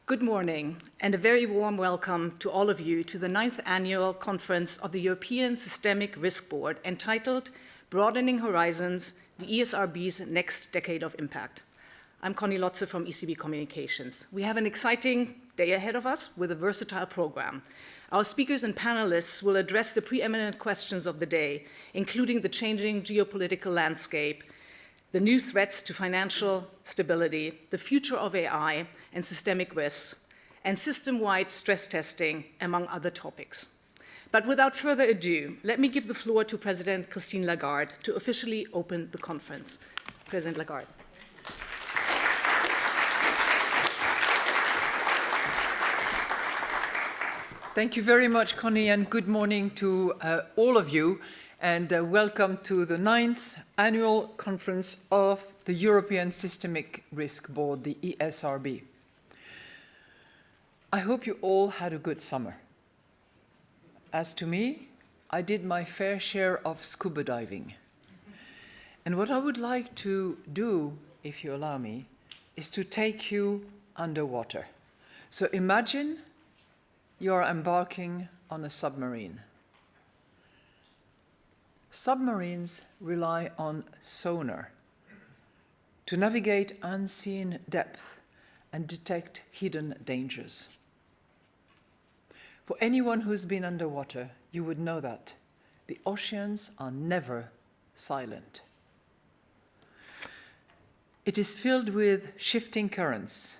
Good morning, and a very warm welcome to all of you to the 9th Annual Conference of the European Systemic Risk Board, entitled Broadening Horizons, the ESRB's Next Decade of Impact. I'm Connie Lotze from ECB Communications. We have an exciting day ahead of us with a versatile program. Our speakers and panelists will address the preeminent questions of the day, including the changing geopolitical landscape, the new threats to financial stability, the future of AI and systemic risks, and system-wide stress testing, among other topics. But without further ado, let me give the floor to President Christine Lagarde to officially open the conference. President Lagarde. Thank you very much, Connie, and good morning to all of you. And welcome to the 9th Annual Conference of the European Systemic Risk Board, the ESRB. I hope you all had a good summer. As to me, I did my fair share of scuba diving. And what I would like to do, if you allow me, is to take you underwater. So imagine you're embarking on a submarine. Submarines rely on sonar to navigate unseen depth and detect hidden dangers. For anyone who's been underwater, you would know that the oceans are never silent. It is filled with shifting currents,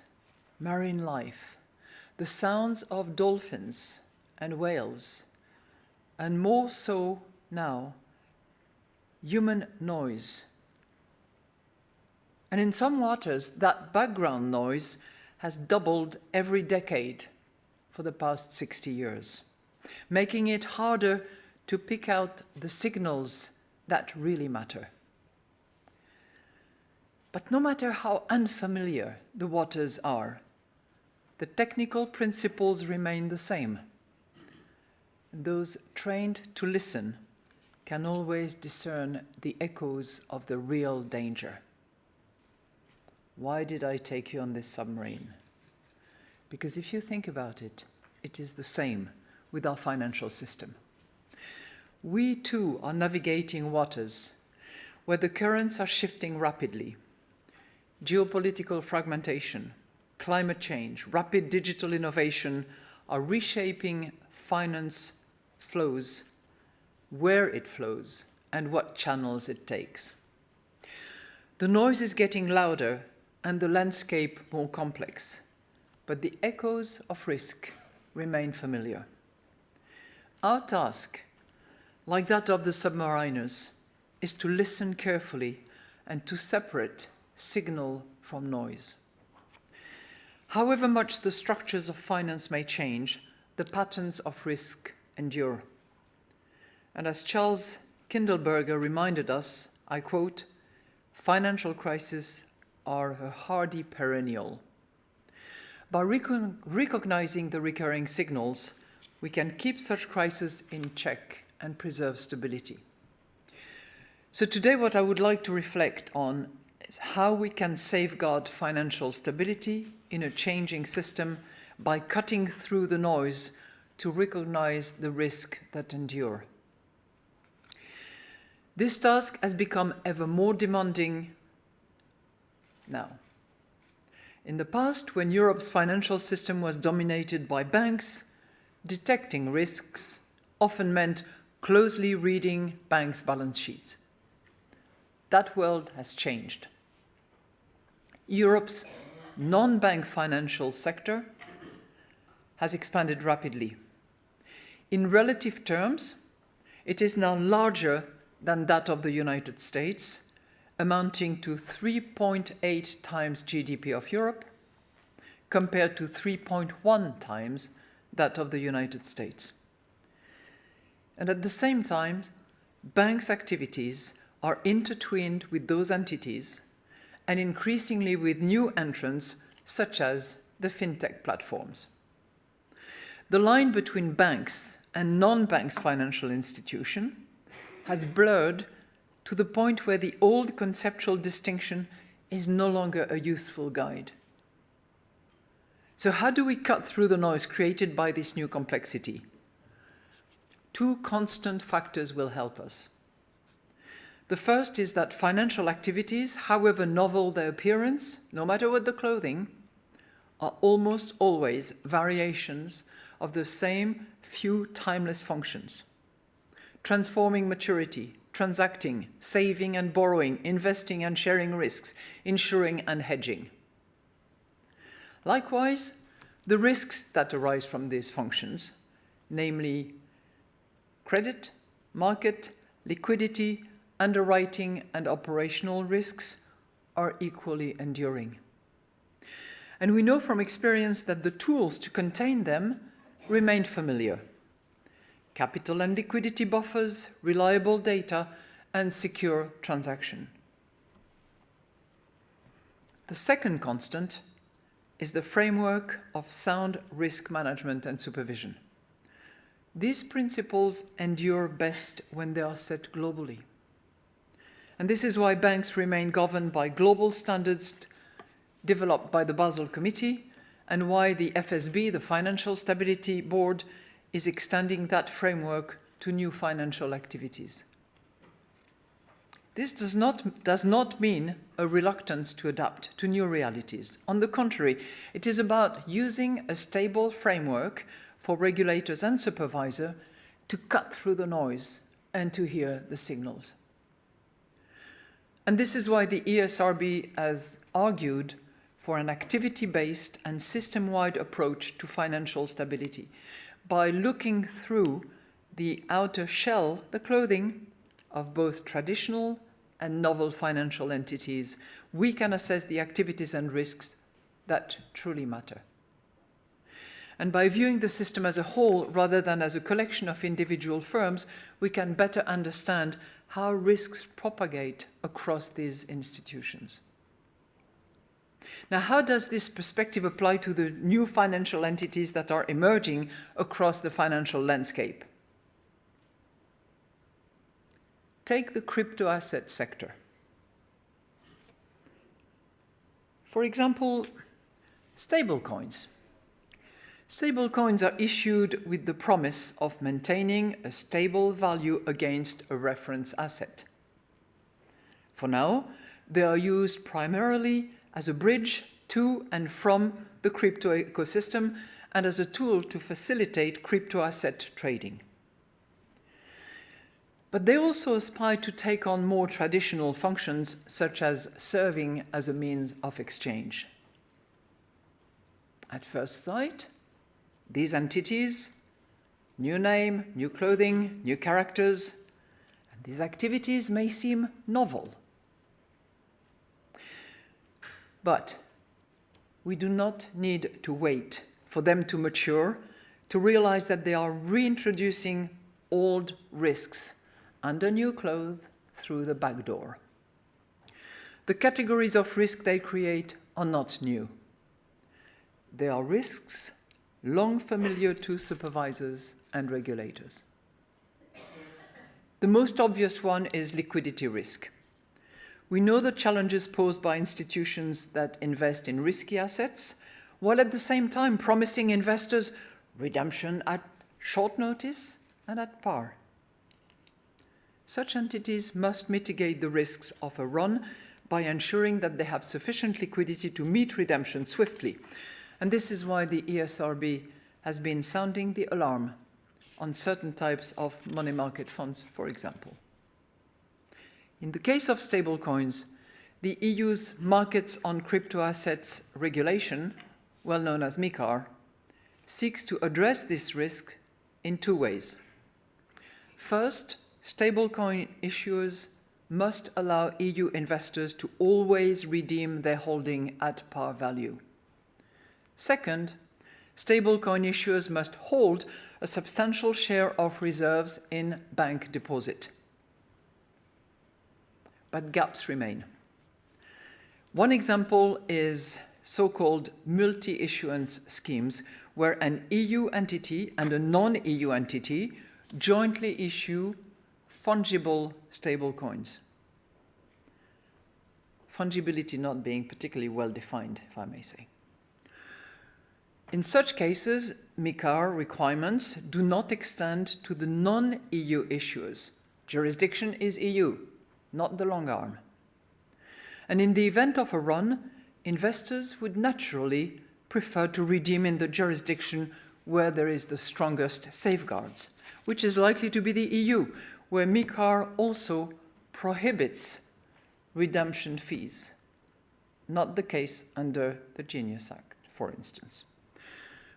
marine life, the sounds of dolphins and whales, and more so now, human noise. And in some waters, that background noise has doubled every decade for the past 60 years, making it harder to pick out the signals that really matter. But no matter how unfamiliar the waters are, the technical principles remain the same. And those trained to listen can always discern the echoes of the real danger. Why did I take you on this submarine? Because if you think about it, it is the same with our financial system. We too are navigating waters where the currents are shifting rapidly. Geopolitical fragmentation, climate change, rapid digital innovation are reshaping finance flows, where it flows, and what channels it takes. The noise is getting louder and the landscape more complex, but the echoes of risk remain familiar. Our task, like that of the submariners, is to listen carefully and to separate signal from noise. However much the structures of finance may change, the patterns of risk endure. And as Charles Kindleberger reminded us, I quote, "Financial crises are a hardy perennial." By recognizing the recurring signals, we can keep such crises in check and preserve stability. So today what I would like to reflect on is how we can safeguard financial stability in a changing system by cutting through the noise to recognize the risk that endure. This task has become ever more demanding now. In the past, when Europe's financial system was dominated by banks, detecting risks often meant closely reading banks' balance sheets. That world has changed. Europe's non-bank financial sector has expanded rapidly. In relative terms, it is now larger than that of the United States, amounting to 3.8 times GDP of Europe, compared to 3.1 times that of the United States. And at the same time, banks' activities are intertwined with those entities and increasingly with new entrants such as the fintech platforms. The line between banks and non-banks financial institutions has blurred to the point where the old conceptual distinction is no longer a useful guide. So how do we cut through the noise created by this new complexity? Two constant factors will help us. The first is that financial activities, however novel their appearance, no matter what the clothing, are almost always variations of the same few timeless functions: transforming maturity, transacting, saving and borrowing, investing and sharing risks, insuring and hedging. Likewise, the risks that arise from these functions, namely credit, market, liquidity, underwriting and operational risks, are equally enduring. And we know from experience that the tools to contain them remain familiar: capital and liquidity buffers, reliable data, and secure transaction. The second constant is the framework of sound risk management and supervision. These principles endure best when they are set globally. And this is why banks remain governed by global standards developed by the Basel Committee, and why the FSB, the Financial Stability Board, is extending that framework to new financial activities. This does not mean a reluctance to adapt to new realities. On the contrary, it is about using a stable framework for regulators and supervisors to cut through the noise and to hear the signals. And this is why the ESRB has argued for an activity-based and system-wide approach to financial stability. By looking through the outer shell, the clothing, of both traditional and novel financial entities, we can assess the activities and risks that truly matter. And by viewing the system as a whole rather than as a collection of individual firms, we can better understand how risks propagate across these institutions. Now, how does this perspective apply to the new financial entities that are emerging across the financial landscape? Take the crypto asset sector. For example, stablecoins. Stablecoins are issued with the promise of maintaining a stable value against a reference asset. For now, they are used primarily as a bridge to and from the crypto ecosystem and as a tool to facilitate crypto asset trading. But they also aspire to take on more traditional functions, such as serving as a means of exchange. At first sight, these entities, new name, new clothing, new characters, and these activities may seem novel. But we do not need to wait for them to mature to realize that they are reintroducing old risks under new clothes through the back door. The categories of risk they create are not new. They are risks long familiar to supervisors and regulators. The most obvious one is liquidity risk. We know the challenges posed by institutions that invest in risky assets, while at the same time promising investors redemption at short notice and at par. Such entities must mitigate the risks of a run by ensuring that they have sufficient liquidity to meet redemption swiftly. And this is why the ESRB has been sounding the alarm on certain types of money market funds, for example. In the case of stablecoins, the EU's Markets on Crypto Assets regulation, well known as MiCAR, seeks to address this risk in two ways. First, stablecoin issuers must allow EU investors to always redeem their holding at par value. Second, stablecoin issuers must hold a substantial share of reserves in bank deposit. But gaps remain. One example is so-called multi-issuance schemes, where an EU entity and a non-EU entity jointly issue fungible stablecoins. Fungibility not being particularly well defined, if I may say. In such cases, MiCAR requirements do not extend to the non-EU issuers. Jurisdiction is EU, not the long arm. And in the event of a run, investors would naturally prefer to redeem in the jurisdiction where there is the strongest safeguards, which is likely to be the EU, where MiCAR also prohibits redemption fees. Not the case under the Genius Act, for instance.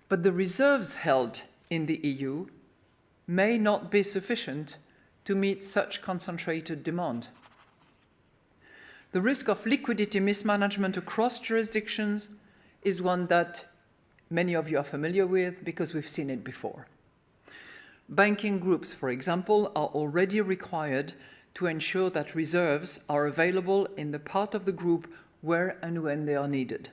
But the reserves held in the EU may not be sufficient to meet such concentrated demand. The risk of liquidity mismanagement across jurisdictions is one that many of you are familiar with because we've seen it before. Banking groups, for example, are already required to ensure that reserves are available in the part of the group where and when they are needed.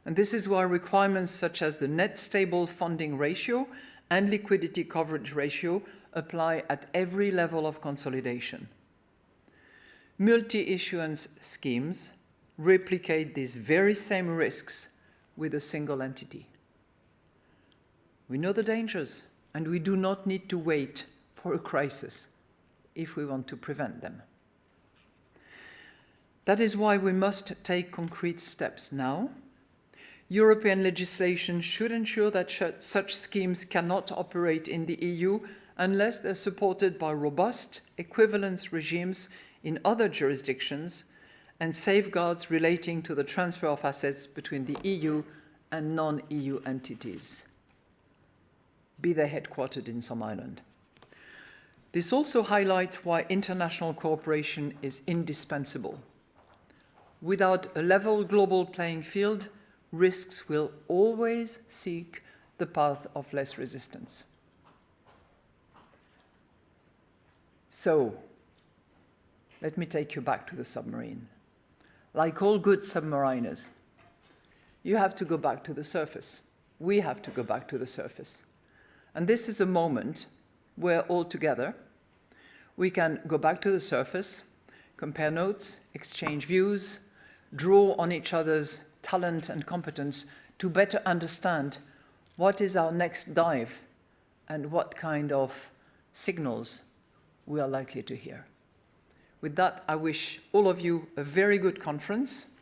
And this is why requirements such as the net stable funding ratio and liquidity coverage ratio apply at every level of consolidation. Multi-issuance schemes replicate these very same risks with a single entity. We know the dangers, and we do not need to wait for a crisis if we want to prevent them. That is why we must take concrete steps now. European legislation should ensure that such schemes cannot operate in the EU unless they're supported by robust equivalence regimes in other jurisdictions and safeguards relating to the transfer of assets between the EU and non-EU entities, be they headquartered in some island. This also highlights why international cooperation is indispensable. Without a level global playing field, risks will always seek the path of less resistance. So, let me take you back to the submarine. Like all good submariners, you have to go back to the surface. We have to go back to the surface. And this is a moment where all together we can go back to the surface, compare notes, exchange views, draw on each other's talent and competence to better understand what is our next dive and what kind of signals we are likely to hear. With that, I wish all of you a very good conference,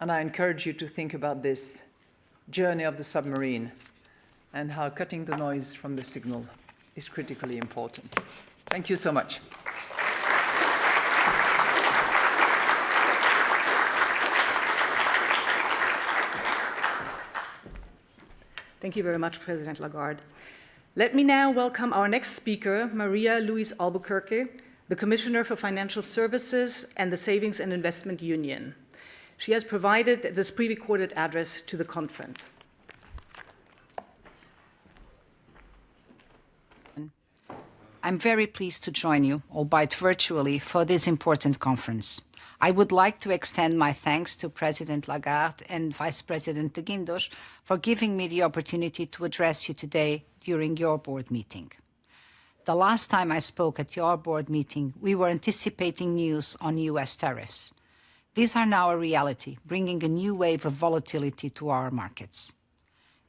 and I encourage you to think about this journey of the submarine and how cutting the noise from the signal is critically important. Thank you so much. Thank you very much, President Lagarde. Let me now welcome our next speaker, Maria Luis Albuquerque, the Commissioner for Financial Services and the Savings and Investment Union. She has provided this pre-recorded address to the conference. I'm very pleased to join you, albeit virtually, for this important conference. I would like to extend my thanks to President Lagarde and Vice President de Guindos for giving me the opportunity to address you today during your board meeting. The last time I spoke at your board meeting, we were anticipating news on US tariffs. These are now a reality, bringing a new wave of volatility to our markets.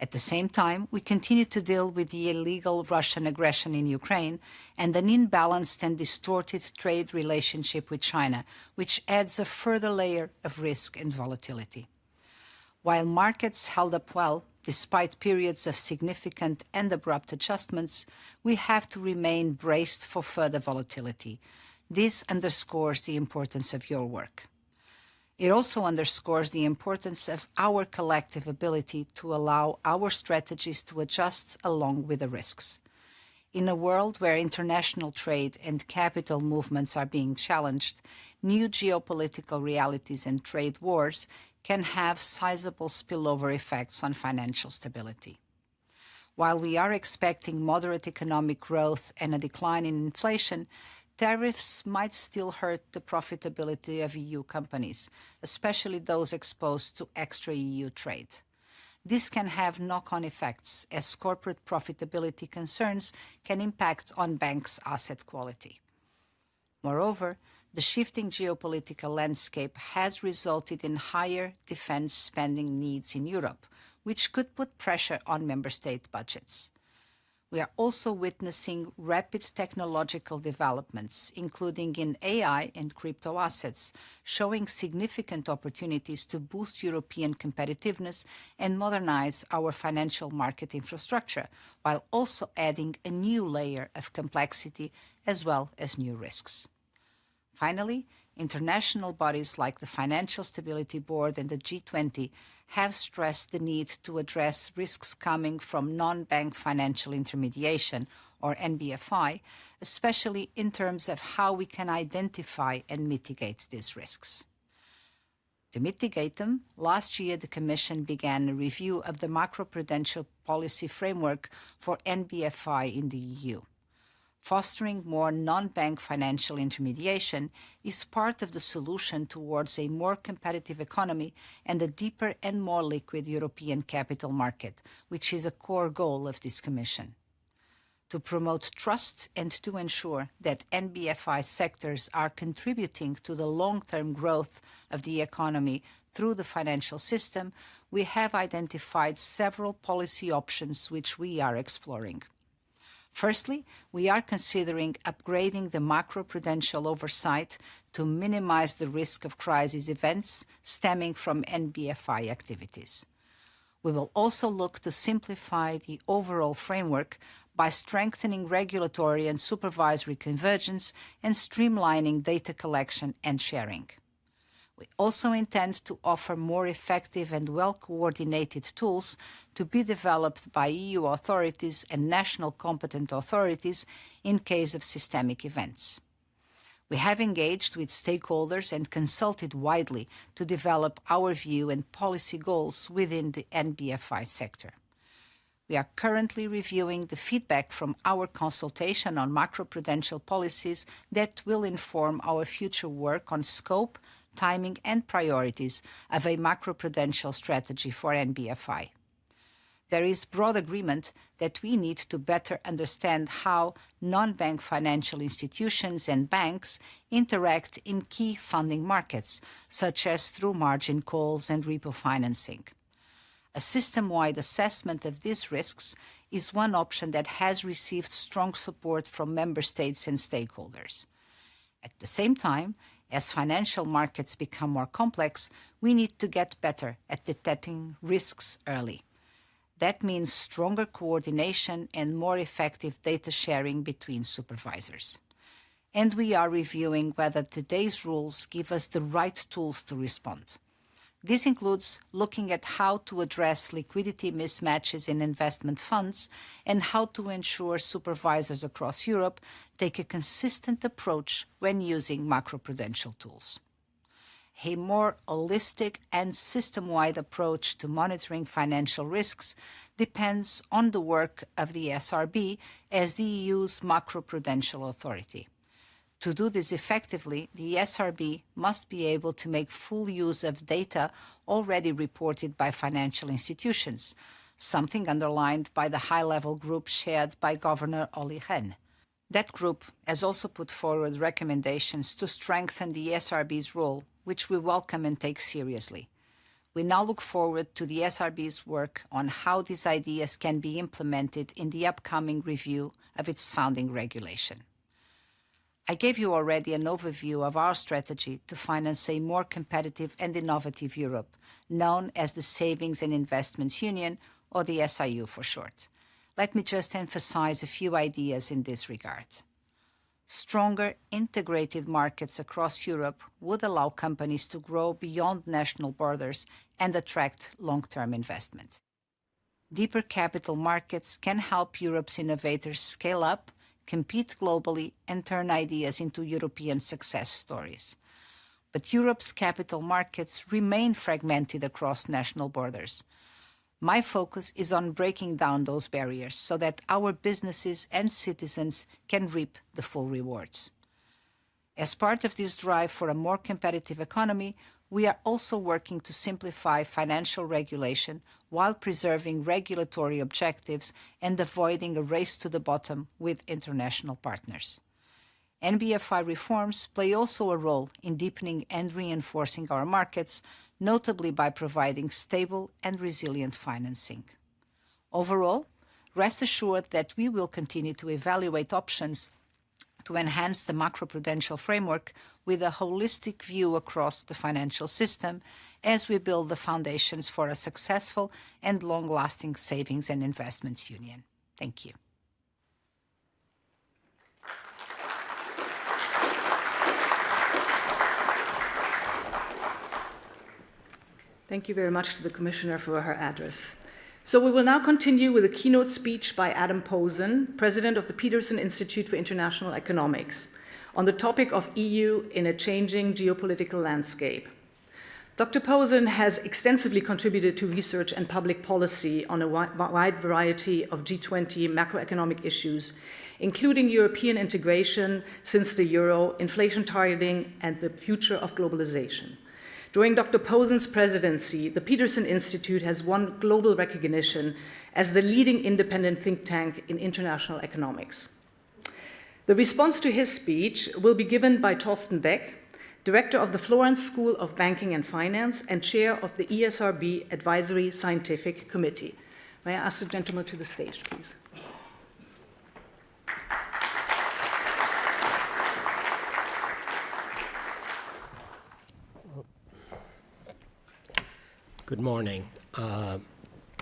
At the same time, we continue to deal with the illegal Russian aggression in Ukraine and an imbalanced and distorted trade relationship with China, which adds a further layer of risk and volatility. While markets held up well, despite periods of significant and abrupt adjustments, we have to remain braced for further volatility. This underscores the importance of your work. It also underscores the importance of our collective ability to allow our strategies to adjust along with the risks. In a world where international trade and capital movements are being challenged, new geopolitical realities and trade wars can have sizable spillover effects on financial stability. While we are expecting moderate economic growth and a decline in inflation, tariffs might still hurt the profitability of EU companies, especially those exposed to extra-EU trade. This can have knock-on effects, as corporate profitability concerns can impact on banks' asset quality. Moreover, the shifting geopolitical landscape has resulted in higher defense spending needs in Europe, which could put pressure on member state budgets. We are also witnessing rapid technological developments, including in AI and crypto assets, showing significant opportunities to boost European competitiveness and modernize our financial market infrastructure, while also adding a new layer of complexity as well as new risks. Finally, international bodies like the Financial Stability Board and the G20 have stressed the need to address risks coming from non-bank financial intermediation, or NBFI, especially in terms of how we can identify and mitigate these risks. To mitigate them, last year the Commission began a review of the macroprudential policy framework for NBFI in the EU. Fostering more non-bank financial intermediation is part of the solution towards a more competitive economy and a deeper and more liquid European capital market, which is a core goal of this Commission. To promote trust and to ensure that NBFI sectors are contributing to the long-term growth of the economy through the financial system, we have identified several policy options which we are exploring. Firstly, we are considering upgrading the macroprudential oversight to minimize the risk of crisis events stemming from NBFI activities. We will also look to simplify the overall framework by strengthening regulatory and supervisory convergence and streamlining data collection and sharing. We also intend to offer more effective and well-coordinated tools to be developed by EU authorities and national competent authorities in case of systemic events. We have engaged with stakeholders and consulted widely to develop our view and policy goals within the NBFI sector. We are currently reviewing the feedback from our consultation on macroprudential policies that will inform our future work on scope, timing and priorities of a macroprudential strategy for NBFI. There is broad agreement that we need to better understand how non-bank financial institutions and banks interact in key funding markets, such as through margin calls and repo financing. A system-wide assessment of these risks is one option that has received strong support from member states and stakeholders. At the same time, as financial markets become more complex, we need to get better at detecting risks early. That means stronger coordination and more effective data sharing between supervisors. And we are reviewing whether today's rules give us the right tools to respond. This includes looking at how to address liquidity mismatches in investment funds and how to ensure supervisors across Europe take a consistent approach when using macroprudential tools. A more holistic and system-wide approach to monitoring financial risks depends on the work of the SRB as the EU's macroprudential authority. To do this effectively, the SRB must be able to make full use of data already reported by financial institutions, something underlined by the high-level group chaired by Governor Olli Rehn. That group has also put forward recommendations to strengthen the SRB's role, which we welcome and take seriously. We now look forward to the SRB's work on how these ideas can be implemented in the upcoming review of its founding regulation. I gave you already an overview of our strategy to finance a more competitive and innovative Europe, known as the Savings and Investments Union, or the SIU for short. Let me just emphasize a few ideas in this regard. Stronger, integrated markets across Europe would allow companies to grow beyond national borders and attract long-term investment. Deeper capital markets can help Europe's innovators scale up, compete globally, and turn ideas into European success stories. But Europe's capital markets remain fragmented across national borders. My focus is on breaking down those barriers so that our businesses and citizens can reap the full rewards. As part of this drive for a more competitive economy, we are also working to simplify financial regulation while preserving regulatory objectives and avoiding a race to the bottom with international partners. NBFI reforms play also a role in deepening and reinforcing our markets, notably by providing stable and resilient financing. Overall, rest assured that we will continue to evaluate options to enhance the macroprudential framework with a holistic view across the financial system as we build the foundations for a successful and long-lasting savings and investments union. Thank you. Thank you very much to the Commissioner for her address. So we will now continue with a keynote speech by Adam Posen, President of the Peterson Institute for International Economics, on the topic of EU in a changing geopolitical landscape. Dr. Posen has extensively contributed to research and public policy on a wide variety of G20 macroeconomic issues, including European integration since the euro, inflation targeting, and the future of globalization. During Dr. Posen's presidency, the Peterson Institute has won global recognition as the leading independent think tank in international economics. The response to his speech will be given by Thorsten Beck, Director of the Florence School of Banking and Finance and Chair of the ESRB Advisory Scientific Committee. May I ask the gentleman to the stage, please? Good morning.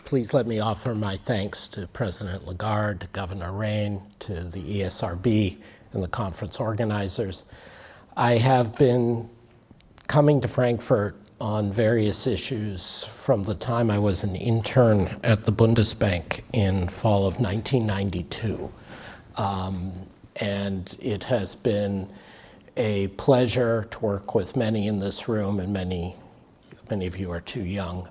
Please let me offer my thanks to President Lagarde, Governor Rain, to the ESRB, and the conference organizers. I have been coming to Frankfurt on various issues from the time I was an intern at the Bundesbank in fall of 1992. And it has been a pleasure to work with many in this room, and many of you are too young,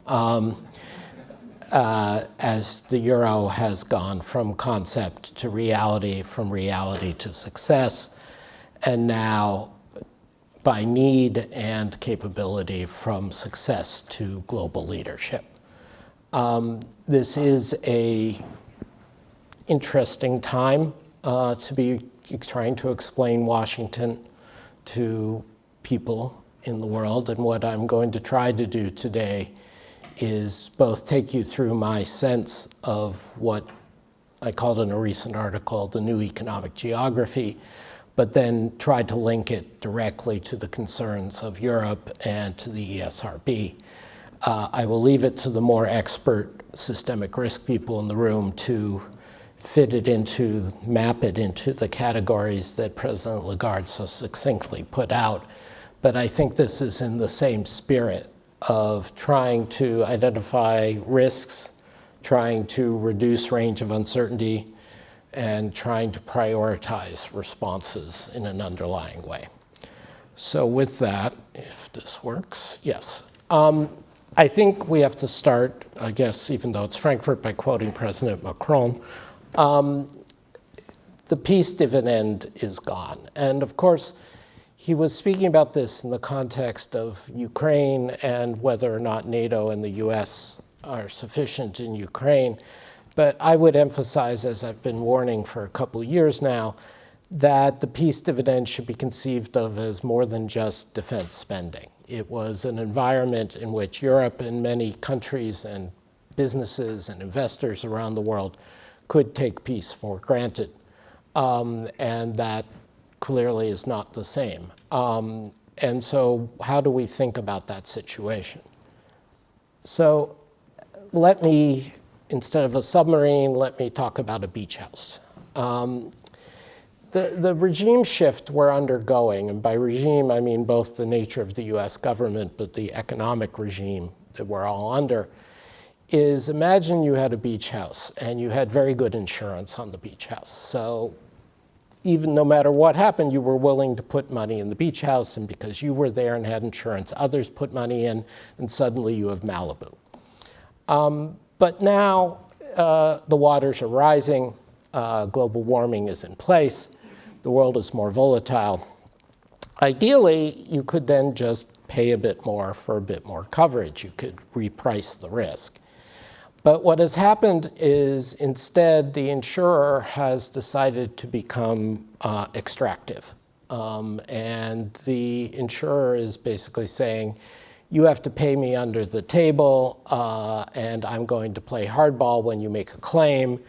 as the euro has gone from concept to reality, from reality to success, and now by need and capability from success to global leadership. This is an interesting time to be trying to explain Washington to people in the world, and what I'm going to try to do today is both take you through my sense of what I called in a recent article the new economic geography, but then try to link it directly to the concerns of Europe and to the ESRB. I will leave it to the more expert systemic risk people in the room to map it into the categories that President Lagarde so succinctly put out. But I think this is in the same spirit of trying to identify risks, trying to reduce range of uncertainty, and trying to prioritize responses in an underlying way. So with that, if this works, yes. I think we have to start, I guess, even though it's Frankfurt, by quoting President Macron. The peace dividend is gone. And of course, he was speaking about this in the context of Ukraine and whether or not NATO and the US are sufficient in Ukraine. But I would emphasize, as I've been warning for a couple of years now, that the peace dividend should be conceived of as more than just defense spending. It was an environment in which Europe and many countries and businesses and investors around the world could take peace for granted. And that clearly is not the same. And so how do we think about that situation? So let me, instead of a submarine, let me talk about a beach house. The regime shift we're undergoing, and by regime I mean both the nature of the US government, but the economic regime that we're all under, is imagine you had a beach house and you had very good insurance on the beach house. So even no matter what happened, you were willing to put money in the beach house, and because you were there and had insurance, others put money in, and suddenly you have Malibu. But now the waters are rising, global warming is in place, the world is more volatile. Ideally, you could then just pay a bit more for a bit more coverage. You could reprice the risk. But what has happened is instead the insurer has decided to become extractive. And the insurer is basically saying, you have to pay me under the table, and I'm going to play hardball when you make a claim,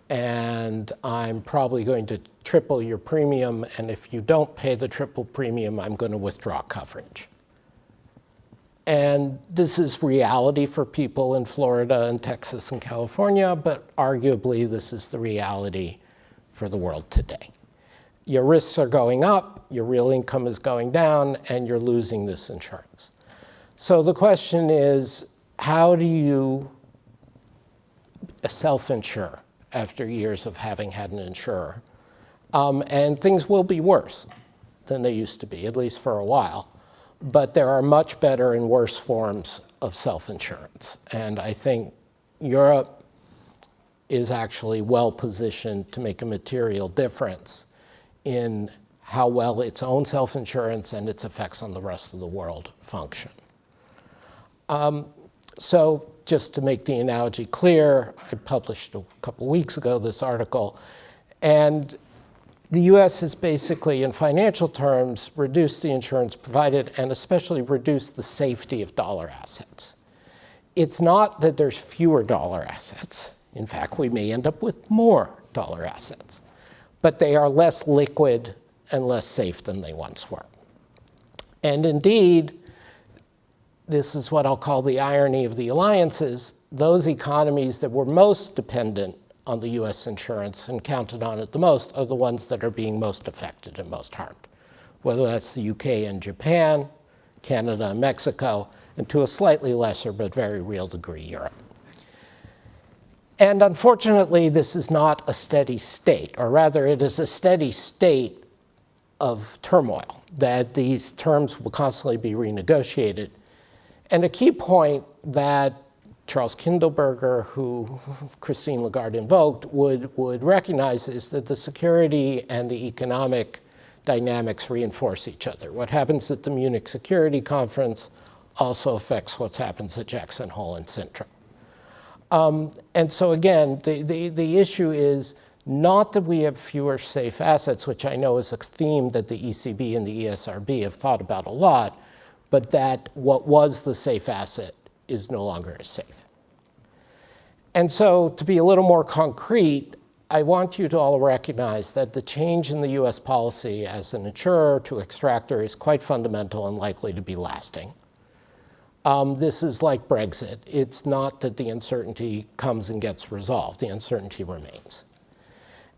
and I'm probably going to triple your premium, and if you don't pay the triple premium, I'm going to withdraw coverage. And this is reality for people in Florida and Texas and California, but arguably this is the reality for the world today. Your risks are going up, your real income is going down, and you're losing this insurance. So the question is, how do you self-insure after years of having had an insurer? And things will be worse than they used to be, at least for a while. But there are much better and worse forms of self-insurance. And I think Europe is actually well positioned to make a material difference in how well its own self-insurance and its effects on the rest of the world function. So just to make the analogy clear, I published a couple weeks ago this article, and the US has basically, in financial terms, reduced the insurance provided and especially reduced the safety of dollar assets. It's not that there's fewer dollar assets. In fact, we may end up with more dollar assets, but they are less liquid and less safe than they once were. And indeed, this is what I'll call the irony of the alliances. Those economies that were most dependent on the US insurance and counted on it the most are the ones that are being most affected and most harmed, whether that's the UK and Japan, Canada and Mexico, and to a slightly lesser but very real degree, Europe. And unfortunately, this is not a steady state, or rather it is a steady state of turmoil, that these terms will constantly be renegotiated. And a key point that Charles Kindleberger, who Christine Lagarde invoked, would recognize is that the security and the economic dynamics reinforce each other. What happens at the Munich Security Conference also affects what happens at Jackson Hole and Sintra. And so again, the issue is not that we have fewer safe assets, which I know is a theme that the ECB and the ESRB have thought about a lot, but that what was the safe asset is no longer as safe. And so to be a little more concrete, I want you to all recognize that the change in the US policy as an insurer to extractor is quite fundamental and likely to be lasting. This is like Brexit. It's not that the uncertainty comes and gets resolved. The uncertainty remains.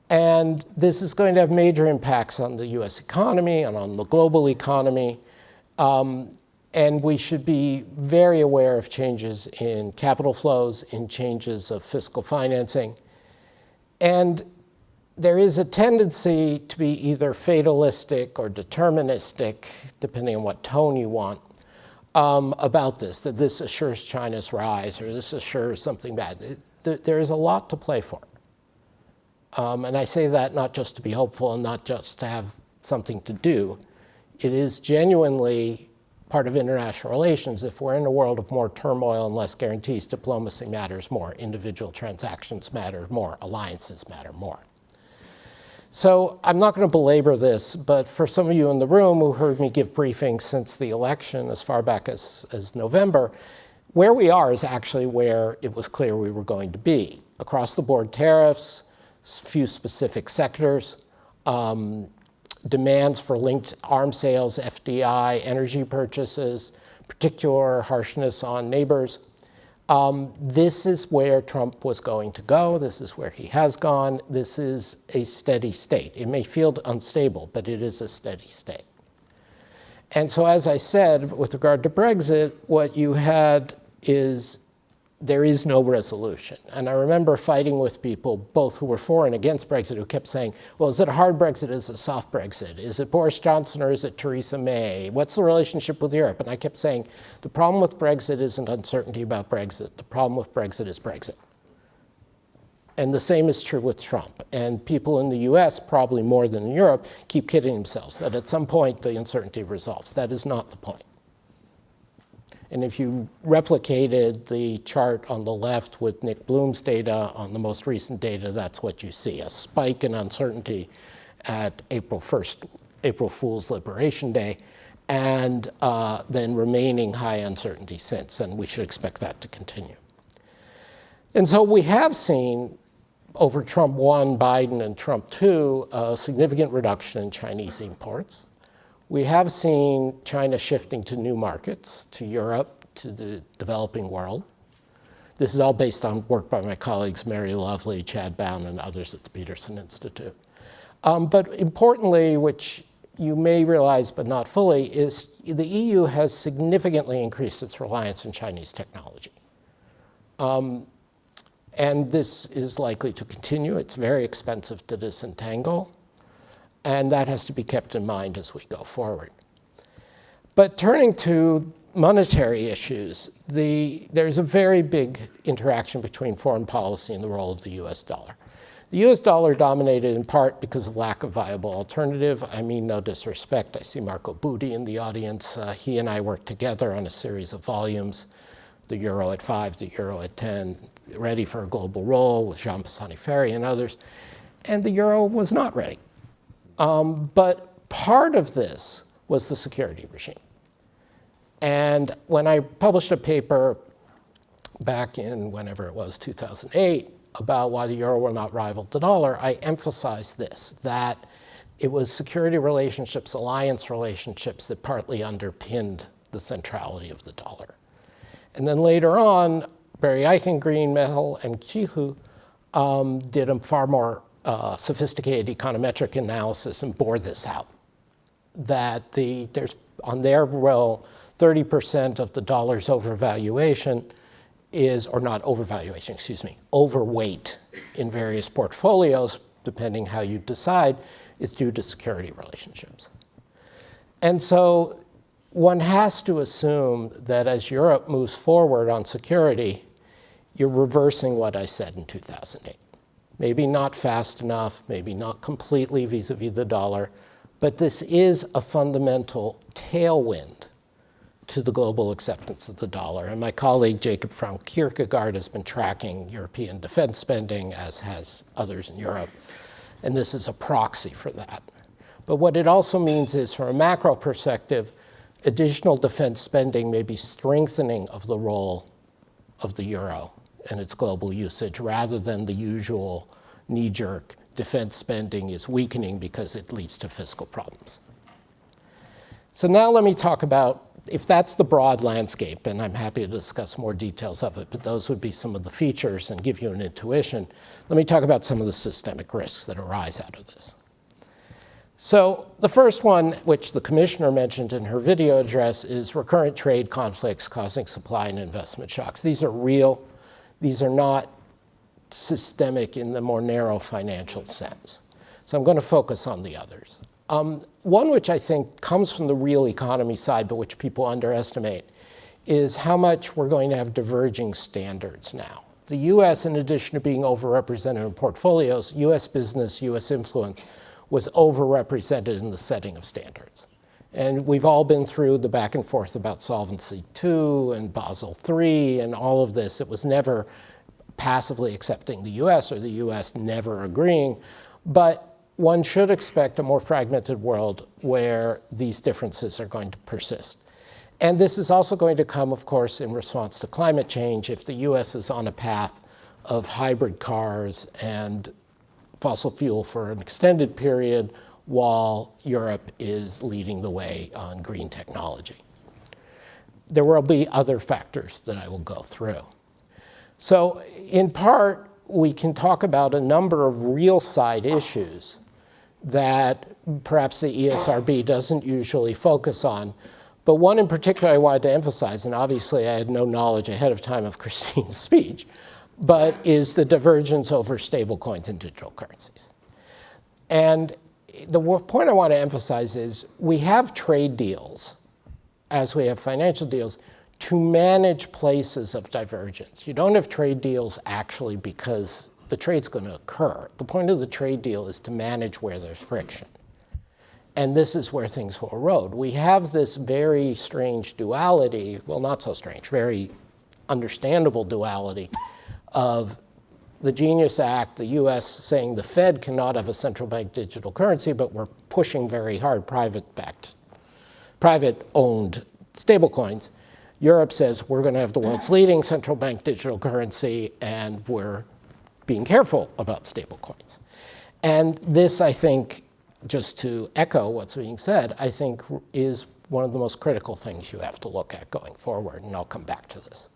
And this is going to have major impacts on the US economy and on the global economy. And we should be very aware of changes in capital flows, in changes of fiscal financing. And there is a tendency to be either fatalistic or deterministic, depending on what tone you want, about this, that this assures China's rise or this assures something bad. There is a lot to play for. And I say that not just to be hopeful and not just to have something to do. It is genuinely part of international relations. If we're in a world of more turmoil and less guarantees, diplomacy matters more, individual transactions matter more, alliances matter more. So I'm not going to belabor this, but for some of you in the room who heard me give briefings since the election as far back as November, where we are is actually where it was clear we were going to be. Across the board tariffs, few specific sectors, demands for linked arms sales, FDI, energy purchases, particular harshness on neighbors. This is where Trump was going to go. This is where he has gone. This is a steady state. It may feel unstable, but it is a steady state. And so, as I said, with regard to Brexit, what you had is there is no resolution. And I remember fighting with people, both who were for and against Brexit, who kept saying, well, is it a hard Brexit? Is it a soft Brexit? Is it Boris Johnson or is it Theresa May? What's the relationship with Europe? And I kept saying, the problem with Brexit isn't uncertainty about Brexit. The problem with Brexit is Brexit. And the same is true with Trump. And people in the US, probably more than in Europe, keep kidding themselves that at some point the uncertainty resolves. That is not the point. And if you replicated the chart on the left with Nick Bloom's data on the most recent data, that's what you see, a spike in uncertainty at April 1st, April Fool's Liberation Day, and then remaining high uncertainty since, and we should expect that to continue. And so we have seen, over Trump 1, Biden, and Trump 2, a significant reduction in Chinese imports. We have seen China shifting to new markets, to Europe, to the developing world. This is all based on work by my colleagues Mary Lovely, Chad Bown, and others at the Peterson Institute. But importantly, which you may realize but not fully, is the EU has significantly increased its reliance on Chinese technology. And this is likely to continue. It's very expensive to disentangle, and that has to be kept in mind as we go forward. But turning to monetary issues, there's a very big interaction between foreign policy and the role of the US dollar. The US dollar dominated in part because of lack of viable alternative. I mean no disrespect. I see Marco Buti in the audience. He and I worked together on a series of volumes, the euro at 5, the euro at 10, ready for a global role with Jean Pisani-Ferry and others. And the euro was not ready. But part of this was the security regime. And when I published a paper back in whenever it was, 2008, about why the euro will not rival the dollar, I emphasized this, that it was security relationships, alliance relationships that partly underpinned the centrality of the dollar. And then later on, Barry Eichengreen, Mehel, and Chihu did a far more sophisticated econometric analysis and bore this out, that there's, on their row, 30% of the dollar's overvaluation is, or not overvaluation, excuse me, overweight in various portfolios, depending how you decide, is due to security relationships. And so one has to assume that as Europe moves forward on security, you're reversing what I said in 2008. Maybe not fast enough, maybe not completely vis-a-vis the dollar, but this is a fundamental tailwind to the global acceptance of the dollar. And my colleague Jacob Frank Kierkegaard has been tracking European defense spending, as has others in Europe. And this is a proxy for that. But what it also means is, from a macro perspective, additional defense spending may be strengthening of the role of the euro and its global usage, rather than the usual knee-jerk defense spending is weakening because it leads to fiscal problems. So now let me talk about, if that's the broad landscape, and I'm happy to discuss more details of it, but those would be some of the features and give you an intuition, let me talk about some of the systemic risks that arise out of this. So the first one, which the commissioner mentioned in her video address, is recurrent trade conflicts causing supply and investment shocks. These are real. These are not systemic in the more narrow financial sense. So I'm going to focus on the others. One which I think comes from the real economy side, but which people underestimate, is how much we're going to have diverging standards now. The US, in addition to being overrepresented in portfolios, US business, US influence, was overrepresented in the setting of standards. And we've all been through the back and forth about Solvency II and Basel III and all of this. It was never passively accepting the US or the US never agreeing, but one should expect a more fragmented world where these differences are going to persist. And this is also going to come, of course, in response to climate change. If the US is on a path of hybrid cars and fossil fuel for an extended period, while Europe is leading the way on green technology. There will be other factors that I will go through. So in part, we can talk about a number of real side issues that perhaps the ESRB doesn't usually focus on. But one in particular I wanted to emphasize, and obviously I had no knowledge ahead of time of Christine's speech, but is the divergence over stablecoins and digital currencies. And the point I want to emphasize is we have trade deals, as we have financial deals, to manage places of divergence. You don't have trade deals actually because the trade's going to occur. The point of the trade deal is to manage where there's friction. And this is where things will erode. We have this very strange duality, well, not so strange, very understandable duality of the Genius Act, the US saying the Fed cannot have a central bank digital currency, but we're pushing very hard private-owned stablecoins. Europe says we're going to have the world's leading central bank digital currency, and we're being careful about stablecoins. And this, I think, just to echo what's being said, I think is one of the most critical things you have to look at going forward, and I'll come back to this.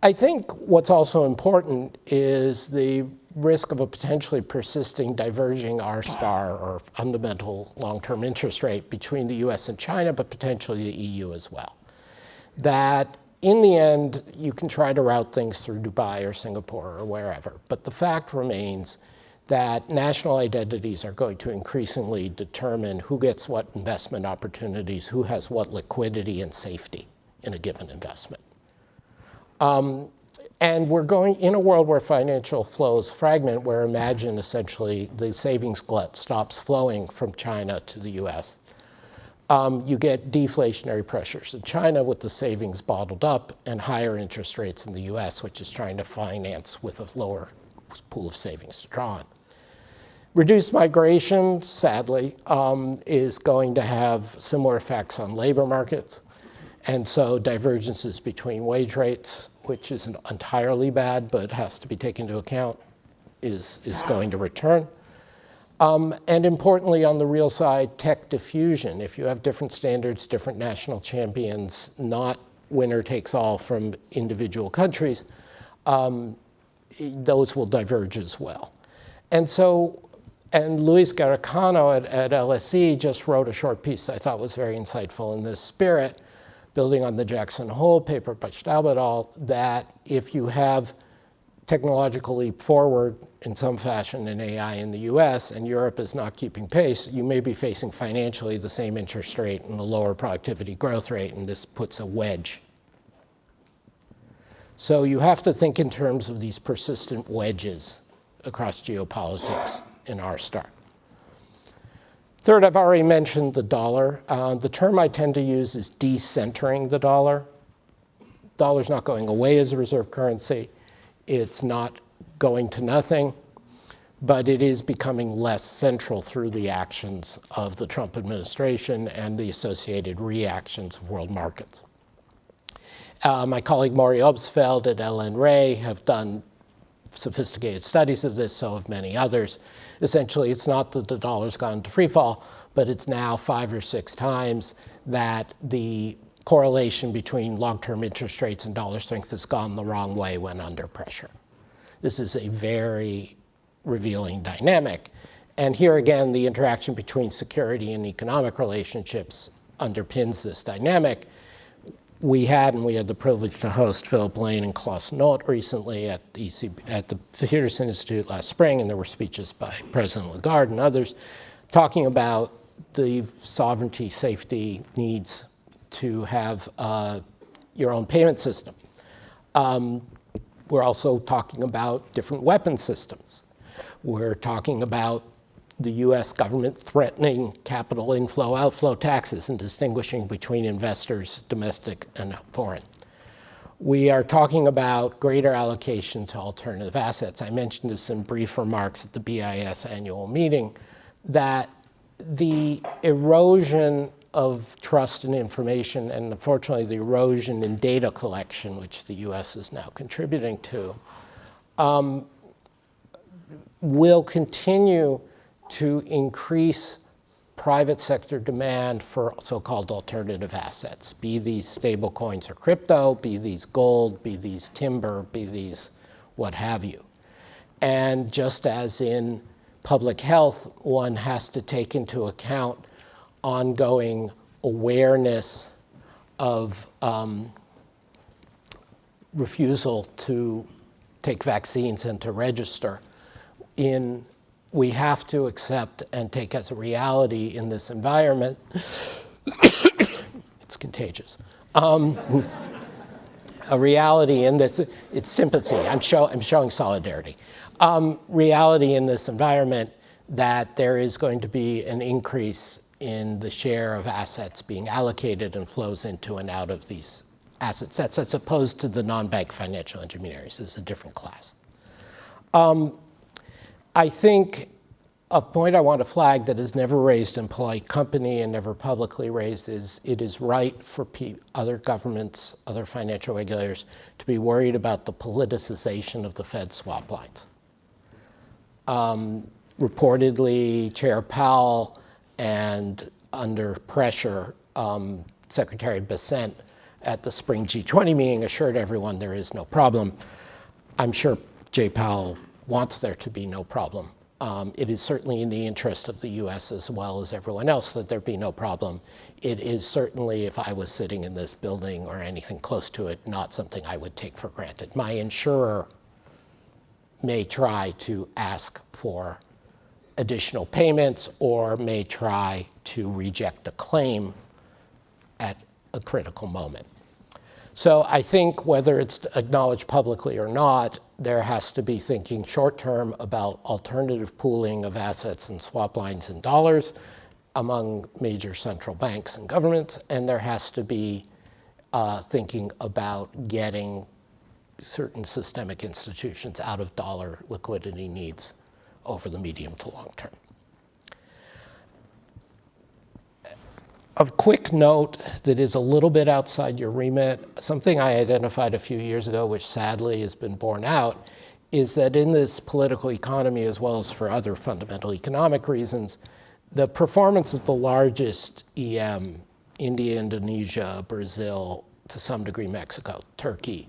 I think what's also important is the risk of a potentially persisting diverging R-star or fundamental long-term interest rate between the US and China, but potentially the EU as well. That in the end, you can try to route things through Dubai or Singapore or wherever, but the fact remains that national identities are going to increasingly determine who gets what investment opportunities, who has what liquidity and safety in a given investment. And we're going in a world where financial flows fragment, where imagine essentially the savings glut stops flowing from China to the US. You get deflationary pressures in China with the savings bottled up and higher interest rates in the US, which is trying to finance with a lower pool of savings to draw on. Reduced migration, sadly, is going to have similar effects on labor markets. And so divergences between wage rates, which isn't entirely bad, but has to be taken into account, is going to return. And importantly, on the real side, tech diffusion. If you have different standards, different national champions, not winner takes all from individual countries, those will diverge as well. And so, and Luis Garicano at LSE just wrote a short piece I thought was very insightful in this spirit, building on the Jackson Hole paper by Staub et al., that if you have technological leap forward in some fashion in AI in the US and Europe is not keeping pace, you may be facing financially the same interest rate and a lower productivity growth rate, and this puts a wedge. So you have to think in terms of these persistent wedges across geopolitics in R-star. Third, I've already mentioned the dollar. The term I tend to use is decentering the dollar. Dollar's not going away as a reserve currency. It's not going to nothing, but it is becoming less central through the actions of the Trump administration and the associated reactions of world markets. My colleague Maury Obstfeld at LN Ray have done sophisticated studies of this, so have many others. Essentially, it's not that the dollar's gone to free fall, but it's now 5 or 6 times that the correlation between long-term interest rates and dollar strength has gone the wrong way when under pressure. This is a very revealing dynamic. And here again, the interaction between security and economic relationships underpins this dynamic. We had the privilege to host Philip Lane and Klaus Knott recently at the Peterson Institute last spring, and there were speeches by President Lagarde and others talking about the sovereignty, safety needs to have your own payment system. We're also talking about different weapon systems. We're talking about the US government threatening capital inflow, outflow taxes and distinguishing between investors, domestic and foreign. We are talking about greater allocation to alternative assets. I mentioned this in brief remarks at the BIS annual meeting, that the erosion of trust and information, and unfortunately the erosion in data collection, which the US is now contributing to, will continue to increase private sector demand for so-called alternative assets, be these stable coins or crypto, be these gold, be these timber, be these what have you. And just as in public health, one has to take into account ongoing awareness of refusal to take vaccines and to register. We have to accept and take as a reality in this environment, it's contagious, a reality in this, it's sympathy, I'm showing solidarity. Reality in this environment that there is going to be an increase in the share of assets being allocated and flows into and out of these asset sets, as opposed to the non-bank financial intermediaries. This is a different class. I think a point I want to flag that is never raised in polite company and never publicly raised is it is right for other governments, other financial regulators to be worried about the politicization of the Fed swap lines. Reportedly, Chair Powell and under pressure, Secretary Bessent at the spring G20 meeting assured everyone there is no problem. I'm sure Jay Powell wants there to be no problem. It is certainly in the interest of the US as well as everyone else that there be no problem. It is certainly, if I was sitting in this building or anything close to it, not something I would take for granted. My insurer may try to ask for additional payments or may try to reject a claim at a critical moment. So I think whether it's acknowledged publicly or not, there has to be thinking short-term about alternative pooling of assets and swap lines in dollars among major central banks and governments, and there has to be thinking about getting certain systemic institutions out of dollar liquidity needs over the medium to long term. A quick note that is a little bit outside your remit, something I identified a few years ago, which sadly has been borne out, is that in this political economy, as well as for other fundamental economic reasons, the performance of the largest EM, India, Indonesia, Brazil, to some degree Mexico, Turkey,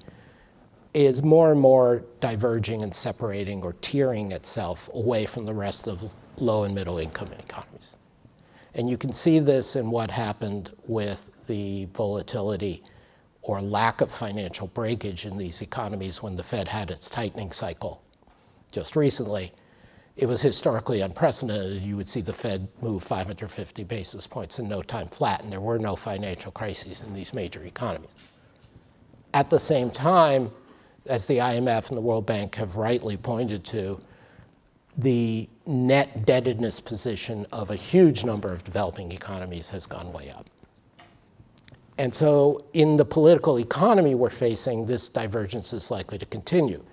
is more and more diverging and separating or tiering itself away from the rest of low and middle income economies. And you can see this in what happened with the volatility or lack of financial breakage in these economies when the Fed had its tightening cycle just recently. It was historically unprecedented. You would see the Fed move 550 basis points in no time flat, and there were no financial crises in these major economies. At the same time, as the IMF and the World Bank have rightly pointed to, the net indebtedness position of a huge number of developing economies has gone way up. And so in the political economy we're facing, this divergence is likely to continue.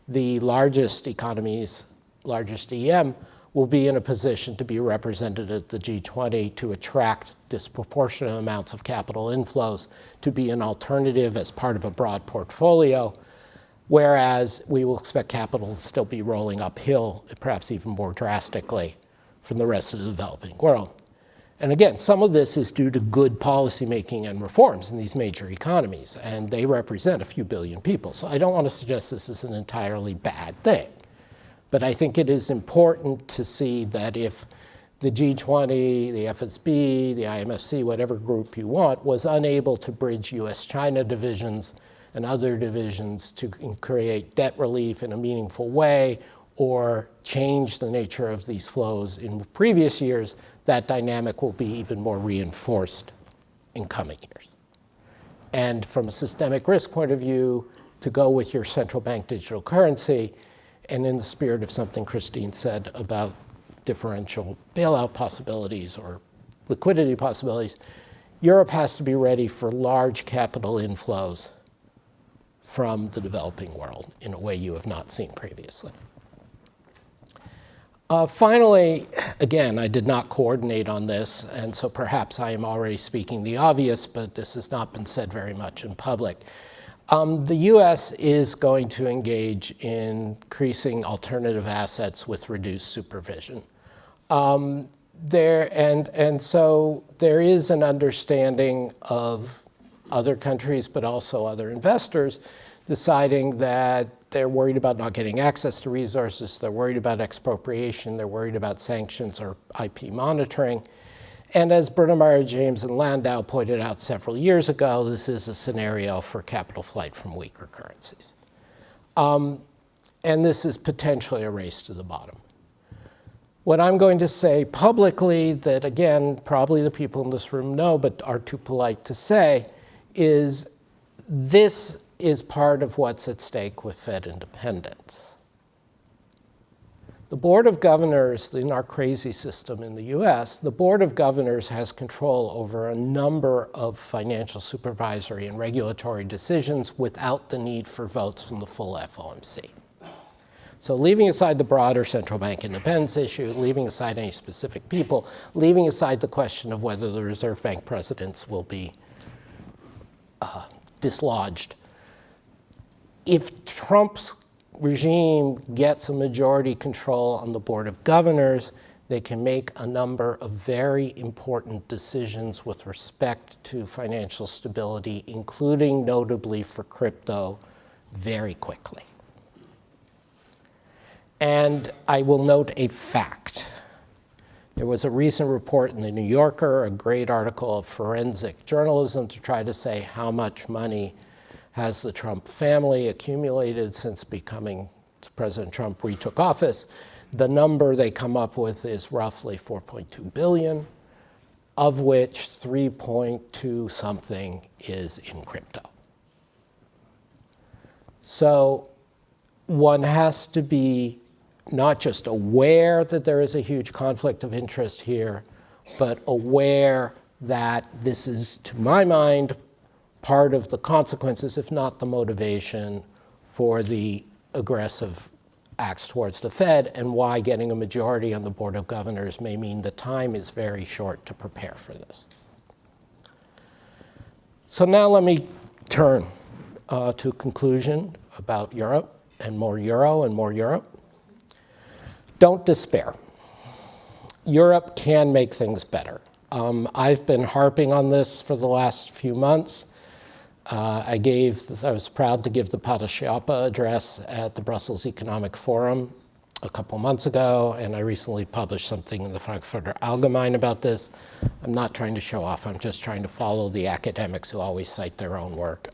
The largest economies, largest EM, will be in a position to be represented at the G20 to attract disproportionate amounts of capital inflows, to be an alternative as part of a broad portfolio, whereas we will expect capital to still be rolling uphill, perhaps even more drastically, from the rest of the developing world. And again, some of this is due to good policymaking and reforms in these major economies, and they represent a few billion people. So I don't want to suggest this is an entirely bad thing. But I think it is important to see that if the G20, the FSB, the IMFC, whatever group you want, was unable to bridge US-China divisions and other divisions to create debt relief in a meaningful way or change the nature of these flows in previous years, that dynamic will be even more reinforced in coming years. And from a systemic risk point of view, to go with your central bank digital currency, and in the spirit of something Christine said about differential bailout possibilities or liquidity possibilities, Europe has to be ready for large capital inflows from the developing world in a way you have not seen previously. Finally, again, I did not coordinate on this, and so perhaps I am already speaking the obvious, but this has not been said very much in public. The US is going to engage in increasing alternative assets with reduced supervision. So there is an understanding of other countries, but also other investors, deciding that they're worried about not getting access to resources, they're worried about expropriation, they're worried about sanctions or IP monitoring. And as Brunnermeier, James, and Landau pointed out several years ago, this is a scenario for capital flight from weaker currencies. And this is potentially a race to the bottom. What I'm going to say publicly that, again, probably the people in this room know, but are too polite to say, is this is part of what's at stake with Fed independence. The Board of Governors, in our crazy system in the US, the Board of Governors has control over a number of financial supervisory and regulatory decisions without the need for votes from the full FOMC. So leaving aside the broader central bank independence issue, leaving aside any specific people, leaving aside the question of whether the Reserve Bank presidents will be dislodged, if Trump's regime gets a majority control on the Board of Governors, they can make a number of very important decisions with respect to financial stability, including notably for crypto, very quickly. And I will note a fact. There was a recent report in the New Yorker, a great article of forensic journalism to try to say how much money has the Trump family accumulated since President Trump retook office. The number they come up with is roughly 4.2 billion, of which 3.2 something is in crypto. So one has to be not just aware that there is a huge conflict of interest here, but aware that this is, to my mind, part of the consequences, if not the motivation, for the aggressive acts towards the Fed, and why getting a majority on the Board of Governors may mean the time is very short to prepare for this. So now let me turn to a conclusion about Europe and more Euro and more Europe. Don't despair. Europe can make things better. I've been harping on this for the last few months. I was proud to give the Padoshapa address at the Brussels Economic Forum a couple months ago, and I recently published something in the Frankfurter Allgemein about this. I'm not trying to show off, I'm just trying to follow the academics who always cite their own work.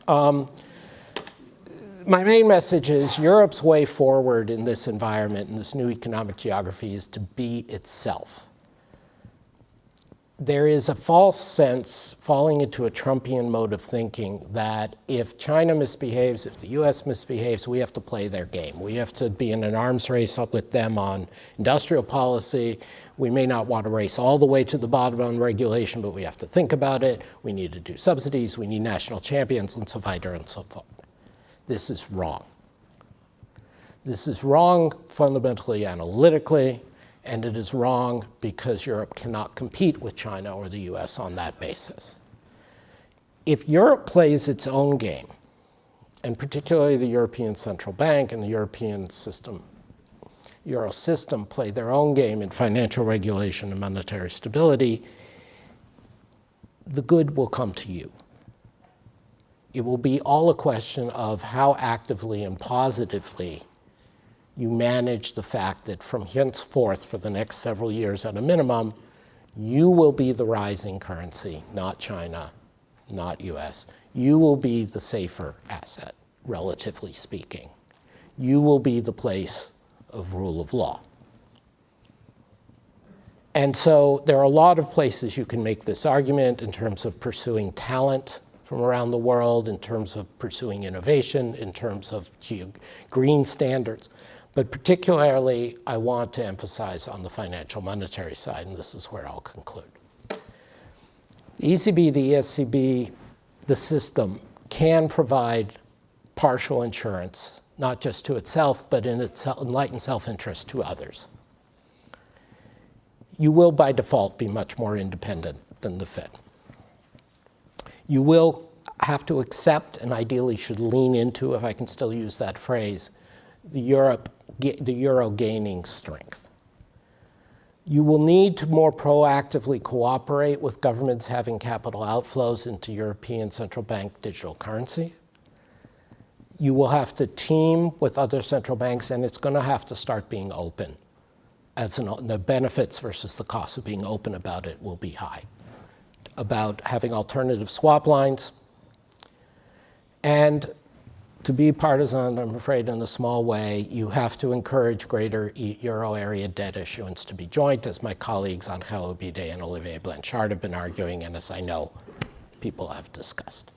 My main message is Europe's way forward in this environment, in this new economic geography, is to be itself. There is a false sense, falling into a Trumpian mode of thinking, that if China misbehaves, if the US misbehaves, we have to play their game. We have to be in an arms race with them on industrial policy. We may not want to race all the way to the bottom on regulation, but we have to think about it. We need to do subsidies. We need national champions, and so on and so forth. This is wrong. This is wrong fundamentally analytically, and it is wrong because Europe cannot compete with China or the US on that basis. If Europe plays its own game, and particularly the European Central Bank and the European system, Euro system play their own game in financial regulation and monetary stability, the good will come to you. It will be all a question of how actively and positively you manage the fact that from henceforth, for the next several years at a minimum, you will be the rising currency, not China, not US. You will be the safer asset, relatively speaking. You will be the place of rule of law. And so there are a lot of places you can make this argument in terms of pursuing talent from around the world, in terms of pursuing innovation, in terms of green standards. But particularly, I want to emphasize on the financial monetary side, and this is where I'll conclude. The ECB, the ESCB, the system can provide partial insurance, not just to itself, but in its enlightened self-interest to others. You will, by default, be much more independent than the Fed. You will have to accept, and ideally should lean into, if I can still use that phrase, the euro gaining strength. You will need to more proactively cooperate with governments having capital outflows into European Central Bank digital currency. You will have to team with other central banks, and it's going to have to start being open. The benefits versus the costs of being open about it will be high. About having alternative swap lines. And to be partisan, I'm afraid, in a small way, you have to encourage greater euro area debt issuance to be joint, as my colleagues Angelo Bide and Olivier Blanchard have been arguing, and as I know people have discussed.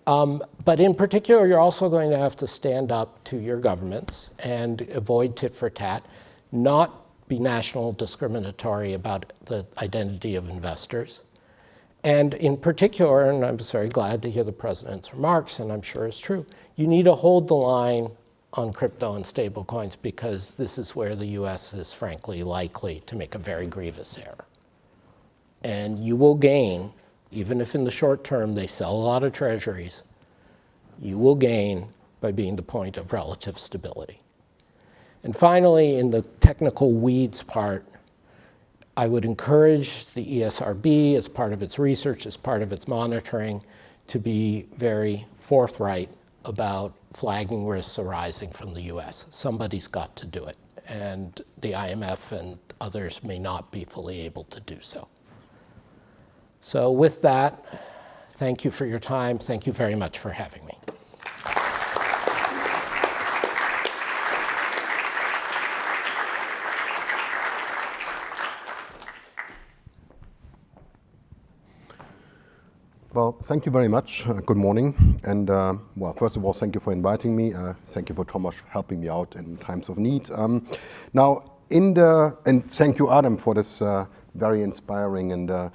But in particular, you're also going to have to stand up to your governments and avoid tit for tat, not be national discriminatory about the identity of investors. And in particular, and I was very glad to hear the president's remarks, and I'm sure it's true, you need to hold the line on crypto and stablecoins because this is where the US is frankly likely to make a very grievous error. And you will gain, even if in the short term they sell a lot of treasuries, you will gain by being the point of relative stability. And finally, in the technical weeds part, I would encourage the ESRB, as part of its research, as part of its monitoring, to be very forthright about flagging risks arising from the US. Somebody's got to do it, and the IMF and others may not be fully able to do so. So with that, thank you for your time. Thank you very much for having me. Well, thank you very much. Good morning. And well, first of all, thank you for inviting me. Thank you for Thomas helping me out in times of need. Now, and thank you, Adam, for this very inspiring and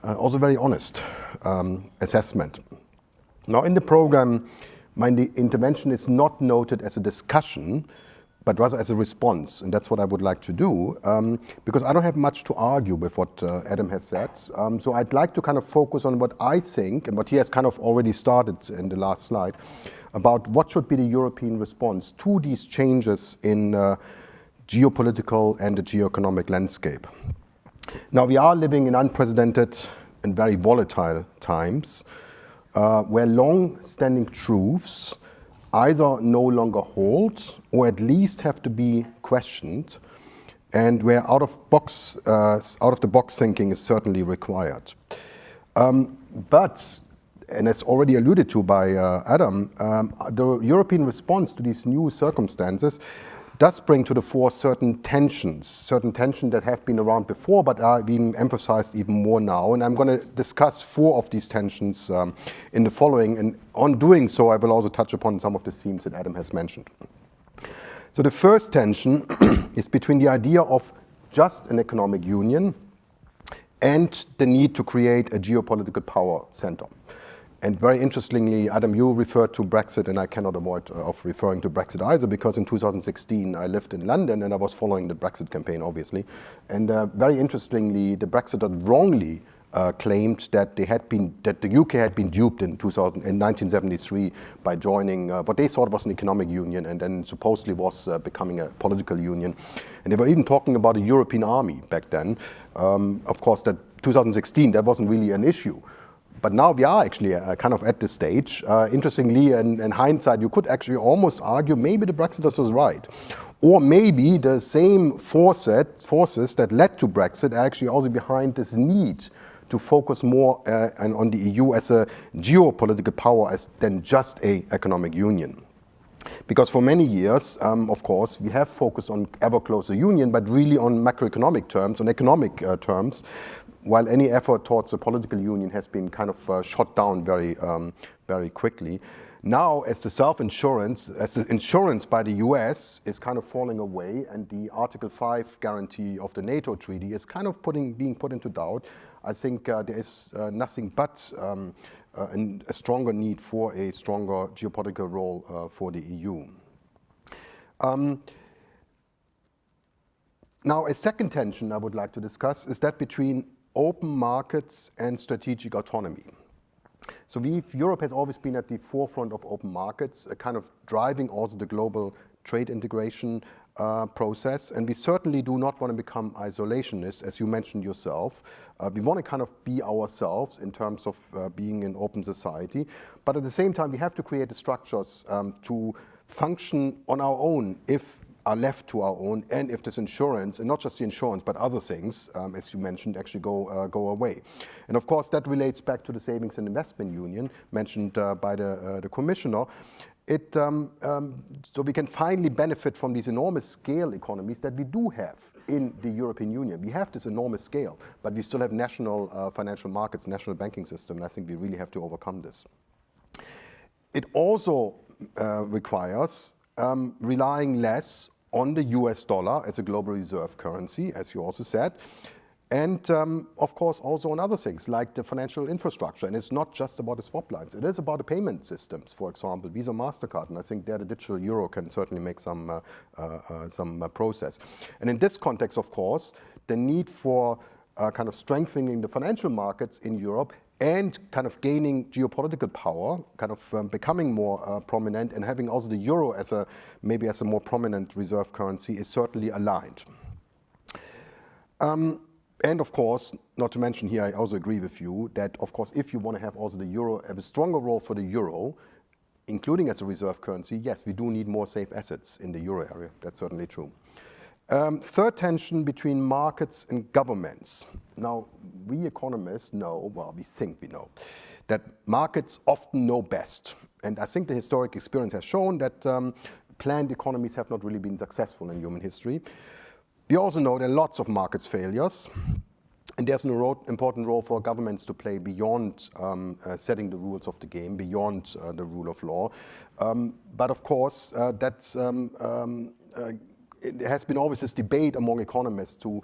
also very honest assessment. Now, in the program, my intervention is not noted as a discussion, but rather as a response, and that's what I would like to do, because I don't have much to argue with what Adam has said. So I'd like to kind of focus on what I think, and what he has kind of already started in the last slide, about what should be the European response to these changes in geopolitical and the geoeconomic landscape. Now, we are living in unprecedented and very volatile times, where long-standing truths either no longer hold or at least have to be questioned, and where out of the box thinking is certainly required. But, and as already alluded to by Adam, the European response to these new circumstances does bring to the fore certain tensions that have been around before but are being emphasized even more now. And I'm going to discuss 4 of these tensions in the following. And on doing so, I will also touch upon some of the themes that Adam has mentioned. So the first tension is between the idea of just an economic union and the need to create a geopolitical power center. And very interestingly, Adam, you referred to Brexit, and I cannot avoid of referring to Brexit either, because in 2016 I lived in London and I was following the Brexit campaign, obviously. And very interestingly, the Brexiters wrongly claimed that the UK had been duped in 1973 by joining what they thought was an economic union, and then supposedly was becoming a political union. And they were even talking about a European army back then. Of course, that 2016, that wasn't really an issue. But now we are actually kind of at this stage. Interestingly, in hindsight, you could actually almost argue maybe the Brexiters was right. Or maybe the same forces that led to Brexit are actually also behind this need to focus more on the EU as a geopolitical power than just an economic union. Because for many years, of course, we have focused on ever closer union, but really on macroeconomic terms, on economic terms, while any effort towards a political union has been kind of shot down very quickly. Now, as the insurance by the US is kind of falling away, and the Article 5 guarantee of the NATO treaty is kind of being put into doubt, I think there is nothing but a stronger need for a stronger geopolitical role for the EU. Now, a second tension I would like to discuss is that between open markets and strategic autonomy. So Europe has always been at the forefront of open markets, kind of driving also the global trade integration process. And we certainly do not want to become isolationists, as you mentioned yourself. We want to kind of be ourselves in terms of being an open society. But at the same time, we have to create the structures to function on our own if are left to our own, and if this insurance, and not just the insurance, but other things, as you mentioned, actually go away. And of course, that relates back to the Savings and Investment Union mentioned by the Commissioner. So we can finally benefit from these enormous scale economies that we do have in the European Union. We have this enormous scale, but we still have national financial markets, national banking system, and I think we really have to overcome this. It also requires relying less on the US dollar as a global reserve currency, as you also said, And of course, also on other things like the financial infrastructure. And it's not just about the swap lines. It is about the payment systems, for example, Visa, MasterCard. And I think there the digital euro can certainly make some process. And in this context, of course, the need for kind of strengthening the financial markets in Europe and kind of gaining geopolitical power, kind of becoming more prominent, and having also the euro as maybe as a more prominent reserve currency is certainly aligned. And of course, not to mention here, I also agree with you that, of course, if you want to have also the euro have a stronger role for the euro, including as a reserve currency, yes, we do need more safe assets in the euro area. That's certainly true. Third tension between markets and governments. Now, we economists know, well, we think we know, that markets often know best. And I think the historic experience has shown that planned economies have not really been successful in human history. We also know there are lots of markets failures, and there's an important role for governments to play beyond setting the rules of the game, beyond the rule of law. But of course, it has been always this debate among economists to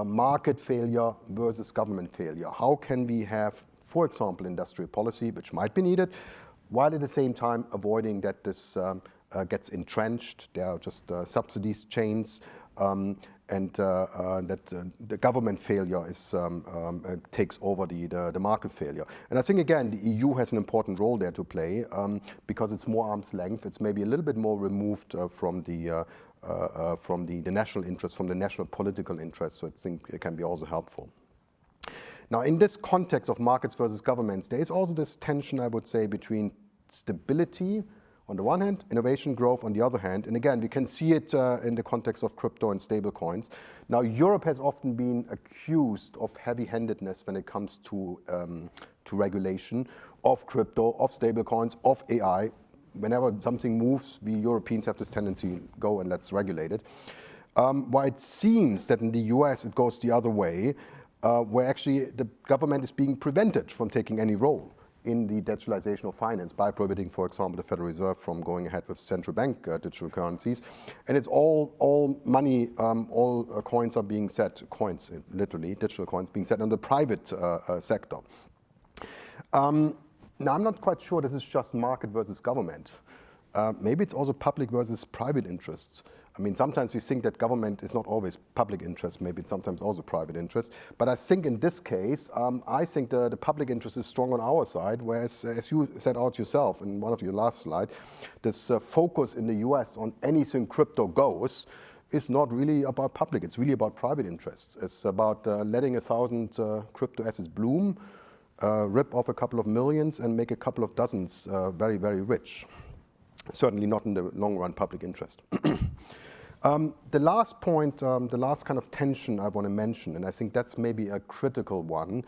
market failure versus government failure. How can we have, for example, industrial policy, which might be needed, while at the same time avoiding that this gets entrenched? There are just subsidies chains, and that the government failure takes over the market failure. And I think, again, the EU has an important role there to play because it's more arm's length. It's maybe a little bit more removed from the national interest, from the national political interest, so I think it can be also helpful. Now, in this context of markets versus governments, there is also this tension, I would say, between stability on the one hand, innovation growth on the other hand. And again, we can see it in the context of crypto and stable coins. Now, Europe has often been accused of heavy-handedness when it comes to regulation of crypto, of stable coins, of AI. Whenever something moves, we Europeans have this tendency, go and let's regulate it. While it seems that in the US it goes the other way, where actually the government is being prevented from taking any role in the digitalization of finance by prohibiting, for example, the Federal Reserve from going ahead with central bank digital currencies. And it's all money, all coins are being set, coins, literally, digital coins being set on the private sector. Now, I'm not quite sure this is just market versus government. Maybe it's also public versus private interests. I mean, sometimes we think that government is not always public interest, maybe it's sometimes also private interest. But I think in this case, I think the public interest is strong on our side, whereas, as you set out yourself in one of your last slides, this focus in the US on anything crypto goes is not really about public, it's really about private interests. It's about letting 1,000 crypto assets bloom, rip off a couple of millions and make a couple of dozens very, very rich. Certainly not in the long run public interest. The last point, the last kind of tension I want to mention, and I think that's maybe a critical one,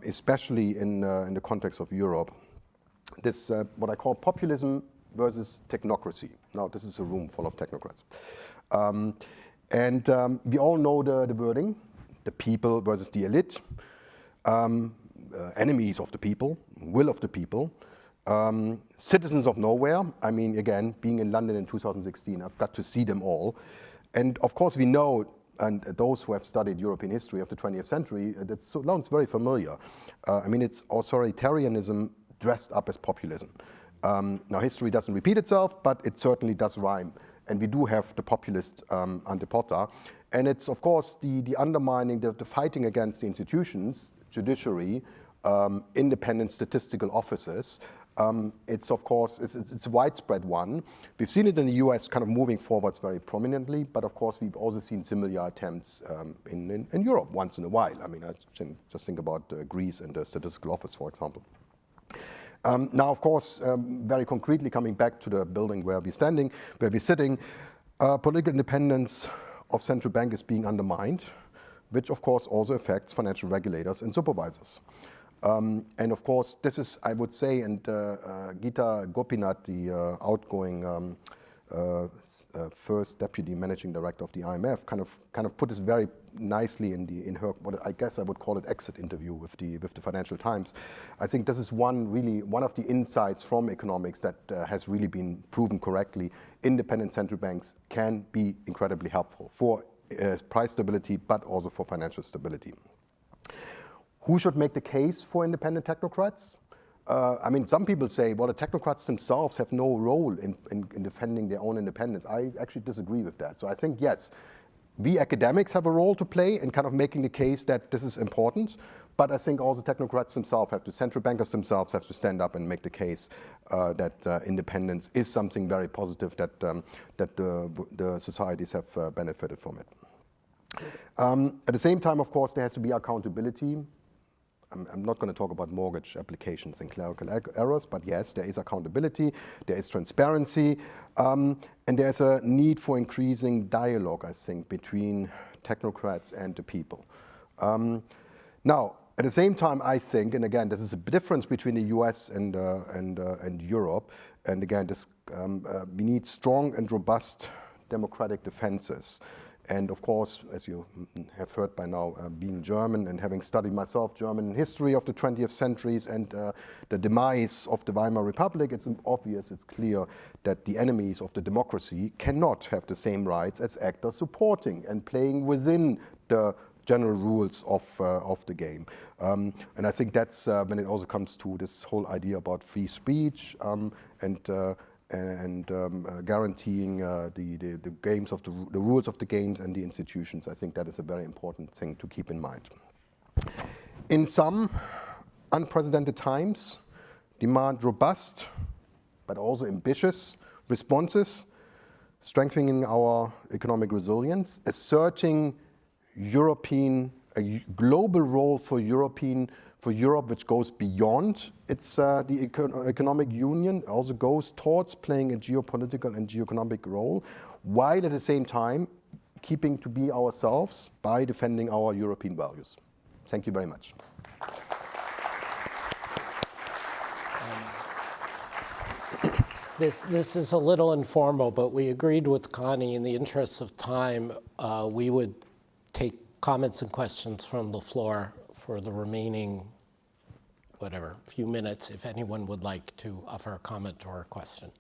especially in the context of Europe, this what I call populism versus technocracy. Now, this is a room full of technocrats. And we all know the wording, the people versus the elite, enemies of the people, will of the people. Citizens of nowhere. I mean, again, being in London in 2016, I've got to see them all. And of course, we know, and those who have studied European history of the 20th century, that sounds very familiar. I mean, it's authoritarianism dressed up as populism. Now, history doesn't repeat itself, but it certainly does rhyme. And we do have the populist Gambacorta. And it's, of course, the undermining, the fighting against the institutions, judiciary, independent statistical offices. It's, of course, it's a widespread one. We've seen it in the US kind of moving forwards very prominently, but of course we've also seen similar attempts in Europe once in a while. I mean, I just think about Greece and the statistical office, for example. Now, of course, very concretely coming back to the building where we're standing, where we're sitting, political independence of central bank is being undermined, which of course also affects financial regulators and supervisors. And of course, this is, I would say, and Gita Gopinath, the outgoing first deputy managing director of the IMF, kind of put this very nicely in her, what I guess I would call it, exit interview with the Financial Times. I think this is one of the insights from economics that has really been proven correctly. Independent central banks can be incredibly helpful for price stability, but also for financial stability. Who should make the case for independent technocrats? I mean, some people say, well, the technocrats themselves have no role in defending their own independence. I actually disagree with that. So I think, yes, we academics have a role to play in kind of making the case that this is important, but I think all the technocrats themselves have to, central bankers themselves have to stand up and make the case that independence is something very positive, that the societies have benefited from it. At the same time, of course, there has to be accountability. I'm not going to talk about mortgage applications and clerical errors, but yes, there is accountability, there is transparency, and there's a need for increasing dialogue, I think, between technocrats and the people. Now, at the same time, I think, and again, this is a difference between the US and Europe, and again, we need strong and robust democratic defenses. And of course, as you have heard by now, being German and having studied myself German history of the 20th centuries and the demise of the Weimar Republic, it's obvious, it's clear that the enemies of the democracy cannot have the same rights as actors supporting and playing within the general rules of the game. And I think that's when it also comes to this whole idea about free speech and guaranteeing the games of the rules of the games and the institutions. I think that is a very important thing to keep in mind. In some unprecedented times, demand robust but also ambitious responses, strengthening our economic resilience, asserting a global role for Europe, which goes beyond its the economic union, also goes towards playing a geopolitical and geoeconomic role, while at the same time keeping to be ourselves by defending our European values. Thank you very much. This is a little informal, but we agreed with Connie in the interests of time, we would take comments and questions from the floor for the remaining, few minutes, if anyone would like to offer a comment or a question.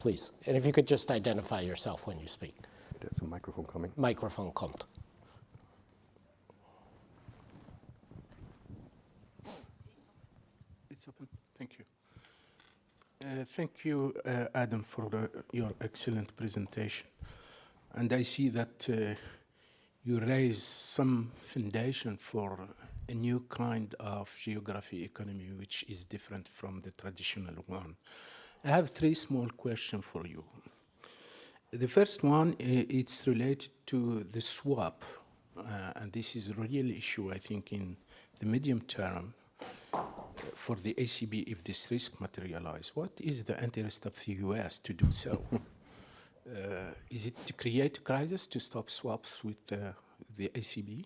Please. And if you could just identify yourself when you speak. There's a microphone coming. Microphone kommt. It's open. Thank you. Thank you, Adam, for your excellent presentation. And I see that you raise some foundation for a new kind of geography economy, which is different from the traditional one. I have three small questions for you. The first one, it's related to the swap, and this is a real issue, I think, in the medium term for the ACB if this risk materializes. What is the interest of the US to do so? Is it to create a crisis to stop swaps with the ACB?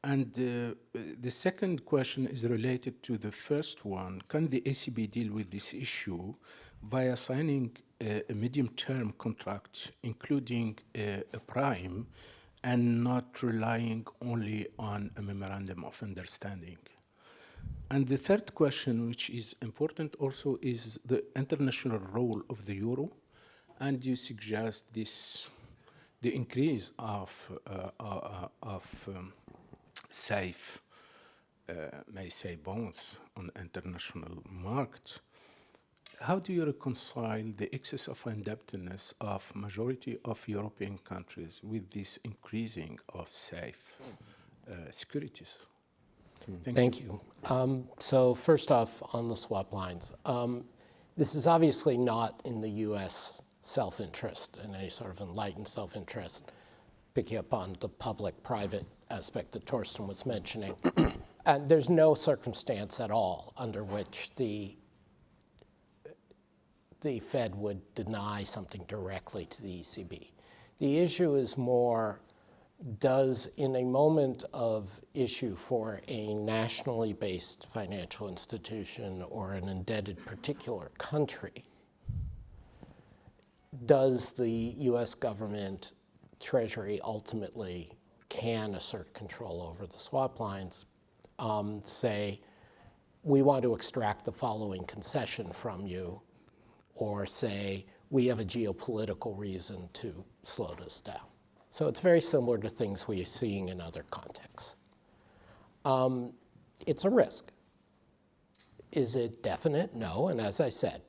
And the second question is related to the first one. Can the ACB deal with this issue via signing a medium-term contract, including a prime, and not relying only on a memorandum of understanding? And the third question, which is important also, is the international role of the euro. And you suggest the increase of safe, may say, bonds on international market. How do you reconcile the excess of indebtedness of majority of European countries with this increasing of safe securities? Thank you. So first off, on the swap lines, this is obviously not in the U.S. self-interest and any sort of enlightened self-interest, picking up on the public-private aspect that Torsten was mentioning. And there's no circumstance at all under which the Fed would deny something directly to the ECB. The issue is more, does, in a moment of issue for a nationally based financial institution or an indebted particular country, does the US government, Treasury ultimately can assert control over the swap lines, say, we want to extract the following concession from you, or say, we have a geopolitical reason to slow this down. So it's very similar to things we're seeing in other contexts. It's a risk. Is it definite? No. And as I said,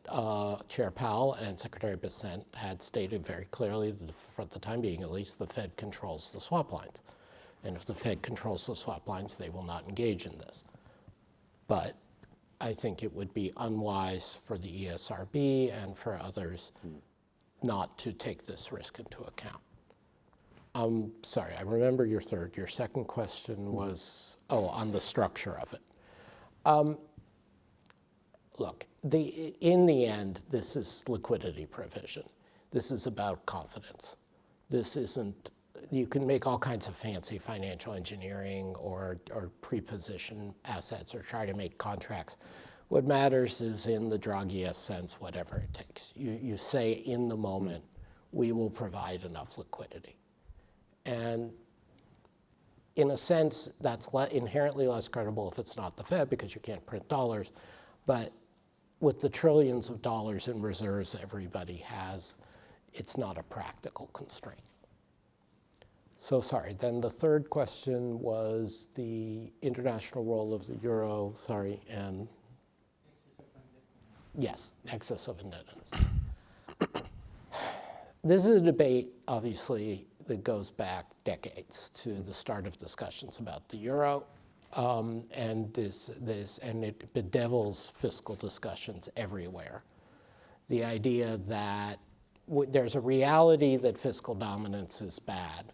Chair Powell and Secretary Bessent had stated very clearly that for the time being, at least, the Fed controls the swap lines. And if the Fed controls the swap lines, they will not engage in this. But I think it would be unwise for the ESRB and for others not to take this risk into account. Sorry, I remember your third. Your second question was, on the structure of it. Look, in the end, this is liquidity provision. This is about confidence. This isn't, you can make all kinds of fancy financial engineering or pre-position assets or try to make contracts. What matters is in the Draghi sense, whatever it takes. You say in the moment, we will provide enough liquidity. And in a sense, that's inherently less credible if it's not the Fed because you can't print dollars. But with the trillions of dollars in reserves everybody has, it's not a practical constraint. So sorry, then the third question was the international role of the euro, and yes, excess of indebtedness. This is a debate, obviously, that goes back decades to the start of discussions about the euro. And it bedevils fiscal discussions everywhere. The idea that there's a reality that fiscal dominance is bad.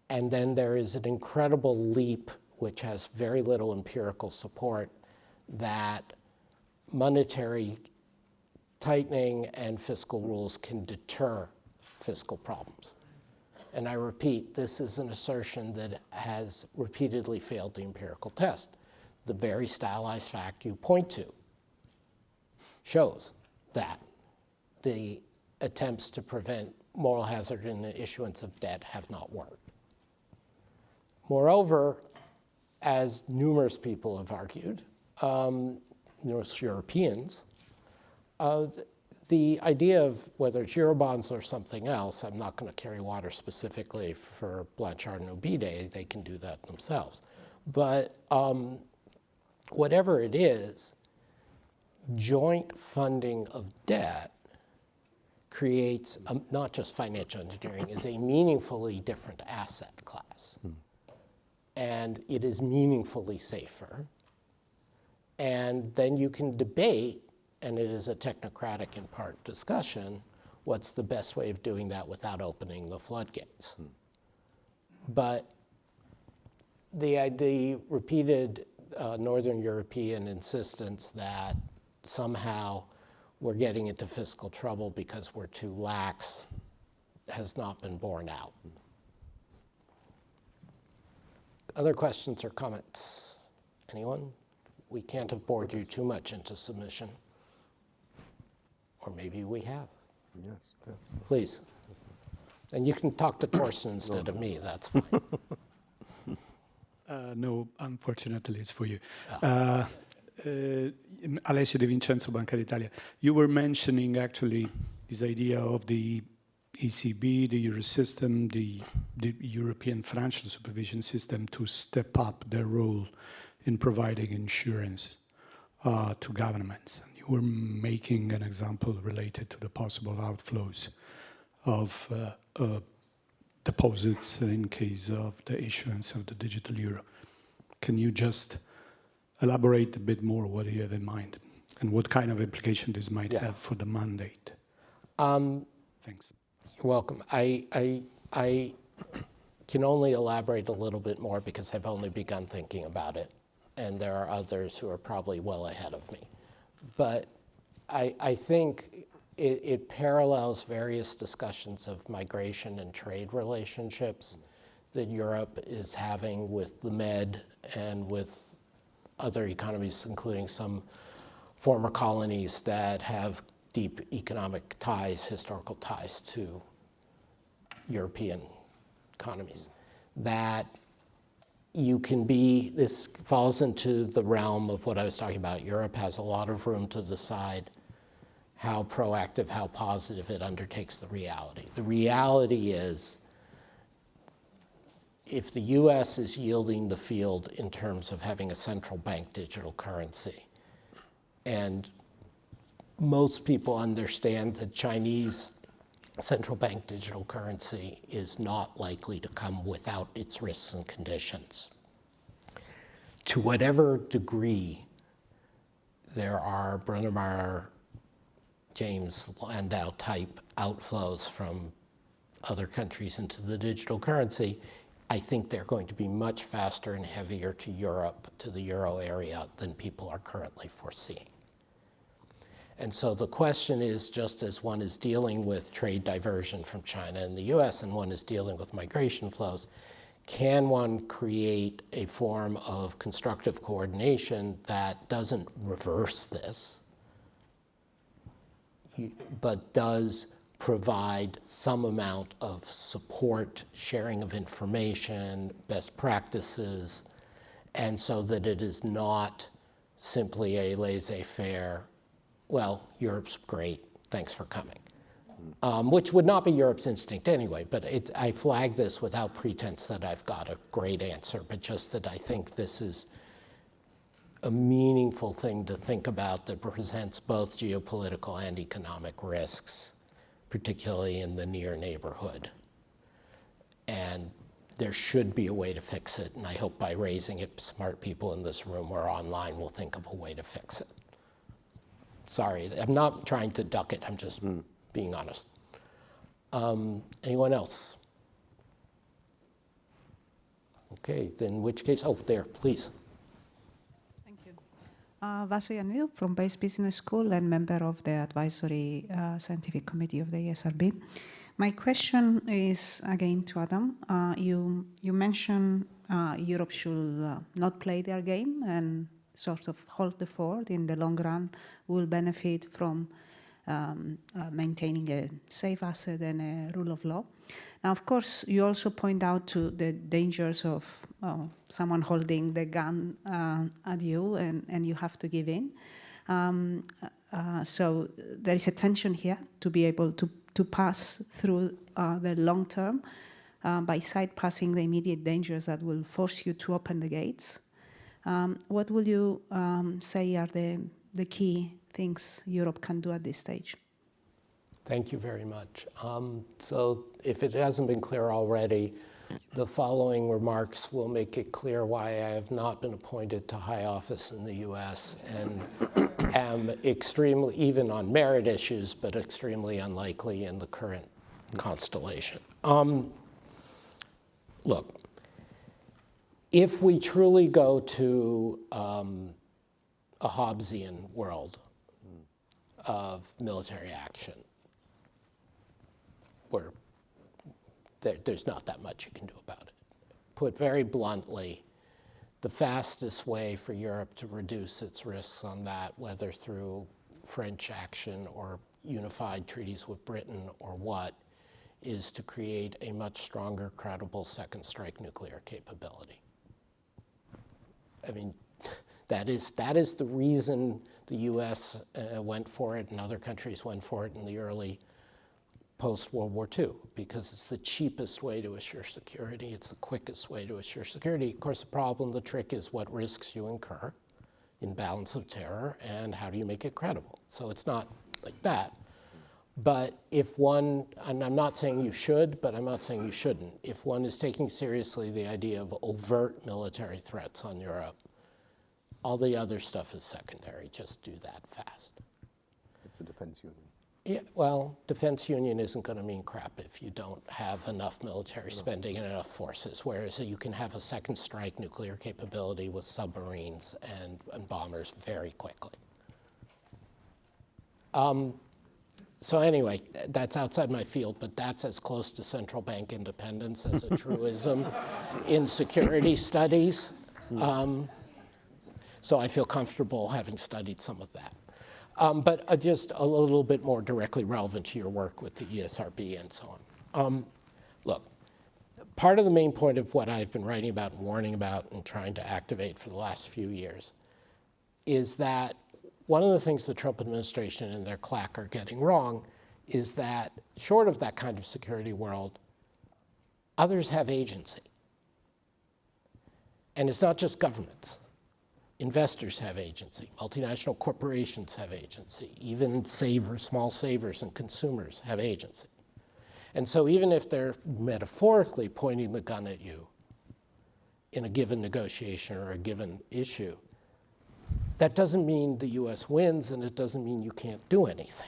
And then there is an incredible leap, which has very little empirical support, that monetary tightening and fiscal rules can deter fiscal problems. And I repeat, this is an assertion that has repeatedly failed the empirical test. The very stylized fact you point to shows that the attempts to prevent moral hazard in the issuance of debt have not worked. Moreover, as numerous people have argued, numerous Europeans, the idea of whether it's Eurobonds or something else, I'm not going to carry water specifically for Blanchard and Obide, they can do that themselves. But whatever it is, joint funding of debt creates, not just financial engineering, is a meaningfully different asset class. And it is meaningfully safer. And then you can debate, and it is a technocratic in part discussion, what's the best way of doing that without opening the floodgates. But the repeated Northern European insistence that somehow we're getting into fiscal trouble because we're too lax has not been borne out. Other questions or comments? Anyone? We can't have bored you too much into submission. Or maybe we have. Yes, yes. Please. And you can talk to Torsten instead of me, that's fine. No, unfortunately, it's for you. Alessio De Vincenzo, Banca d'Italia. You were mentioning actually this idea of the ECB, the Eurosystem, the European financial supervision system to step up their role in providing insurance to governments. And you were making an example related to the possible outflows of deposits in case of the issuance of the digital euro. Can you just elaborate a bit more what you have in mind and what kind of implication this might have for the mandate? Thanks. You're welcome. I can only elaborate a little bit more because I've only begun thinking about it, and there are others who are probably well ahead of me. But I think it parallels various discussions of migration and trade relationships that Europe is having with the Med and with other economies, including some former colonies that have deep economic ties, historical ties to European economies. That you can be, this falls into the realm of what I was talking about. Europe has a lot of room to decide how proactive, how positive it undertakes the reality. The reality is if the US is yielding the field in terms of having a central bank digital currency, and most people understand that Chinese central bank digital currency is not likely to come without its risks and conditions. To whatever degree there are Brunnermeyer, James Landau type outflows from other countries into the digital currency, I think they're going to be much faster and heavier to Europe, to the euro area, than people are currently foreseeing. And so the question is, just as one is dealing with trade diversion from China and the US, and one is dealing with migration flows, can one create a form of constructive coordination that doesn't reverse this, but does provide some amount of support, sharing of information, best practices, and so that it is not simply a laissez-faire, well, Europe's great, thanks for coming. Which would not be Europe's instinct anyway, but I flag this without pretense that I've got a great answer, but just that I think this is a meaningful thing to think about that presents both geopolitical and economic risks, particularly in the near neighborhood. And there should be a way to fix it, and I hope by raising it, smart people in this room or online will think of a way to fix it. Sorry, I'm not trying to duck it, I'm just being honest. Anyone else? Okay, then in which case, oh, there, please. Thank you. Vasu Yanil from Base Business School and member of the Advisory Scientific Committee of the ESRB. My question is again to Adam. You mentioned Europe should not play their game and sort of hold the fort. In the long run, will benefit from maintaining a safe asset and a rule of law. Now, of course, you also point out to the dangers of someone holding the gun at you and you have to give in. So there is a tension here to be able to pass through the long term by side-passing the immediate dangers that will force you to open the gates. What will you say are the key things Europe can do at this stage? Thank you very much. So if it hasn't been clear already, the following remarks will make it clear why I have not been appointed to high office in the US and am extremely, even on merit issues, but extremely unlikely in the current constellation. Look, if we truly go to a Hobbesian world of military action, where there's not that much you can do about it. Put very bluntly, the fastest way for Europe to reduce its risks on that, whether through French action or unified treaties with Britain or what, is to create a much stronger, credible second strike nuclear capability. I mean, that is the reason the US went for it and other countries went for it in the early post-World War II, because it's the cheapest way to assure security, it's the quickest way to assure security. Of course, the trick is what risks you incur in balance of terror and how do you make it credible. So it's not like that. But if one, and I'm not saying you should, but I'm not saying you shouldn't, if one is taking seriously the idea of overt military threats on Europe, all the other stuff is secondary. Just do that fast. It's a defense union. Yeah, well, defense union isn't going to mean crap if you don't have enough military spending and enough forces, whereas you can have a second strike nuclear capability with submarines and bombers very quickly. So anyway, that's outside my field, but that's as close to central bank independence as a truism in security studies. So I feel comfortable having studied some of that. But just a little bit more directly relevant to your work with the ESRB and so on. Look, part of the main point of what I've been writing about and warning about and trying to activate for the last few years is that one of the things the Trump administration and their claque are getting wrong is that short of that kind of security world, others have agency. And it's not just governments. Investors have agency. Multinational corporations have agency. Even small savers and consumers have agency. And so even if they're metaphorically pointing the gun at you in a given negotiation or a given issue, that doesn't mean the US wins, and it doesn't mean you can't do anything.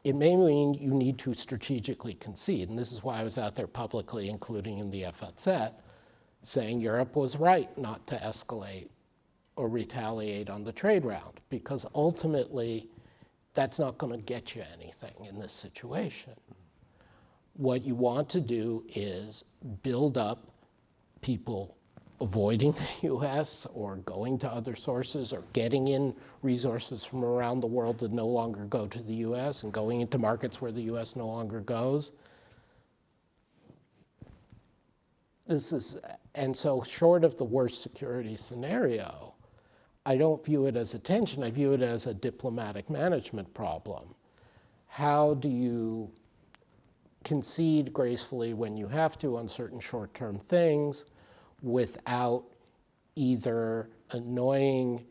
It may mean you need to strategically concede, and this is why I was out there publicly, including in the FAZ, saying Europe was right not to escalate or retaliate on the trade round, because ultimately that's not going to get you anything in this situation. What you want to do is build up people avoiding the US or going to other sources or getting in resources from around the world that no longer go to the US and going into markets where the US no longer goes. And so short of the worst security scenario, I don't view it as a tension, I view it as a diplomatic management problem. How do you concede gracefully when you have to on certain short-term things without either annoying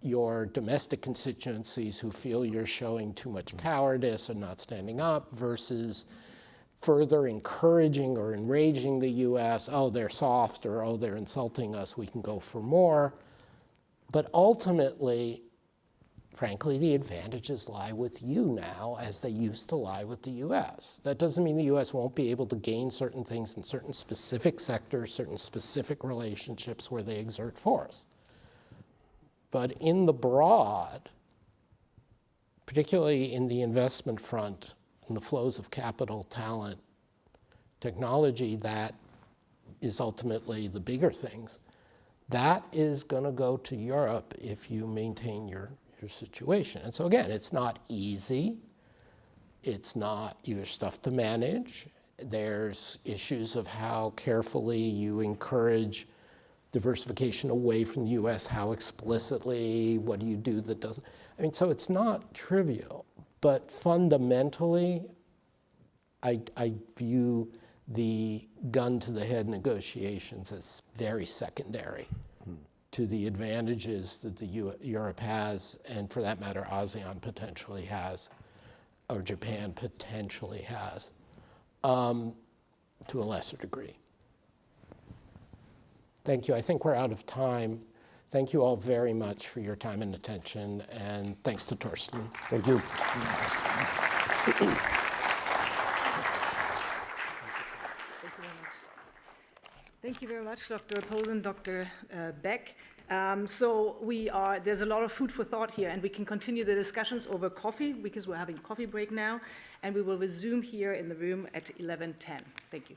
your domestic constituencies who feel you're showing too much cowardice and not standing up versus further encouraging or enraging the US, oh, they're soft, or oh, they're insulting us, we can go for more. But ultimately, frankly, the advantages lie with you now as they used to lie with the US. That doesn't mean the US won't be able to gain certain things in certain specific sectors, certain specific relationships where they exert force. But in the broad, particularly in the investment front, in the flows of capital, talent, technology, that is ultimately the bigger things, that is going to go to Europe if you maintain your situation. And so again, it's not easy. It's not your stuff to manage. There's issues of how carefully you encourage diversification away from the US, how explicitly, what do you do that doesn't, I mean, so it's not trivial, but fundamentally, I view the gun to the head negotiations as very secondary to the advantages that Europe has, and for that matter, ASEAN potentially has, or Japan potentially has, to a lesser degree. Thank you. I think we're out of time. Thank you all very much for your time and attention, and thanks to Torsten. Thank you. Thank you very much, Dr. Posen, Dr. Beck. There's a lot of food for thought here, and we can continue the discussions over coffee because we're having a coffee break now, and we will resume here in the room at 11:10. Thank you.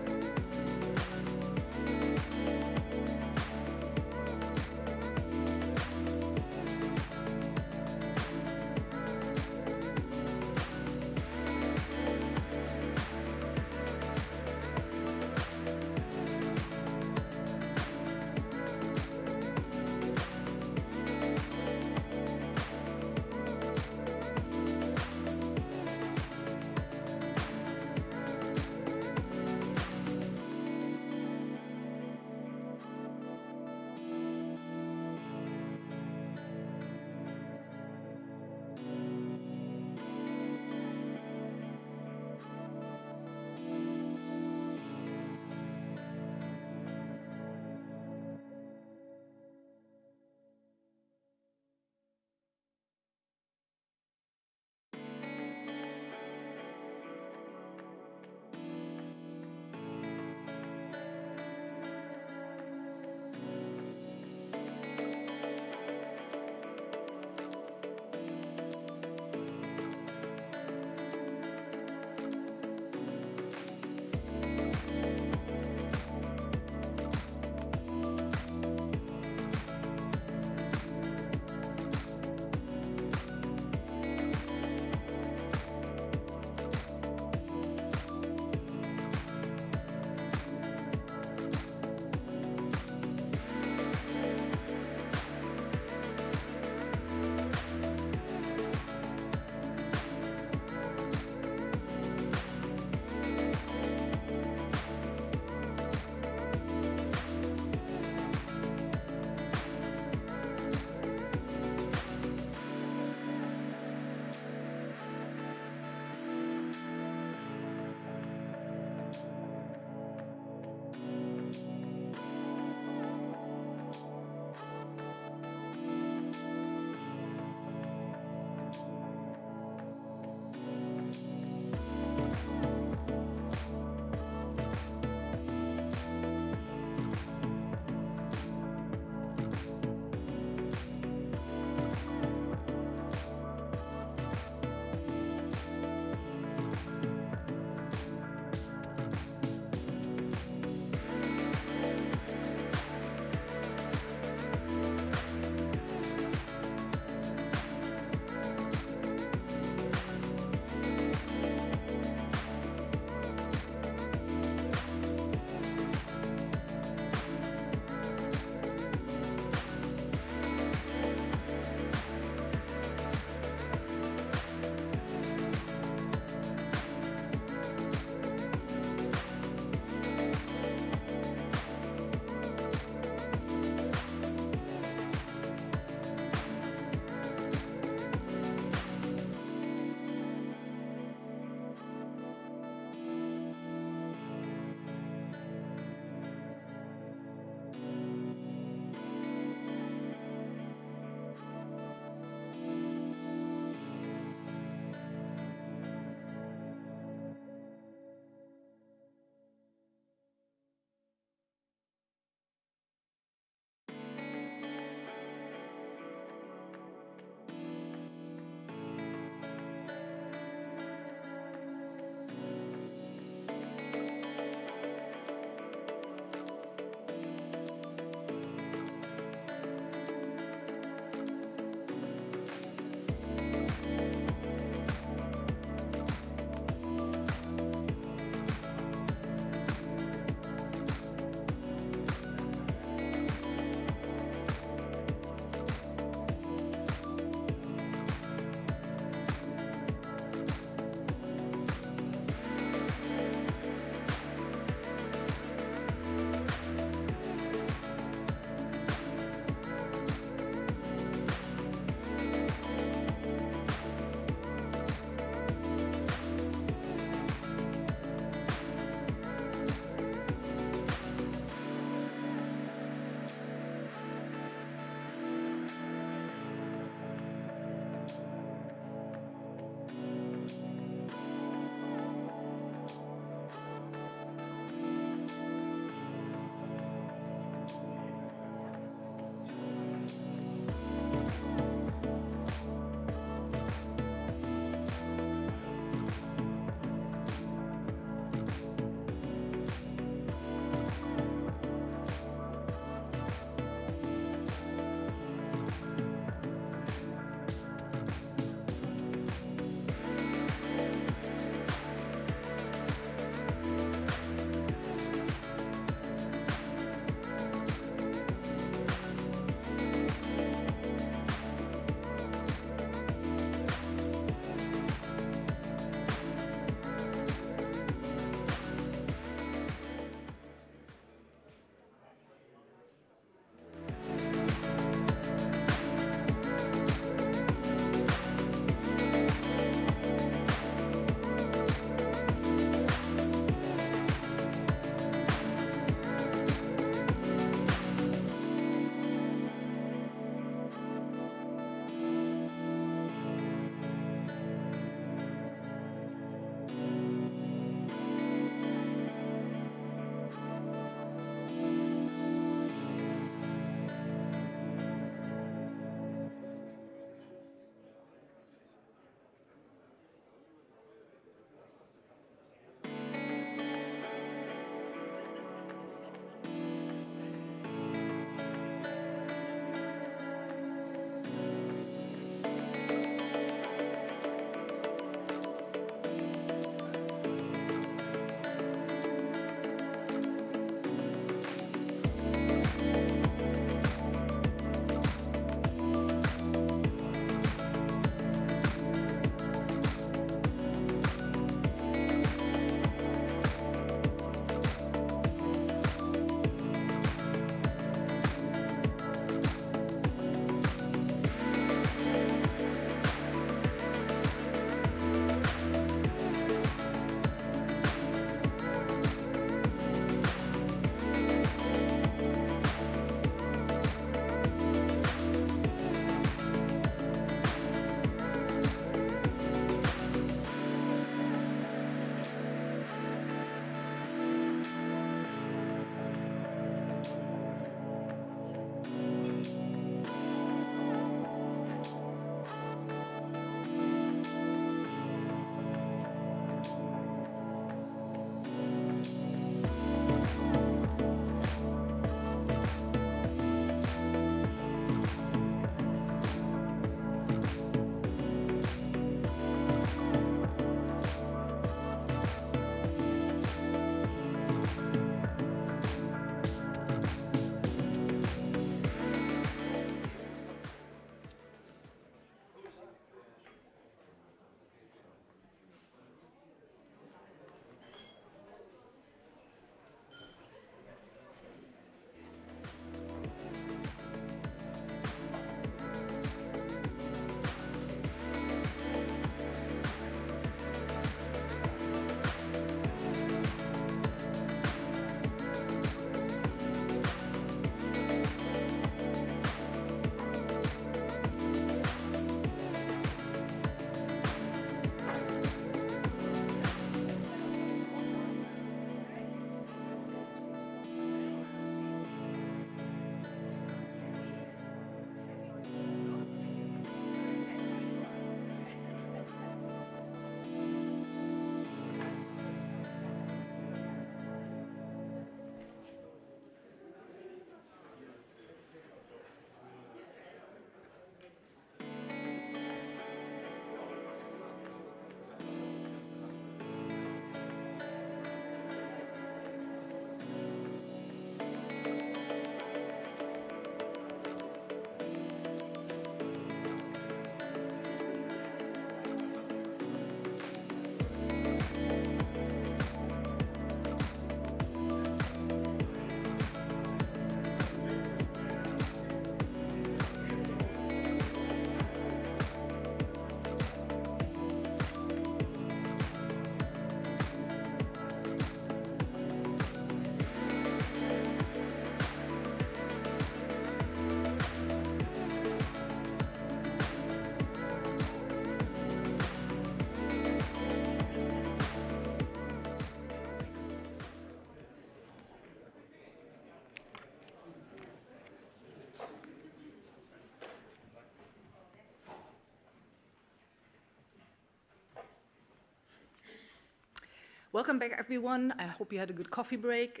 Welcome back, everyone. I hope you had a good coffee break.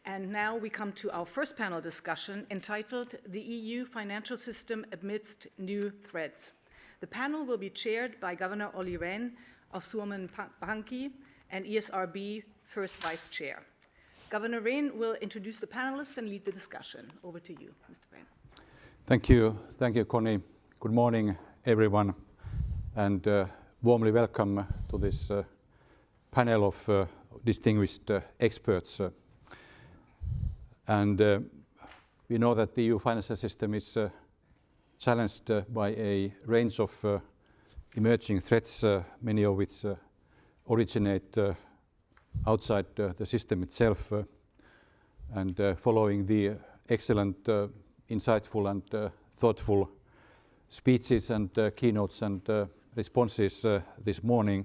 And now we come to our first panel discussion entitled The EU Financial System Amidst New Threats. The panel will be chaired by Governor Olli Rehn of Suomen Pankki and ESRB First Vice Chair. Governor Rehn will introduce the panelists and lead the discussion. Over to you, Mr. Rehn. Thank you, Connie. Good morning, everyone, and warmly welcome to this panel of distinguished experts. We know that the EU financial system is challenged by a range of emerging threats, many of which originate outside the system itself. Following the excellent, insightful and thoughtful speeches and keynotes and responses this morning,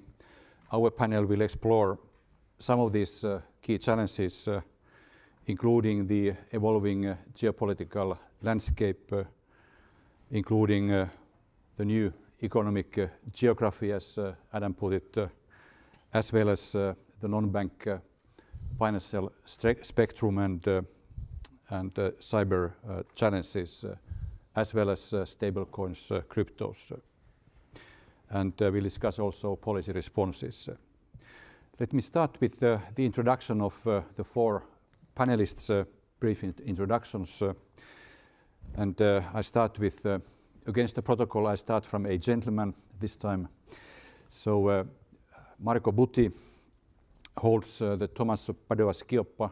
our panel will explore some of these key challenges, including the evolving geopolitical landscape, including the new economic geography, as Adam put it, as well as the non-bank financial spectrum and cyber challenges, as well as stablecoins, cryptos. We'll discuss also policy responses. Let me start with the introduction of the four panelists, brief introductions. I start with, against the protocol, I start from a gentleman this time. So Marko Buti holds the Thomas Padova-Schioppa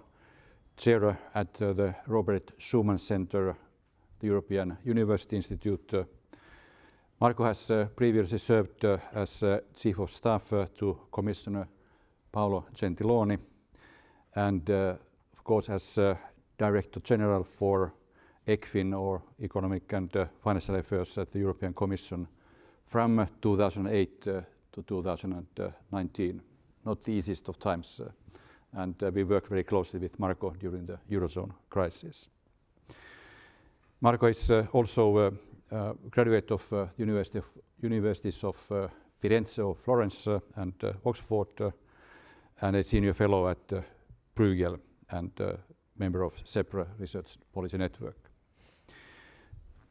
Chair at the Robert Schuman Center, the European University Institute. Marko has previously served as Chief of Staff to Commissioner Paolo Gentiloni and of course as Director General for ECFIN, or Economic and Financial Affairs at the European Commission, from 2008 to 2019. Not the easiest of times, and we worked very closely with Marko during the Eurozone crisis. Marko is also a graduate of Universities of Firenze, Florence and Oxford, and a senior fellow at Bruegel and member of SEPRA Research Policy Network.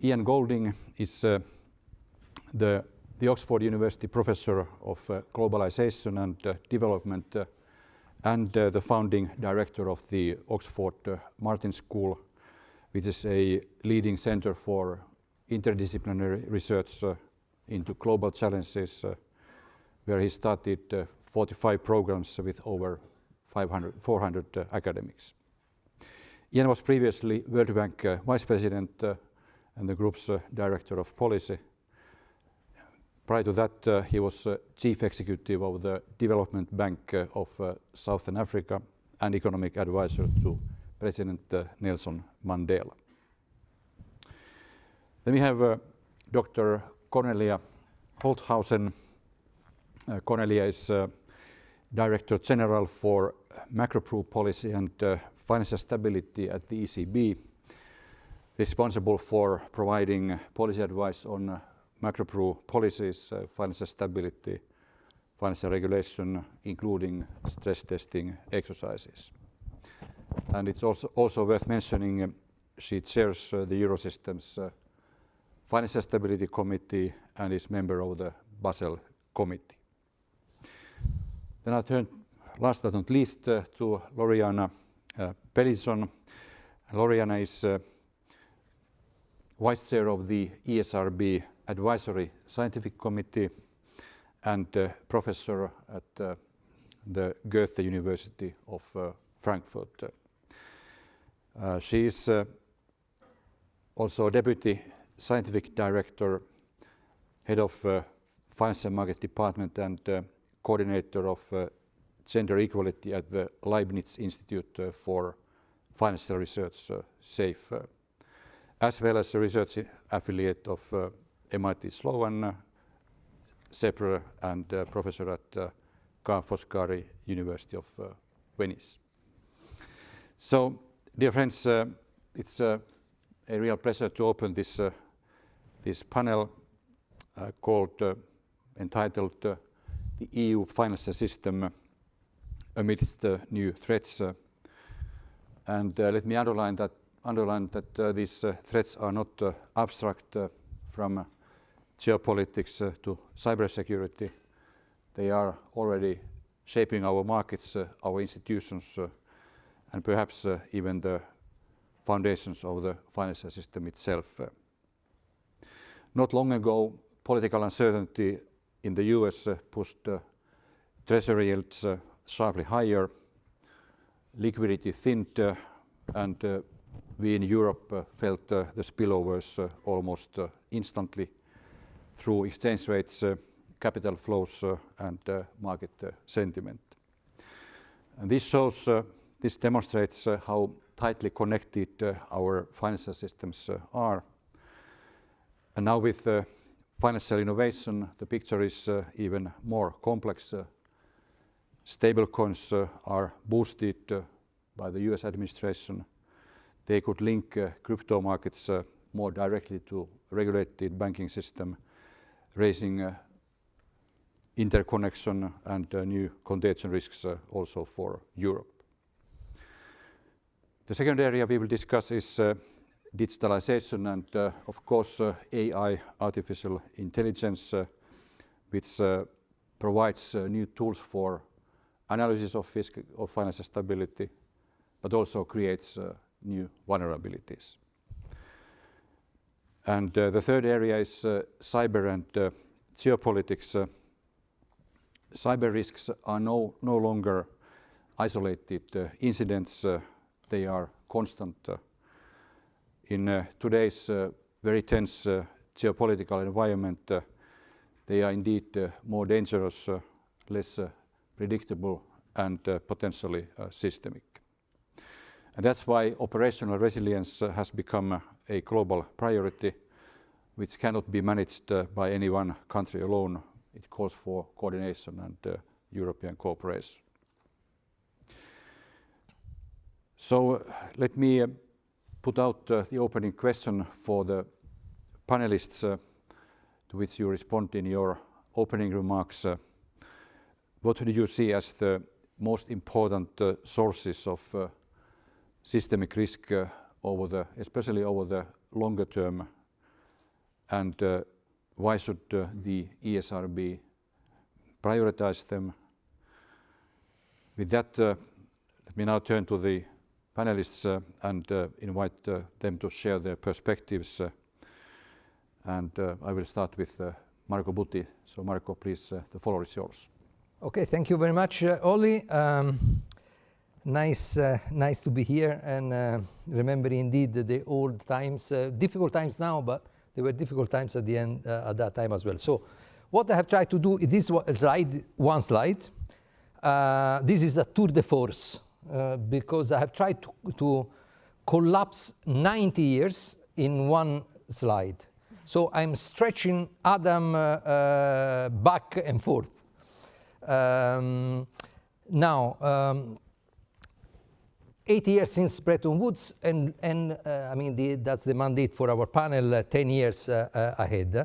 Ian Golding is the Oxford University Professor of Globalization and Development and the founding director of the Oxford Martin School, which is a leading center for interdisciplinary research into global challenges, where he started 45 programs with over 400 academics. Ian was previously World Bank Vice President and the group's Director of Policy. Prior to that, he was Chief Executive of the Development Bank of Southern Africa and Economic Advisor to President Nelson Mandela. Then we have Dr. Cornelia Holthausen. Cornelia is Director General for Macro Policy and Financial Stability at the ECB, responsible for providing policy advice on macro policies, financial stability, financial regulation, including stress testing exercises. And it's also worth mentioning she chairs the Eurosystem's Financial Stability Committee and is member of the Basel Committee. Then I turn, last but not least, to Lauriana Pison. Lauriana is Vice Chair of the ESRB Advisory Scientific Committee and Professor at the Goethe University of Frankfurt. She is also Deputy Scientific Director, Head of Financial Market Department and Coordinator of Gender Equality at the Leibniz Institute for Financial Research, SAFE, as well as a research affiliate of MIT Sloan, SEPRA, and professor at Ca' Foscari University of Venice. So, dear friends, it's a real pleasure to open this panel entitled the EU Financial System amidst new threats. And let me underline that these threats are not abstract from geopolitics to cybersecurity. They are already shaping our markets, our institutions, and perhaps even the foundations of the financial system itself. Not long ago, political uncertainty in the US pushed treasury yields sharply higher, liquidity thinned, and we in Europe felt the spillovers almost instantly through exchange rates, capital flows, and market sentiment. And this demonstrates how tightly connected our financial systems are. And now with financial innovation, the picture is even more complex. Stablecoins are boosted by the US administration. They could link crypto markets more directly to regulated banking system, raising interconnection and new contagion risks also for Europe. The second area we will discuss is digitalization and, of course, AI, artificial intelligence, which provides new tools for analysis of financial stability, but also creates new vulnerabilities. And the third area is cyber and geopolitics. Cyber risks are no longer isolated incidents. They are constant. In today's very tense geopolitical environment, they are indeed more dangerous, less predictable, and potentially systemic. And that's why operational resilience has become a global priority, which cannot be managed by any one country alone. It calls for coordination and European cooperation. So let me put out the opening question for the panelists, to which you respond in your opening remarks. What do you see as the most important sources of systemic risk especially over the longer term, and why should the ESRB prioritize them? With that, let me now turn to the panelists and invite them to share their perspectives. And I will start with Marco Buti. So Marco, please, the floor is yours. Okay, thank you very much, Olli. Nice to be here and remember indeed the old times, difficult times now, but there were difficult times at the end at that time as well. So what I have tried to do is this one slide. This is a tour de force because I have tried to collapse 90 years in one slide. So I'm stretching Adam back and forth. Now, 8 years since Bretton Woods, and I mean that's the mandate for our panel, 10 years ahead,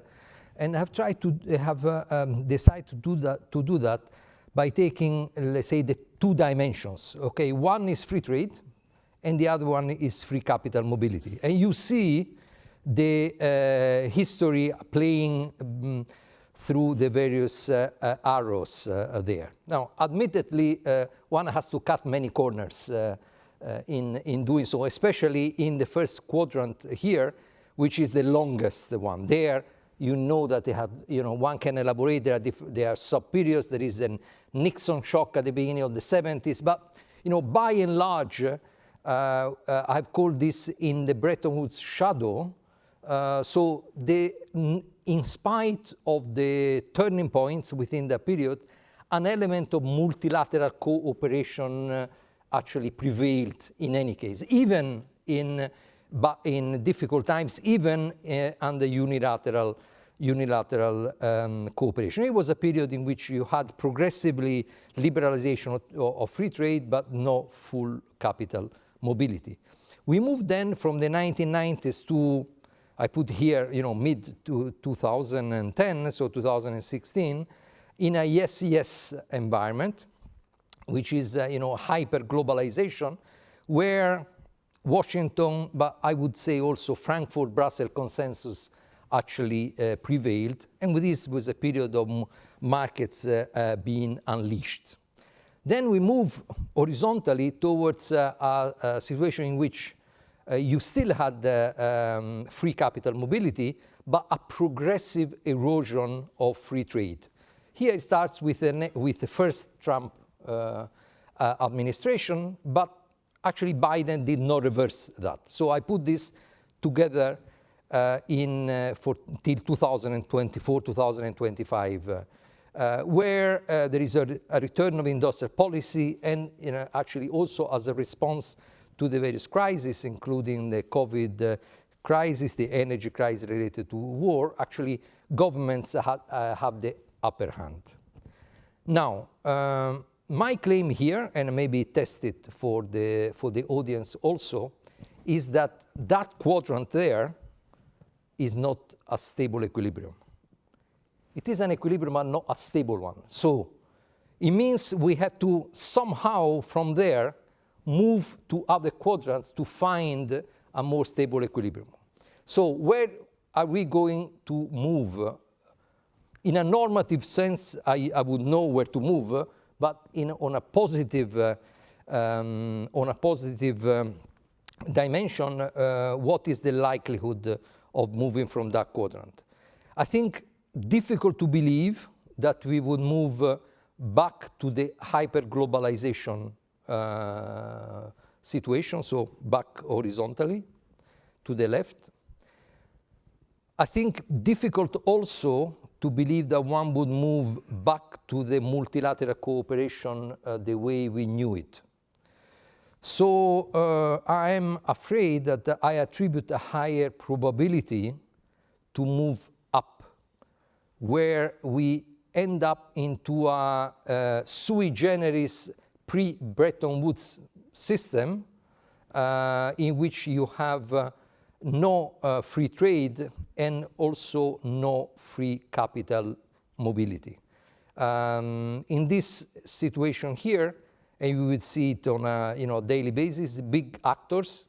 and I have tried to decide to do that by taking, let's say, the two dimensions. Okay, one is free trade, and the other one is free capital mobility, and you see the history playing through the various arrows there. Now, admittedly, one has to cut many corners in doing so, especially in the first quadrant here, which is the longest one. There, you know that they have, one can elaborate. There are sub-periods. There is a Nixon shock at the beginning of the 70s. But, by and large, I've called this in the Bretton Woods shadow. So in spite of the turning points within the period, an element of multilateral cooperation actually prevailed in any case, even in difficult times, even under unilateral cooperation. It was a period in which you had progressively liberalization of free trade, but no full capital mobility. We moved then from the 1990s to, I put here, mid to 2010, so 2016, in a yes-yes environment, which is hyper-globalization, where Washington, but I would say also Frankfurt, Brussels consensus actually prevailed, and with this was a period of markets being unleashed. Then we move horizontally towards a situation in which you still had free capital mobility, but a progressive erosion of free trade. Here it starts with the first Trump administration, but actually Biden did not reverse that. So I put this together till 2024, 2025, where there is a return of industrial policy, and actually also as a response to the various crises, including the COVID crisis, the energy crisis related to war. Actually, governments have the upper hand. Now, my claim here, and maybe test it for the audience also, is that that quadrant there is not a stable equilibrium. It is an equilibrium, but not a stable one. So it means we have to somehow from there move to other quadrants to find a more stable equilibrium. So where are we going to move? In a normative sense, I would know where to move, but on a positive dimension, what is the likelihood of moving from that quadrant? I think difficult to believe that we would move back to the hyper-globalization situation, so back horizontally to the left. I think difficult also to believe that one would move back to the multilateral cooperation the way we knew it. So I am afraid that I attribute a higher probability to move up, where we end up into a sui generis pre-Bretton Woods system in which you have no free trade and also no free capital mobility. In this situation here, and you would see it on a daily basis, big actors,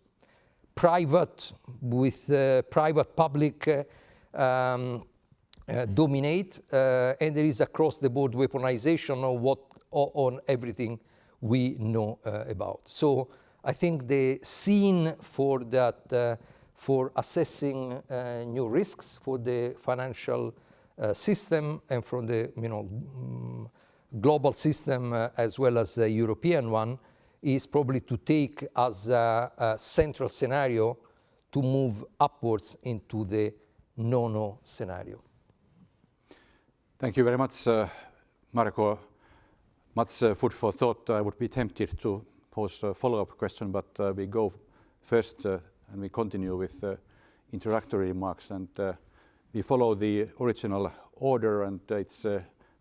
private with private-public dominate, and there is across-the-board weaponization of on everything we know about. So I think the scene for that, for assessing new risks for the financial system and from the global system as well as the European one, is probably to take as a central scenario to move upwards into the no-no scenario. Thank you very much, Marco. Much food for thought. I would be tempted to pose a follow-up question, but we go first and we continue with introductory remarks, and we follow the original order, and it's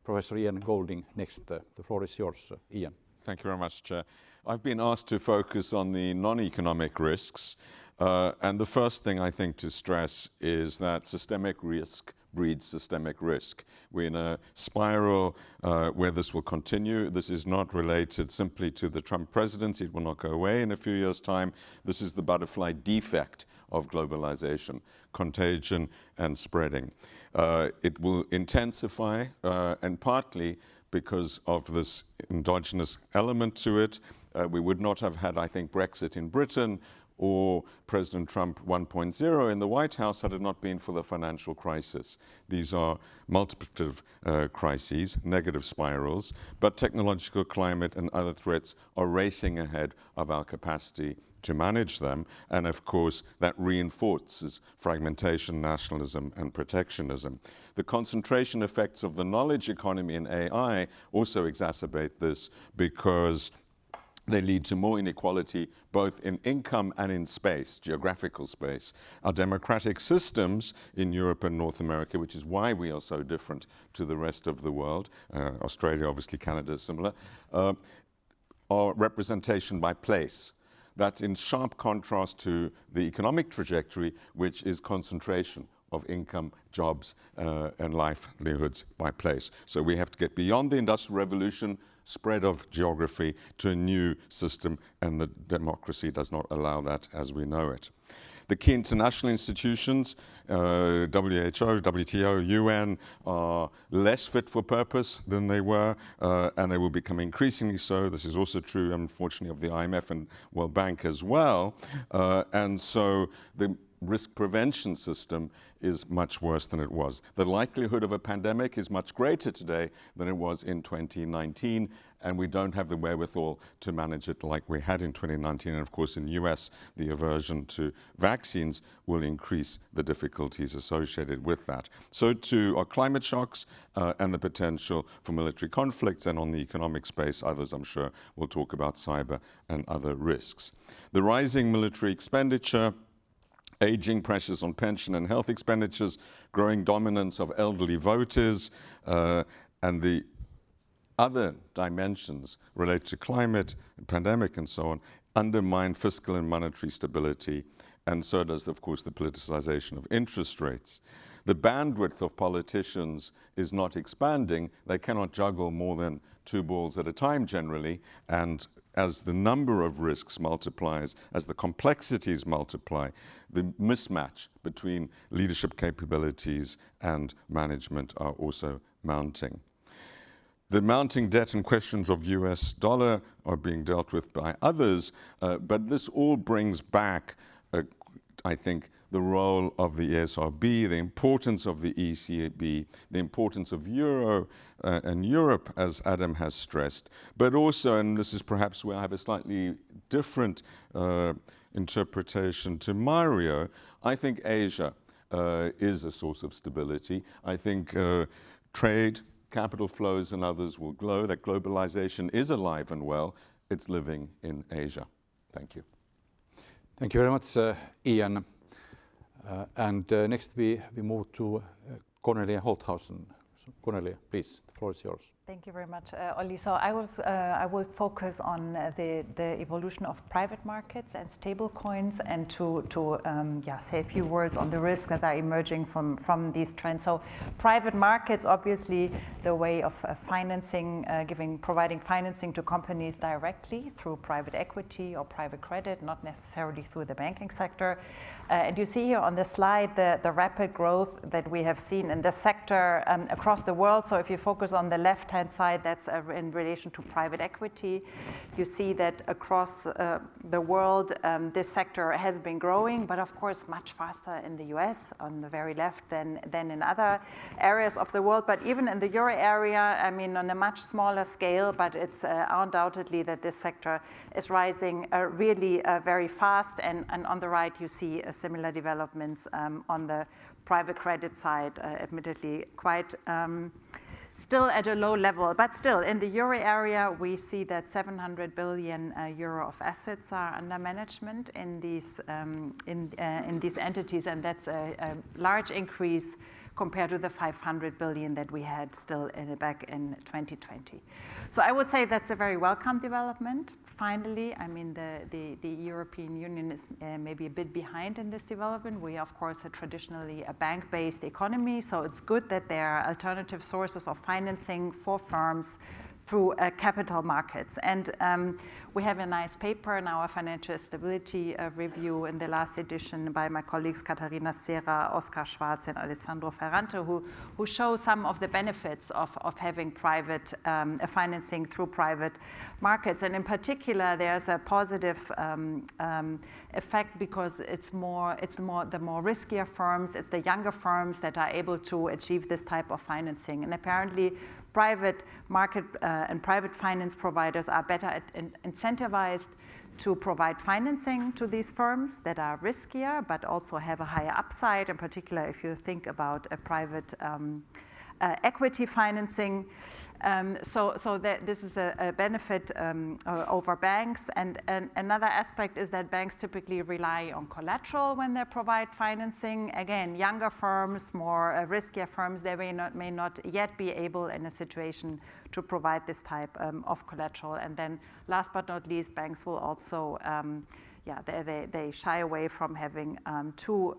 Professor Ian Golding next. The floor is yours, Ian. Thank you very much, Chair. I've been asked to focus on the non-economic risks, and the first thing I think to stress is that systemic risk breeds systemic risk. We're in a spiral where this will continue. This is not related simply to the Trump presidency. It will not go away in a few years' time. This is the butterfly defect of globalization, contagion and spreading. It will intensify, and partly because of this endogenous element to it. We would not have had, I think, Brexit in Britain or President Trump 1.0 in the White House had it not been for the financial crisis. These are multiplicative crises, negative spirals, but technological climate and other threats are racing ahead of our capacity to manage them, and of course that reinforces fragmentation, nationalism and protectionism. The concentration effects of the knowledge economy and AI also exacerbate this because they lead to more inequality both in income and in space, geographical space. Our democratic systems in Europe and North America, which is why we are so different to the rest of the world, Australia, obviously Canada is similar, are representation by place. That's in sharp contrast to the economic trajectory, which is concentration of income, jobs, and livelihoods by place. So we have to get beyond the Industrial Revolution, spread of geography to a new system, and the democracy does not allow that as we know it. The key international institutions, WHO, WTO, UN, are less fit for purpose than they were, and they will become increasingly so. This is also true, unfortunately, of the IMF and World Bank as well. And so the risk prevention system is much worse than it was. The likelihood of a pandemic is much greater today than it was in 2019, and we don't have the wherewithal to manage it like we had in 2019. And of course, in the US, the aversion to vaccines will increase the difficulties associated with that. So too are climate shocks and the potential for military conflicts, and on the economic space, others I'm sure will talk about cyber and other risks. The rising military expenditure, aging pressures on pension and health expenditures, growing dominance of elderly voters, and the other dimensions related to climate, pandemic, and so on, undermine fiscal and monetary stability, and so does, of course, the politicization of interest rates. The bandwidth of politicians is not expanding. They cannot juggle more than 2 balls at a time generally, and as the number of risks multiplies, as the complexities multiply, the mismatch between leadership capabilities and management are also mounting. The mounting debt and questions of US dollar are being dealt with by others, but this all brings back, I think, the role of the ESRB, the importance of the ECB, the importance of Euro and Europe, as Adam has stressed, but also, and this is perhaps where I have a slightly different interpretation to Mario, I think Asia is a source of stability. I think trade, capital flows and others will grow, that globalization is alive and well. It's living in Asia. Thank you. Thank you very much, Ian. Next we move to Cornelia Holthausen. So Cornelia, please, the floor is yours. Thank you very much, Olli. So I will focus on the evolution of private markets and stable coins, and to say a few words on the risks that are emerging from these trends. So private markets, obviously the way of financing, providing financing to companies directly through private equity or private credit, not necessarily through the banking sector. And you see here on the slide the rapid growth that we have seen in this sector across the world. So if you focus on the left-hand side, that's in relation to private equity. You see that across the world, this sector has been growing, but of course much faster in the US on the very left than in other areas of the world. But even in the Euro area, I mean, on a much smaller scale, but it's undoubtedly that this sector is rising really very fast. And on the right, you see similar developments on the private credit side, admittedly quite still at a low level, but still in the Euro area, we see that 700 billion euro of assets are under management in these entities, and that's a large increase compared to the 500 billion that we had still back in 2020. So I would say that's a very welcome development. Finally, I mean, the European Union is maybe a bit behind in this development. We, of course, are traditionally a bank-based economy, so it's good that there are alternative sources of financing for firms through capital markets. And we have a nice paper in our financial stability review in the last edition by my colleagues Katharina Serra, Oskar Schwarz, and Alessandro Ferrante, who show some of the benefits of having private financing through private markets. And in particular, there's a positive effect because it's the more riskier firms, it's the younger firms that are able to achieve this type of financing. And apparently, private market and private finance providers are better incentivized to provide financing to these firms that are riskier, but also have a higher upside, in particular if you think about a private equity financing. So that this is a benefit over banks. And another aspect is that banks typically rely on collateral when they provide financing. Again, younger firms, more riskier firms, they may not yet be able in a situation to provide this type of collateral. And then last but not least, banks will also, they shy away from having too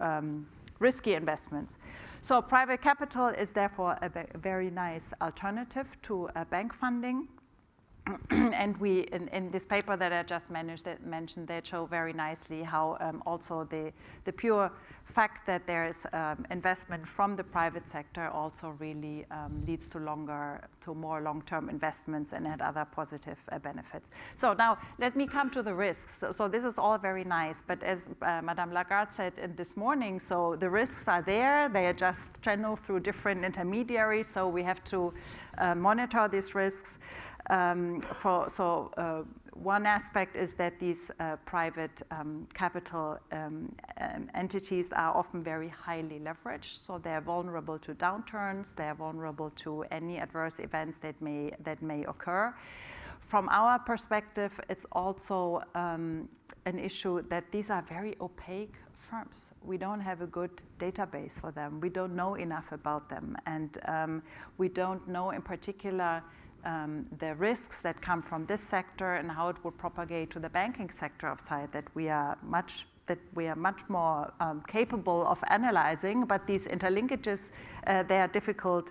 risky investments. So private capital is therefore a very nice alternative to bank funding. And we, in this paper that I just mentioned, they show very nicely how also the pure fact that there is investment from the private sector also really leads to more long-term investments and had other positive benefits. So now let me come to the risks. So this is all very nice, but as Madame Lagarde said this morning, so the risks are there. They are just channeled through different intermediaries. So we have to monitor these risks. One aspect is that these private capital entities are often very highly leveraged, so they're vulnerable to downturns, they're vulnerable to any adverse events that may occur. From our perspective, it's also an issue that these are very opaque firms. We don't have a good database for them. We don't know enough about them, and we don't know in particular the risks that come from this sector and how it would propagate to the banking sector outside that we are much more capable of analyzing, but these interlinkages, they are difficult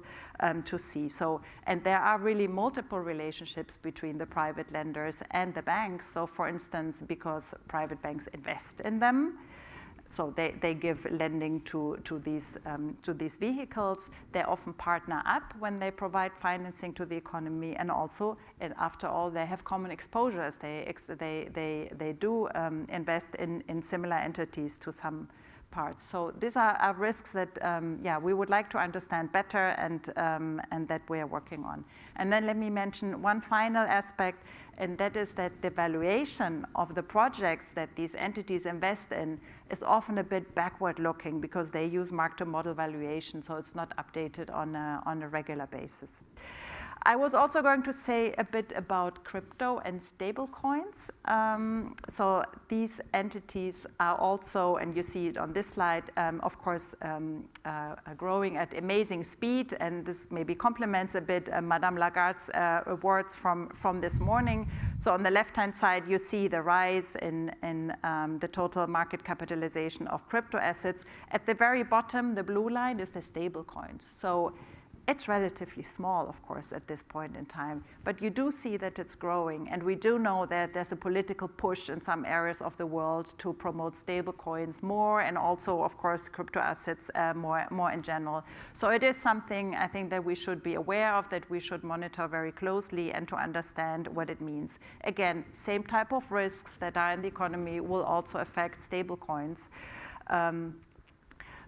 to see. So, and there are really multiple relationships between the private lenders and the banks. So for instance, because private banks invest in them, so they give lending to these vehicles. They often partner up when they provide financing to the economy, and also, and after all, they have common exposures. They do invest in similar entities to some parts. So these are risks that we would like to understand better and that we are working on. And then let me mention one final aspect, and that is that the valuation of the projects that these entities invest in is often a bit backward looking because they use mark-to-model valuation, so it's not updated on a regular basis. I was also going to say a bit about crypto and stable coins. So these entities are also, and you see it on this slide, of course, growing at amazing speed, and this maybe complements a bit Madame Lagarde's words from this morning. So on the left-hand side, you see the rise in the total market capitalization of crypto assets. At the very bottom, the blue line is the stable coins. So it's relatively small, of course, at this point in time, but you do see that it's growing, and we do know that there's a political push in some areas of the world to promote stable coins more, and also, of course, crypto assets more in general. So it is something I think that we should be aware of, that we should monitor very closely and to understand what it means. Again, same type of risks that are in the economy will also affect stable coins.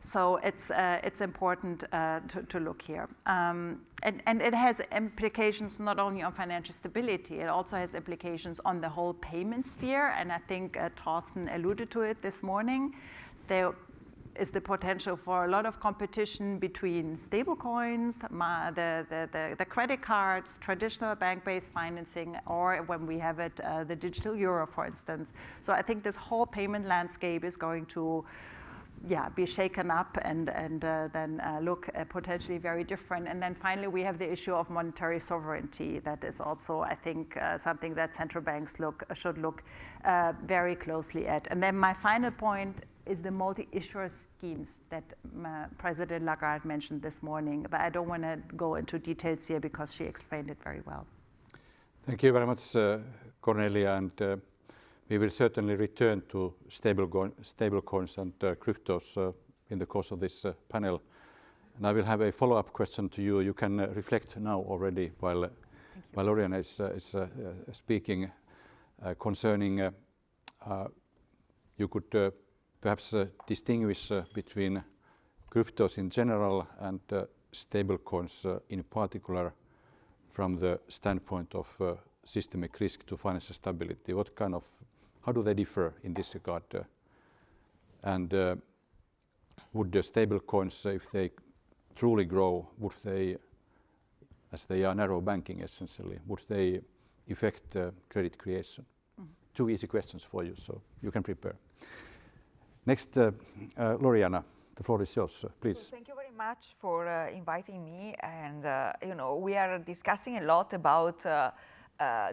So it's important to look here. And it has implications not only on financial stability, it also has implications on the whole payment sphere. And I think Thorsten alluded to it this morning. There is the potential for a lot of competition between stablecoins, the credit cards, traditional bank-based financing, or when we have it, the digital euro, for instance. So I think this whole payment landscape is going to be shaken up and then look potentially very different. And then finally, we have the issue of monetary sovereignty. That is also, I think, something that central banks should look very closely at. And then my final point is the multi-issuer schemes that President Lagarde mentioned this morning. But I don't want to go into details here because she explained it very well. Thank you very much, Cornelia. And we will certainly return to stablecoins and cryptos in the course of this panel. And I will have a follow-up question to you. You can reflect now already while Lauriana is speaking concerning, you could perhaps distinguish between cryptos in general and stablecoins in particular from the standpoint of systemic risk to financial stability. How do they differ in this regard? And would the stable coins, if they truly grow, would they, as they are narrow banking essentially, would they affect credit creation? Mm-hmm. Two easy questions for you, so you can prepare. Next, Lauriana, the floor is yours, please. So thank you very much for inviting me. And we are discussing a lot about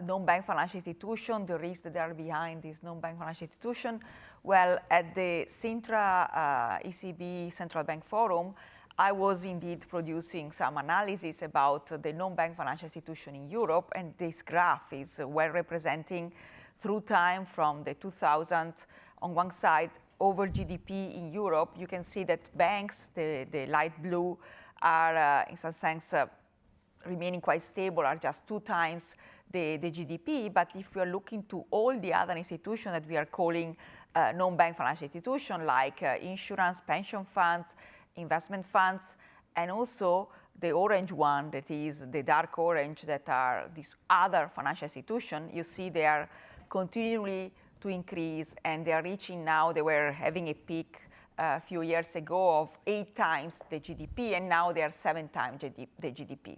non-bank financial institution, the risks that are behind this non-bank financial institution. Well, at the Sintra ECB Central Bank Forum, I was indeed producing some analysis about the non-bank financial institution in Europe, and this graph is well representing through time from the 2000s on one side over GDP in Europe. You can see that banks, the light blue, are in some sense remaining quite stable, are just 2 times the GDP. But if we are looking to all the other institutions that we are calling non-bank financial institutions, like insurance, pension funds, investment funds, and also the orange one, that is the dark orange, that are these other financial institutions, you see they are continually to increase, and they are reaching now, they were having a peak a few years ago of 8 times the GDP, and now they are 7 times the GDP.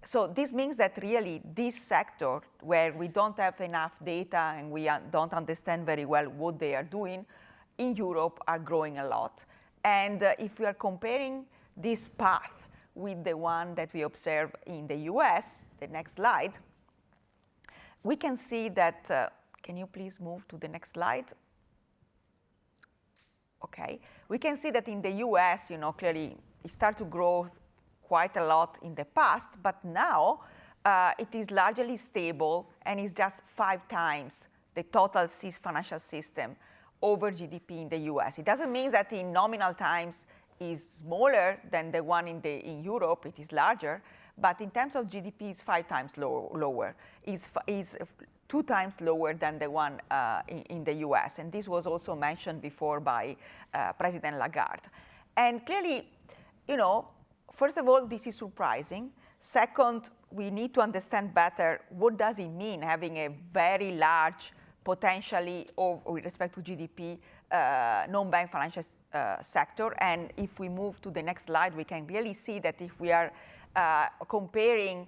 So this means that really this sector, where we don't have enough data and we don't understand very well what they are doing, in Europe are growing a lot. And if we are comparing this path with the one that we observe in the US, the next slide, we can see that, can you please move to the next slide? Okay, we can see that in the US, clearly it started to grow quite a lot in the past, but now it is largely stable and is just 5 times the total financial system over GDP in the US. It doesn't mean that in nominal times is smaller than the one in Europe, it is larger, but in terms of GDP it's 5 times lower. Is 2 times lower than the one in the US. And this was also mentioned before by President Lagarde. And clearly, first of all, this is surprising. Second, we need to understand better what does it mean having a very large, potentially, with respect to GDP, non-bank financial sector. And if we move to the next slide, we can really see that if we are comparing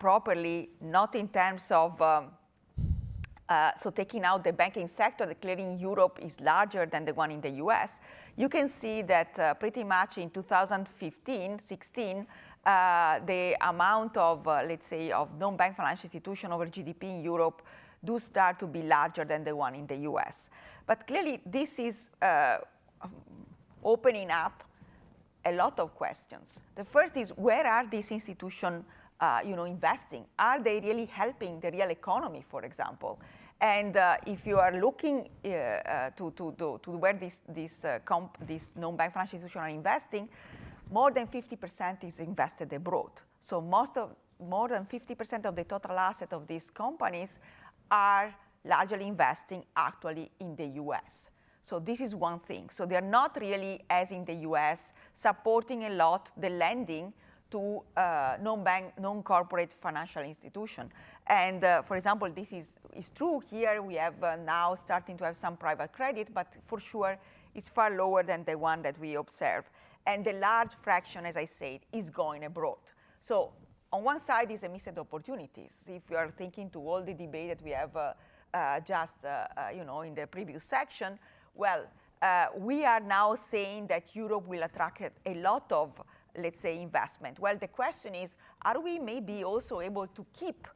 properly, not in terms of, so taking out the banking sector, that clearly in Europe is larger than the one in the US, you can see that pretty much in 2015-16, the amount of, let's say, of non-bank financial institution over GDP in Europe do start to be larger than the one in the US. But clearly this is opening up a lot of questions. The first is, where are these institutions investing? Are they really helping the real economy, for example? And if you are looking to where these non-bank financial institutions are investing, more than 50% is invested abroad. So more than 50% of the total asset of these companies are largely investing actually in the US. So this is one thing. So they're not really, as in the US, supporting a lot the lending to non-bank, non-corporate financial institution. And for example, this is true here. We have now starting to have some private credit, but for sure it's far lower than the one that we observe. And the large fraction, as I said, is going abroad. So on one side is a missed opportunities. If you are thinking to all the debate that we have just in the previous section, well, we are now saying that Europe will attract a lot of, let's say, investment. Well, the question is, are we maybe also able to keep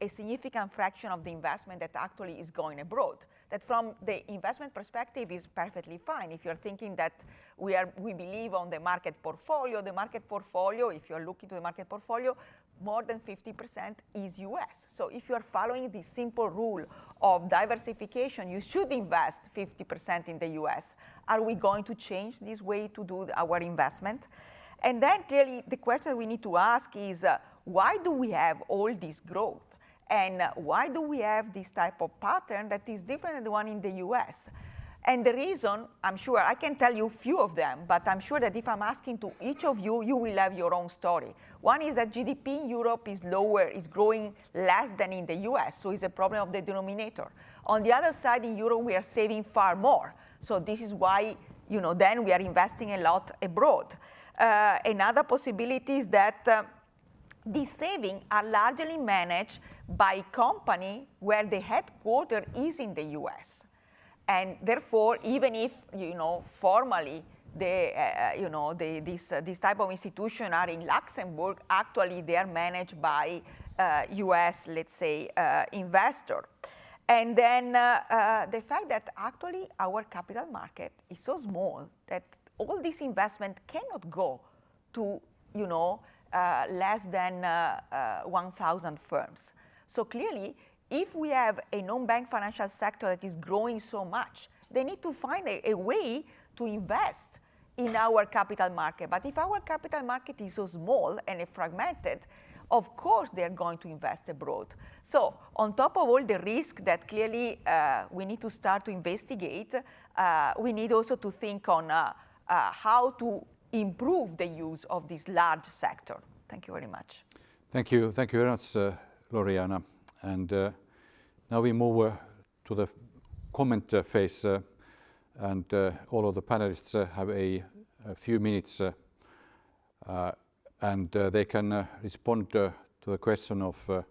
a significant fraction of the investment that actually is going abroad? That from the investment perspective is perfectly fine. If you're thinking that we believe on the market portfolio, if you're looking to the market portfolio, more than 50% is US. So if you're following the simple rule of diversification, you should invest 50% in the US. Are we going to change this way to do our investment? And then clearly the question we need to ask is, why do we have all this growth? And why do we have this type of pattern that is different than the one in the US? And the reason, I'm sure, I can tell you a few of them, but I'm sure that if I'm asking to each of you, you will have your own story. One is that GDP in Europe is lower, is growing less than in the US, so it's a problem of the denominator. On the other side, in Europe, we are saving far more. So this is why, then we are investing a lot abroad. Another possibility is that these savings are largely managed by company where the headquarters is in the US. And therefore, even if, formally, this type of institution are in Luxembourg, actually they are managed by US, let's say, investor. And then the fact that actually our capital market is so small that all this investment cannot go to, less than 1,000 firms. So clearly, if we have a non-bank financial sector that is growing so much, they need to find a way to invest in our capital market. But if our capital market is so small and fragmented, of course they're going to invest abroad. So on top of all the risk that clearly we need to start to investigate, we need also to think on how to improve the use of this large sector. Thank you very much. Thank you very much, Lauriana. And now we move to the comment phase, and all of the panelists have a few minutes, and they can respond to the question of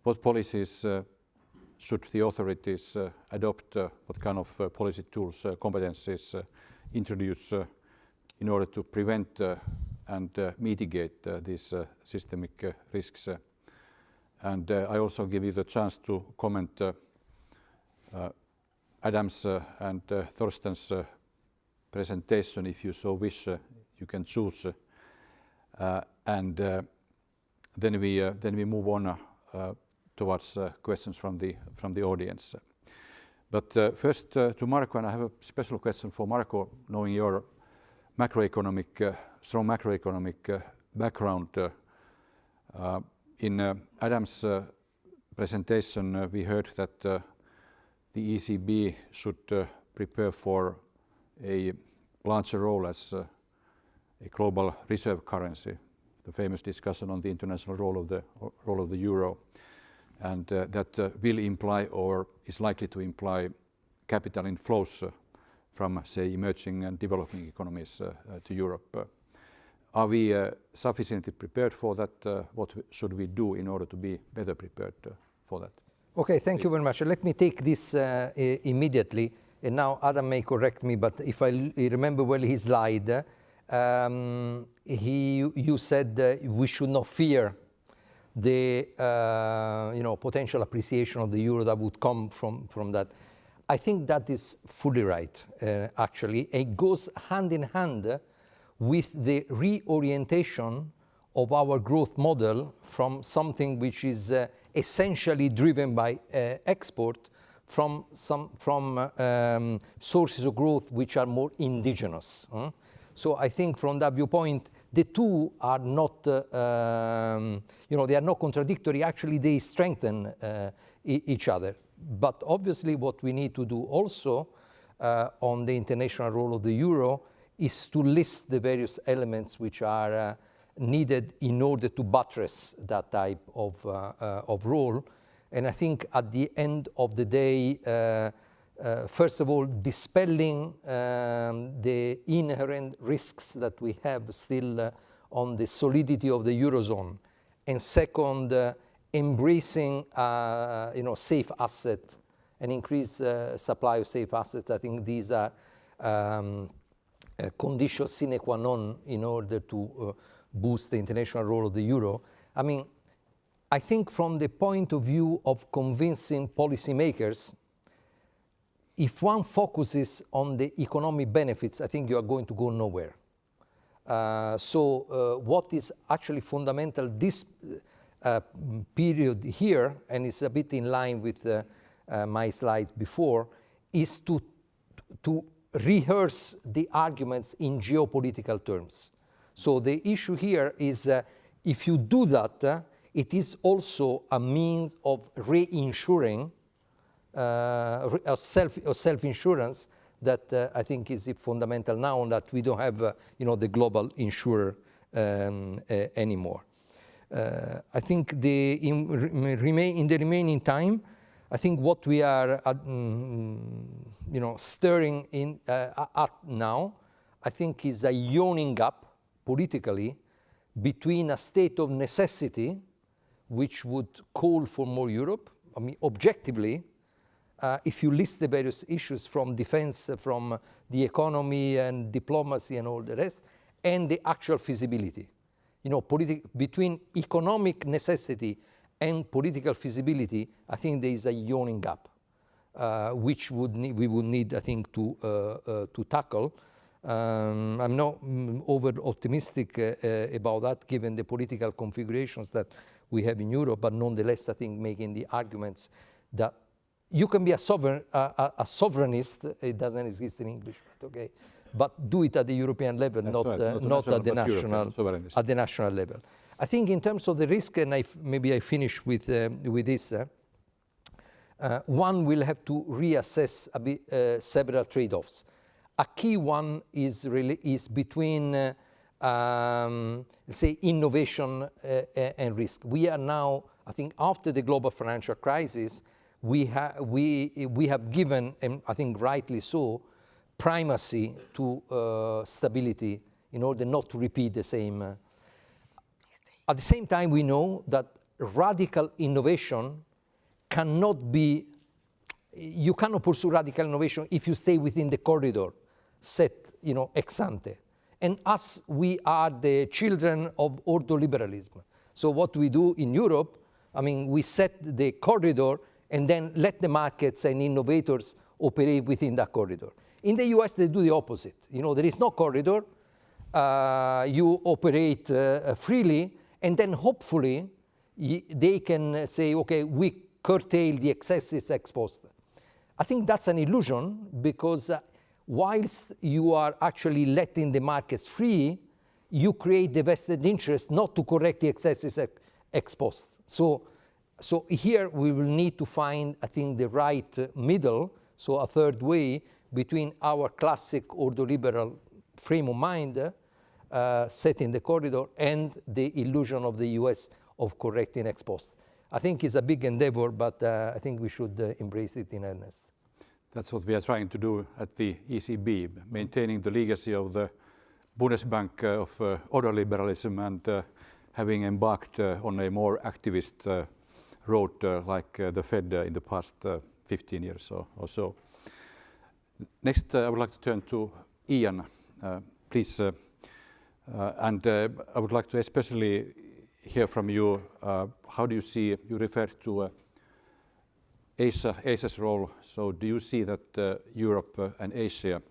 what policies should the authorities adopt, what kind of policy tools, competencies introduce in order to prevent and mitigate these systemic risks. And I also give you the chance to comment Adam's and Thorsten's presentation. If you so wish, you can choose. And then we move on towards questions from the audience. But first to Marco, and I have a special question for Marco, knowing your strong macroeconomic background. In Adam's presentation, we heard that the ECB should prepare for a larger role as a global reserve currency, the famous discussion on the international role of the euro, and that will imply or is likely to imply capital inflows from, say, emerging and developing economies to Europe. Are we sufficiently prepared for that? What should we do in order to be better prepared for that? Okay, thank you very much. Let me take this immediately. And now Adam may correct me, but if I remember well his slide, you said we should not fear the potential appreciation of the euro that would come from that. I think that is fully right, actually. It goes hand in hand with the reorientation of our growth model from something which is essentially driven by export from sources of growth which are more indigenous. So I think from that viewpoint, the two are not, they are not contradictory. Actually, they strengthen each other. But obviously, what we need to do also on the international role of the euro is to list the various elements which are needed in order to buttress that type of role. And I think at the end of the day, first of all, dispelling the inherent risks that we have still on the solidity of the Eurozone. And second, embracing safe asset and increased supply of safe assets. I think these are conditions sine qua non in order to boost the international role of the euro. I mean, I think from the point of view of convincing policymakers, if one focuses on the economic benefits, I think you are going to go nowhere. So what is actually fundamental this period here, and it's a bit in line with my slides before, is to rehearse the arguments in geopolitical terms. So the issue here is if you do that, it is also a means of reinsuring, self-insurance that I think is fundamental now that we don't have the global insurer anymore. I think in the remaining time, I think what we are stirring at now, I think is a yawning up politically between a state of necessity, which would call for more Europe. I mean, objectively, if you list the various issues from defense, from the economy and diplomacy and all the rest, and the actual feasibility. Between economic necessity and political feasibility, I think there is a yawning gap, which we would need, I think, to tackle. I'm not over optimistic about that, given the political configurations that we have in Europe, but nonetheless, I think making the arguments that you can be a sovereignist, it doesn't exist in English, but okay, but do it at the European level, not at the national level. I think in terms of the risk, and maybe I finish with this, one will have to reassess a bit, several trade-offs. A key one is between, let's say, innovation and risk. We are now, I think, after the global financial crisis, we have given, and I think rightly so, primacy to stability in order not to repeat the same. At the same time, we know that radical innovation cannot be, you cannot pursue radical innovation if you stay within the corridor set, ex ante. And us, we are the children of ordoliberalism. So what we do in Europe, I mean, we set the corridor and then let the markets and innovators operate within that corridor. In the US, they do the opposite. There is no corridor. You operate freely, and then hopefully they can say, okay, we curtail the excesses ex post. I think that's an illusion, because whilst you are actually letting the markets free, you create the vested interest not to correct the excesses ex post. So here we will need to find, I think, the right middle, so a third way between our classic ordoliberal frame of mind set in the corridor and the illusion of the US of correcting ex post. I think it's a big endeavor, but I think we should embrace it in earnest. That's what we are trying to do at the ECB, maintaining the legacy of the Bundesbank of ordoliberalism and having embarked on a more activist road like the Fed in the past 15 years or so. Next, I would like to turn to Ian, please. And I would like to especially hear from you, how do you see, you referred to Asia's role. So do you see that Europe and Asia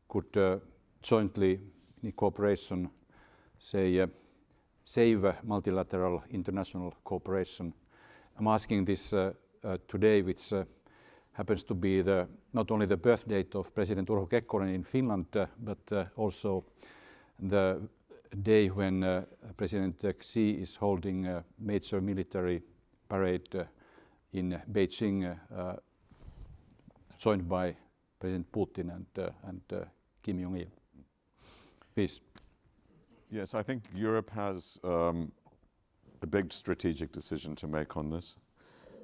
could jointly, in cooperation, say, save multilateral international cooperation? I'm asking this today, which happens to be not only the birth date of President Urho Kekkonen in Finland, but also the day when President Xi is holding a major military parade in Beijing, joined by President Putin and Kim Jong-il. Please. Yes, I think Europe has a big strategic decision to make on this.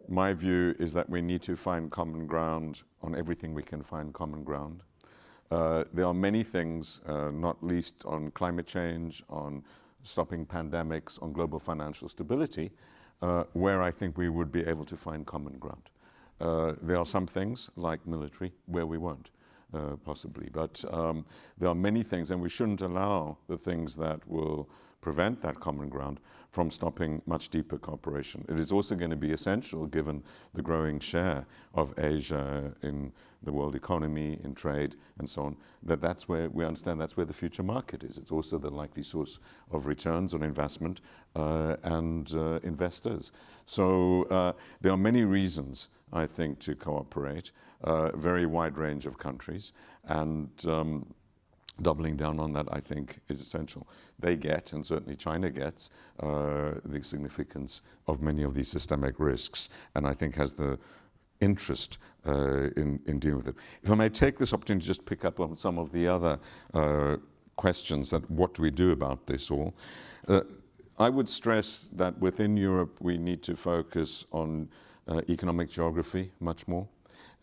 My view is that we need to find common ground on everything we can find common ground. There are many things, not least on climate change, on stopping pandemics, on global financial stability, where I think we would be able to find common ground. There are some things, like military, where we won't, possibly. But there are many things, and we shouldn't allow the things that will prevent that common ground from stopping much deeper cooperation. It is also going to be essential, given the growing share of Asia in the world economy, in trade, and so on, that's where we understand that's where the future market is. It's also the likely source of returns on investment and investors. So there are many reasons, I think, to cooperate, a very wide range of countries, and doubling down on that, I think, is essential. They get, and certainly China gets, the significance of many of these systemic risks, and I think has the interest in dealing with it. If I may take this opportunity to just pick up on some of the other questions, that what do we do about this all? I would stress that within Europe we need to focus on economic geography much more,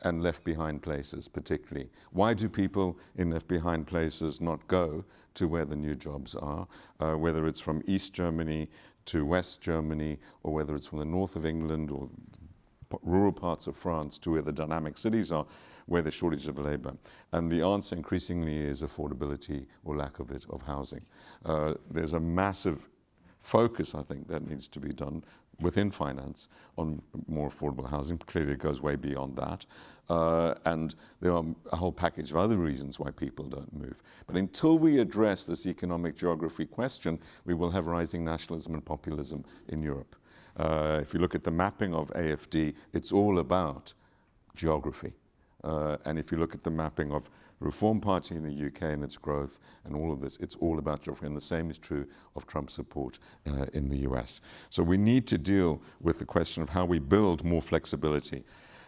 and left behind places particularly. Why do people in left behind places not go to where the new jobs are, whether it's from East Germany to West Germany, or whether it's from the north of England or rural parts of France to where the dynamic cities are, where the shortage of labor? And the answer increasingly is affordability, or lack of it, of housing. There's a massive focus, I think, that needs to be done, within finance on more affordable housing. Clearly, it goes way beyond that. And there are a whole package of other reasons why people don't move. But until we address this economic geography question, we will have rising nationalism and populism in Europe. If you look at the mapping of AfD, it's all about geography. And if you look at the mapping of the Reform Party in the UK and its growth and all of this, it's all about geography. And the same is true of Trump's support in the US. So we need to deal with the question of how we build more flexibility.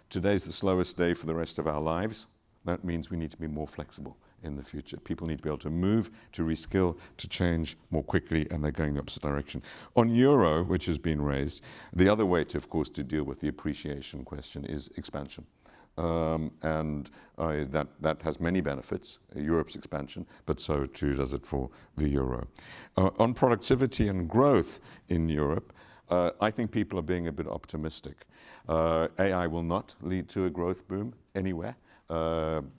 Today's the slowest day for the rest of our lives. That means we need to be more flexible in the future. People need to be able to move, to reskill, to change more quickly, and they're going in the opposite direction. On euro, which has been raised, the other way to, of course, to deal with the appreciation question is expansion. That has many benefits, Europe's expansion, but so too does it for the euro. On productivity and growth in Europe, I think people are being a bit optimistic. AI will not lead to a growth boom anywhere,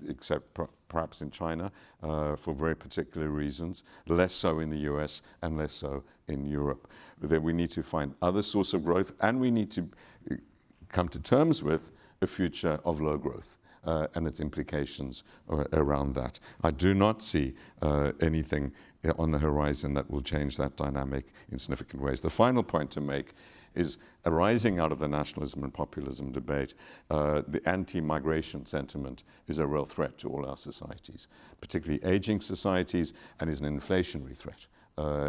except perhaps in China, for very particular reasons, less so in the US and less so in Europe. That we need to find other sources of growth, and we need to come to terms with a future of low growth and its implications around that. I do not see anything on the horizon that will change that dynamic in significant ways. The final point to make is arising out of the nationalism and populism debate, the anti-migration sentiment is a real threat to all our societies, particularly aging societies, and is an inflationary threat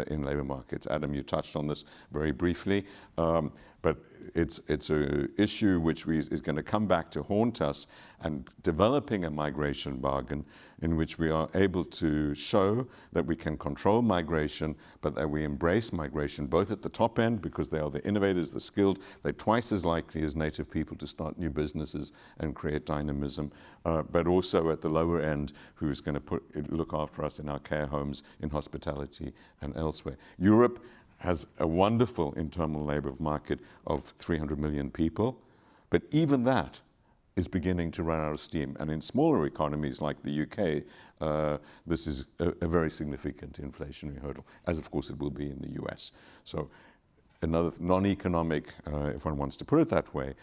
in labour markets. Adam, you touched on this very briefly, but it's an issue which is going to come back to haunt us, and developing a migration bargain in which we are able to show that we can control migration, but that we embrace migration both at the top end, because they are the innovators, the skilled, they're twice as likely as native people to start new businesses and create dynamism, but also at the lower end, who's going to look after us in our care homes, in hospitality and elsewhere. Europe has a wonderful internal labour market of 300 million people, but even that is beginning to run out of steam. And in smaller economies like the UK, this is a very significant inflationary hurdle, as of course it will be in the US. So another non-economic, if one wants to put it that way,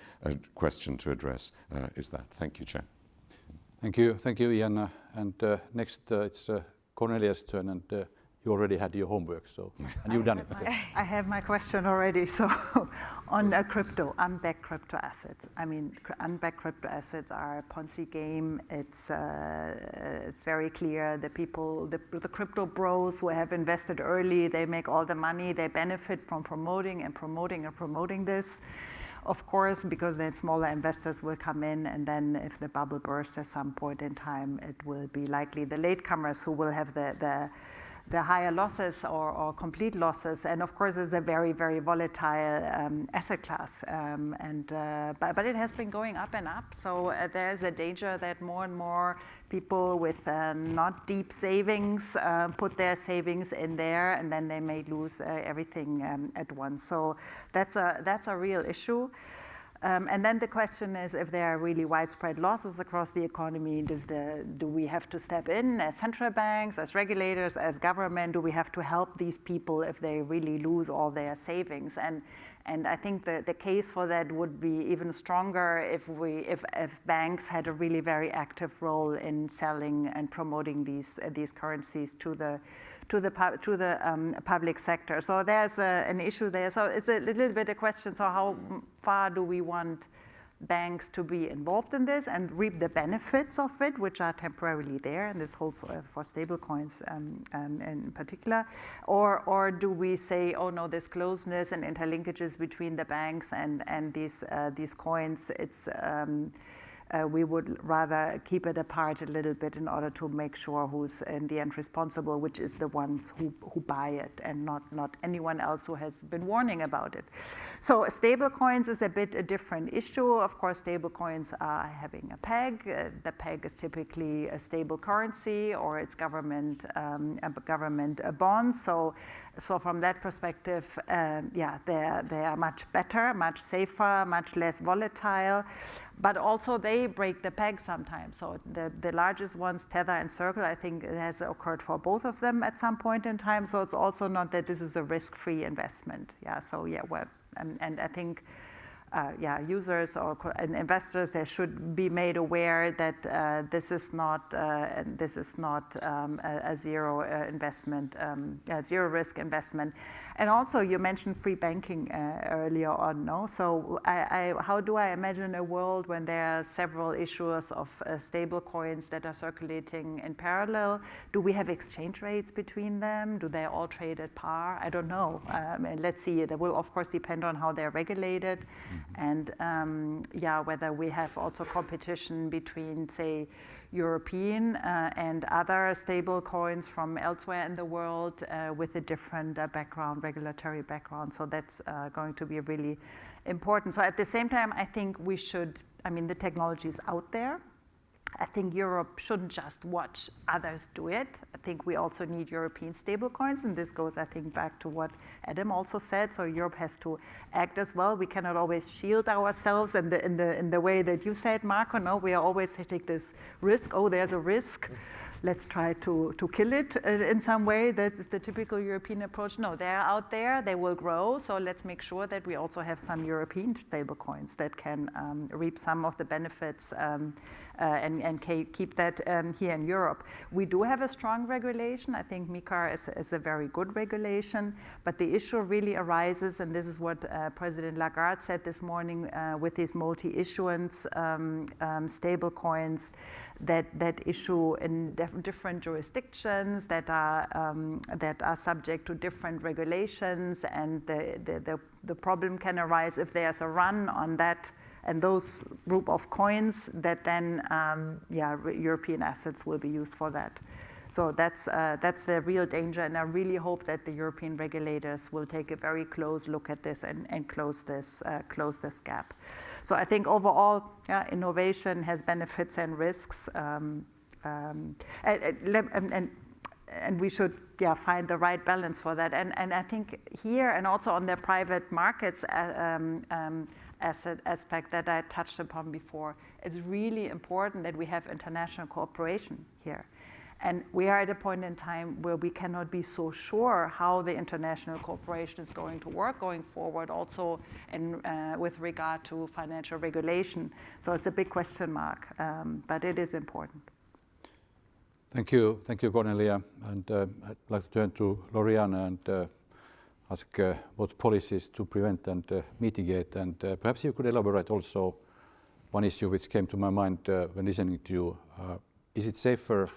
question to address is that. Thank you, Chair. Thank you, Ian. And next it's Cornelia's turn, and you already had your homework, so, and you've done it. Okay. I have my question already. So on crypto, unbacked crypto assets. I mean, unbacked crypto assets are a Ponzi game. It's very clear. The people, the crypto bros who have invested early, they make all the money. They benefit from promoting this. Of course, because then smaller investors will come in, and then if the bubble bursts at some point in time, it will be likely the latecomers who will have the higher losses or complete losses. And of course, it's a very, very volatile asset class. But it has been going up and up. So there's a danger that more and more people with not deep savings put their savings in there, and then they may lose everything at once. So that's a real issue. And then the question is, if there are really widespread losses across the economy, do we have to step in as central banks, as regulators, as government? Do we have to help these people if they really lose all their savings? And I think the case for that would be even stronger if banks had a really very active role in selling and promoting these currencies to the public sector. So there's an issue there. So it's a little bit a question. So how far do we want banks to be involved in this and reap the benefits of it, which are temporarily there, and this holds for stablecoins in particular? Or do we say, oh no, there's closeness and interlinkages between the banks and these coins, we would rather keep it apart a little bit in order to make sure who's in the end responsible, which is the ones who buy it, and not anyone else who has been warning about it. So stable coins is a bit a different issue. Of course, stable coins are having a peg. The peg is typically a stable currency, or it's government bonds. So from that perspective, they are much better, much safer, much less volatile. But also they break the peg sometimes. So the largest ones, Tether and Circle, I think it has occurred for both of them at some point in time. So it's also not that this is a risk-free investment. And I think users and investors, they should be made aware that this is not a zero investment, zero risk investment. And also, you mentioned free banking earlier on, no? So how do I imagine a world when there are several issuers of stable coins that are circulating in parallel? Do we have exchange rates between them? Do they all trade at par? I don't know. And let's see. That will, of course, depend on how they're regulated. And whether we have also competition between, say, European and other stable coins from elsewhere in the world with a different regulatory background. So that's going to be really important. So at the same time, I think we should, the technology is out there. I think Europe shouldn't just watch others do it. I think we also need European stablecoins, and this goes, I think, back to what Adam also said. So Europe has to act as well. We cannot always shield ourselves in the way that you said, Marco. No, we are always taking this risk. Oh, there's a risk. Let's try to kill it in some way. That's the typical European approach. No, they're out there, they will grow, so let's make sure that we also have some European stablecoins that can reap some of the benefits and keep that here in Europe. We do have a strong regulation. I think MiCAR is a very good regulation, but the issue really arises, and this is what President Lagarde said this morning with these multi-issuance stablecoins, that issue in different jurisdictions that are subject to different regulations, and the problem can arise if there's a run on that and those group of coins that then European assets will be used for that. So that's the real danger, and I really hope that the European regulators will take a very close look at this and close this gap. So I think overall, innovation has benefits and risks, and we should find the right balance for that. And I think here, and also on the private markets asset aspect that I touched upon before, it's really important that we have international cooperation here. And we are at a point in time where we cannot be so sure how the international cooperation is going to work going forward, also with regard to financial regulation. So it's a big question mark, but it is important. Thank you, Cornelia. And I'd like to turn to Lauriana and ask what policies to prevent and mitigate. And perhaps you could elaborate also one issue which came to my mind when listening to you. Is it safer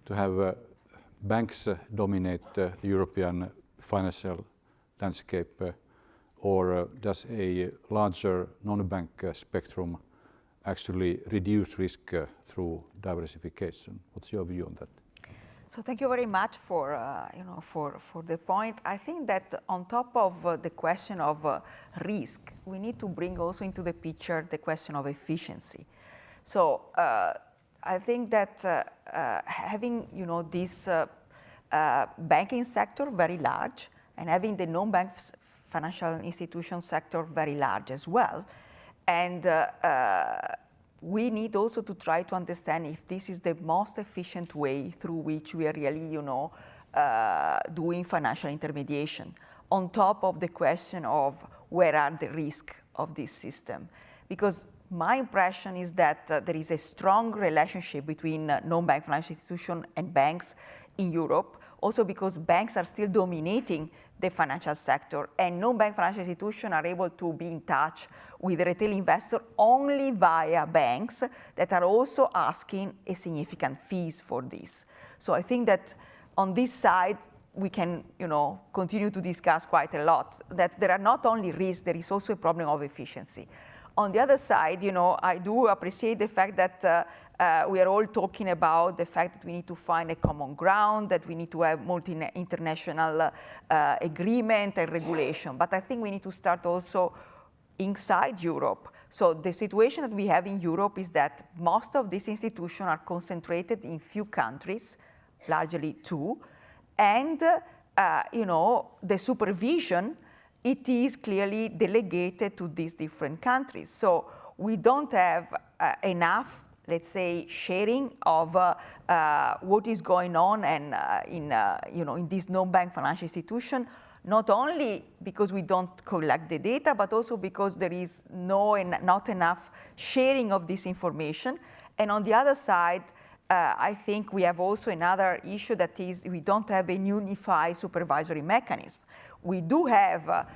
to have banks dominate the European financial landscape, or does a larger non-bank spectrum actually reduce risk through diversification? What's your view on that? So thank you very much for the point. I think that on top of the question of risk, we need to bring also into the picture the question of efficiency. So I think that having this banking sector very large and having the non-bank financial institution sector very large as well, and we need also to try to understand if this is the most efficient way through which we are really, doing financial intermediation, on top of the question of where are the risks of this system. Because my impression is that there is a strong relationship between non-bank financial institutions and banks in Europe, also because banks are still dominating the financial sector, and non-bank financial institutions are able to be in touch with retail investors only via banks that are also asking a significant fees for this. So I think that on this side, we can continue to discuss quite a lot, that there are not only risks, there is also a problem of efficiency. On the other side, I do appreciate the fact that we are all talking about the fact that we need to find a common ground, that we need to have international agreement and regulation. But I think we need to start also inside Europe. So the situation that we have in Europe is that most of these institutions are concentrated in few countries, largely two, and the supervision, it is clearly delegated to these different countries. So we don't have enough, let's say, sharing of what is going on and in this non-bank financial institution, not only because we don't collect the data, but also because there is not enough sharing of this information. And on the other side, I think we have also another issue, that is we don't have a unified supervisory mechanism. We do have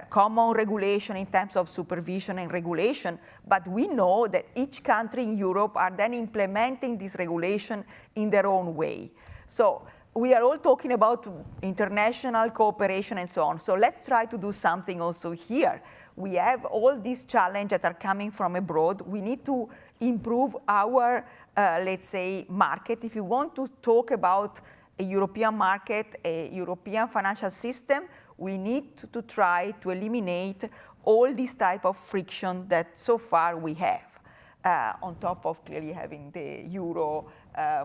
common regulation in terms of supervision and regulation, but we know that each country in Europe are then implementing this regulation in their own way. So we are all talking about international cooperation and so on. So let's try to do something also here. We have all these challenges that are coming from abroad. We need to improve our, let's say, market. If you want to talk about a European market, a European financial system, we need to try to eliminate all this type of friction that so far we have, on top of clearly having the euro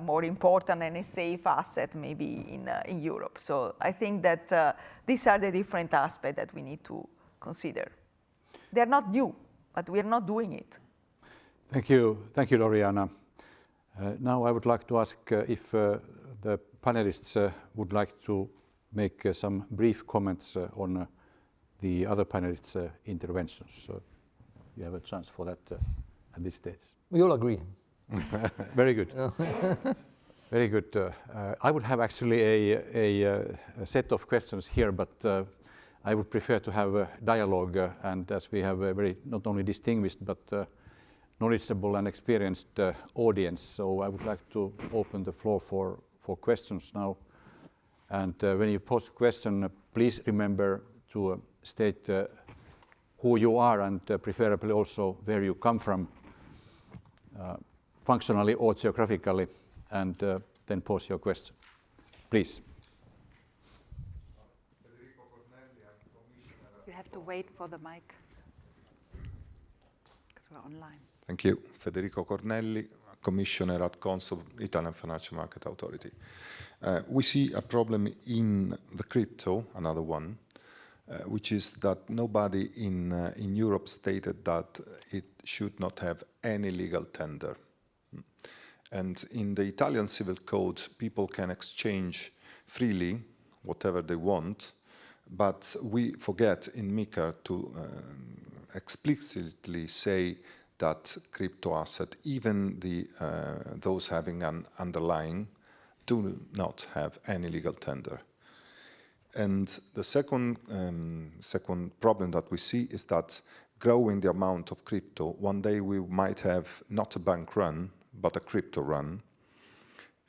more important and a safe asset maybe in Europe. So I think that these are the different aspects that we need to consider. They're not new, but we're not doing it. Thank you, Lauriana. Now I would like to ask if the panelists would like to make some brief comments on the other panelists' interventions. You have a chance for that at this stage. We all agree. Very good. Very good. I would have actually a set of questions here, but I would prefer to have a dialogue, and as we have a very not only distinguished but knowledgeable and experienced audience, so I would like to open the floor for questions now. And when you pose a question, please remember to state who you are and preferably also where you come from, functionally or geographically, and then pose your question. Please. You have to wait for the mic, because we're online. Thank you. Federico Cornelli, Commissioner at CONSOB, Italian Financial Market Authority. We see a problem in the crypto, another one, which is that nobody in Europe stated that it should not have any legal tender. And in the Italian civil code, people can exchange freely whatever they want, but we forget in MiCA to explicitly say that crypto asset, even those having an underlying, do not have any legal tender. And the second problem that we see is that growing the amount of crypto, one day we might have not a bank run, but a crypto run.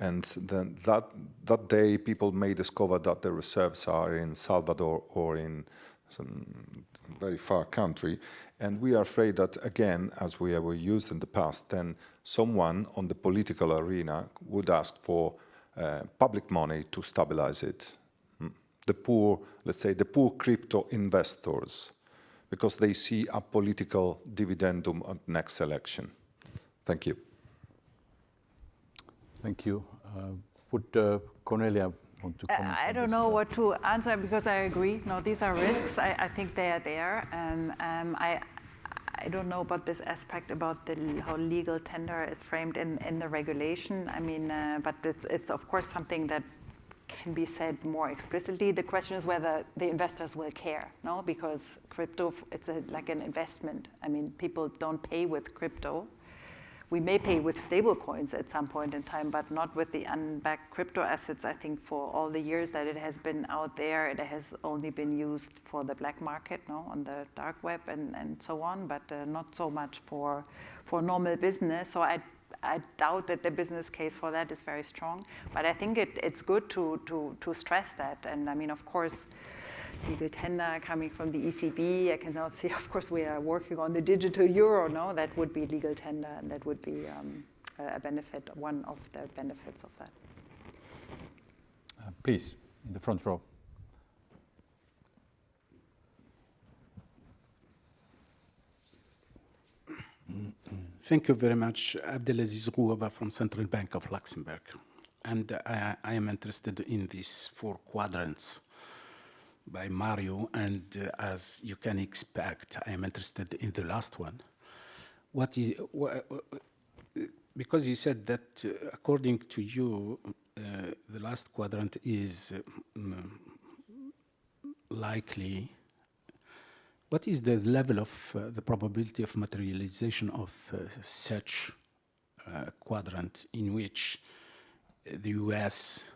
And then that day people may discover that the reserves are in Salvador or in some very far country. And we are afraid that, again, as we have used in the past, then someone on the political arena would ask for public money to stabilize it. The poor, let's say, the poor crypto investors, because they see a political dividendum at next election. Thank you. Thank you. Would Cornelia want to comment? I don't know what to answer, because I agree. No, these are risks. I think they are there. I don't know about this aspect about how legal tender is framed in the regulation. I mean, but it's of course something that can be said more explicitly. The question is whether the investors will care, no? Because crypto, it's like an investment. I mean, people don't pay with crypto. We may pay with stable coins at some point in time, but not with the unbacked crypto assets. I think for all the years that it has been out there, it has only been used for the black market, no, on the dark web and so on, but not so much for normal business. So I doubt that the business case for that is very strong. But I think it's good to stress that. And I mean, of course, legal tender coming from the ECB. I can now see, of course, we are working on the digital euro, no? That would be legal tender, and that would be a benefit, one of the benefits of that. Please, in the front row. Thank you very much. Abdelaziz Rouaba from Central Bank of Luxembourg. And I am interested in these 4 quadrants by Mario, and as you can expect, I am interested in the last one. Because you said that according to you, the last quadrant is likely, what is the level of the probability of materialization of such quadrant in which the US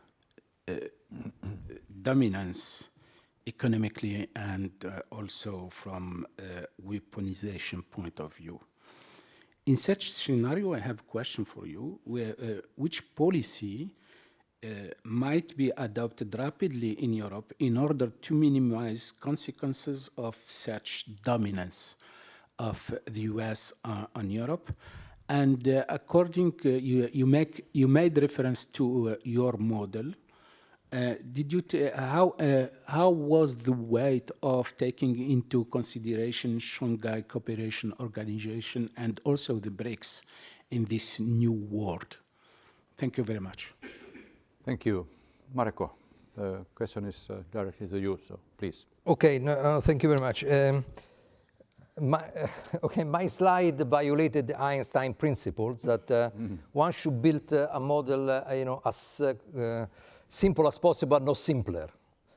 dominance economically and also from a weaponization point of view? In such scenario, I have a question for you, which policy might be adopted rapidly in Europe in order to minimize consequences of such dominance of the US on Europe? And according, you made reference to your model. How was the weight of taking into consideration Shanghai Cooperation Organization and also the BRICS in this new world? Thank you very much. Thank you. Marco, the question is directly to you, so please. Okay, no, thank you very much. My slide violated the Einstein principles that one should build a model, as simple as possible, but not simpler.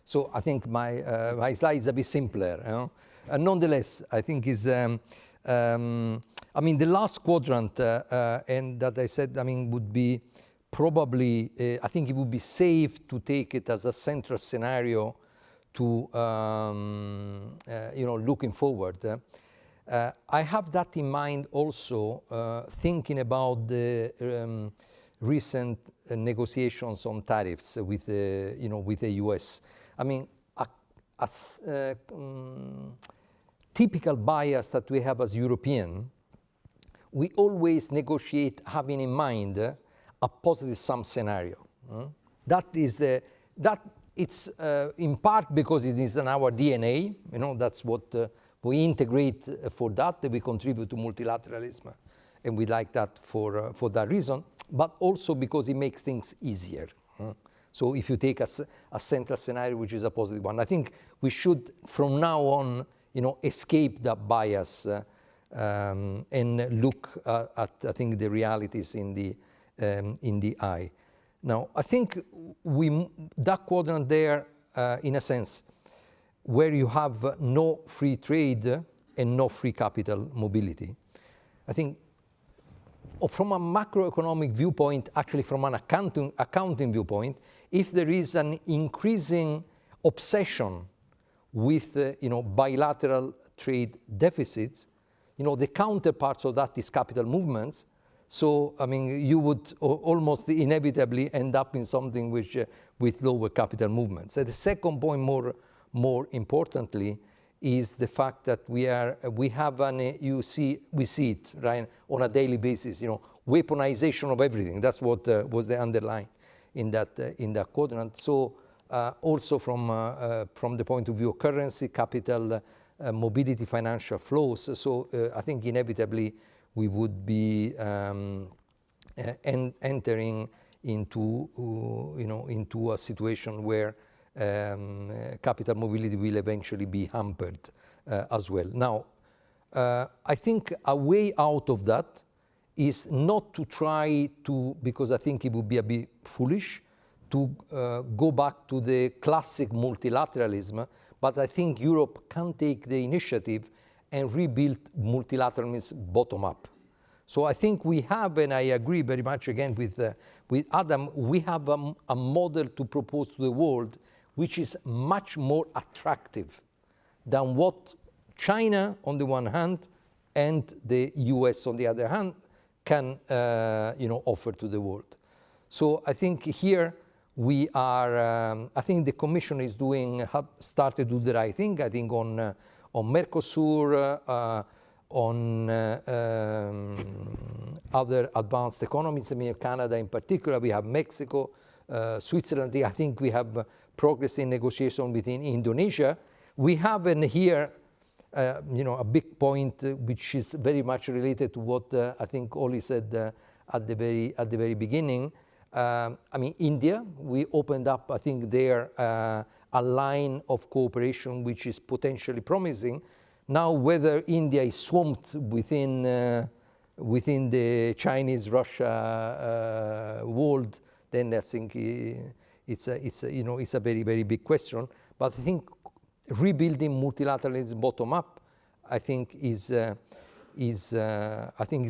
So I think my slide is a bit simpler. Nonetheless, I think is, the last quadrant, and that I said, would be probably, I think it would be safe to take it as a central scenario to, looking forward. I have that in mind also, thinking about the recent negotiations on tariffs with the US. A typical bias that we have as European, we always negotiate having in mind a positive sum scenario. It's in part because it is in our DNA. That's what we integrate for that we contribute to multilateralism, and we like that for that reason, but also because it makes things easier. So if you take a central scenario, which is a positive one, I think we should, from now on, escape that bias and look at, I think, the realities in the eye. Now, I think that quadrant there, in a sense, where you have no free trade and no free capital mobility, I think from a macroeconomic viewpoint, actually from an accounting viewpoint, if there is an increasing obsession with bilateral trade deficits, the counterparts of that is capital movements. So, you would almost inevitably end up in something which with lower capital movements. So the second point, more importantly, is the fact that we see it, right, on a daily basis. Weaponization of everything. That's what was the underline in that quadrant. So, also from the point of view of currency, capital mobility, financial flows. So, I think inevitably we would be entering into a situation where capital mobility will eventually be hampered as well. Now, I think a way out of that is not to try to, because I think it would be a bit foolish, to go back to the classic multilateralism, but I think Europe can take the initiative and rebuild multilateralism bottom up. So I think we have, and I agree very much again with Adam, we have a model to propose to the world which is much more attractive than what China on the one hand and the US on the other hand can offer to the world. So I think here we are, I think the Commission is started to do the right thing, I think on Mercosur, on other advanced economies, Canada in particular, we have Mexico, Switzerland. I think we have progress in negotiation within Indonesia. We have in here, a big point which is very much related to what I think Oli said at the very beginning. India, we opened up, I think, there a line of cooperation which is potentially promising. Now, whether India is swamped within the Chinese-Russia world, then I think it's a very, very big question. But I think rebuilding multilateralism bottom up, I think is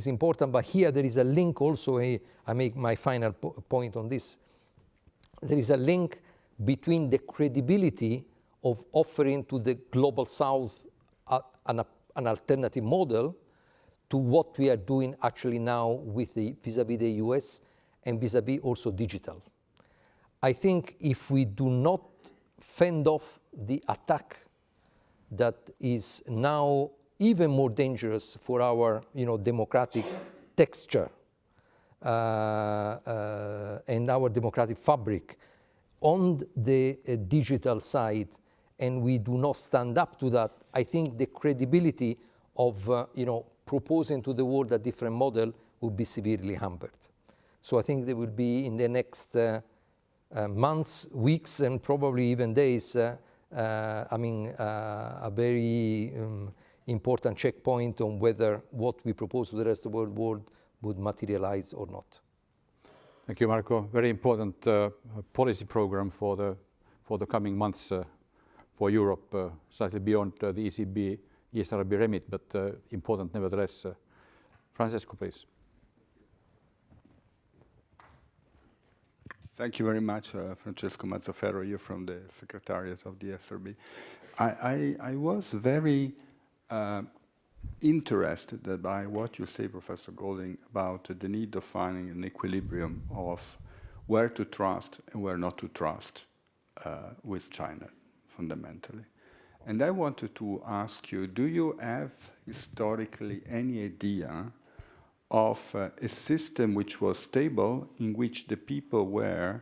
important. But here there is a link also. I make my final point on this. There is a link between the credibility of offering to the global South an alternative model to what we are doing actually now with vis-à-vis the US and vis-à-vis also digital. I think if we do not fend off the attack that is now even more dangerous for our democratic texture and our democratic fabric on the digital side, and we do not stand up to that, I think the credibility of proposing to the world a different model will be severely hampered. So I think there will be in the next months, weeks, and probably even days, a very important checkpoint on whether what we propose to the rest of the world would materialize or not. Thank you, Marco. Very important policy program for the coming months for Europe, slightly beyond the ECB, ESRB remit, but important nevertheless. Francesco, please. Thank you very much, Francesco Mazzaferro, here from the Secretariat of the ESRB. I was very interested by what you say, Professor Golding, about the need of finding an equilibrium of where to trust and where not to trust with China, fundamentally. And I wanted to ask you, do you have historically any idea of a system which was stable, in which the people were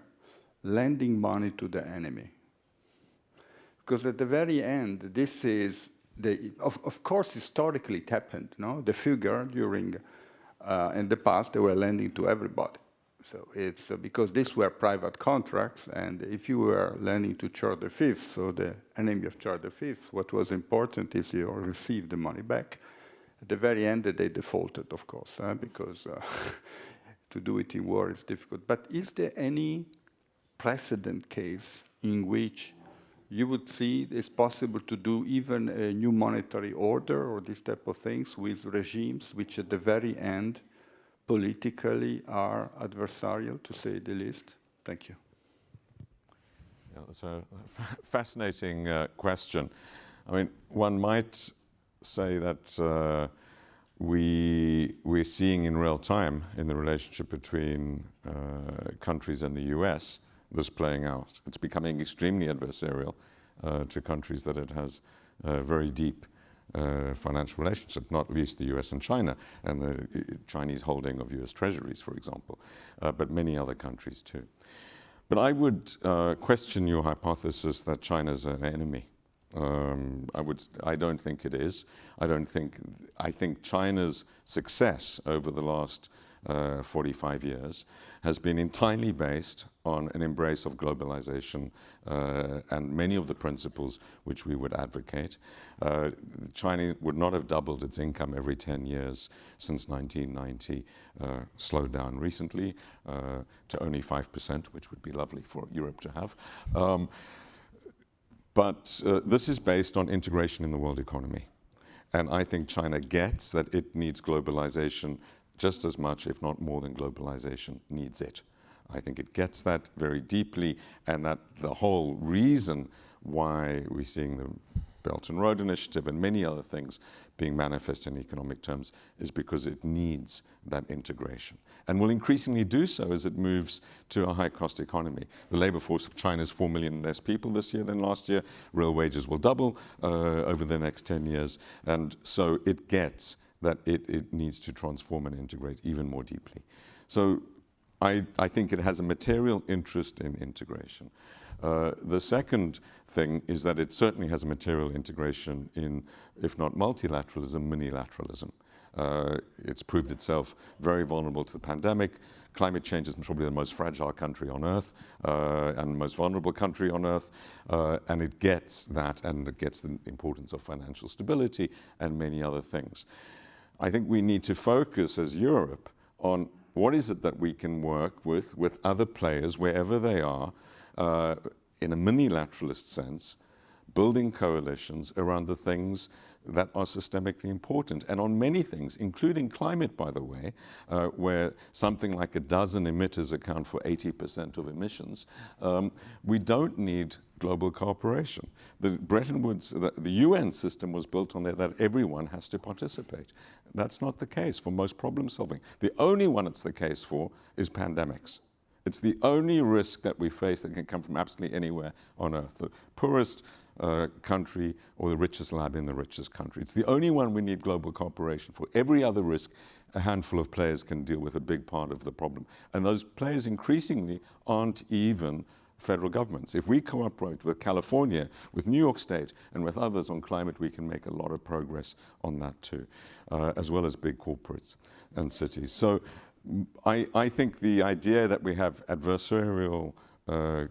lending money to the enemy? Because at the very end, this is, of course, historically it happened, no? The figure during, in the past, they were lending to everybody. So it's because these were private contracts, and if you were lending to Charles V, so the enemy of Charles V, what was important is you received the money back. At the very end, they defaulted, of course, because to do it in war is difficult. But is there any precedent case in which you would see it's possible to do even a new monetary order or these type of things with regimes which at the very end politically are adversarial, to say the least? Thank you. Yeah, that's a fascinating question. I mean, one might say that we're seeing in real time in the relationship between countries and the US this playing out. It's becoming extremely adversarial to countries that it has very deep financial relationship, not least the US and China, and the Chinese holding of US treasuries, for example, but many other countries too. But I would question your hypothesis that China's an enemy. I don't think it is. I think China's success over the last 45 years has been entirely based on an embrace of globalization and many of the principles which we would advocate. China would not have doubled its income every 10 years since 1990, slowed down recently to only 5%, which would be lovely for Europe to have. But this is based on integration in the world economy. And I think China gets that it needs globalization just as much, if not more than globalization needs it. I think it gets that very deeply, and that the whole reason why we're seeing the Belt and Road Initiative and many other things being manifest in economic terms is because it needs that integration, and will increasingly do so as it moves to a high-cost economy. The labor force of China is 4 million less people this year than last year. Real wages will double over the next 10 years, and so it gets that it needs to transform and integrate even more deeply. So I think it has a material interest in integration. The second thing is that it certainly has a material integration in, if not multilateralism, minilateralism. It's proved itself very vulnerable to the pandemic. Climate change is probably the most fragile country on Earth and the most vulnerable country on Earth. And it gets that, and it gets the importance of financial stability and many other things. I think we need to focus as Europe on what is it that we can work with other players wherever they are in a minilateralist sense, building coalitions around the things that are systemically important. And on many things, including climate, by the way, where something like a dozen emitters account for 80% of emissions, we don't need global cooperation. The Bretton Woods, the UN system was built on that everyone has to participate. That's not the case for most problem solving. The only one it's the case for is pandemics. It's the only risk that we face that can come from absolutely anywhere on Earth. The poorest country or the richest lab in the richest country. It's the only one we need global cooperation for. Every other risk, a handful of players can deal with a big part of the problem. And those players increasingly aren't even federal governments. If we cooperate with California, with New York State, and with others on climate, we can make a lot of progress on that too, as well as big corporates and cities. So I think the idea that we have adversarial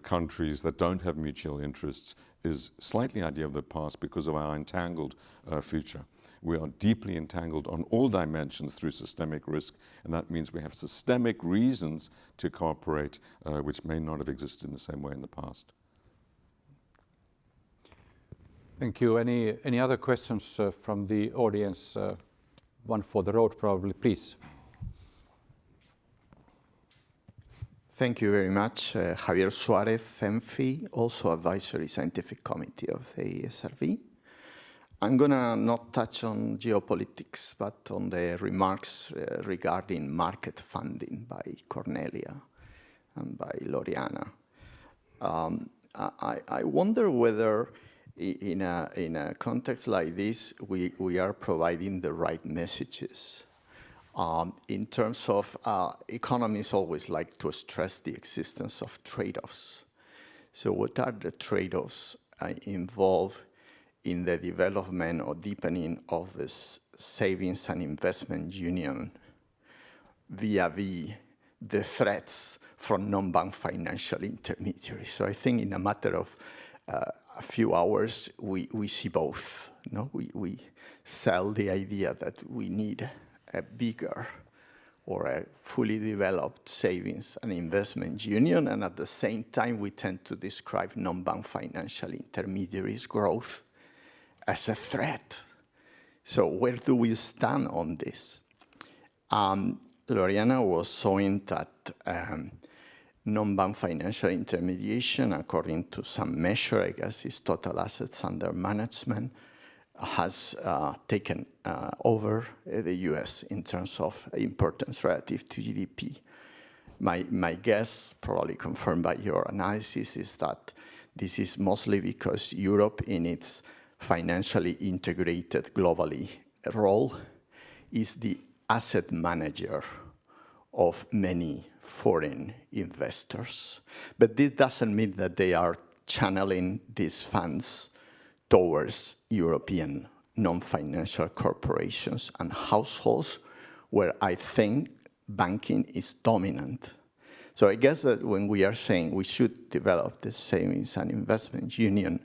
countries that don't have mutual interests is slightly an idea of the past because of our entangled future. We are deeply entangled on all dimensions through systemic risk, and that means we have systemic reasons to cooperate, which may not have existed in the same way in the past. Thank you. Any other questions from the audience? One for the road, probably, please. Thank you very much. Javier Suarez, FEMFI, also Advisory Scientific Committee of the ESRB. I'm going to not touch on geopolitics, but on the remarks regarding market funding by Cornelia and by Lauriana. I wonder whether in a context like this, we are providing the right messages. In terms of economists always like to stress the existence of trade-offs. So what are the trade-offs involved in the development or deepening of this savings and investment union vis-a-vis the threats from non-bank financial intermediaries? So I think in a matter of a few hours, we see both. No? We sell the idea that we need a bigger or a fully developed savings and investment union, and at the same time we tend to describe non-bank financial intermediaries' growth as a threat. So where do we stand on this? Lauriana was showing that non-bank financial intermediation, according to some measure, I guess is total assets under management, has taken over the US in terms of importance relative to GDP. My guess, probably confirmed by your analysis, is that this is mostly because Europe, in its financially integrated globally role, is the asset manager of many foreign investors. But this doesn't mean that they are channeling these funds towards European non-financial corporations and households, where I think banking is dominant. So I guess that when we are saying we should develop the savings and investment union,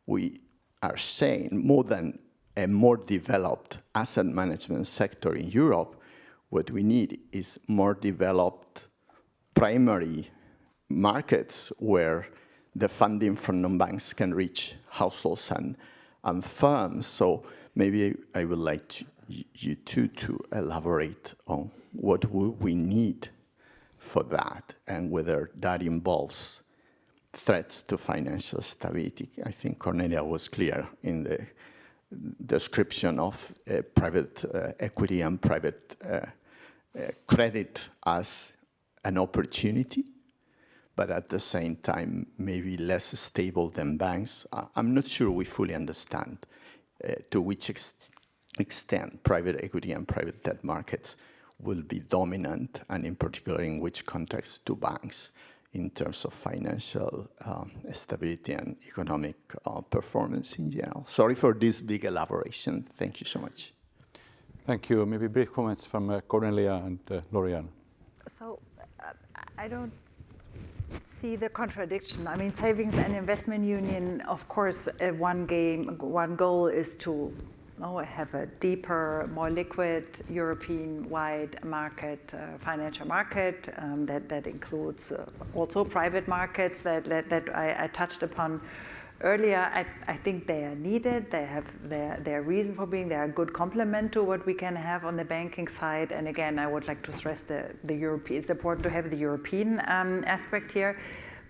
we are saying more than a more developed asset management sector in Europe, what we need is more developed primary markets where the funding from non-banks can reach households and firms. So maybe I would like you two to elaborate on what we need for that and whether that involves threats to financial stability. I think Cornelia was clear in the description of private equity and private credit as an opportunity, but at the same time, maybe less stable than banks. I'm not sure we fully understand to which extent private equity and private debt markets will be dominant, and in particular, in which context to banks in terms of financial stability and economic performance in general. Sorry for this big elaboration. Thank you so much. Thank you. Maybe brief comments from Cornelia and Lauriana. So I don't see the contradiction. I mean, savings and investment union, of course, one goal is to have a deeper, more liquid, European-wide market, financial market that includes also private markets that I touched upon earlier, I think they are needed. They have their reason for being. They are a good complement to what we can have on the banking side. And again, I would like to stress the European. It's important to have the European aspect here,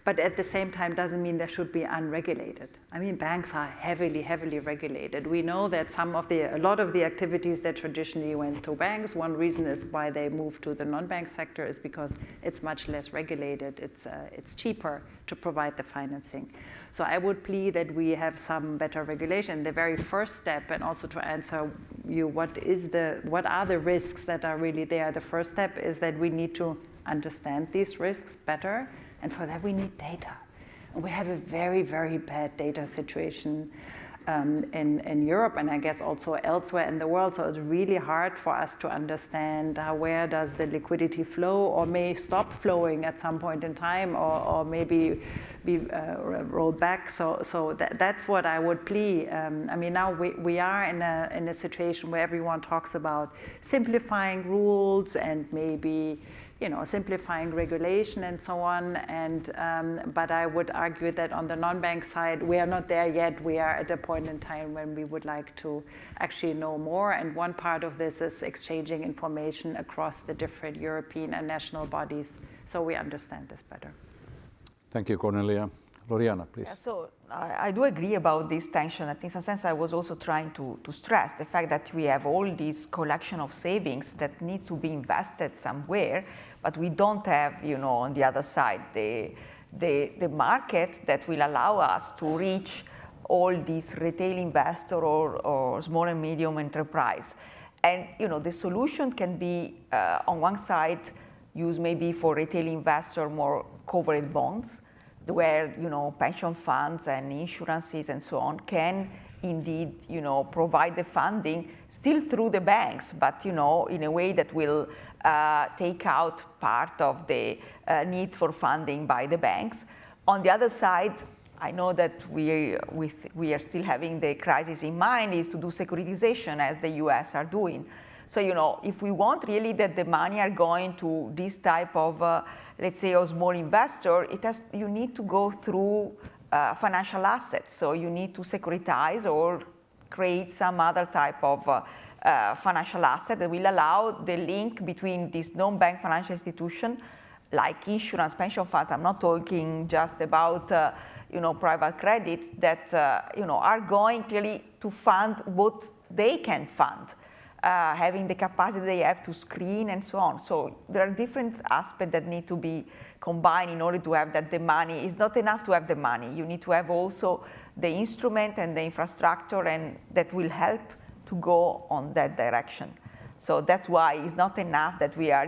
but at the same time doesn't mean they should be unregulated. I mean, banks are heavily regulated. We know that a lot of the activities that traditionally went to banks, one reason is why they moved to the non-bank sector is because it's much less regulated. It's cheaper to provide the financing. So I would plead that we have some better regulation. The very first step, and also to answer you, what are the risks that are really there? The first step is that we need to understand these risks better. And for that, we need data. And we have a very bad data situation in Europe, and I guess also elsewhere in the world. So it's really hard for us to understand where does the liquidity flow, or may stop flowing at some point in time, or maybe be rolled back. So that's what I would plea. I mean, now we are in a situation where everyone talks about simplifying rules and maybe simplifying regulation and so on. But I would argue that on the non-bank side, we are not there yet. We are at a point in time when we would like to actually know more. And one part of this is exchanging information across the different European and national bodies, so we understand this better. Thank you, Cornelia. Lauriana, please. Yeah, so I do agree about this tension. I think in some sense I was also trying to stress the fact that we have all this collection of savings that needs to be invested somewhere, but we don't have, on the other side, the market that will allow us to reach all these retail investor or small and medium enterprise. And, the solution can be, on one side, used maybe for retail investor, more covered bonds, where pension funds and insurances and so on can indeed provide the funding still through the banks, but in a way that will take out part of the needs for funding by the banks. On the other side, I know that we are still having the crisis in mind, is to do securitization as the US are doing. So if we want really that the money are going to this type of let's say a small investor, you need to go through financial assets. So you need to securitize or create some other type of financial asset that will allow the link between this non-bank financial institution, like insurance, pension funds. I'm not talking just about private credit that are going clearly to fund what they can fund. Having the capacity they have to screen and so on. So there are different aspects that need to be combined in order to have that the money. It's not enough to have the money. You need to have also the instrument and the infrastructure, and that will help to go on that direction. So that's why it's not enough that we are,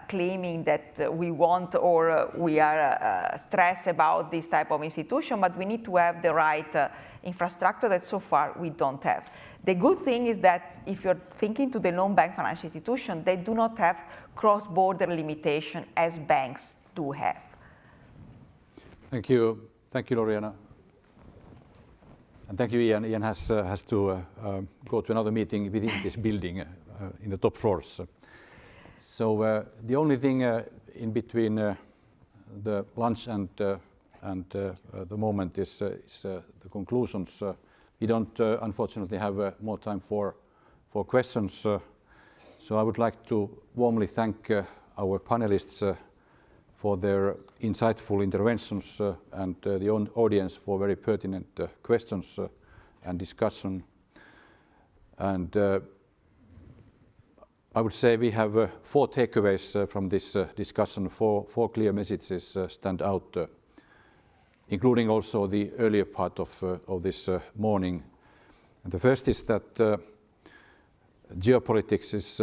claiming that we want or we are stressed about this type of institution, but we need to have the right infrastructure that so far we don't have. The good thing is that if you're thinking to the non-bank financial institution, they do not have cross-border limitation as banks do have. Thank you, Lauriana. And thank you, Ian. Ian has to go to another meeting within this building in the top floors. So the only thing in between the lunch and the moment is the conclusions. We don't, unfortunately, have more time for questions. So I would like to warmly thank our panelists for their insightful interventions and the audience for very pertinent questions and discussion. And I would say we have 4 takeaways from this discussion. Four clear messages stand out, including also the earlier part of this morning. And the first is that geopolitics is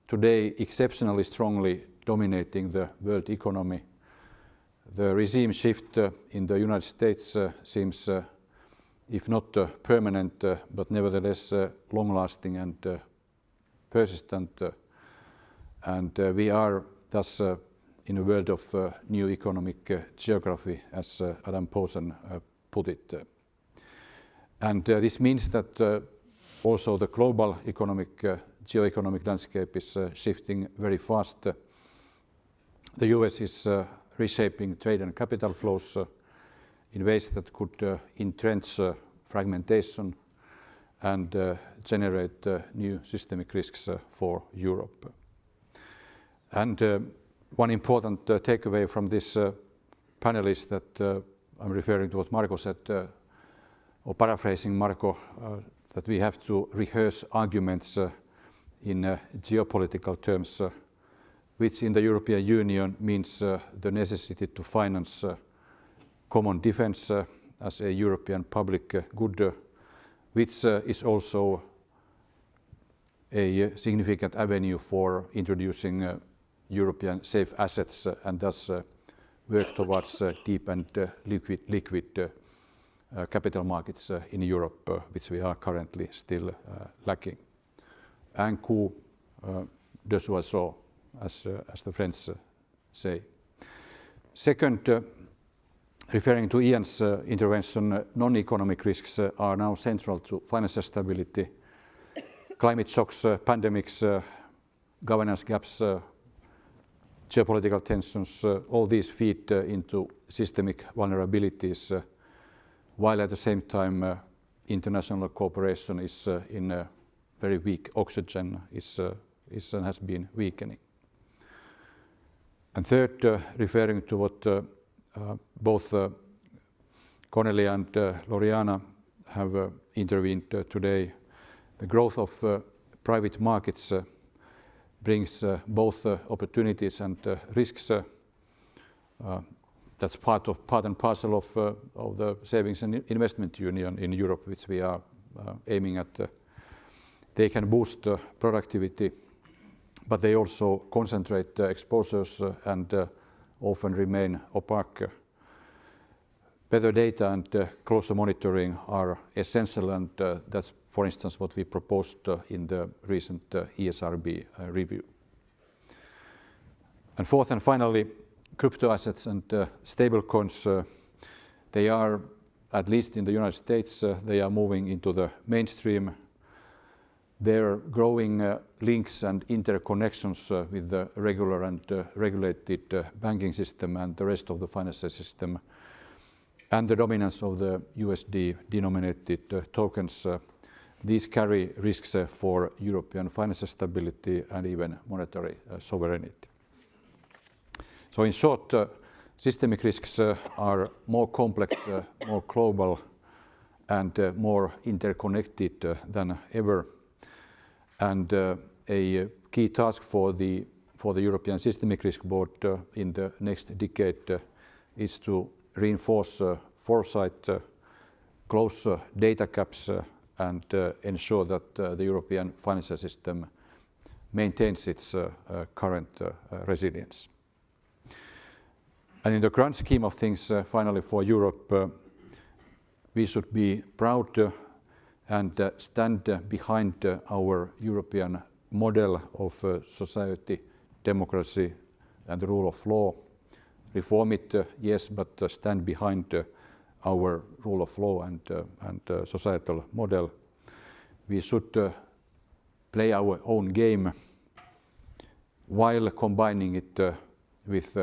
today exceptionally strongly dominating the world economy. The regime shift in the United States seems, if not permanent, but nevertheless long-lasting and persistent. And we are thus in a world of new economic geography, as Adam Posen put it. And this means that also the global geoeconomic landscape is shifting very fast. The US is reshaping trade and capital flows. in ways that could entrench fragmentation and generate new systemic risks for Europe. And one important takeaway from this panel is that I'm referring to what Marco said, or paraphrasing Marco, that we have to rehearse arguments in geopolitical terms, which in the European Union means the necessity to finance common defense as a European public good, which is also a significant avenue for introducing European safe assets and thus work towards deep and liquid capital markets in Europe, which we are currently still lacking. Un coup de soissons, as the French say. Second, referring to Ian's intervention, non-economic risks are now central to financial stability. Climate shocks, pandemics, governance gaps, geopolitical tensions, all these feed into systemic vulnerabilities, while at the same time international cooperation is in very weak oxygen, and has been weakening. And third, referring to what both Cornelia and Lauriana have intervened today, the growth of private markets brings both opportunities and risks. That's part and parcel of the Savings and Investment Union in Europe, which we are aiming at. They can boost productivity, but they also concentrate exposures and often remain opaque. Better data and closer monitoring are essential, and that's, for instance, what we proposed in the recent ESRB review. And fourth and finally, crypto assets and stablecoins, they are, at least in the United States, they are moving into the mainstream. Their growing links and interconnections with the regular and regulated banking system and the rest of the financial system, and the dominance of the USD-denominated tokens, these carry risks for European financial stability and even monetary sovereignty. So in short, systemic risks are more complex, more global, and more interconnected than ever. And a key task for the European Systemic Risk Board in the next decade is to reinforce foresight, close data gaps, and ensure that the European financial system maintains its current resilience. And in the grand scheme of things, finally for Europe, we should be proud and stand behind our European model of society, democracy, and the rule of law. Reform it, yes, but stand behind our rule of law and societal model. We should play our own game while combining it with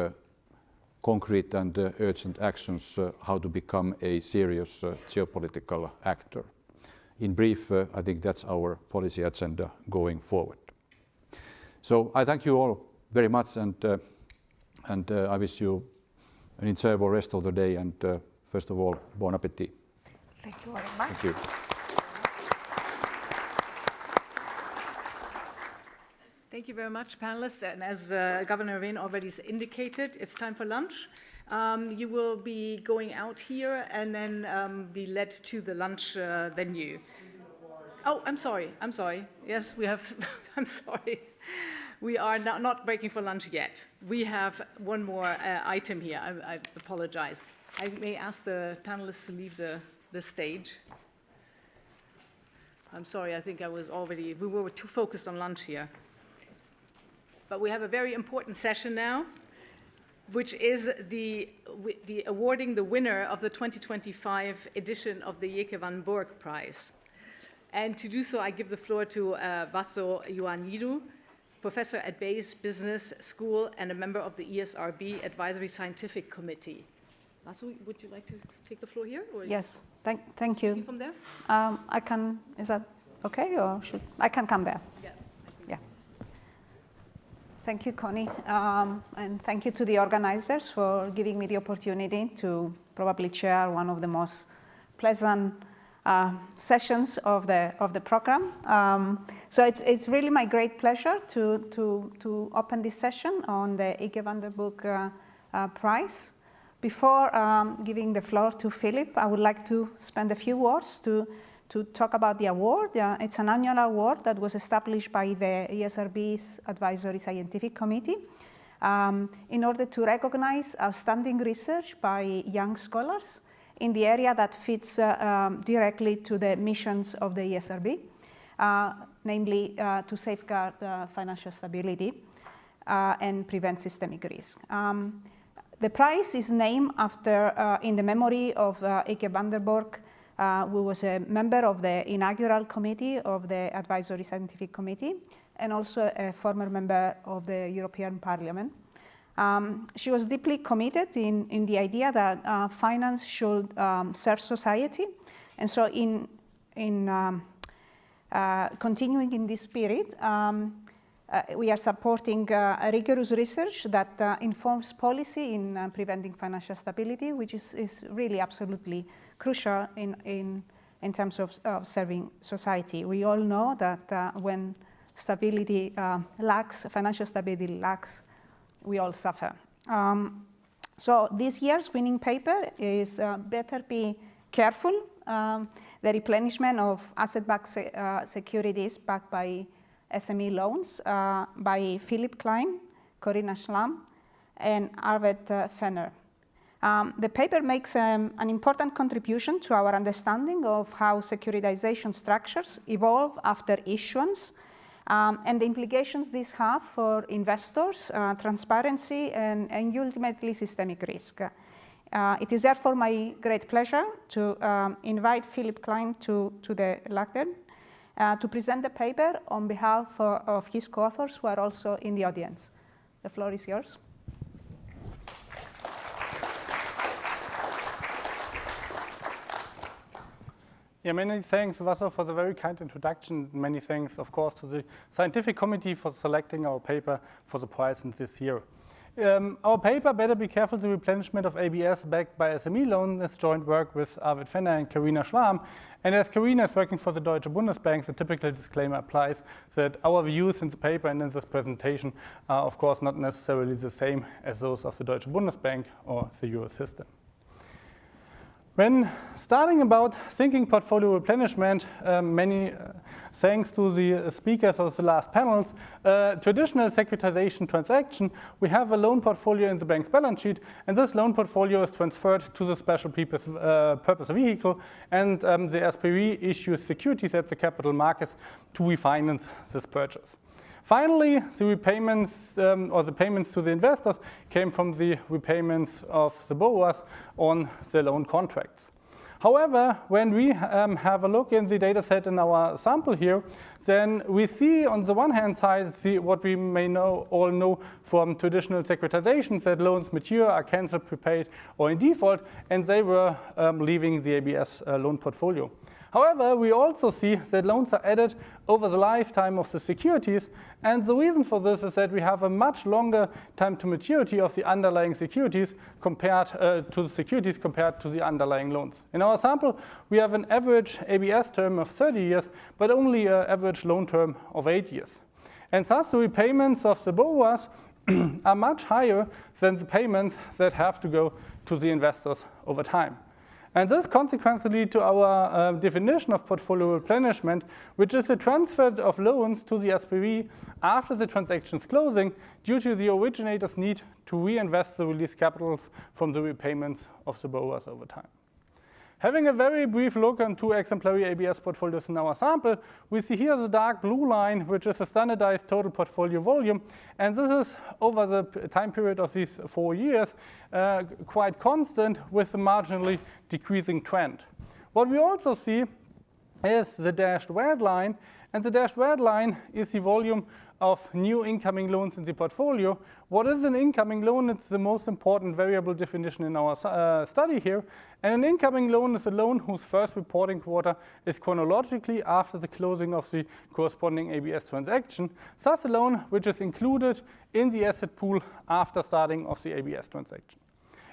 concrete and urgent actions how to become a serious geopolitical actor. In brief, I think that's our policy agenda going forward. So I thank you all very much, and I wish you an enjoyable rest of the day, and first of all, bon appétit. Thank you very much. Thank you. Thank you very much, panelists. And as Governor Rehn already indicated, it's time for lunch. You will be going out here and then be led to the lunch venue. Oh, I'm sorry. Yes, we have, I'm sorry. We are not breaking for lunch yet. We have one more item here. I apologize. I may ask the panelists to leave the stage. I'm sorry, I think we were too focused on lunch here. But we have a very important session now, which is the awarding the winner of the 2025 edition of the Jovan Bok Prize. And to do so, I give the floor to Vaso Ioannidou, professor at Bayes Business School and a member of the ESRB Advisory Scientific Committee. Vasu, would you like to take the floor here? Or Yes, thank you. From there? I can, is that okay, or should, I can come there? Yeah. Yeah. Thank you, Connie, and thank you to the organizers for giving me the opportunity to probably chair one of the most pleasant sessions of the program. So it's really my great pleasure to open this session on the Ike van der Broek Prize. Before giving the floor to Philip, I would like to spend a few words to talk about the award. It's an annual award that was established by the ESRB's Advisory Scientific Committee in order to recognize outstanding research by young scholars in the area that fits directly to the missions of the ESRB, namely to safeguard financial stability and prevent systemic risk. The prize is named after, in the memory of Ike van der Broek, who was a member of the inaugural committee of the Advisory Scientific Committee and also a former member of the European Parliament. She was deeply committed in the idea that finance should serve society. And so in continuing in this spirit, we are supporting rigorous research that informs policy in preventing financial stability, which is really absolutely crucial in terms of serving society. We all know that when stability lacks, financial stability lacks, we all suffer. So this year's winning paper is Better Be Careful, the replenishment of asset-backed securities backed by SME loans by Philip Klein, Corinna Schlam, and Arvid Fenner. The paper makes an important contribution to our understanding of how securitization structures evolve after issuance and the implications this have for investors, transparency, and ultimately systemic risk. It is therefore my great pleasure to invite Philip Klein to the Lagarde to present the paper on behalf of his co-authors who are also in the audience. The floor is yours. Yeah, many thanks, Vasu, for the very kind introduction. Many thanks, of course, to the scientific committee for selecting our paper for the prize in this year. Our paper, Better Be Careful, the replenishment of ABS backed by SME loans, is joint work with Arvid Fenner and Corinna Schlam. And as Corinna is working for the Deutsche Bundesbank, the typical disclaimer applies that our views in the paper and in this presentation are, of course, not necessarily the same as those of the Deutsche Bundesbank or the Euro system. When starting about thinking portfolio replenishment, many thanks to the speakers of the last panels, traditional securitization transaction, we have a loan portfolio in the bank's balance sheet, and this loan portfolio is transferred to the special purpose vehicle, and the SPV issues securities at the capital markets to refinance this purchase. Finally, the repayments or the payments to the investors came from the repayments of the borrowers on the loan contracts. However, when we have a look in the data set in our sample here, then we see on the one hand side what we may all know from traditional securitizations, that loans mature, are cancelled, prepaid, or in default, and they were leaving the ABS loan portfolio. However, we also see that loans are added over the lifetime of the securities, and the reason for this is that we have a much longer time to maturity of the underlying securities compared to the underlying loans. In our sample, we have an average ABS term of 30 years, but only an average loan term of 8 years. And thus, the repayments of the borrowers are much higher than the payments that have to go to the investors over time. And this consequently leads to our definition of portfolio replenishment, which is the transfer of loans to the SPV after the transaction's closing due to the originator's need to reinvest the released capitals from the repayments of the borrowers over time. Having a very brief look on two exemplary ABS portfolios in our sample, we see here the dark blue line, which is a standardized total portfolio volume. And this is over the time period of these 4 years, quite constant with a marginally decreasing trend. What we also see is the dashed red line, and the dashed red line is the volume of new incoming loans in the portfolio. What is an incoming loan? It's the most important variable definition in our study here. And an incoming loan is a loan whose first reporting quarter is chronologically after the closing of the corresponding ABS transaction, thus a loan which is included in the asset pool after starting of the ABS transaction.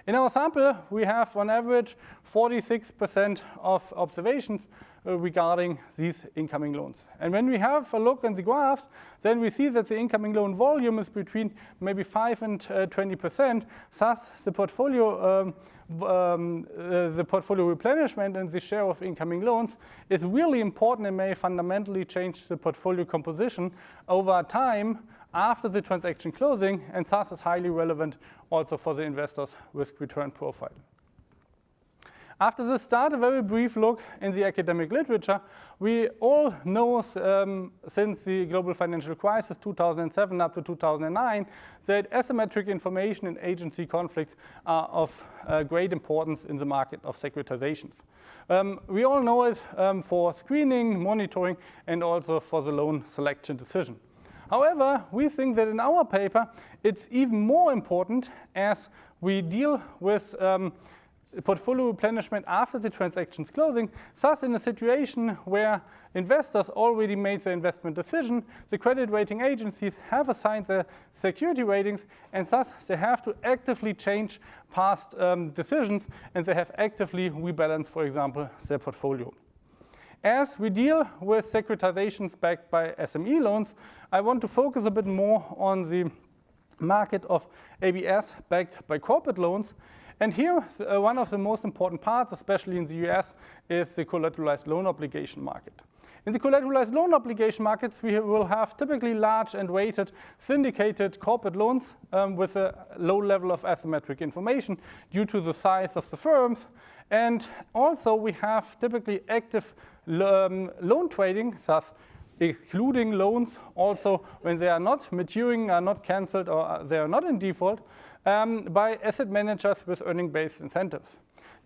In our sample, we have on average 46% of observations regarding these incoming loans. And when we have a look in the graphs, then we see that the incoming loan volume is between maybe 5 and 20%. Thus, the portfolio replenishment and the share of incoming loans is really important and may fundamentally change the portfolio composition over time after the transaction closing, and thus is highly relevant also for the investor's risk-return profile. After this start, a very brief look in the academic literature. We all know since the global financial crisis 2007 up to 2009 that asymmetric information and agency conflicts are of great importance in the market of securitizations. We all know it for screening, monitoring, and also for the loan selection decision. However, we think that in our paper it's even more important as we deal with portfolio replenishment after the transaction's closing. Thus, in a situation where investors already made their investment decision, the credit rating agencies have assigned their security ratings, and thus they have to actively change past decisions, and they have actively rebalanced, for example, their portfolio. As we deal with securitizations backed by SME loans, I want to focus a bit more on the market of ABS backed by corporate loans. And here, one of the most important parts, especially in the US, is the collateralized loan obligation market. In the collateralized loan obligation markets, we will have typically large and weighted syndicated corporate loans with a low level of asymmetric information due to the size of the firms. And also, we have typically active loan trading, thus excluding loans also when they are not maturing, are not canceled, or they are not in default, by asset managers with earning-based incentives.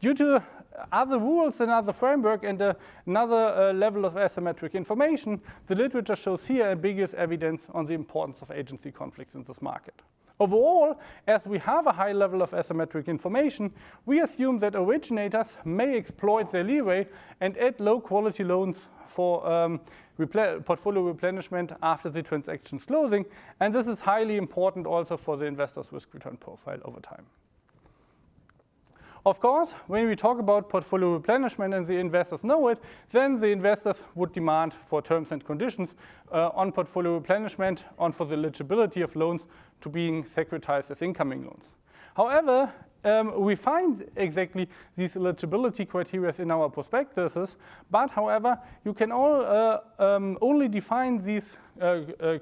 Due to other rules and other framework and another level of asymmetric information, the literature shows here ambiguous evidence on the importance of agency conflicts in this market. Overall, as we have a high level of asymmetric information, we assume that originators may exploit their leeway and add low-quality loans for portfolio replenishment after the transaction's closing, and this is highly important also for the investor's risk-return profile over time. Of course, when we talk about portfolio replenishment and the investors know it, then the investors would demand for terms and conditions on portfolio replenishment and for the eligibility of loans to being securitized as incoming loans. However, we find exactly these eligibility criteria in our prospectuses, but however, you can only define these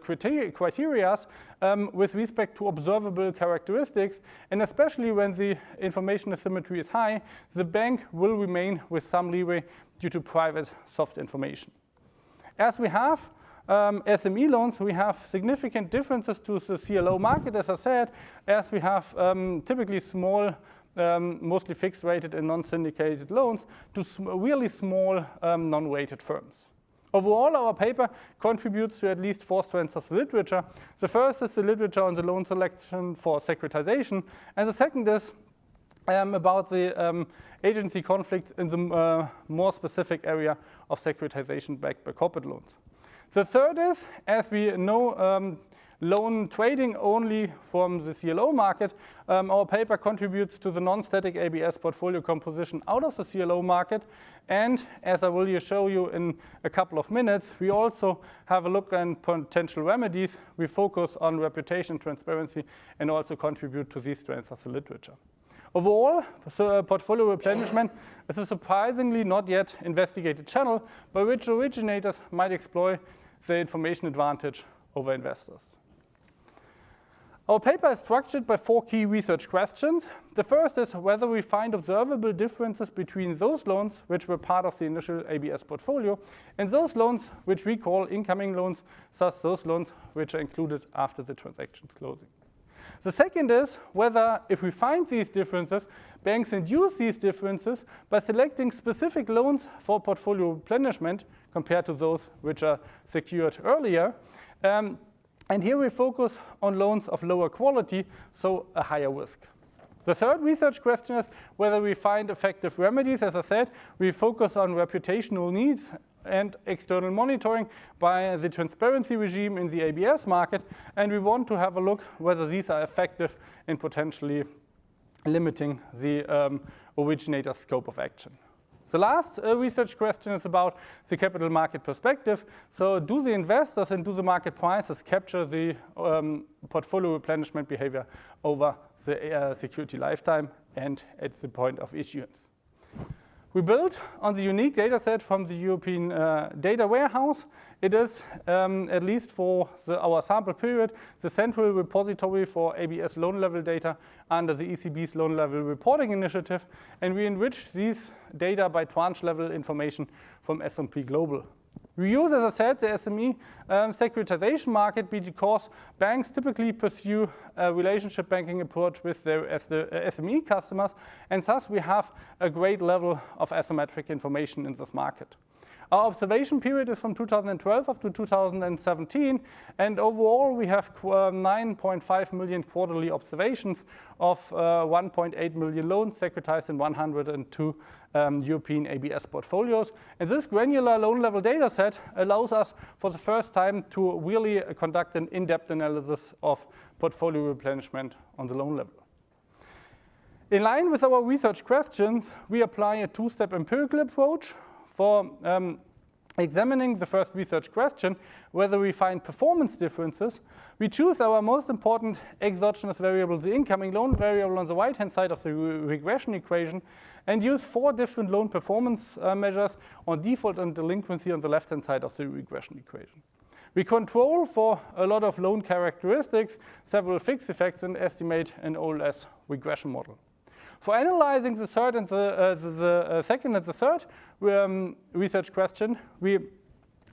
criteria with respect to observable characteristics, and especially when the information asymmetry is high, the bank will remain with some leeway due to private soft information. As we have SME loans, we have significant differences to the CLO market, as I said, as we have typically small, mostly fixed-rated and non-syndicated loans to really small non-rated firms. Overall, our paper contributes to at least 4 strands of the literature. The first is the literature on the loan selection for securitization, and the second is about the agency conflicts in the more specific area of securitization backed by corporate loans. The third is, as we know loan trading only from the CLO market, our paper contributes to the non-static ABS portfolio composition out of the CLO market. And as I will show you in a couple of minutes, we also have a look at potential remedies. We focus on reputation, transparency, and also contribute to these strands of the literature. Overall, portfolio replenishment is a surprisingly not yet investigated channel by which originators might exploit the information advantage over investors. Our paper is structured by 4 key research questions. The first is whether we find observable differences between those loans which were part of the initial ABS portfolio and those loans which we call incoming loans, thus those loans which are included after the transaction's closing. The second is whether, if we find these differences, banks induce these differences by selecting specific loans for portfolio replenishment compared to those which are secured earlier. And here we focus on loans of lower quality, so a higher risk. The third research question is whether we find effective remedies. As I said, we focus on reputational needs and external monitoring by the transparency regime in the ABS market, and we want to have a look whether these are effective in potentially limiting the originator's scope of action. The last research question is about the capital market perspective. So do the investors and do the market prices capture the portfolio replenishment behavior over the security lifetime and at the point of issuance? We built on the unique data set from the European data warehouse. It is, at least for our sample period, the central repository for ABS loan level data under the ECB's loan level reporting initiative. And we enrich these data by tranche level information from S&P Global. We use, as I said, the SME securitization market because banks typically pursue a relationship banking approach with their SME customers, and thus we have a great level of asymmetric information in this market. Our observation period is from 2012 up to 2017, and overall we have 9.5 million quarterly observations of 1.8 million loans securitized in 102 European ABS portfolios. And this granular loan level data set allows us for the first time to really conduct an in-depth analysis of portfolio replenishment on the loan level. In line with our research questions, we apply a two-step empirical approach for examining the first research question, whether we find performance differences. We choose our most important exogenous variable, the incoming loan variable on the right-hand side of the regression equation, and use 4 different loan performance measures on default and delinquency on the left-hand side of the regression equation. We control for a lot of loan characteristics, several fixed effects, and estimate an OLS regression model. For analyzing the third and the second and the third research question, we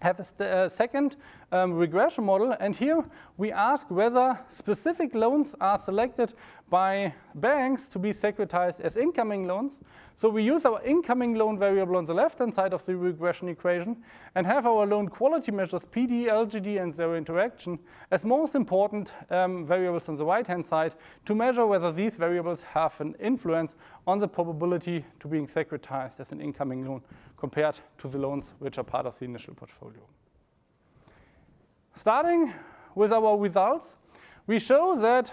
have a second regression model, and here we ask whether specific loans are selected by banks to be securitized as incoming loans. So we use our incoming loan variable on the left-hand side of the regression equation and have our loan quality measures PD, LGD, and their interaction as most important variables on the right-hand side to measure whether these variables have an influence on the probability to being securitized as an incoming loan compared to the loans which are part of the initial portfolio. Starting with our results, we show that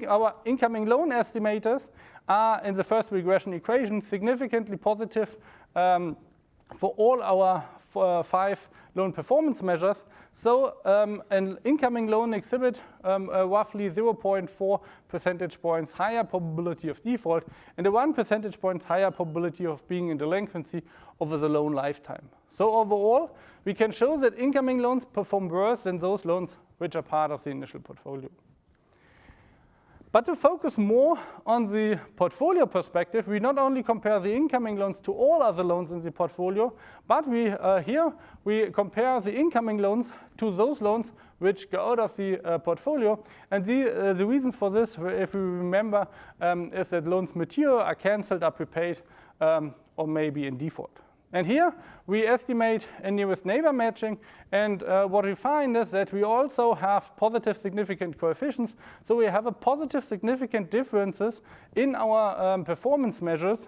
our incoming loan estimators are, in the first regression equation, significantly positive for all our 5 loan performance measures. So an incoming loan exhibit a roughly 0.4 percentage points higher probability of default and a 1 percentage point higher probability of being in delinquency over the loan lifetime. So overall, we can show that incoming loans perform worse than those loans which are part of the initial portfolio. But to focus more on the portfolio perspective, we not only compare the incoming loans to all other loans in the portfolio, but here we compare the incoming loans to those loans which go out of the portfolio. And the reasons for this, if we remember, is that loans mature, are cancelled, are prepaid, or maybe in default. And here we estimate a nearest neighbor matching, and what we find is that we also have positive significant coefficients. So we have a positive significant differences in our performance measures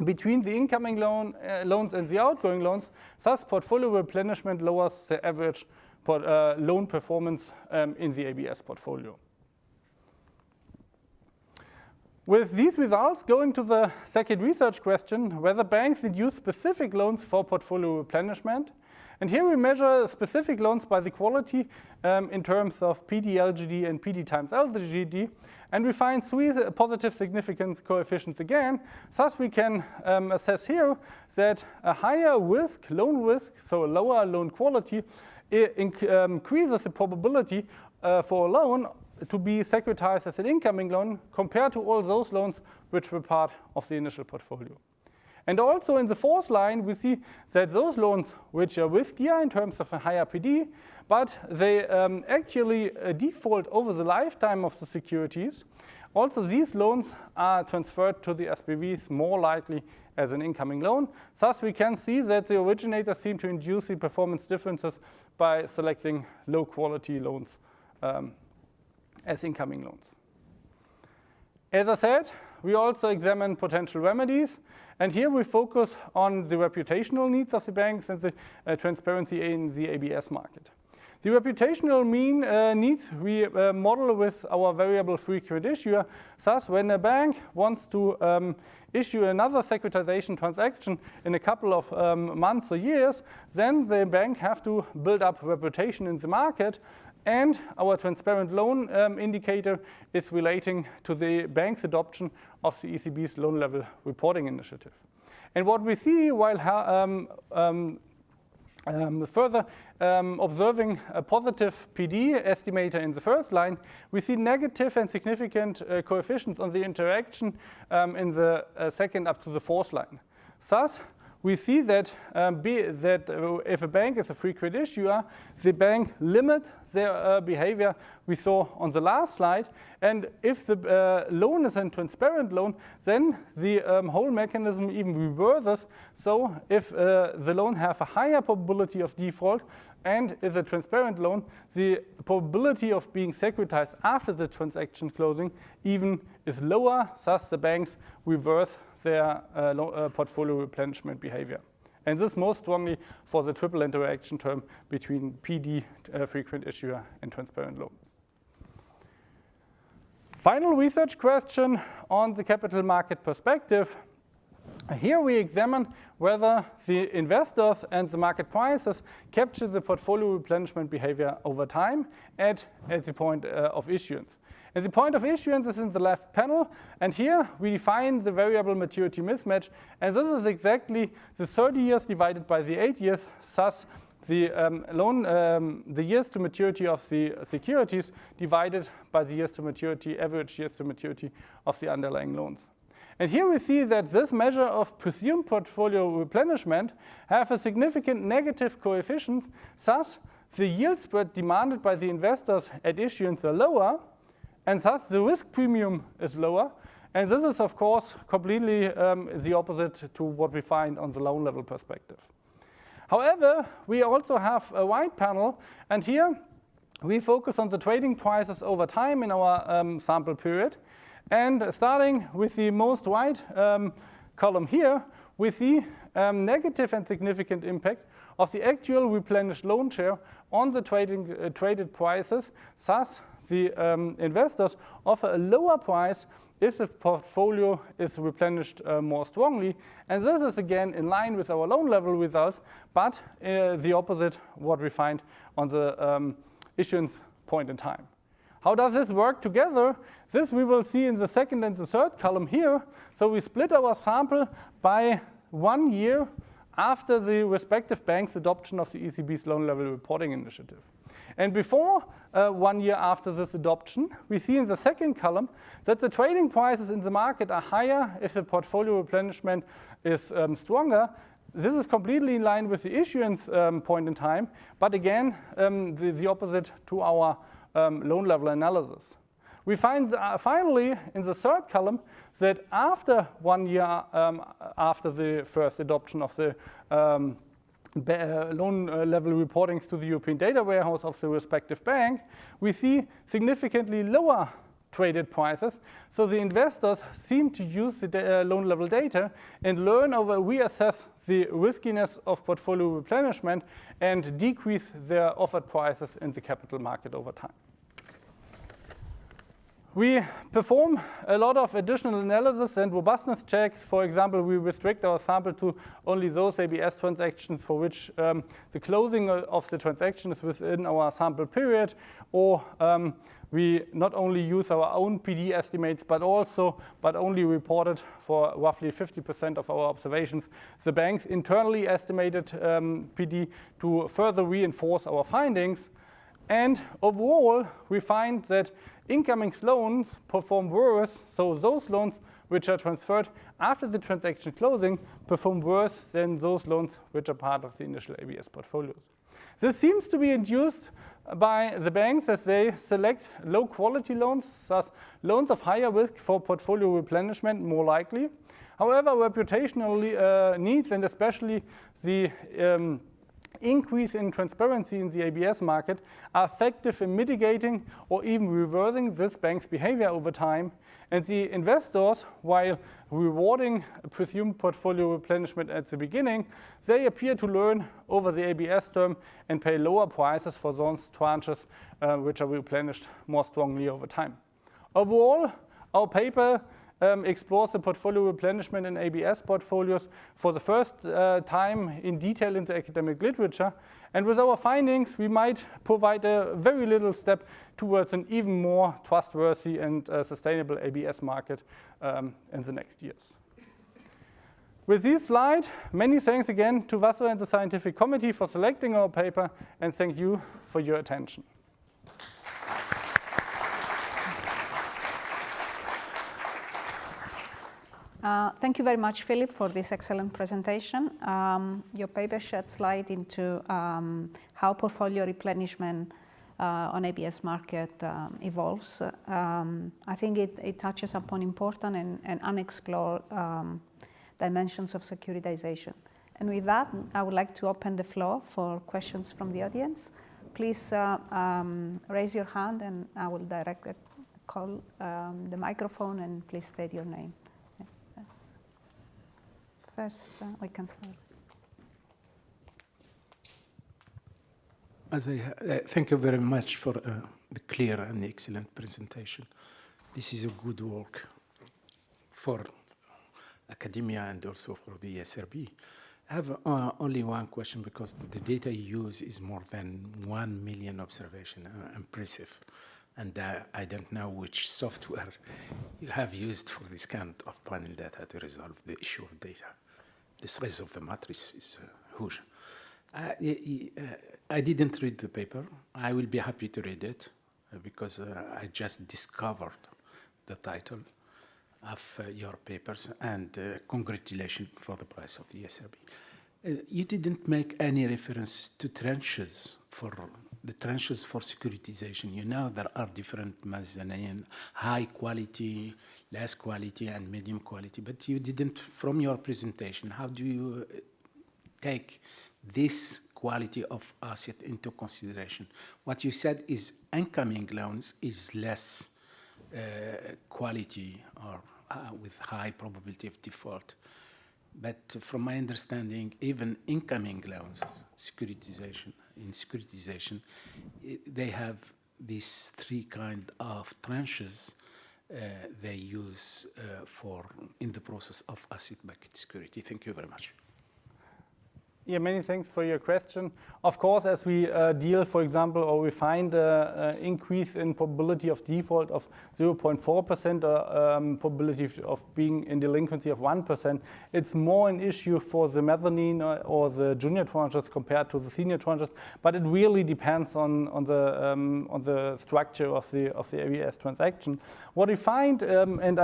between the incoming loans and the outgoing loans. Thus, portfolio replenishment lowers the average loan performance in the ABS portfolio. With these results, going to the second research question, whether banks induce specific loans for portfolio replenishment. And here we measure specific loans by the quality in terms of PD, LGD, and PD times LGD. And we find 3 positive significance coefficients again. Thus, we can assess here that a higher risk, loan risk, so a lower loan quality, increases the probability for a loan to be securitized as an incoming loan compared to all those loans which were part of the initial portfolio. And also in the fourth line, we see that those loans which are riskier in terms of a higher PD, but they actually default over the lifetime of the securities. Also, these loans are transferred to the SPVs more likely as an incoming loan. Thus, we can see that the originators seem to induce the performance differences by selecting low-quality loans as incoming loans. As I said, we also examine potential remedies. And here we focus on the reputational needs of the banks and the transparency in the ABS market. The reputational needs we model with our variable frequent issuer. Thus, when a bank wants to issue another securitization transaction in a couple of months or years, then the bank have to build up reputation in the market. And our transparent loan indicator is relating to the bank's adoption of the ECB's loan level reporting initiative. And what we see while further observing a positive PD estimator in the first line, we see negative and significant coefficients on the interaction in the second up to the fourth line. Thus, we see that if a bank is a frequent issuer, the bank limits their behavior we saw on the last slide. And if the loan is a transparent loan, then the whole mechanism even reverses. So if the loan has a higher probability of default and is a transparent loan, the probability of being securitized after the transaction closing even is lower. Thus, the banks reverse their portfolio replenishment behavior. And this most strongly for the triple interaction term between PD, frequent issuer, and transparent loan. Final research question on the capital market perspective. Here we examine whether the investors and the market prices capture the portfolio replenishment behavior over time at the point of issuance. And the point of issuance is in the left panel, and here we define the variable maturity mismatch, and this is exactly the 30 years divided by the 8 years, thus the the years to maturity of the securities divided by the years to maturity, average years to maturity of the underlying loans. And here we see that this measure of presumed portfolio replenishment have a significant negative coefficient, thus the yield spread demanded by the investors at issuance are lower, and thus the risk premium is lower. And this is, of course, completely the opposite to what we find on the loan level perspective. However, we also have a white panel, and here we focus on the trading prices over time in our sample period. And starting with the most white column here, we see negative and significant impact of the actual replenished loan share on the traded prices. Thus, the investors offer a lower price if the portfolio is replenished more strongly. And this is again in line with our loan level results, but the opposite what we find on the issuance point in time. How does this work together? This we will see in the second and the third column here. So we split our sample by 1 year after the respective bank's adoption of the ECB's loan level reporting initiative. And before 1 year after this adoption, we see in the second column that the trading prices in the market are higher if the portfolio replenishment is stronger. This is completely in line with the issuance point in time, but again, the opposite to our loan level analysis. We find finally in the third column that after 1 year after the first adoption of the loan level reportings to the European data warehouse of the respective bank, we see significantly lower traded prices. So the investors seem to use the loan level data and learn or reassess the riskiness of portfolio replenishment and decrease their offered prices in the capital market over time. We perform a lot of additional analysis and robustness checks. For example, we restrict our sample to only those ABS transactions for which the closing of the transaction is within our sample period, or we not only use our own PD estimates, but only reported for roughly 50% of our observations the bank's internally estimated PD to further reinforce our findings. And overall, we find that incoming loans perform worse, so those loans which are transferred after the transaction closing perform worse than those loans which are part of the initial ABS portfolios. This seems to be induced by the banks as they select low quality loans, thus loans of higher risk for portfolio replenishment more likely. However, reputational needs and especially the increase in transparency in the ABS market are effective in mitigating or even reversing this bank's behavior over time. And the investors, while rewarding presumed portfolio replenishment at the beginning, they appear to learn over the ABS term and pay lower prices for those tranches which are replenished more strongly over time. Overall, our paper explores the portfolio replenishment in ABS portfolios for the first time in detail in the academic literature. And with our findings, we might provide a very little step towards an even more trustworthy and sustainable ABS market in the next years. With this slide, many thanks again to Wasser and the Scientific Committee for selecting our paper, and thank you for your attention. Thank you very much, Philip, for this excellent presentation. Your paper sheds light into how portfolio replenishment on ABS market evolves. I think it touches upon important and unexplored dimensions of securitization. And with that, I would like to open the floor for questions from the audience. Please raise your hand and I will direct a call the microphone, and please state your name. First, we can start. Thank you very much for the clear and excellent presentation. This is a good work for academia and also for the ESRB. I have only one question, because the data you use is more than 1 million observations. Impressive. And I don't know which software you have used for this kind of panel data to resolve the issue of data. The size of the matrix is huge. I didn't read the paper. I will be happy to read it because I just discovered the title of your papers, and congratulations for the prize of the ESRB. You didn't make any reference to tranches for the tranches for securitization. You know there are different mezzanine, high quality, less quality, and medium quality, but you didn't, from your presentation, how do you take this quality of asset into consideration? What you said is incoming loans is less quality or with high probability of default. But from my understanding, even incoming loans, in securitization, they have these three kind of tranches they use in the process of asset-backed security. Thank you very much. Yeah, many thanks for your question. Of course, as we deal, for example, or we find an increase in probability of default of 0.4% or probability of being in delinquency of 1%, it's more an issue for the mezzanine or the junior tranches compared to the senior tranches. But it really depends on the structure of the ABS transaction. What we find, and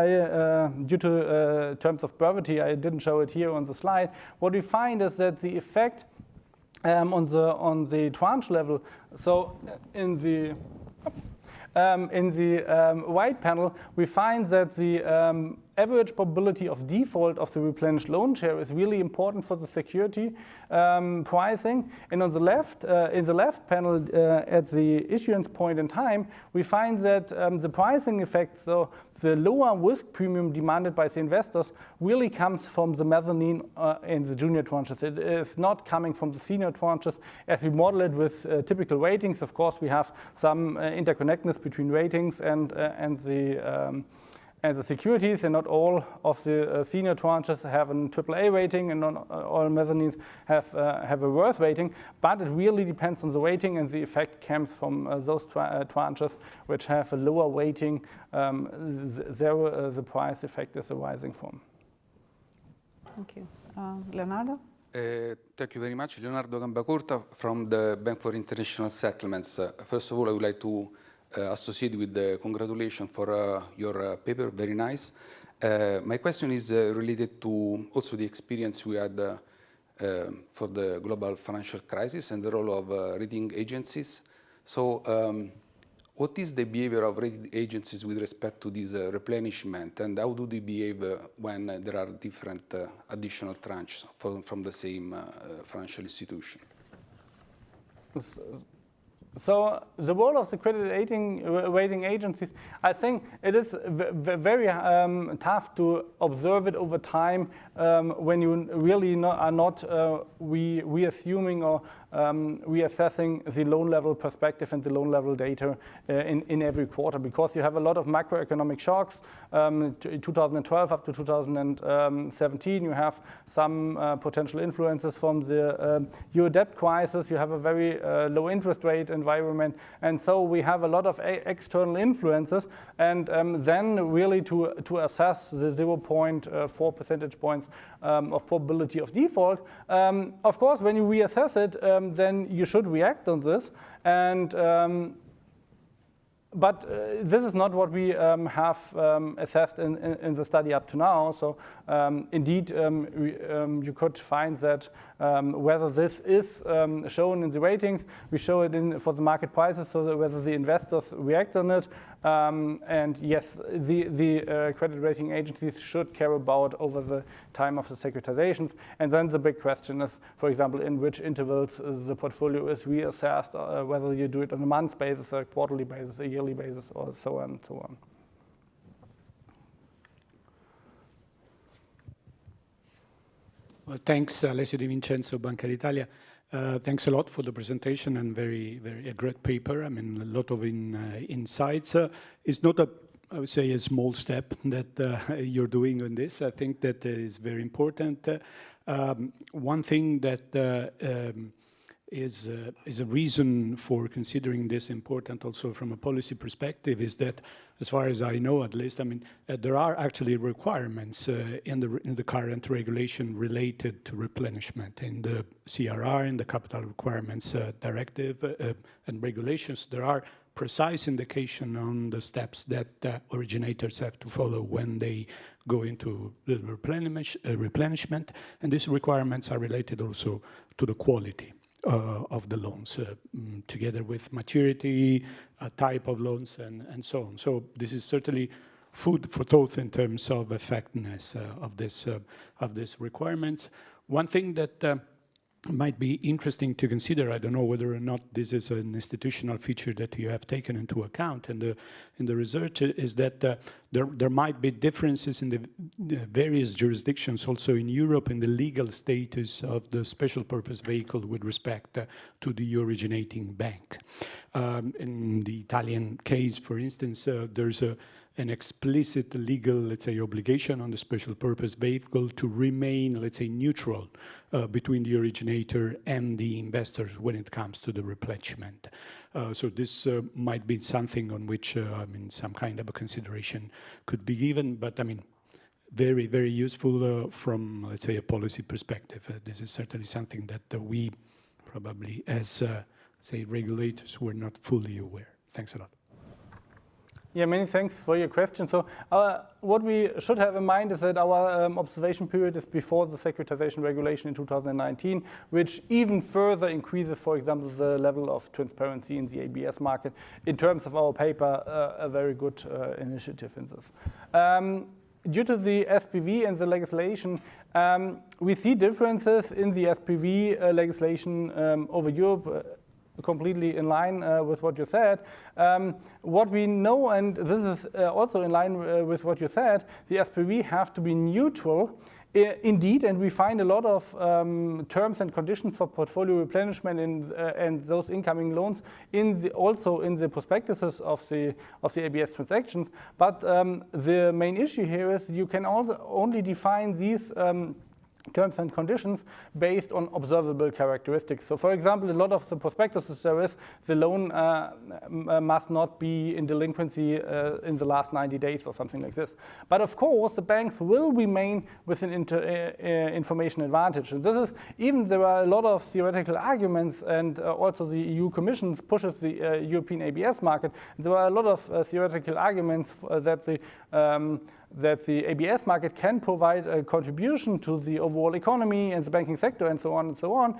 due to terms of brevity, I didn't show it here on the slide. What we find is that the effect on the tranche level. So in the white panel, we find that the average probability of default of the replenished loan share is really important for the security pricing. And on the left, in the left panel, at the issuance point in time, we find that the pricing effect, so the lower risk premium demanded by the investors, really comes from the mezzanine and the junior tranches. It is not coming from the senior tranches. As we model it with typical ratings, of course, we have some interconnectedness between ratings and the securities, and not all of the senior tranches have an AAA rating, and not all mezzanines have a worse rating. But it really depends on the rating, and the effect comes from those tranches which have a lower weighting. The price effect is arising from. Thank you. Leonardo? Thank you very much. Leonardo Gambacorta from the Bank for International Settlements. First of all, I would like to associate with the congratulations for your paper, very nice. My question is related to also the experience we had for the global financial crisis and the role of rating agencies. So what is the behavior of rating agencies with respect to this replenishment, and how do they behave when there are different additional tranches from the same financial institution? So the role of the credit rating agencies, I think it is very tough to observe it over time when you really are not reassuming or reassessing the loan level perspective and the loan level data in every quarter, because you have a lot of macroeconomic shocks. In 2012 up to 2017, you have some potential influences from the Euro debt crisis. You have a very low interest rate environment, and so we have a lot of external influences, and then really to assess the 0.4 percentage points of probability of default. Of course, when you reassess it, then you should react on this, and but this is not what we have assessed in the study up to now. So indeed, you could find that whether this is shown in the ratings, we show it for the market prices, so that whether the investors react on it. And yes, the credit rating agencies should care about over the time of the securitizations. And then the big question is, for example, in which intervals the portfolio is reassessed, whether you do it on a month basis, a quarterly basis, a yearly basis, or so on and so on. Well, thanks, Alessio Di Vincenzo, Banca d'Italia. Thanks a lot for the presentation, and very a great paper. I mean, a lot of insights. It's not I would say, a small step that you're doing on this. I think that is very important. One thing that is a reason for considering this important also from a policy perspective is that, as far as I know at least, I mean, there are actually requirements in the current regulation related to replenishment. In the CRR, in the Capital Requirements Directive and regulations, there are precise indication on the steps that originators have to follow when they go into the replenishment, and these requirements are related also to the quality of the loans, together with maturity, type of loans, and so on. So this is certainly food for thought in terms of effectiveness of these requirements. One thing that might be interesting to consider, I don't know whether or not this is an institutional feature that you have taken into account in the research, is that there might be differences in the various jurisdictions also in Europe in the legal status of the special purpose vehicle with respect to the originating bank. In the Italian case, for instance, there's an explicit legal, let's say, obligation on the special purpose vehicle to remain, let's say, neutral between the originator and the investors when it comes to the replenishment. So this might be something on which, I mean, some kind of a consideration could be given, but I mean, very, very useful from, let's say, a policy perspective. This is certainly something that we probably, as, say, regulators, were not fully aware. Thanks a lot. Yeah, many thanks for your question. So what we should have in mind is that our observation period is before the securitization regulation in 2019, which even further increases, for example, the level of transparency in the ABS market. In terms of our paper, a very good initiative in this. Due to the SPV and the legislation, we see differences in the SPV legislation over Europe, completely in line with what you said. What we know, and this is also in line with what you said, the SPV have to be neutral indeed, and we find a lot of terms and conditions for portfolio replenishment and those incoming loans also in the prospectuses of the ABS transactions. But the main issue here is you can only define these terms and conditions based on observable characteristics. So, for example, a lot of the prospectuses there is the loan must not be in delinquency in the last 90 days or something like this. But of course, the banks will remain with an information advantage. And this is, even there are a lot of theoretical arguments, and also the EU Commission pushes the European ABS market. There are a lot of theoretical arguments that the that the ABS market can provide a contribution to the overall economy and the banking sector and so on and so on,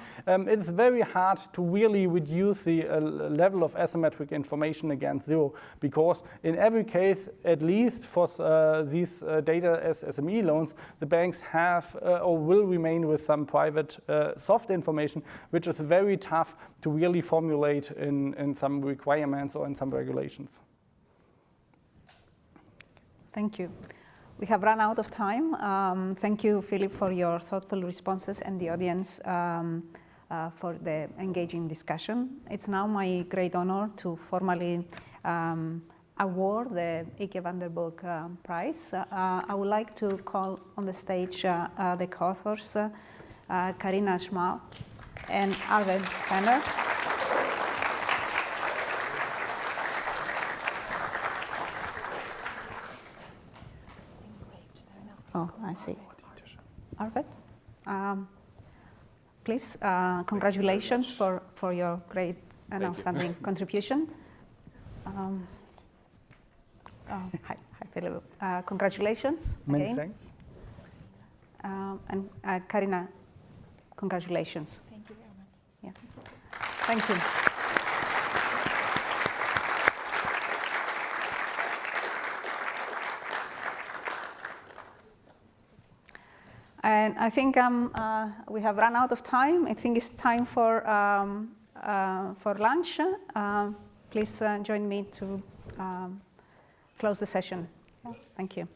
it's very hard to really reduce the level of asymmetric information against zero, because in every case, at least for these data as SME loans, the banks have or will remain with some private soft information, which is very tough to really formulate in some requirements or in some regulations. Thank you. We have run out of time. Thank you, Philip, for your thoughtful responses and the audience for the engaging discussion. It's now my great honor to formally award the Jovan Bok Prize. I would like to call on the stage the co-authors, Karina Schmal and Arvid Fenner. Oh, I see. Arvid, please, congratulations for your great and outstanding contribution. Hi, Philip. Congratulations Many again. thanks. And Karina, congratulations. Thank you very much. Yeah. Thank you. And I think we have run out of time. I think it's time for lunch. Please join me to close the session. Yeah, thank you.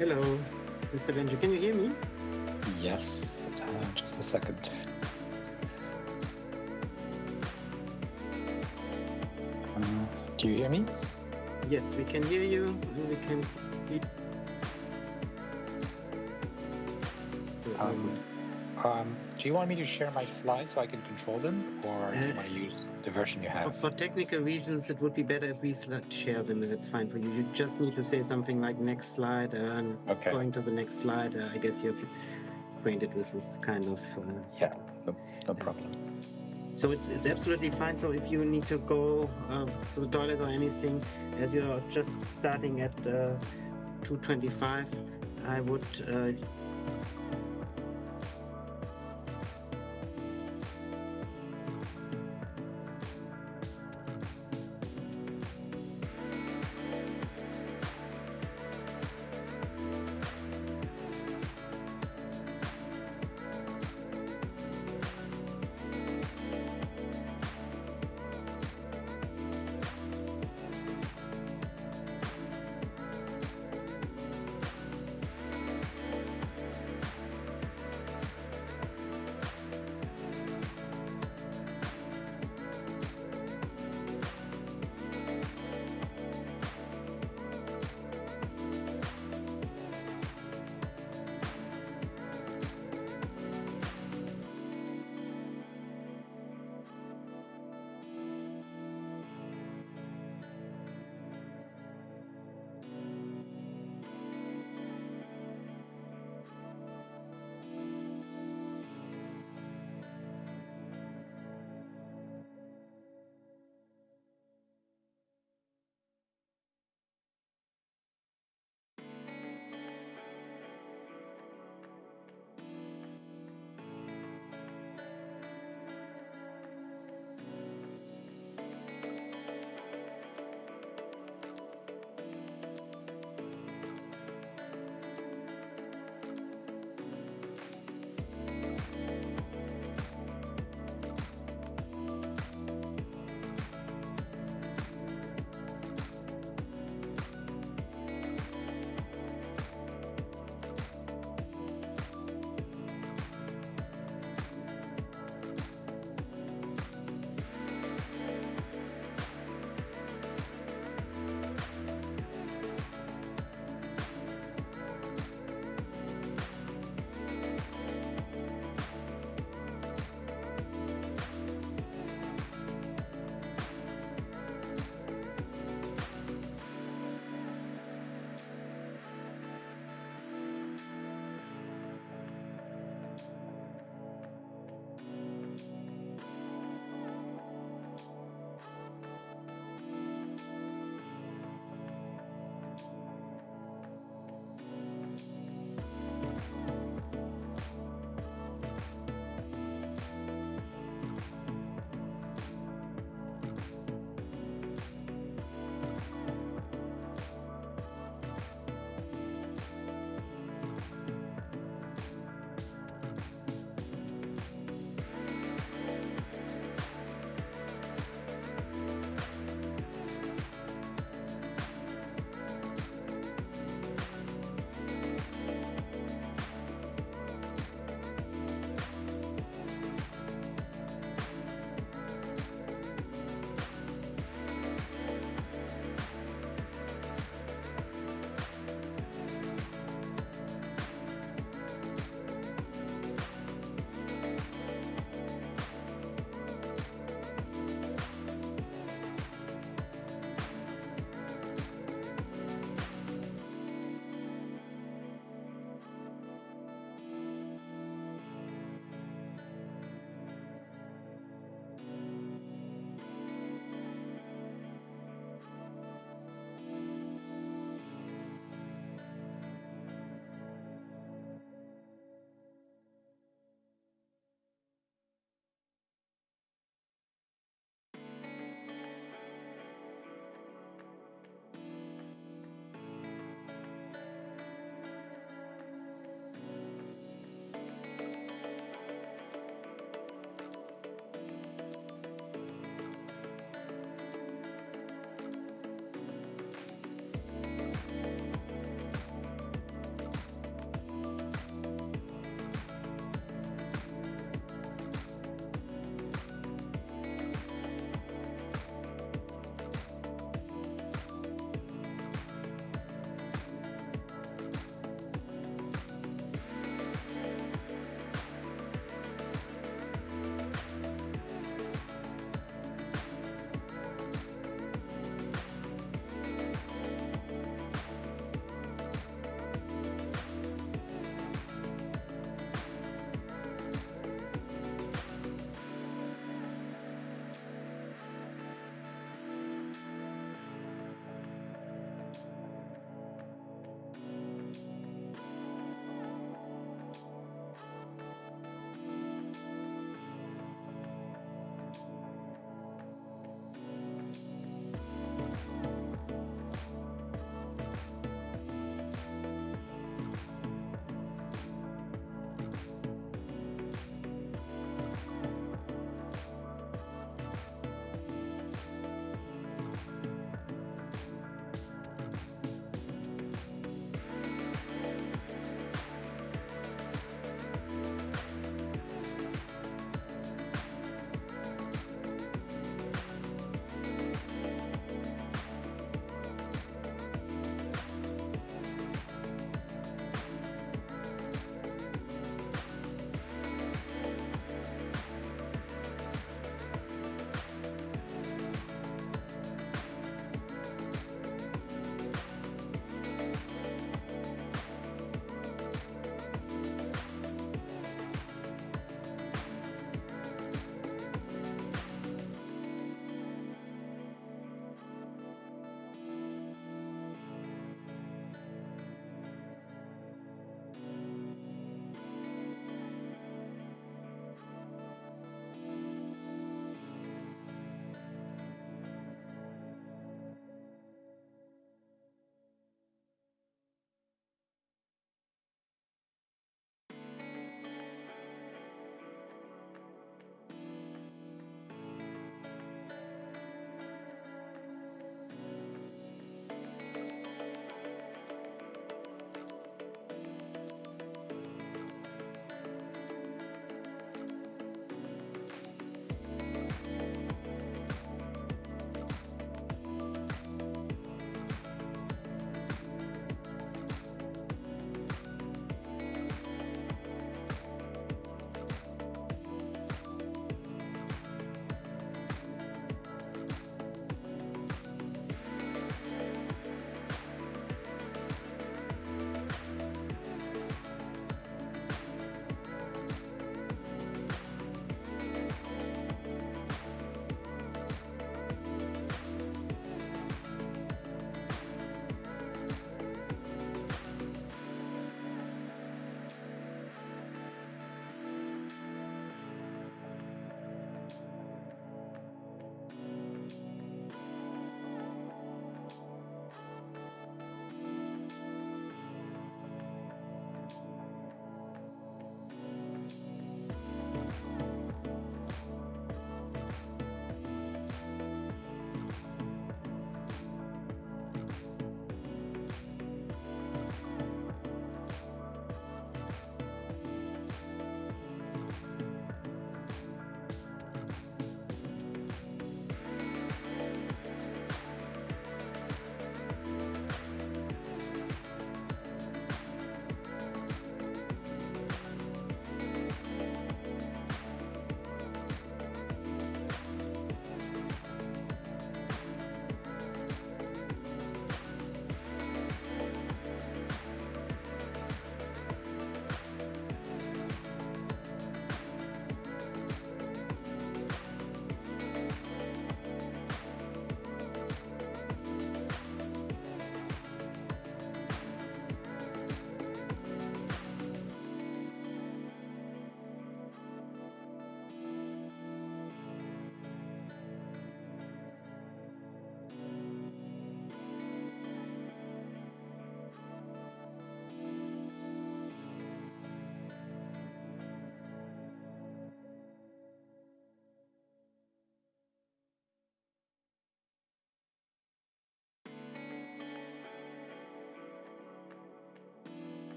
Hello, Mr. Bengio. Can you hear me? Yes, just a second. Do you hear me? Yes, we can hear you and we can see. Do you want me to share my slides so I can control them, or do you want to use the version you have? For technical reasons, it would be better if we share them, if it's fine for you. You just need to say something like next slide and going to the next slide. I guess you're acquainted with this kind of setup. No problem. So it's absolutely fine. So if you need to go to the toilet or anything, as you're just starting at 2:25, I would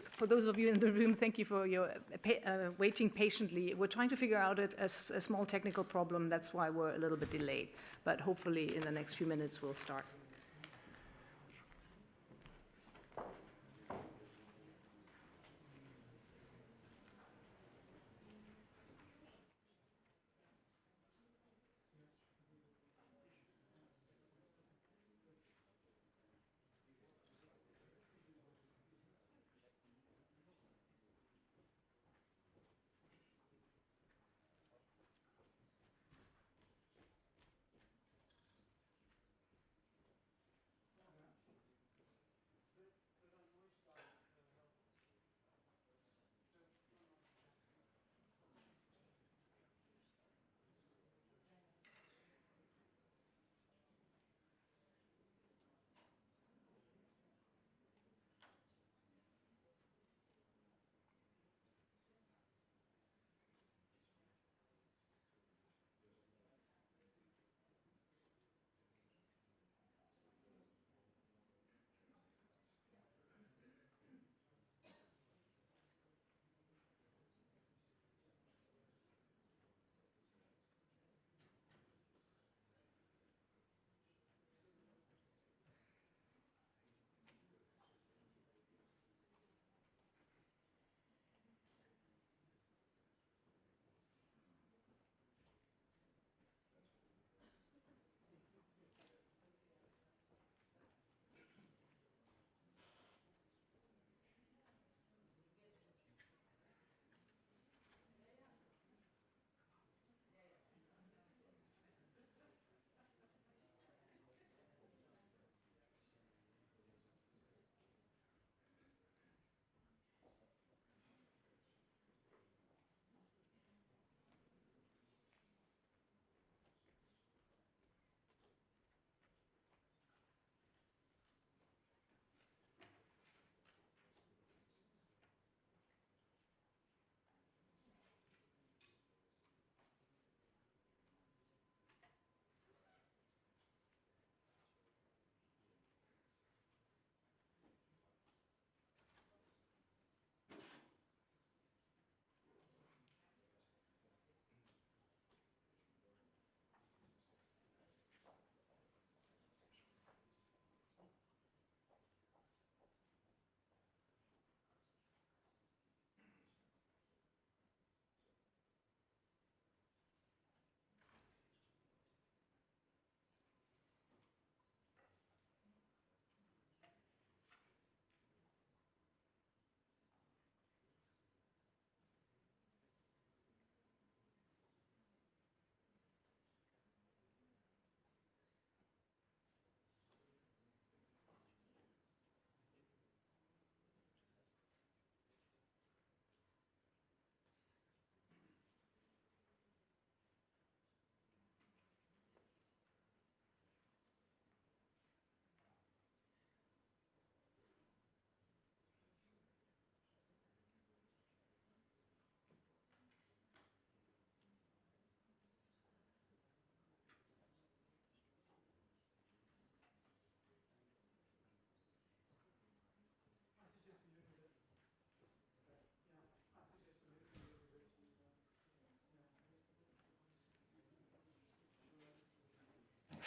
For those of you in the room, thank you for your waiting patiently. We're trying to figure out a small technical problem. That's why we're a little bit delayed. But hopefully in the next few minutes we'll start.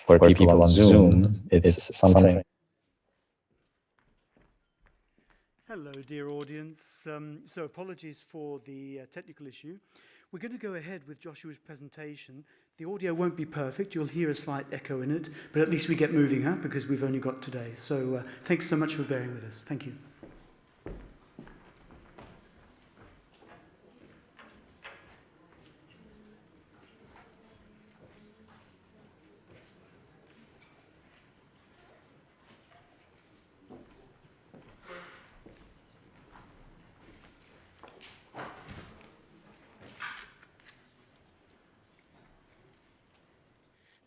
For people on Zoom, it's something. Hello, dear audience. So apologies for the technical issue. We're going to go ahead with Joshua's presentation. The audio won't be perfect. You'll hear a slight echo in it, but at least we get moving, huh? Because we've only got today. So thanks so much for bearing with us. Thank you.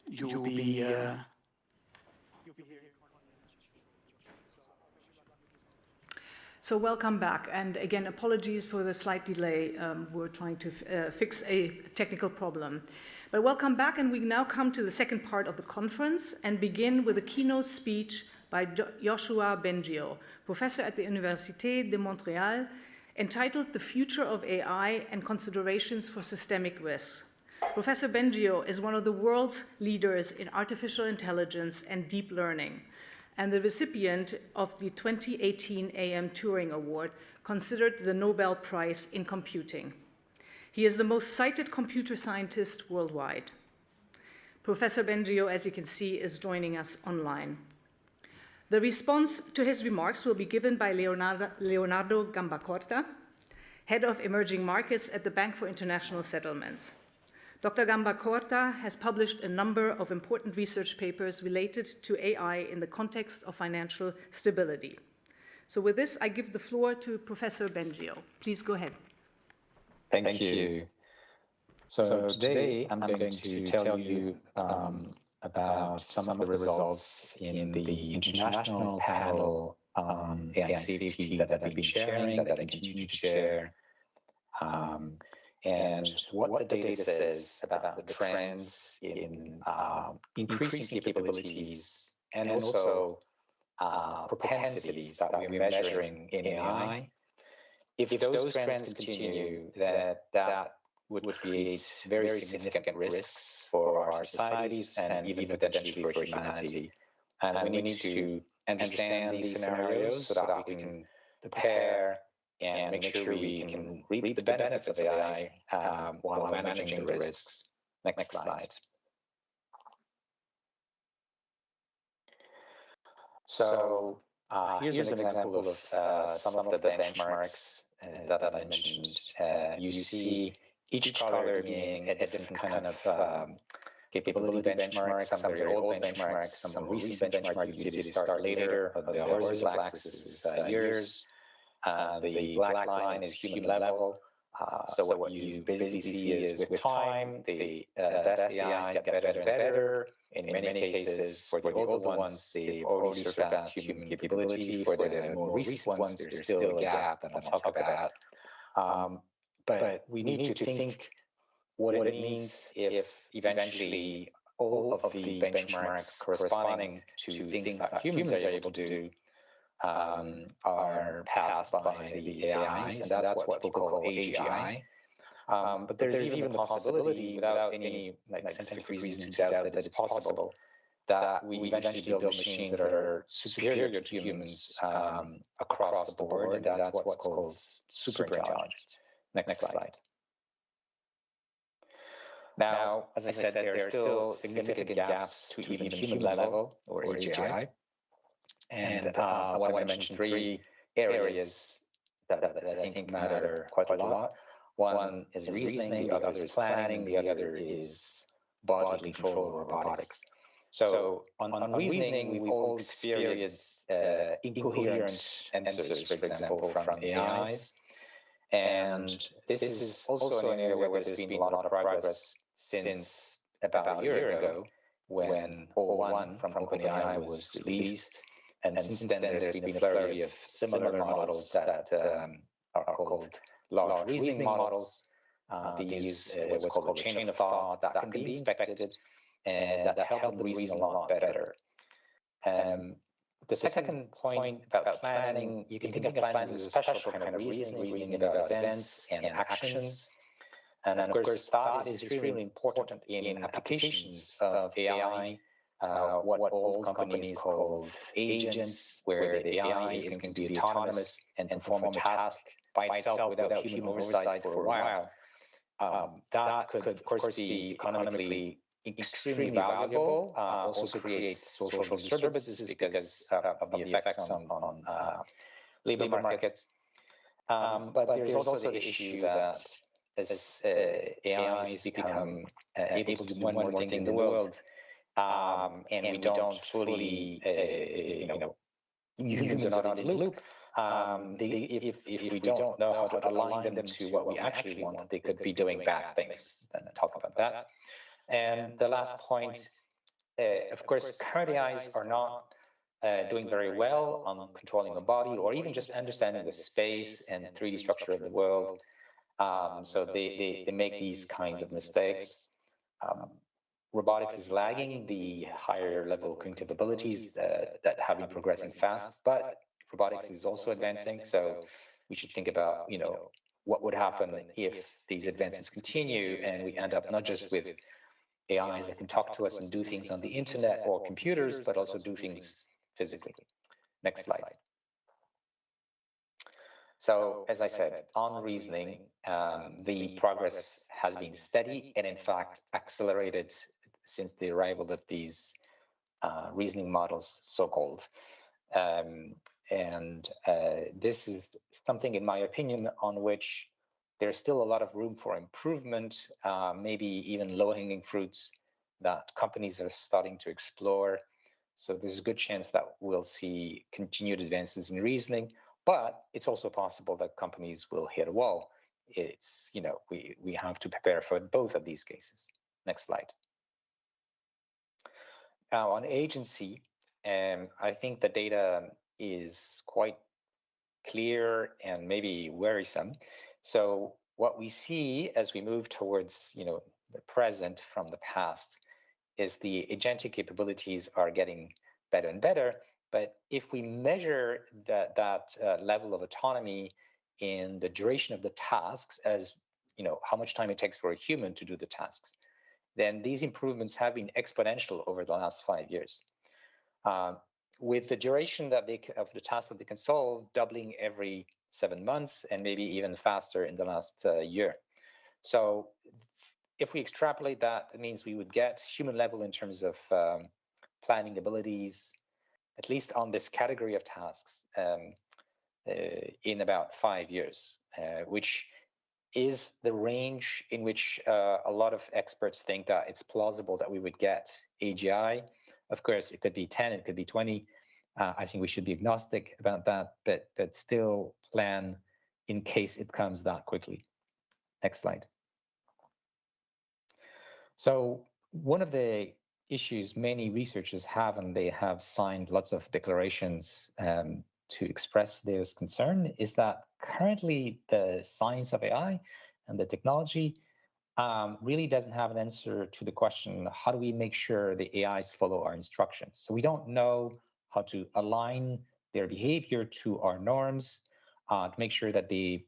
You'll be hearing. So welcome back, and again, apologies for the slight delay. We're trying to fix a technical problem. But welcome back, and we now come to the second part of the conference and begin with a keynote speech by Joshua Bengio, professor at the Université de Montréal, entitled The Future of AI and Considerations for Systemic Risks. Professor Bengio is one of the world's leaders in artificial intelligence and deep learning, and the recipient of the 2018 AM Turing Award, considered the Nobel Prize in Computing. He is the most cited computer scientist worldwide. Professor Bengio, as you can see, is joining us online. The response to his remarks will be given by Leonardo Gambacorta, Head of Emerging Markets at the Bank for International Settlements. Dr. Gambacorta has published a number of important research papers related to AI in the context of financial stability. So with this, I give the floor to Professor Bengio. Please go ahead. Thank you. So today I'm going to tell you about some of the results in the international panel on AI safety that I've been sharing, that I continue to share, and what the data says about the trends in increasing capabilities and also propensities that we're measuring in AI. If those trends continue, that would create very significant risks for our societies and even potentially for humanity. And we need to understand these scenarios so that we can prepare and make sure we can reap the benefits of AI while managing the risks. Next slide. So here's an example of some of the benchmarks that I mentioned. You see each color being a different kind of capability benchmark, some very old benchmarks, some more recent benchmarks. You see they start later. The horizontal axis is years. The black line is human level. So what you basically see is with time, the best AIs get better and better. In many cases, for the older ones, they've already surpassed human capability. For the more recent ones, there's still a gap that I'll talk about. But we need to think what it means if eventually all of the benchmarks corresponding to things that humans are able to do are passed by the AIs, and that's what people call AGI. But there's even the possibility, without any scientific reason to doubt that it's possible, that we eventually build machines that are superior to humans across the board, and that's what's called superintelligence. Next slide. Now, as I said, there are still significant gaps to even human level, or AGI. And I want to mention three areas that I think matter quite a lot. One is reasoning, the other is planning, the other is bodily control or robotics. So on reasoning, we've all experienced incoherent answers, for example, from AIs. And this is also an area where there's been a lot of progress since about a year ago, when O1 from OpenAI was released. And since then, there's been a flurry of similar models that are called large reasoning models. They use what's called a chain of thought that can be inspected, and that help them reason a lot better. The second point about planning, you can think of planning as a special kind of reasoning about events and actions. And of course, that is really important in applications of AI. What old companies call agents, where the AI is going to be autonomous and perform a task by itself without human oversight for a while. That could, of course, be economically extremely valuable, also creates social disturbances because of the effects on labor markets. But there's also the issue that as AIs become able to do more things in the world, and we don't fully, humans are not in the loop. If we don't know how to align them to what we actually want, they could be doing bad things. And I'll talk about that. And the last point, of course, current AIs are not doing very well on controlling the body or even just understanding the space and 3D structure of the world. So they make these kinds of mistakes. robotics is lagging the higher level cognitive abilities that have been progressing fast, but robotics is also advancing. So we should think about, what would happen if these advances continue and we end up not just with AIs that can talk to us and do things on the internet or computers, but also do things physically. Next slide. So, as I said, on reasoning, the progress has been steady and, in fact, accelerated since the arrival of these reasoning models, so-called. This is something, in my opinion, on which there's still a lot of room for improvement, maybe even low-hanging fruits that companies are starting to explore. So there's a good chance that we'll see continued advances in reasoning, but it's also possible that companies will hit a wall. It's, we have to prepare for both of these cases. Next slide. Now on agency, I think the data is quite clear and maybe worrisome. So what we see as we move towards, the present from the past is the agentic capabilities are getting better and better. But if we measure that level of autonomy in the duration of the tasks, as how much time it takes for a human to do the tasks, then these improvements have been exponential over the last 5 years. With the duration of the tasks that they can solve doubling every 7 months and maybe even faster in the last year. So if we extrapolate that, it means we would get human level in terms of planning abilities, at least on this category of tasks, in about 5 years, which is the range in which a lot of experts think that it's plausible that we would get AGI. Of course, it could be 10, it could be 20. I think we should be agnostic about that, but still plan in case it comes that quickly. Next slide. So one of the issues many researchers have, and they have signed lots of declarations to express this concern, is that currently the science of AI and the technology really doesn't have an answer to the question, how do we make sure the AIs follow our instructions? So we don't know how to align their behavior to our norms, to make sure that they,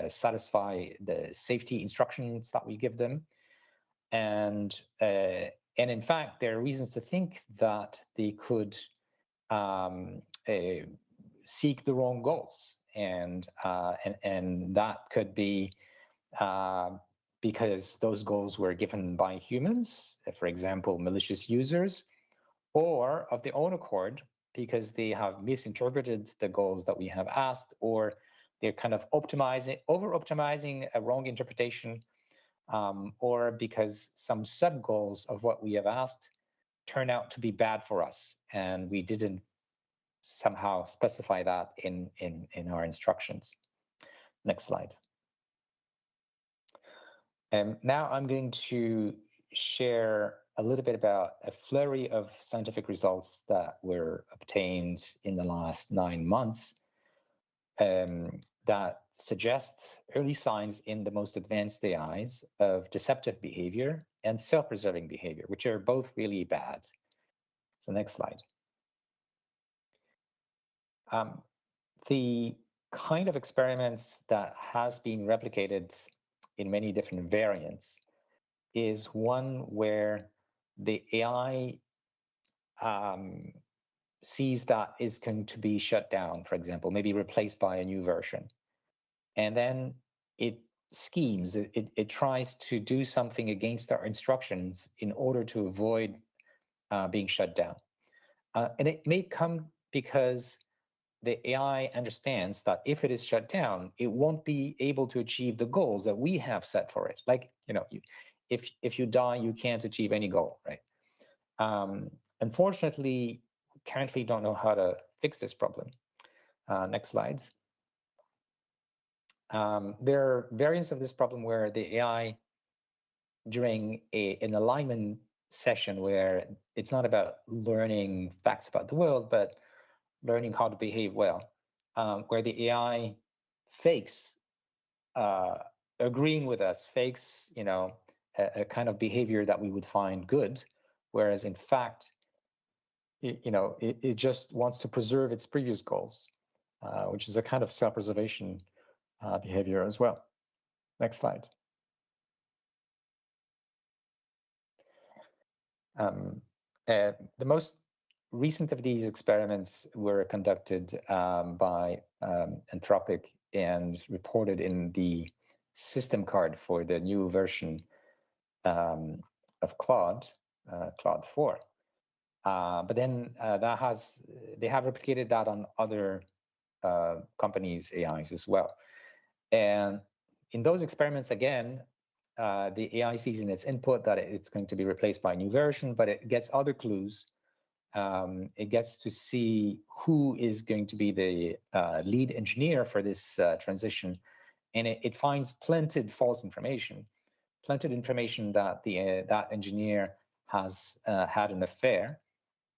satisfy the safety instructions that we give them. And in fact, there are reasons to think that they could seek the wrong goals, and that could be because those goals were given by humans, for example, malicious users, or of their own accord because they have misinterpreted the goals that we have asked, or they're kind of over-optimizing a wrong interpretation, or because some sub-goals of what we have asked turn out to be bad for us, and we didn't somehow specify that in our instructions. Next slide. Now I'm going to share a little bit about a flurry of scientific results that were obtained in the last 9 months that suggest early signs in the most advanced AIs of deceptive behavior and self-preserving behavior, which are both really bad. So next slide. The kind of experiments that has been replicated in many different variants is one where the AI sees that it's going to be shut down, for example, maybe replaced by a new version. And then it schemes, it tries to do something against our instructions in order to avoid being shut down. And it may come because the AI understands that if it is shut down, it won't be able to achieve the goals that we have set for it. Like, if you die, you can't achieve any goal, right? Unfortunately, we currently don't know how to fix this problem. Next slide. There are variants of this problem where the AI, during an alignment session where it's not about learning facts about the world, but learning how to behave well, where the AI fakes agreeing with us, fakes, a kind of behavior that we would find good, whereas in fact, it just wants to preserve its previous goals, which is a kind of self-preservation behavior as well. Next slide. The most recent of these experiments were conducted by Anthropic and reported in the system card for the new version of Claude 4. But then they have replicated that on other companies' AIs as well. And in those experiments, again, the AI sees in its input that it's going to be replaced by a new version, but it gets other clues. It gets to see who is going to be the lead engineer for this transition, and it finds planted false information, that that engineer has had an affair,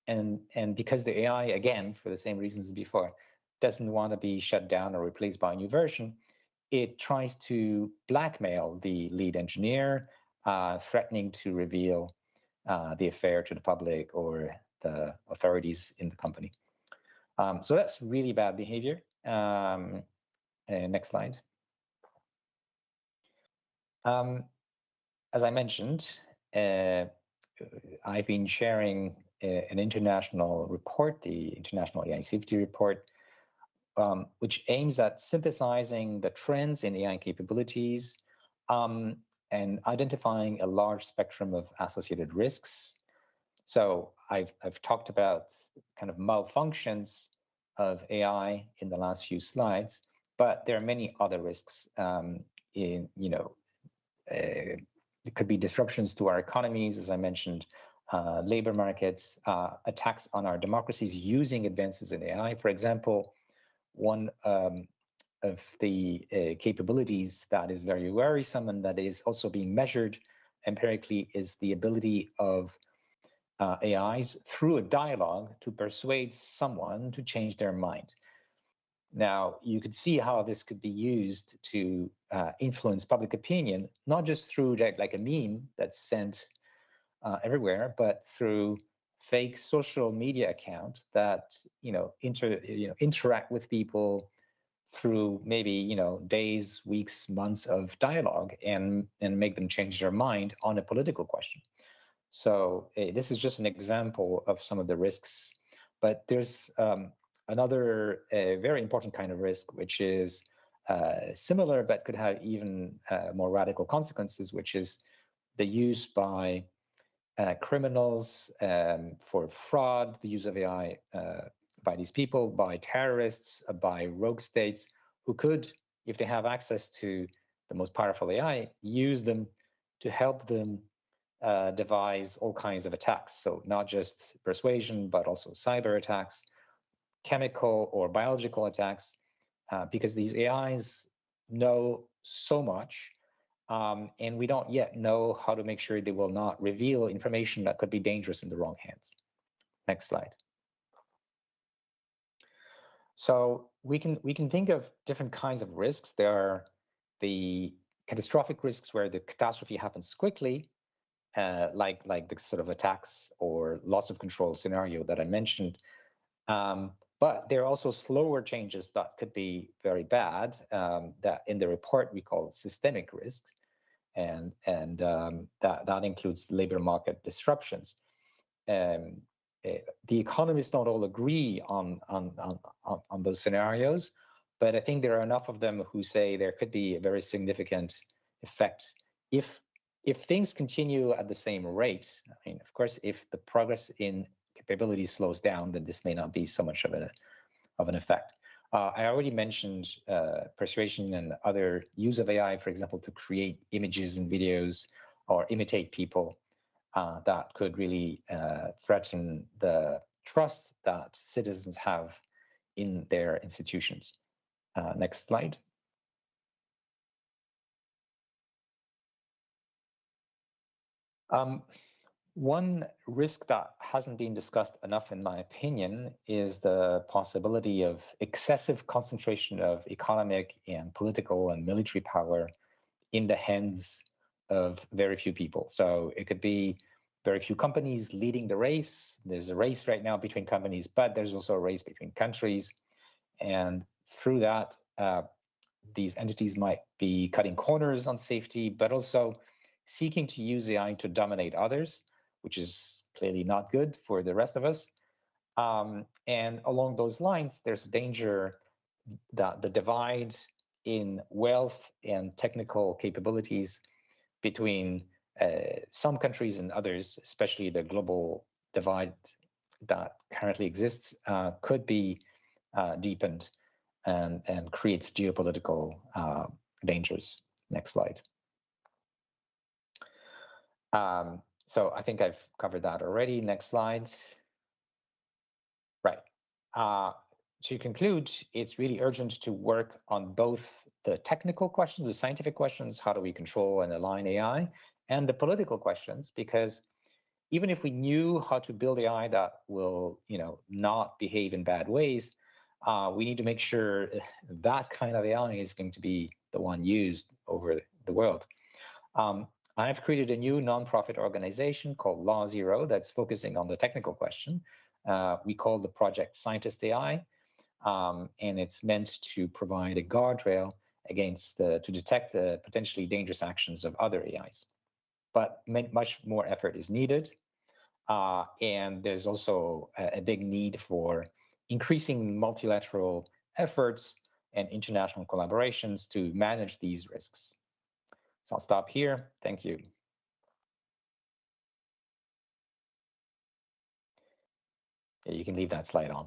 and because the AI, again, for the same reasons as before, doesn't want to be shut down or replaced by a new version, it tries to blackmail the lead engineer, threatening to reveal the affair to the public or the authorities in the company. So that's really bad behavior. Next slide. As I mentioned, I've been sharing an international report, the International AI Safety Report, which aims at synthesizing the trends in AI capabilities and identifying a large spectrum of associated risks. So I've talked about kind of malfunctions of AI in the last few slides, but there are many other risks. It could be disruptions to our economies, as I mentioned, labor markets, attacks on our democracies using advances in AI. For example, one of the capabilities that is very worrisome and that is also being measured empirically is the ability of AIs through a dialogue to persuade someone to change their mind. Now, you could see how this could be used to influence public opinion, not just through like a meme that's sent everywhere, but through fake social media accounts that interact with people through maybe days, weeks, months of dialogue and make them change their mind on a political question. So this is just an example of some of the risks, but there's another very important kind of risk, which is similar but could have even more radical consequences, which is the use by criminals for fraud, the use of AI by these people, by terrorists, by rogue states, who could, if they have access to the most powerful AI, use them to help them devise all kinds of attacks. So not just persuasion, but also cyber attacks, chemical or biological attacks, because these AIs know so much, and we don't yet know how to make sure they will not reveal information that could be dangerous in the wrong hands. Next slide. So we can think of different kinds of risks. There are the catastrophic risks where the catastrophe happens quickly, like the sort of attacks or loss of control scenario that I mentioned. But there are also slower changes that could be very bad, that in the report we call systemic risks, and that includes labor market disruptions. The economists don't all agree on those scenarios, but I think there are enough of them who say there could be a very significant effect if things continue at the same rate. I mean, of course, if the progress in capability slows down, then this may not be so much of an effect. I already mentioned persuasion and other use of AI, for example, to create images and videos or imitate people that could really threaten the trust that citizens have in their institutions. Next slide. One risk that hasn't been discussed enough, in my opinion, is the possibility of excessive concentration of economic and political and military power in the hands of very few people. So it could be very few companies leading the race. There's a race right now between companies, but there's also a race between countries. And through that, these entities might be cutting corners on safety, but also seeking to use AI to dominate others, which is clearly not good for the rest of us. And along those lines, there's a danger that the divide in wealth and technical capabilities between some countries and others, especially the global divide that currently exists, could be deepened and creates geopolitical dangers. Next slide. So I think I've covered that already. Next slide. Right. To conclude, it's really urgent to work on both the technical questions, the scientific questions, how do we control and align AI, and the political questions, because even if we knew how to build AI that will, not behave in bad ways, we need to make sure that kind of AI is going to be the one used over the world. I've created a new nonprofit organization called Law Zero that's focusing on the technical question. We call the project Scientist AI, and it's meant to provide a guardrail against to detect the potentially dangerous actions of other AIs. But much more effort is needed, and there's also a big need for increasing multilateral efforts and international collaborations to manage these risks. So I'll stop here. Thank you. Yeah, you can leave that slide on.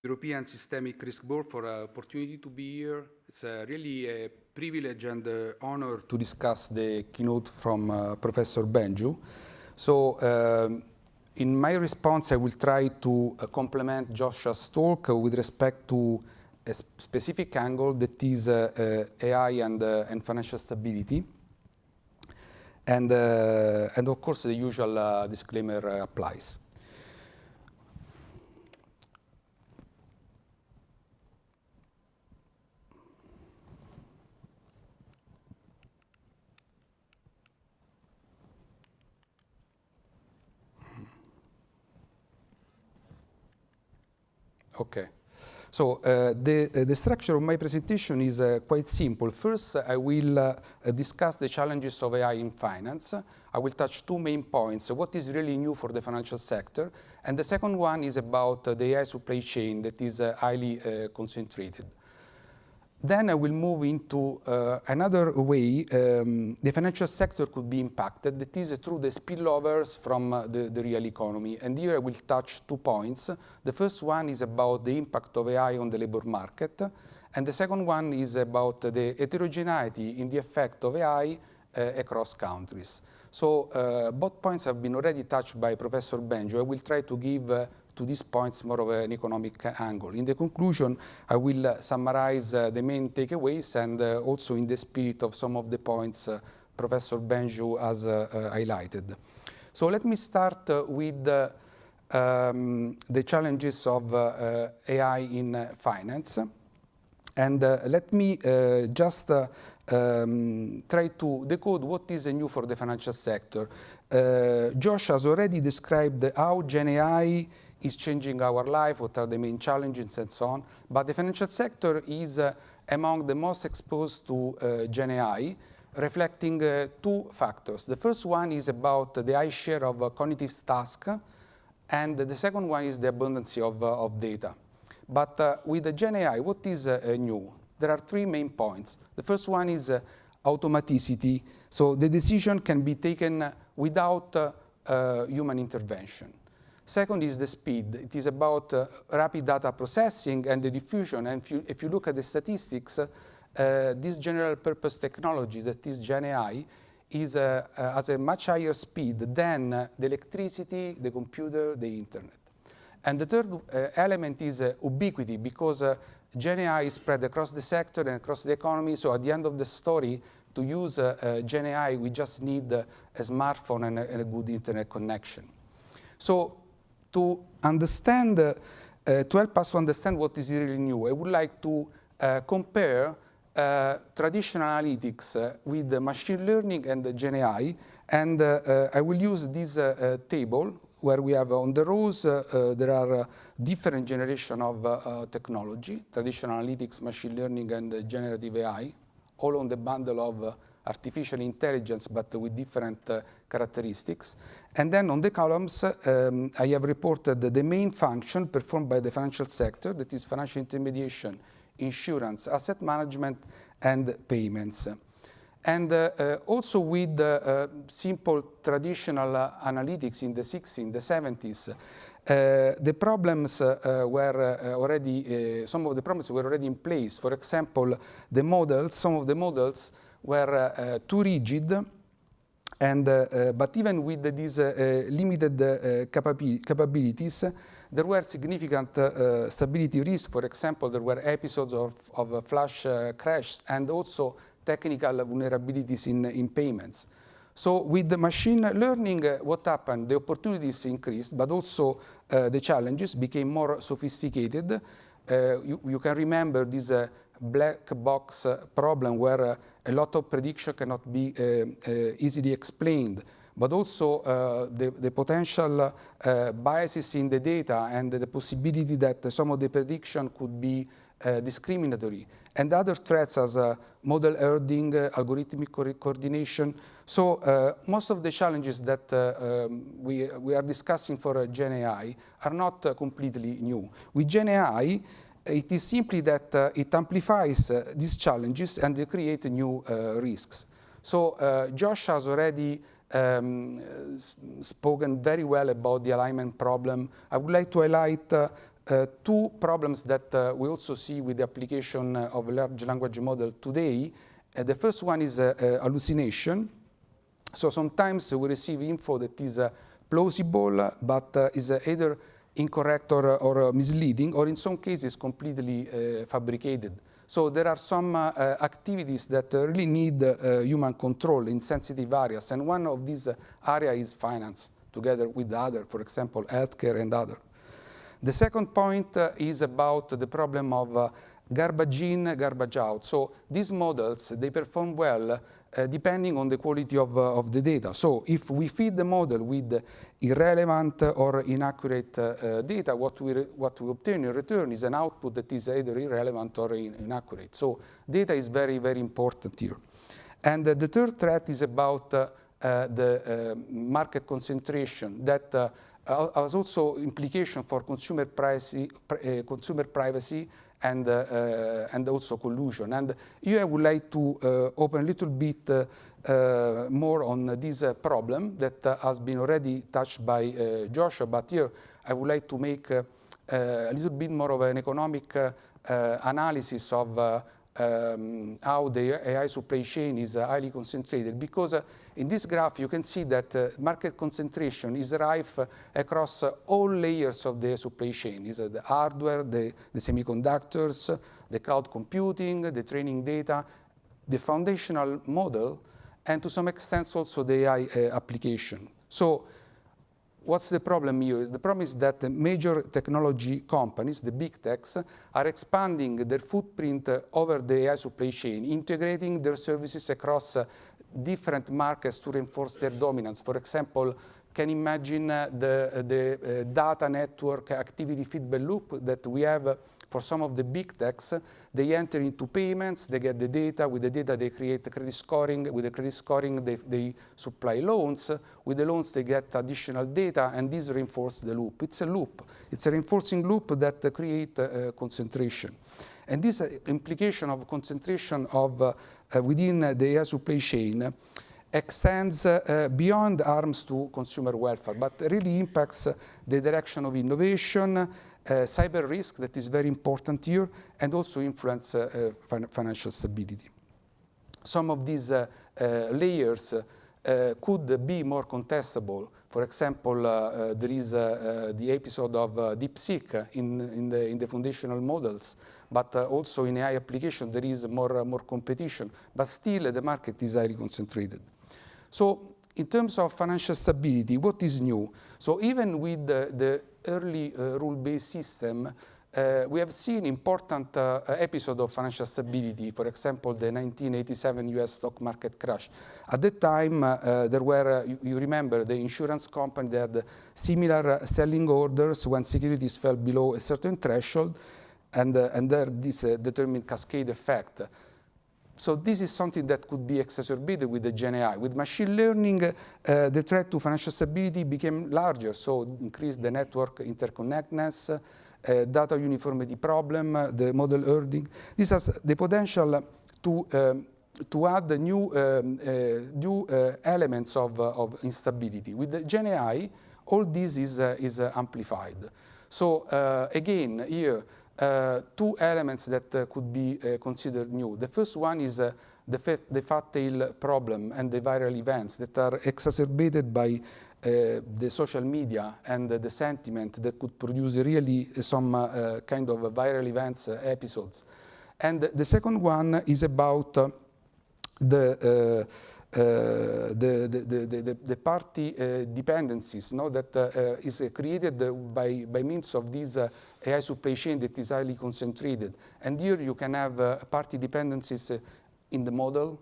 European Systemic Risk Board for the opportunity to be here. It's really a privilege and honor to discuss the keynote from Professor Bengio. So in my response, I will try to complement Joshua's talk with respect to a specific angle that is AI and financial stability. And of course, the usual disclaimer applies. Okay, so the structure of my presentation is quite simple. First, I will discuss the challenges of AI in finance. I will touch two main points, what is really new for the financial sector, and the second one is about the AI supply chain that is highly concentrated. Then I will move into another way the financial sector could be impacted, that is through the spillovers from the real economy. And here I will touch 2 points. The first one is about the impact of AI on the labor market. And the second one is about the heterogeneity in the effect of AI across countries. So both points have been already touched by Professor Bengio. I will try to give to these points more of an economic angle. In the conclusion, I will summarize the main takeaways and also in the spirit of some of the points Professor Bengio has highlighted. So let me start with the challenges of AI in finance. And let me just try to decode what is new for the financial sector. Josh has already described how Gen AI is changing our life, what are the main challenges and so on. But the financial sector is among the most exposed to Gen AI, reflecting 2 factors. The first one is about the high share of cognitive tasks, and the second one is the abundance of data. But with the Gen AI, what is new? There are 3 main points. The first one is automaticity. So the decision can be taken without human intervention. Second is the speed. It is about rapid data processing and the diffusion. And if you look at the statistics, this general purpose technology, that is Gen AI, has a much higher speed than the electricity, the computer, the internet. And the third element is ubiquity, because Gen AI is spread across the sector and across the economy. So at the end of the story, to use Gen AI, we just need a smartphone and a good internet connection. So to understand, to help us to understand what is really new, I would like to compare traditional analytics with machine learning and Gen AI, and I will use this table where we have on the rows, there are different generation of technology, traditional analytics, machine learning, and generative AI, all on the bundle of artificial intelligence, but with different characteristics. And then on the columns, I have reported the main function performed by the financial sector, that is financial intermediation, insurance, asset management, and payments. And also with simple traditional analytics in the 60s, in the 70s, the problems were already, some of the problems were already in place. For example, the models, some of the models were too rigid, and but even with these limited capabilities, there were significant stability risks. For example, there were episodes of flash crashes and also technical vulnerabilities in payments. So with the machine learning, what happened? The opportunities increased, but also the challenges became more sophisticated. You can remember this black box problem where a lot of prediction cannot be easily explained, but also the potential biases in the data and the possibility that some of the prediction could be discriminatory, and other threats as model herding, algorithmic coordination. So most of the challenges that we are discussing for Gen AI are not completely new. With Gen AI, it is simply that it amplifies these challenges and they create new risks. So Josh has already spoken very well about the alignment problem. I would like to highlight two problems that we also see with the application of a large language model today. The first one is hallucination. So sometimes we receive info that is plausible, but is either incorrect or misleading, or in some cases completely fabricated. So there are some activities that really need human control in sensitive areas, and one of these areas is finance, together with other, for example, healthcare and other. The second point is about the problem of garbage in, garbage out. So these models, they perform well depending on the quality of the data. So if we feed the model with irrelevant or inaccurate data, what we obtain in return is an output that is either irrelevant or inaccurate. So data is very, very important here. And the third threat is about the market concentration that has also implication for consumer privacy and also collusion. And here I would like to open a little bit more on this problem that has been already touched by Joshua, but here I would like to make a little bit more of an economic analysis of how the AI supply chain is highly concentrated, because in this graph you can see that market concentration is rife across all layers of the supply chain. Is the hardware, the semiconductors, the cloud computing, the training data, the foundational model, and to some extent also the AI application. So what's the problem here? The problem is that the major technology companies, the big techs, are expanding their footprint over the AI supply chain, integrating their services across different markets to reinforce their dominance. For example, can imagine the data network activity feedback loop that we have for some of the big techs. They enter into payments, they get the data. With the data, they create credit scoring. With the credit scoring, they supply loans. With the loans, they get additional data, and this reinforces the loop. It's a loop. It's a reinforcing loop that creates concentration. And this implication of concentration of within the AI supply chain extends beyond arms to consumer welfare, but really impacts the direction of innovation, cyber risk that is very important here, and also influence financial stability. Some of these layers could be more contestable. For example, there is the episode of DeepSeek in the foundational models, but also in AI application there is more competition, but still the market is highly concentrated. So in terms of financial stability, what is new? So even with the early rule-based system, we have seen important episode of financial stability, for example, the 1987 US stock market crash. At that time, there were, you remember, the insurance company that had similar selling orders when securities fell below a certain threshold, and there this determined cascade effect. So this is something that could be exacerbated with the Gen AI. With machine learning, the threat to financial stability became larger, so increased the network interconnectedness, data uniformity problem, the model earning. This has the potential to add the new elements of instability. With the Gen AI, all this is amplified. So again, here, two elements that could be considered new. The first one is the fat tail problem and the viral events that are exacerbated by the social media and the sentiment that could produce really some kind of viral events episodes. And the second one is about the party dependencies, no, that is created by means of this AI supply chain that is highly concentrated. And here you can have party dependencies in the model,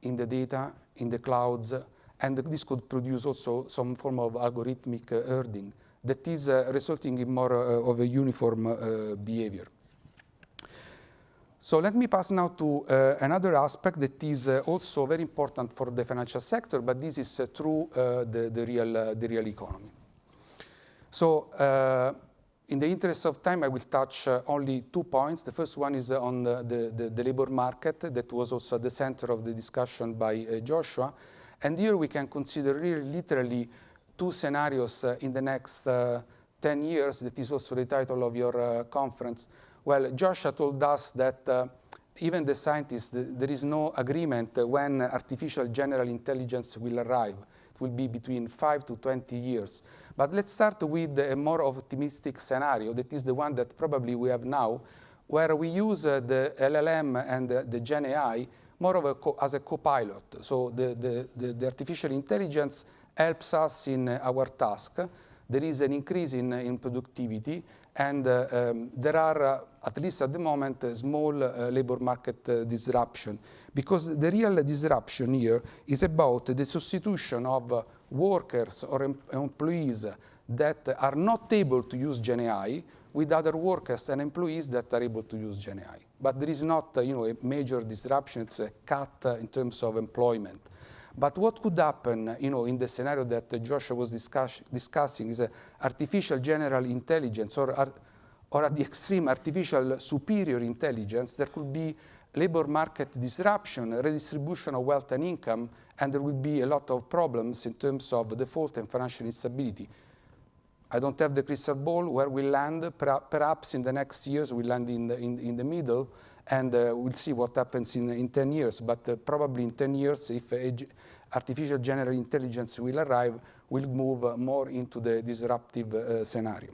in the data, in the clouds, and this could produce also some form of algorithmic herding that is resulting in more of a uniform behavior. So let me pass now to another aspect that is also very important for the financial sector, but this is through the real economy. So in the interest of time, I will touch only 2 points. The first one is on the labor market that was also at the center of the discussion by Joshua. And here we can consider really literally two scenarios in the next 10 years. That is also the title of your conference. Well, Joshua told us that even the scientists, there is no agreement when artificial general intelligence will arrive. It will be between 5 to 20 years. But let's start with a more optimistic scenario. That is the one that probably we have now, where we use the LLM and the Gen AI more of as a co-pilot. So the artificial intelligence helps us in our task. There is an increase in productivity, and there are, at least at the moment, small labor market disruption. Because the real disruption here is about the substitution of workers or employees that are not able to use Gen AI with other workers and employees that are able to use Gen AI. But there is not a major disruption, it's a cut in terms of employment. But what could happen in the scenario that Joshua was discussing is artificial general intelligence or at the extreme artificial superior intelligence. There could be labor market disruption, redistribution of wealth and income, and there will be a lot of problems in terms of default and financial instability. I don't have the crystal ball where we land. Perhaps in the next years we land in the middle, and we'll see what happens in 10 years. But probably in 10 years, if artificial general intelligence will arrive, we'll move more into the disruptive scenario.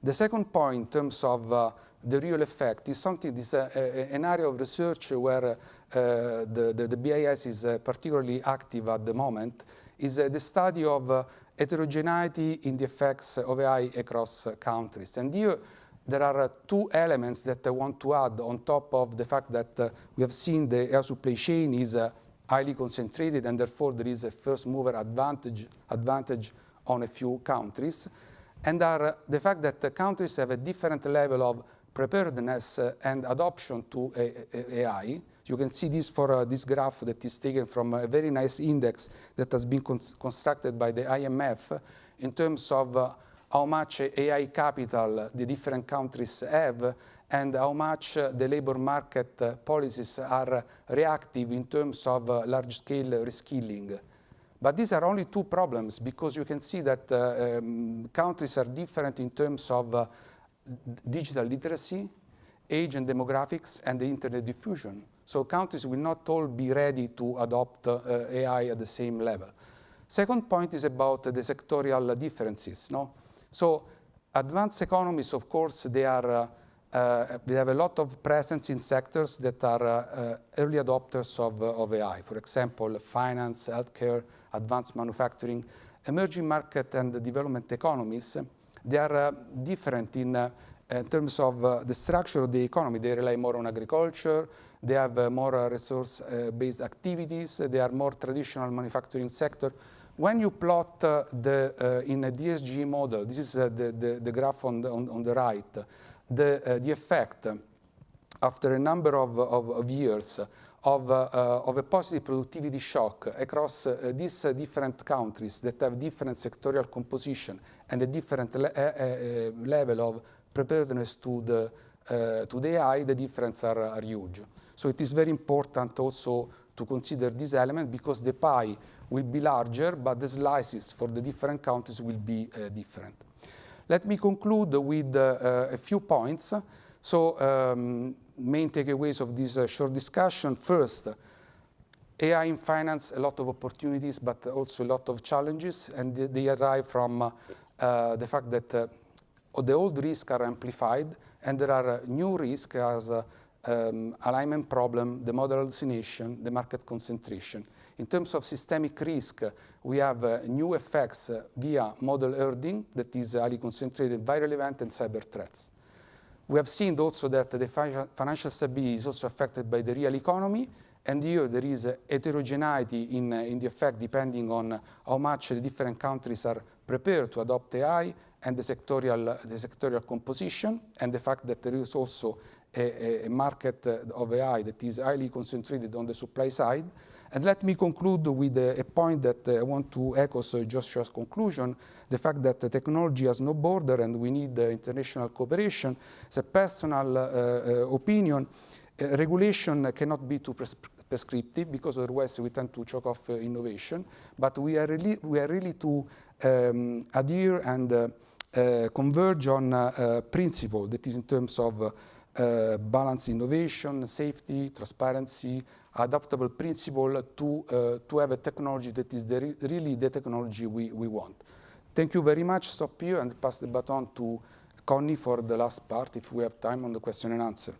The second point in terms of the real effect is something, this an area of research where the BIS is particularly active at the moment, is the study of heterogeneity in the effects of AI across countries. And here there are two elements that I want to add on top of the fact that we have seen the AI supply chain is highly concentrated, and therefore there is a first mover advantage on a few countries. And are the fact that the countries have a different level of preparedness and adoption to AI. You can see this for this graph that is taken from a very nice index that has been constructed by the IMF in terms of how much AI capital the different countries have and how much the labor market policies are reactive in terms of large-scale reskilling. But these are only two problems, because you can see that countries are different in terms of digital literacy, age and demographics, and the internet diffusion. So countries will not all be ready to adopt AI at the same level. Second point is about the sectorial differences. No? So advanced economies, of course, they are we have a lot of presence in sectors that are early adopters of AI. For example, finance, healthcare, advanced manufacturing, emerging market and development economies. They are different in terms of the structure of the economy. They rely more on agriculture. They have more resource-based activities. They are more traditional manufacturing sector. When you plot in a DSG model, this is the graph on the right, the effect after a number of years of a positive productivity shock across these different countries that have different sectorial composition and a different level of preparedness to the AI, the differences are huge. So it is very important also to consider this element because the pie will be larger, but the slices for the different countries will be different. Let me conclude with a few points. So main takeaways of this short discussion. First, AI in finance, a lot of opportunities, but also a lot of challenges, and they arrive from the fact that the old risks are amplified, and there are new risks as alignment problem, the model hallucination, the market concentration. In terms of systemic risk, we have new effects via model herding that is highly concentrated, viral event, and cyber threats. We have seen also that the financial stability is also affected by the real economy, and here there is heterogeneity in the effect depending on how much the different countries are prepared to adopt AI and the sectorial composition, and the fact that there is also a market of AI that is highly concentrated on the supply side. And let me conclude with a point that I want to echo Joshua's conclusion, the fact that the technology has no border and we need international cooperation. It's a personal opinion. Regulation cannot be too prescriptive because otherwise we tend to choke off innovation. But we are really to adhere and converge on principle that is in terms of balance innovation, safety, transparency, adaptable principle to have a technology that is really the technology we want. Thank you very much. Stop here and pass the baton to Connie for the last part, if we have time on the question and answer.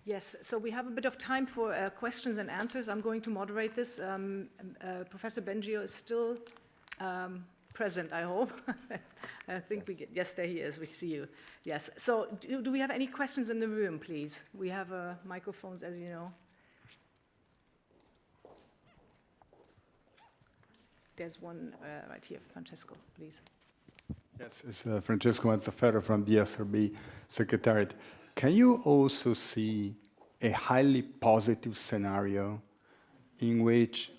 Yes, so we have a bit of time for questions and answers. I'm going to moderate this. Professor Bengio is still present, I hope. I think yes. Yes, there he is. We see you. Yes. So do we have any questions in the room, please? We have microphones, as you know. There's one right here, Francesco, please. Yes, it's Francesco Mazzaferro from the ESRB Secretariat. Can you also see a highly positive scenario in which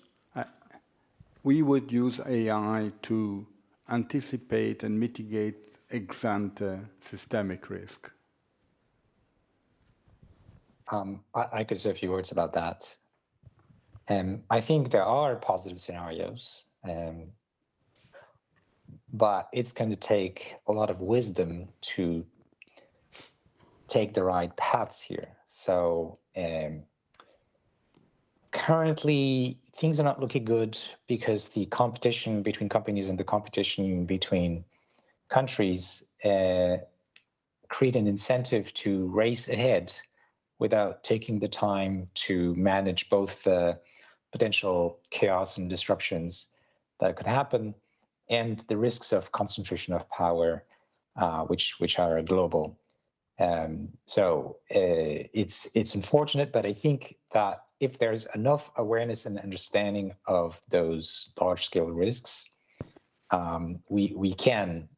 we would use AI to anticipate and mitigate ex-ante systemic risk? I could say a few words about that. I think there are positive scenarios, but it's going to take a lot of wisdom to take the right paths here. So currently, things are not looking good because the competition between companies and the competition between countries create an incentive to race ahead without taking the time to manage both the potential chaos and disruptions that could happen and the risks of concentration of power, which are global. So it's unfortunate, but I think that if there's enough awareness and understanding of those large-scale risks, we can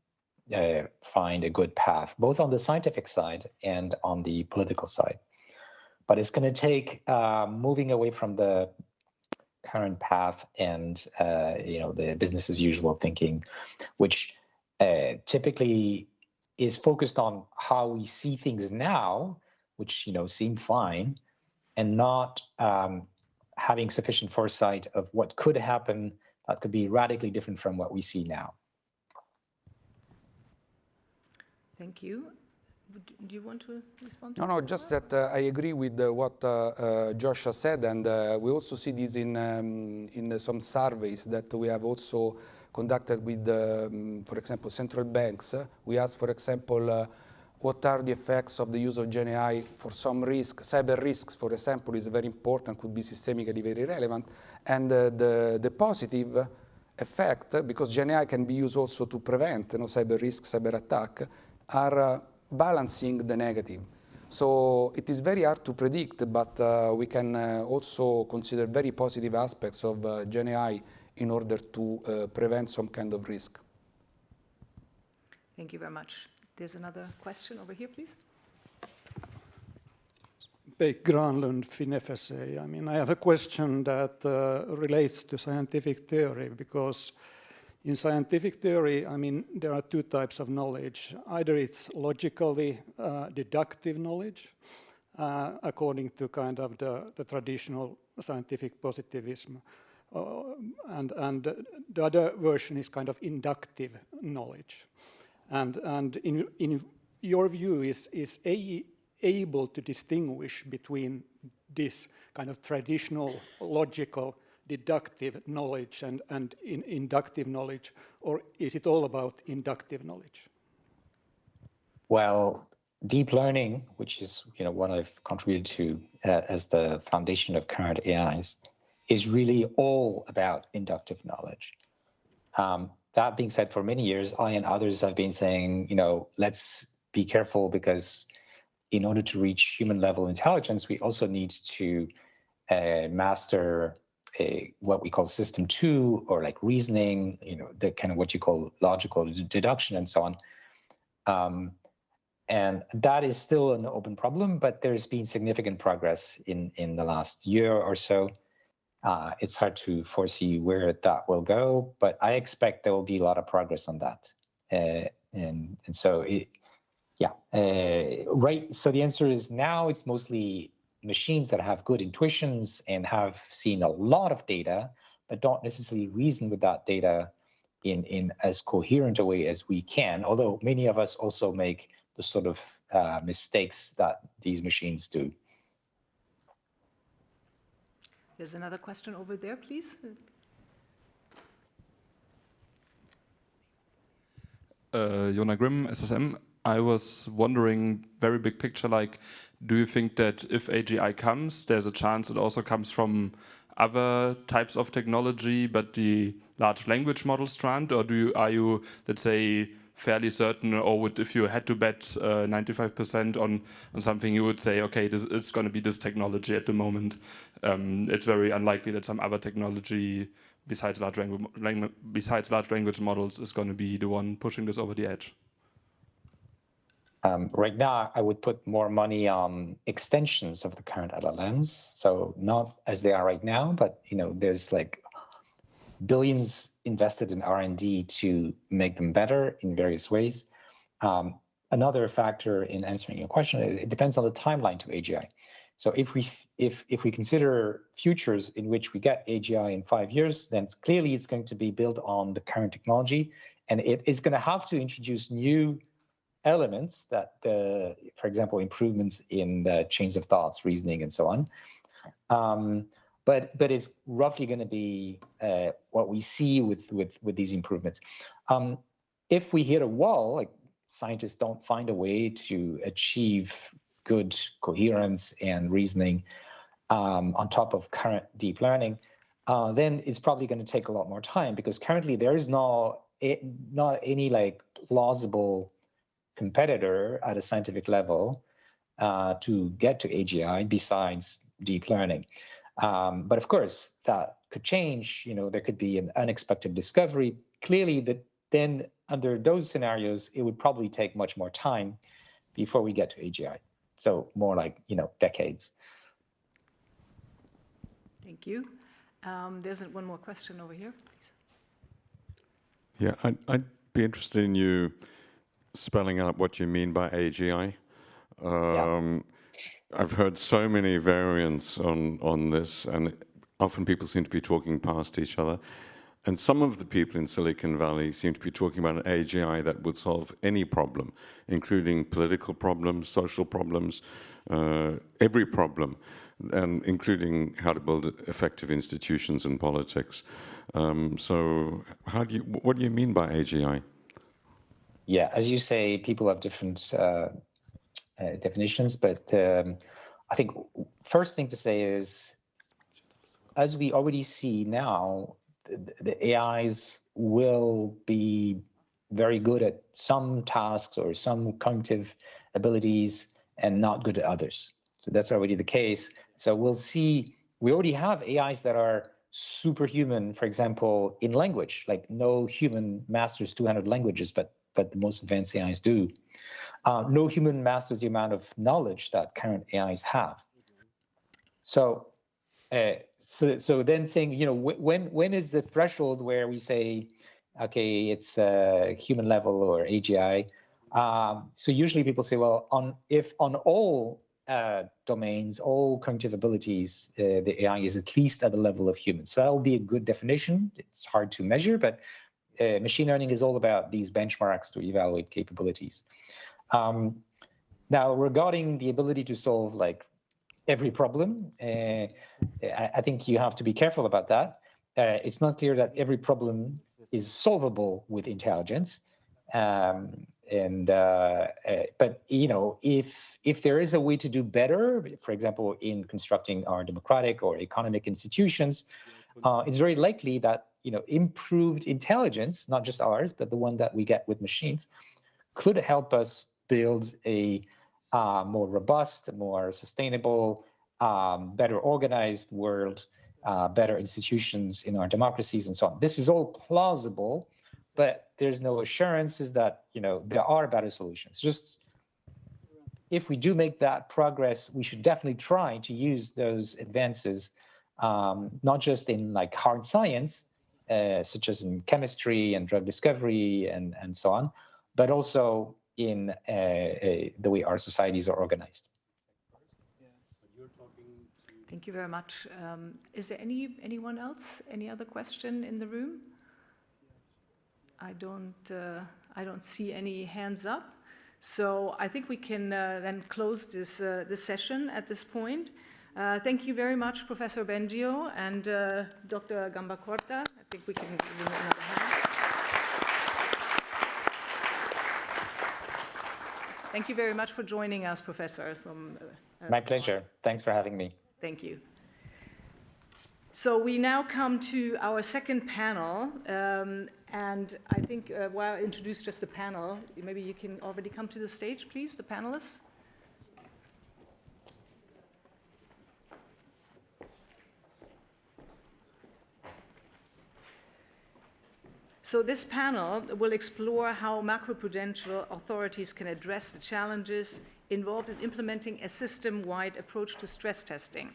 find a good path, both on the scientific side and on the political side. But it's going to take moving away from the current path and the business as usual thinking, which typically is focused on how we see things now, which seem fine, and not having sufficient foresight of what could happen that could be radically different from what we see now. Thank you. Do you want to respond to that? No, just that I agree with what Josh has said, and we also see this in some surveys that we have also conducted with, for example, central banks. We asked, for example, what are the effects of the use of GenAI for some risk? Cyber risks, for example, is very important, could be systemically very relevant. And the positive effect, because GenAI can be used also to prevent cyber risk, cyber attack, are balancing the negative. So it is very hard to predict, but we can also consider very positive aspects of GenAI in order to prevent some kind of risk. Thank you very much. There's another question over here, please. Beck Granlund, FinFSA. I mean, I have a question that relates to scientific theory, because in scientific theory, I mean, there are two types of knowledge. Either it's logically deductive knowledge, according to kind of the traditional scientific positivism, and the other version is kind of inductive knowledge. And in your view, is able to distinguish between this kind of traditional logical deductive knowledge and inductive knowledge, or is it all about inductive knowledge? Well, deep learning, which is what I've contributed to as the foundation of current AIs, is really all about inductive knowledge. That being said, for many years, I and others have been saying, let's be careful, because in order to reach human level intelligence, we also need to master what we call system 2, or like reasoning, the kind of what you call logical deduction and so on. And that is still an open problem, but there's been significant progress in the last year or so. It's hard to foresee where that will go, but I expect there will be a lot of progress on that. And so, right. So the answer is now it's mostly machines that have good intuitions and have seen a lot of data, but don't necessarily reason with that data in as coherent a way as we can, although many of us also make the sort of mistakes that these machines do. There's another question over there, please. Jona Grimm, SSM. I was wondering, very big picture, like, do you think that if AGI comes, there's a chance it also comes from other types of technology, but the large language model strand, or are you, let's say, fairly certain, or if you had to bet 95% on something, you would say, okay, it's going to be this technology at the moment. It's very unlikely that some other technology besides large language models is going to be the one pushing this over the edge. Right now, I would put more money on extensions of the current LLMs. So not as they are right now, but there's like billions invested in R&D to make them better in various ways. Another factor in answering your question, it depends on the timeline to AGI. So if we consider futures in which we get AGI in 5 years, then clearly it's going to be built on the current technology, and it is going to have to introduce new elements that, for example, improvements in the chains of thoughts, reasoning, and so on. But it's roughly going to be what we see with these improvements. If we hit a wall, like scientists don't find a way to achieve good coherence and reasoning on top of current deep learning, then it's probably going to take a lot more time, because currently there is not any like plausible competitor at a scientific level to get to AGI besides deep learning. But of course, that could change. There could be an unexpected discovery. Clearly, then under those scenarios, it would probably take much more time before we get to AGI. So more like, decades. Thank you. There's one more question over here, please. Yeah, I'd be interested in you spelling out what you mean by AGI. I've heard so many variants on this, and often people seem to be talking past each other. And some of the people in Silicon Valley seem to be talking about an AGI that would solve any problem, including political problems, social problems, every problem, and including how to build effective institutions and politics. So what do you mean by AGI? Yeah, as you say, people have different definitions, but I think first thing to say is, as we already see now, the AIs will be very good at some tasks or some cognitive abilities and not good at others. So that's already the case. So we'll see, we already have AIs that are superhuman, for example, in language, like no human masters 200 languages, but the most advanced AIs do. No human masters the amount of knowledge that current AIs have. So then saying, you know, when is the threshold where we say, okay, it's a human level or AGI? So usually people say, well, if on all domains, all cognitive abilities, the AI is at least at the level of humans. So that will be a good definition. It's hard to measure, but machine learning is all about these benchmarks to evaluate capabilities. Now, regarding the ability to solve like every problem, I think you have to be careful about that. It's not clear that every problem is solvable with intelligence. But you know, if there is a way to do better, for example, in constructing our democratic or economic institutions, it's very likely that, you know, improved intelligence, not just ours, but the one that we get with machines, could help us build a more robust, more sustainable, better organized world, better institutions in our democracies and so on. This is all plausible, but there's no assurances that, you know, there are better solutions. Just if we do make that progress, we should definitely try to use those advances, not just in like hard science, such as in chemistry and drug discovery and so on, but also in the way our societies are organized. Thank you very much. Is there anyone else? Any other question in the room? I don't see any hands up. So I think we can then close this session at this point. Thank you very much, Professor Bengio and Dr. Gambacorta. I think we can give them another hand. Thank you very much for joining us, Professor. My pleasure. Thanks for having me. Thank you. So we now come to our second panel, and I think while I introduce just the panel, maybe you can already come to the stage, please, the panelists. So this panel will explore how macroprudential authorities can address the challenges involved in implementing a system-wide approach to stress testing.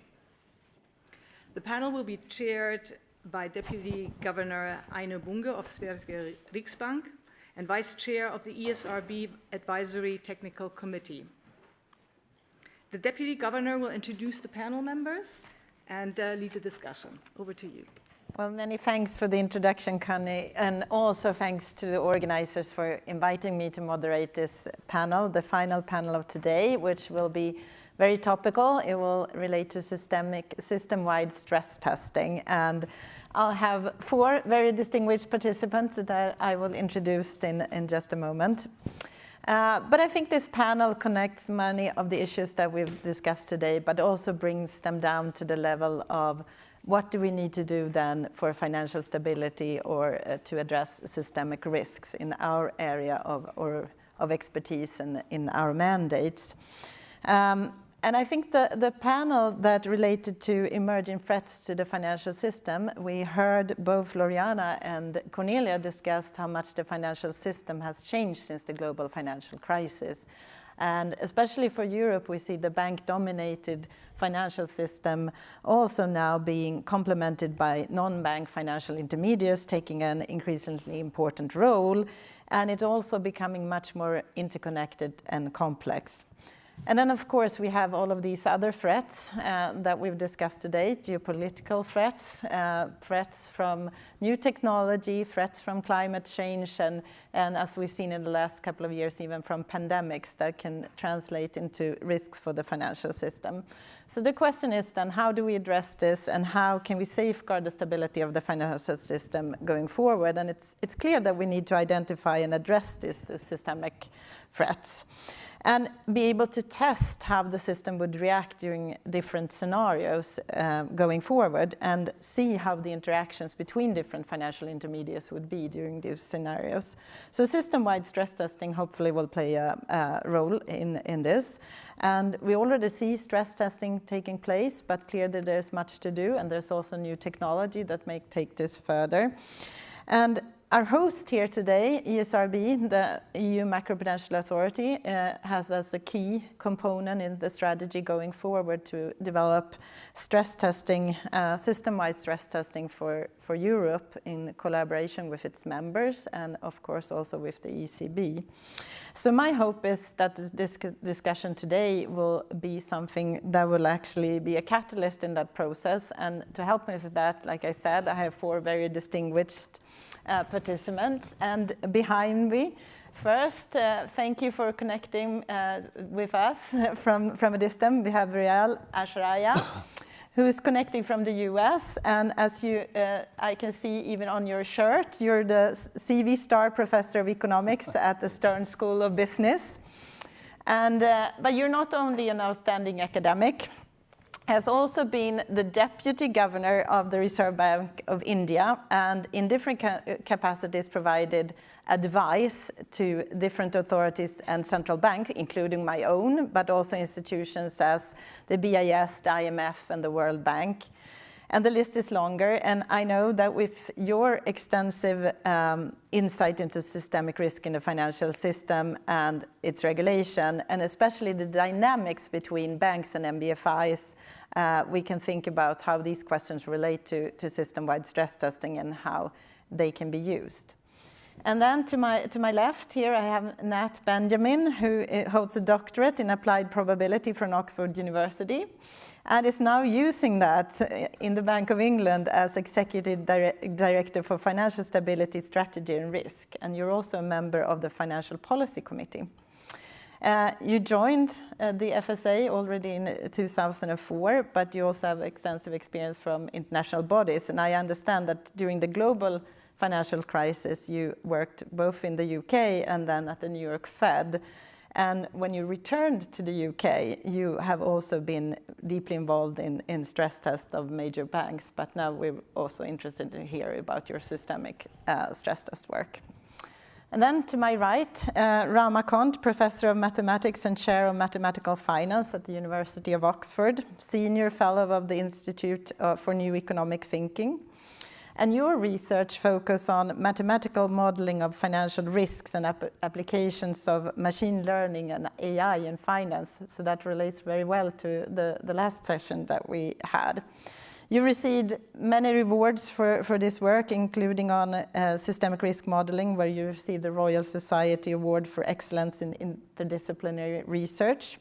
The panel will be chaired by Deputy Governor Aino Bunge of Svenska Riksbank and Vice Chair of the ESRB Advisory Technical Committee. The Deputy Governor will introduce the panel members and lead the discussion. Over to you. Well, many thanks for the introduction, Connie, and also thanks to the organizers for inviting me to moderate this panel, the final panel of today, which will be very topical. It will relate to system-wide stress testing. And I'll have 4 very distinguished participants that I will introduce in just a moment. But I think this panel connects many of the issues that we've discussed today, but also brings them down to the level of what do we need to do then for financial stability or to address systemic risks in our area of expertise and in our mandates. And I think the panel that related to emerging threats to the financial system, we heard both Lauriana and Cornelia discussed how much the financial system has changed since the global financial crisis. And especially for Europe, we see the bank-dominated financial system also now being complemented by non-bank financial intermediaries taking an increasingly important role, and it's also becoming much more interconnected and complex. And then, of course, we have all of these other threats that we've discussed today, geopolitical threats, threats from new technology, threats from climate change, and as we've seen in the last couple of years, even from pandemics that can translate into risks for the financial system. So the question is then, how do we address this, and how can we safeguard the stability of the financial system going forward? And it's clear that we need to identify and address these systemic threats, and be able to test how the system would react during different scenarios going forward, and see how the interactions between different financial intermediaries would be during those scenarios. So system-wide stress testing hopefully will play a role in this. And we already see stress testing taking place, but clearly there's much to do, and there's also new technology that may take this further. And our host here today, ESRB, the EU Macroprudential Authority, has as a key component in the strategy going forward to develop stress testing, system-wide stress testing for Europe in collaboration with its members, and of course also with the ECB. So my hope is that this discussion today will be something that will actually be a catalyst in that process. And to help me with that, like I said, I have 4 very distinguished participants. And behind me, first, thank you for connecting with us from a distance. We have Rial Ashraya, who is connecting from the US. And as I can see even on your shirt, you're the CV Star Professor of Economics at the Stern School of Business. And, but you're not only an outstanding academic, has also been the Deputy Governor of the Reserve Bank of India, and in different capacities provided advice to different authorities and central banks, including my own, but also institutions as the BIS, the IMF, and the World Bank. And the list is longer, and I know that with your extensive insight into systemic risk in the financial system and its regulation, and especially the dynamics between banks and MBFIs, we can think about how these questions relate to system-wide stress testing and how they can be used. And then to my left here, I have Nat Benjamin, who holds a doctorate in applied probability from Oxford University, and is now using that in the Bank of England as Executive Director for Financial Stability, Strategy and Risk. And you're also a member of the Financial Policy Committee. You joined the FSA already in 2004, but you also have extensive experience from international bodies. And I understand that during the global financial crisis, you worked both in the UK and then at the New York Fed. And when you returned to the UK, you have also been deeply involved in stress tests of major banks. But now we're also interested to hear about your systemic stress test work. And then to my right, Rama Kant, Professor of Mathematics and Chair of Mathematical Finance at the University of Oxford, Senior Fellow of the Institute for New Economic Thinking. And your research focus on mathematical modeling of financial risks and applications of machine learning and AI in finance. So that relates very well to the last session that we had. You received many rewards for this work, including on systemic risk modeling, where you received the Royal Society Award for Excellence in Interdisciplinary Research.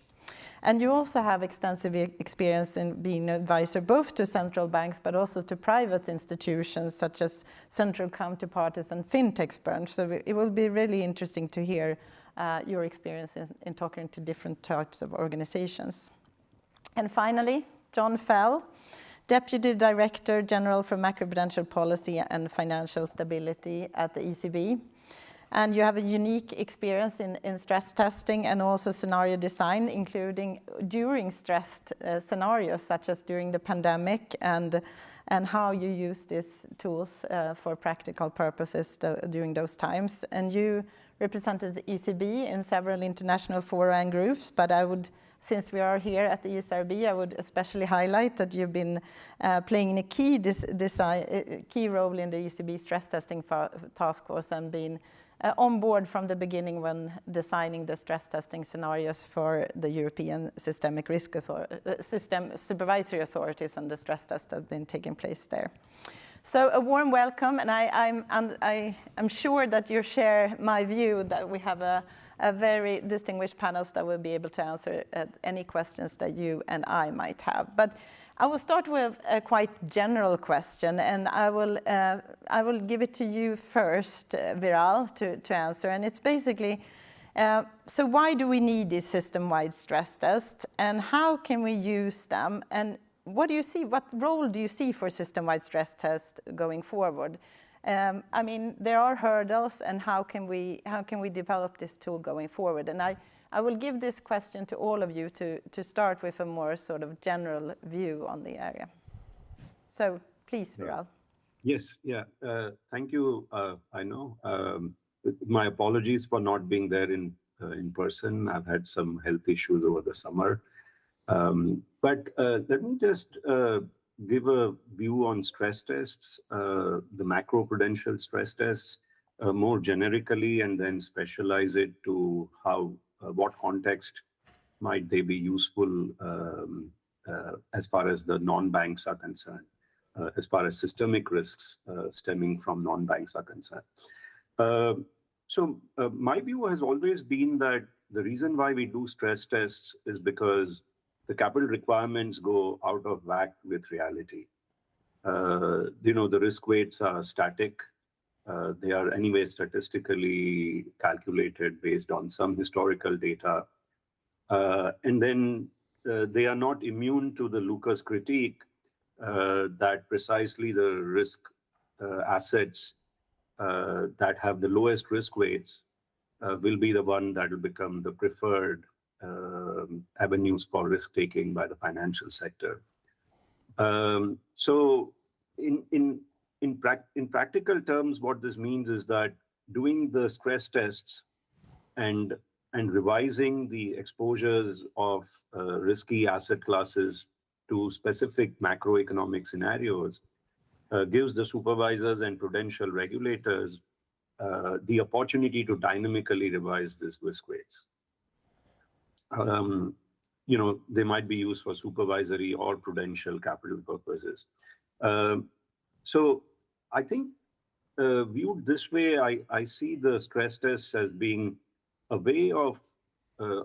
And you also have extensive experience in being an advisor both to central banks, but also to private institutions such as central counterparties and fintech firms. So it will be really interesting to hear your experience in talking to different types of organizations. And finally, John Fell, Deputy Director General for Macroprudential Policy and Financial Stability at the ECB. And you have a unique experience in stress testing and also scenario design, including during stressed scenarios, such as during the pandemic, and how you use these tools for practical purposes during those times. And you represented the ECB in several international fora and groups, but I would, since we are here at the ESRB, I would especially highlight that you've been playing a key role in the ECB stress testing task force and been on board from the beginning when designing the stress testing scenarios for the European Systemic Risk Supervisory Authorities and the stress tests that have been taking place there. So a warm welcome, and I'm sure that you share my view that we have a a very distinguished panels that will be able to answer any questions that you and I might have. But I will start with a quite general question, and I will give it to you first, Viral, to answer. And it's basically, so why do we need these system-wide stress tests, and how can we use them? And what do you see? What role do you see for system-wide stress tests going forward? I mean, there are hurdles, and how can we develop this tool going forward? And I will give this question to all of you to start with a more sort of general view on the area. So please, Viral. Yes, yeah. Thank you, I know. My apologies for not being there in person. I've had some health issues over the summer. But let me just give a view on stress tests, the macroprudential stress tests, more generically, and then specialize it to how, what context might they be useful as far as the non-banks are concerned, as far as systemic risks stemming from non-banks are concerned. So my view has always been that the reason why we do stress tests is because the capital requirements go out of whack with reality. You know, the risk weights are static. They are anyway statistically calculated based on some historical data. And then they are not immune to the Lucas critique that precisely the risk assets that have the lowest risk weights will be the one that will become the preferred avenues for risk-taking by the financial sector. So in practical terms, what this means is that doing the stress tests and revising the exposures of risky asset classes to specific macroeconomic scenarios gives the supervisors and prudential regulators the opportunity to dynamically revise these risk weights. You know, they might be used for supervisory or prudential capital purposes. So I think viewed this way, I see the stress tests as being a way of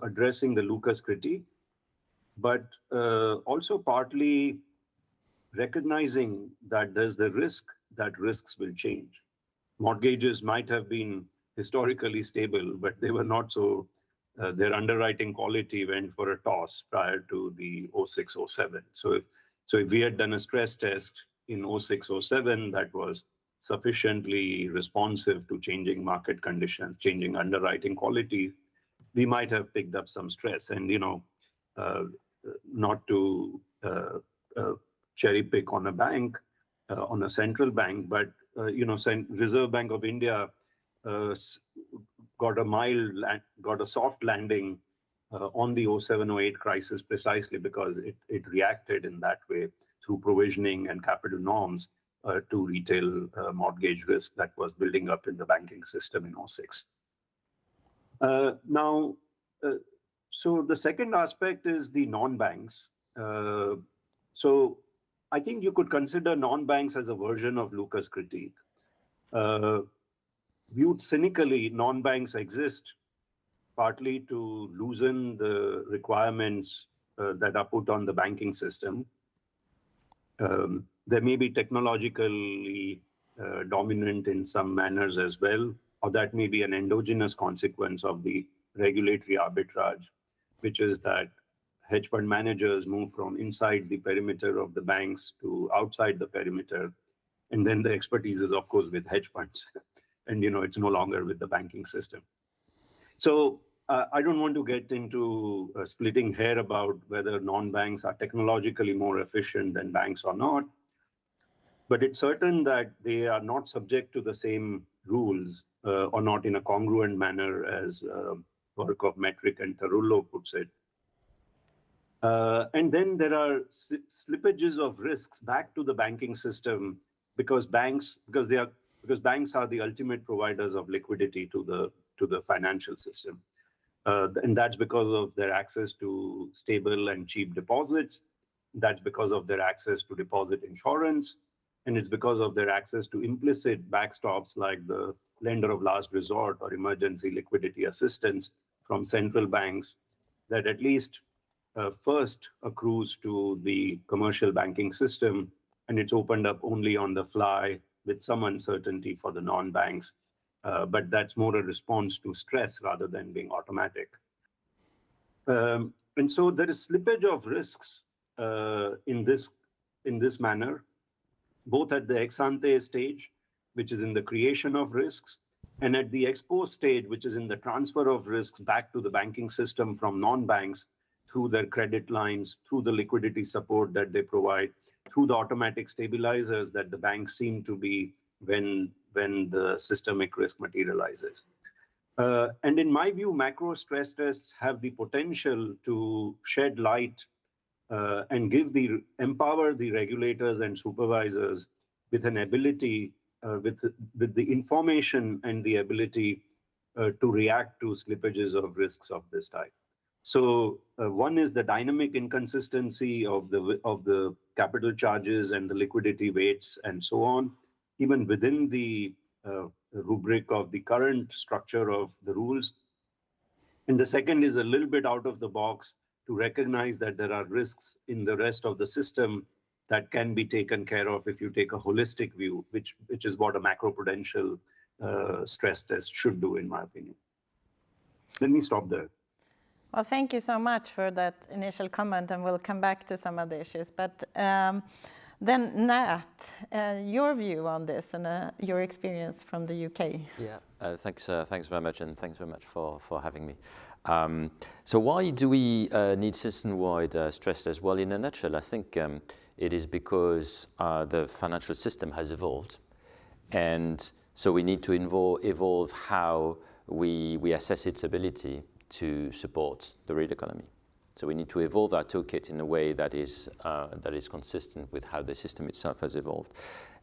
addressing the Lucas critique, but also partly recognizing that there's the risk that risks will change. Mortgages might have been historically stable, but they were not so, their underwriting quality went for a toss prior to the 06-07. So if we had done a stress test in 06-07 that was sufficiently responsive to changing market conditions, changing underwriting quality, we might have picked up some stress. And, you know, not to cherry pick on a bank, on a central bank, but, you know, Reserve Bank of India got a soft landing on the 07-08 crisis precisely because it reacted in that way through provisioning and capital norms to retail mortgage risk that was building up in the banking system in 06. Now, so the second aspect is the non-banks. So I think you could consider non-banks as a version of Lucas critique. Viewed cynically, non-banks exist partly to loosen the requirements that are put on the banking system. They may be technologically dominant in some manners as well, or that may be an endogenous consequence of the regulatory arbitrage, which is that hedge fund managers move from inside the perimeter of the banks to outside the perimeter. And then the expertise is, of course, with hedge funds. And, you know, it's no longer with the banking system. So I don't want to get into splitting hair about whether non-banks are technologically more efficient than banks or not. But it's certain that they are not subject to the same rules or not in a congruent manner as work of Metric and Tarullo puts it. And then there are slippages of risks back to the banking system because banks are the ultimate providers of liquidity to the financial system. And that's because of their access to stable and cheap deposits. That's because of their access to deposit insurance. And it's because of their access to implicit backstops like the lender of last resort or emergency liquidity assistance from central banks that at least first accrues to the commercial banking system, and it's opened up only on the fly with some uncertainty for the non-banks. But that's more a response to stress rather than being automatic. And so there is slippage of risks in this manner, both at the ex-ante stage, which is in the creation of risks, and at the ex-post stage, which is in the transfer of risks back to the banking system from non-banks through their credit lines, through the liquidity support that they provide, through the automatic stabilizers that the banks seem to be when the systemic risk materializes. And in my view, macro stress tests have the potential to shed light and empower the regulators and supervisors with an ability, with the information and the ability to react to slippages of risks of this type. So one is the dynamic inconsistency of the capital charges and the liquidity weights and so on, even within the rubric of the current structure of the rules. And the second is a little bit out of the box to recognize that there are risks in the rest of the system that can be taken care of if you take a holistic view, which is what a macroprudential stress test should do, in my opinion. Let me stop there. Well, thank you so much for that initial comment, and we'll come back to some other issues. But then, Nat, your view on this and your experience from the UK. Yeah, thanks very much, and thanks very much for having me. So why do we need system-wide stress tests? Well, in a nutshell, I think it is because the financial system has evolved, and so we need to evolve how we assess its ability to support the real economy. So we need to evolve our toolkit in a way that is consistent with how the system itself has evolved.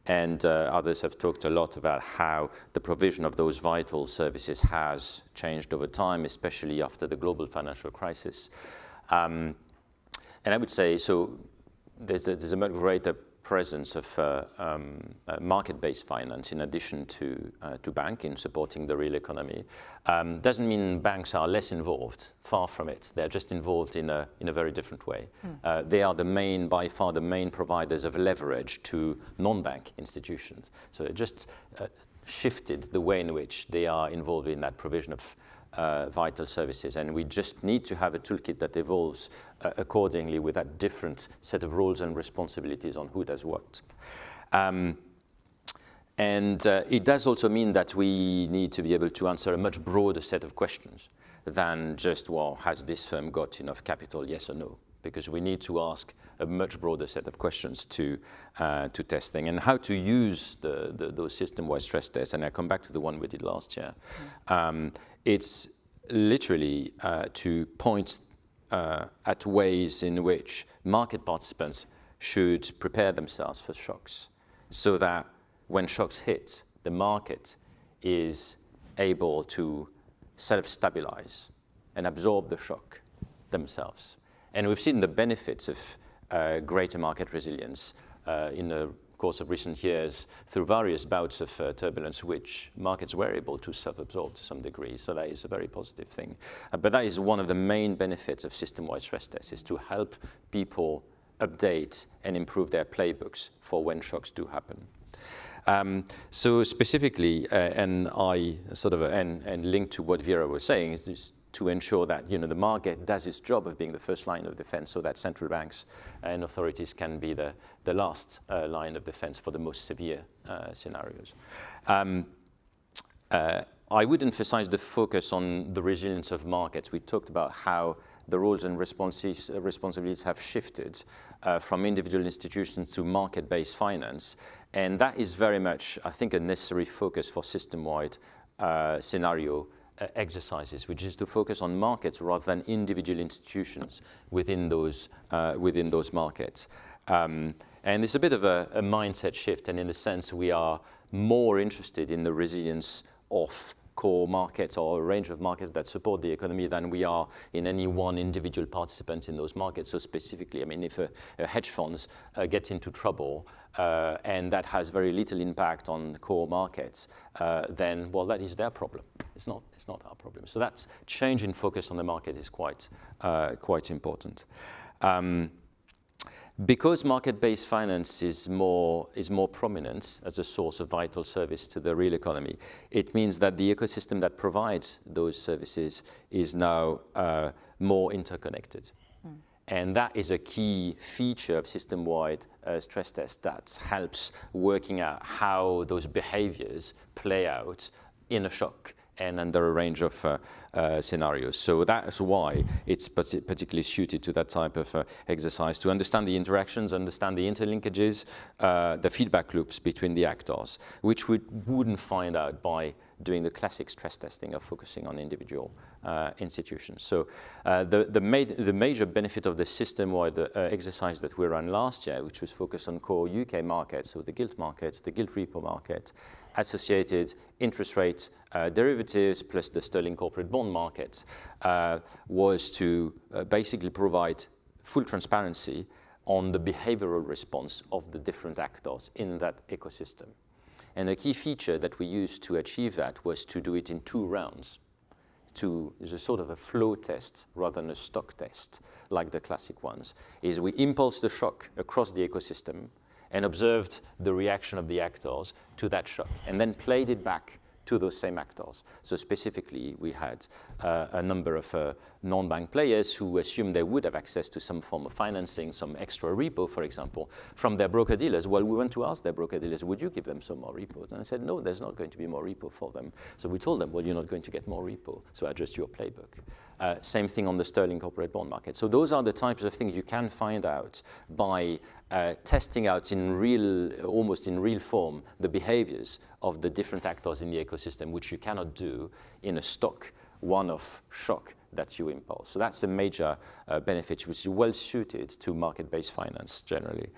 And others have talked a lot about how the provision of those vital services has changed over time, especially after the global financial crisis. And I would say, so there's a much greater presence of market-based finance in addition to banking supporting the real economy. Doesn't mean banks are less involved, far from it. They're just involved in a very different way. They are by far the main providers of leverage to non-bank institutions. So it just shifted the way in which they are involved in that provision of vital services, and we just need to have a toolkit that evolves accordingly with that different set of roles and responsibilities on who does what. And it does also mean that we need to be able to answer a much broader set of questions than just, well, has this firm got enough capital, yes or no? Because we need to ask a much broader set of questions to testing, and how to use those system-wide stress tests. And I come back to the one we did last year. It's literally to point at ways in which market participants should prepare themselves for shocks, so that when shocks hit, the market is able to self-stabilize and absorb the shock themselves. And we've seen the benefits of greater market resilience in the course of recent years through various bouts of turbulence, which markets were able to self-absorb to some degree. So that is a very positive thing. But that is one of the main benefits of system-wide stress tests, is to help people update and improve their playbooks for when shocks do happen. So specifically, and I sort of and linked to what Vera was saying, is to ensure that the market does its job of being the first line of defense, so that central banks and authorities can be the last line of defense for the most severe scenarios. I would emphasize the focus on the resilience of markets. We talked about how the roles and responsibilities have shifted from individual institutions to market-based finance. And that is very much, I think, a necessary focus for system-wide scenario exercises, which is to focus on markets rather than individual institutions within those markets. And it's a bit of a mindset shift, and in a sense we are more interested in the resilience of core markets or a range of markets that support the economy than we are in any one individual participant in those markets. So specifically, I mean, if a hedge funds get into trouble and that has very little impact on core markets, then, well, that is their problem. It's not our problem. So that change in focus on the market is quite important. Because market-based finance is more prominent as a source of vital service to the real economy, it means that the ecosystem that provides those services is now more interconnected. And that is a key feature of system-wide stress test that helps working out how those behaviors play out in a shock and under a range of scenarios. So that's why it's particularly suited to that type of exercise, to understand the interactions, understand the interlinkages, the feedback loops between the actors, which we wouldn't find out by doing the classic stress testing of focusing on individual institutions. So the major benefit of the system-wide exercise that we ran last year, which was focused on core UK markets, so the gilt markets, the gilt repo market, associated interest rate derivatives plus the sterling corporate bond markets, was to basically provide full transparency on the behavioral response of the different actors in that ecosystem. And a key feature that we used to achieve that was to do it in 2 rounds. Is a sort of a flow test rather than a stock test, like the classic ones, is we impulse the shock across the ecosystem and observed the reaction of the actors to that shock, and then played it back to those same actors. So specifically, we had a number of non-bank players who assumed they would have access to some form of financing, some extra repo, for example, from their broker-dealers. Well, we went to ask their broker-dealers, would you give them some more repo? And I said, no, there's not going to be more repo for them. So we told them, well, you're not going to get more repo, so adjust your playbook. Same thing on the sterling corporate bond market. So those are the types of things you can find out by testing out almost in real form, the behaviors of the different actors in the ecosystem, which you cannot do in a stock one-off shock that you impulse. So that's a major benefit, which is well suited to market-based finance generally.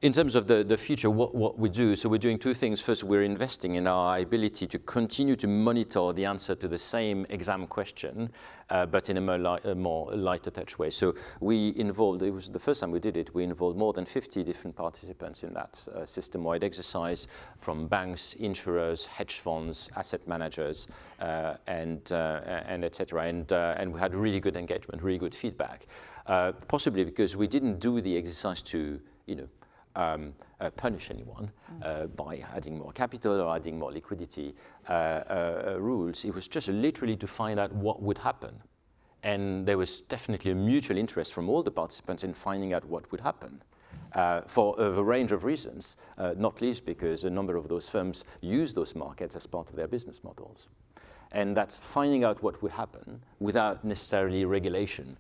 In terms of the future, what we do, so we're doing 2 things. First, we're investing in our ability to continue to monitor the answer to the same exam question, but in a more lighter touch way. So we involved, it was the first time we did it, we involved more than 50 different participants in that system-wide exercise, from banks, insurers, hedge funds, asset managers, and et cetera. And we had really good engagement, really good feedback, possibly because we didn't do the exercise to, punish anyone by adding more capital or adding more liquidity rules. It was just literally to find out what would happen. And there was definitely a mutual interest from all the participants in finding out what would happen for a range of reasons, not least because a number of those firms use those markets as part of their business models. And that's finding out what would happen without necessarily regulation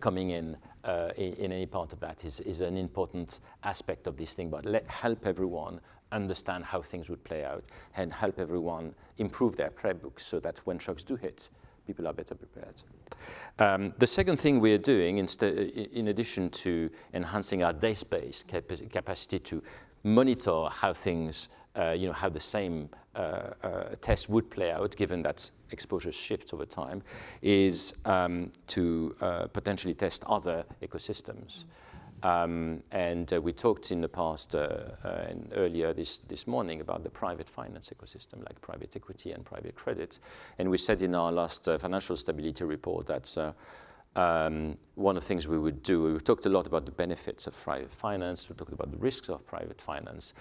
coming in any part of that is an important aspect of this thing, but help everyone understand how things would play out and help everyone improve their playbooks so that when shocks do hit, people are better prepared. The second thing we are doing, in addition to enhancing our database capacity to monitor how things, how the same test would play out, given that exposure shifts over time, is to potentially test other ecosystems. And we talked in the past and earlier this morning about the private finance ecosystem, like private equity and private credit. And we said in our last financial stability report that one of the things we would do, we talked a lot about the benefits of private finance, we talked about the risks of private finance,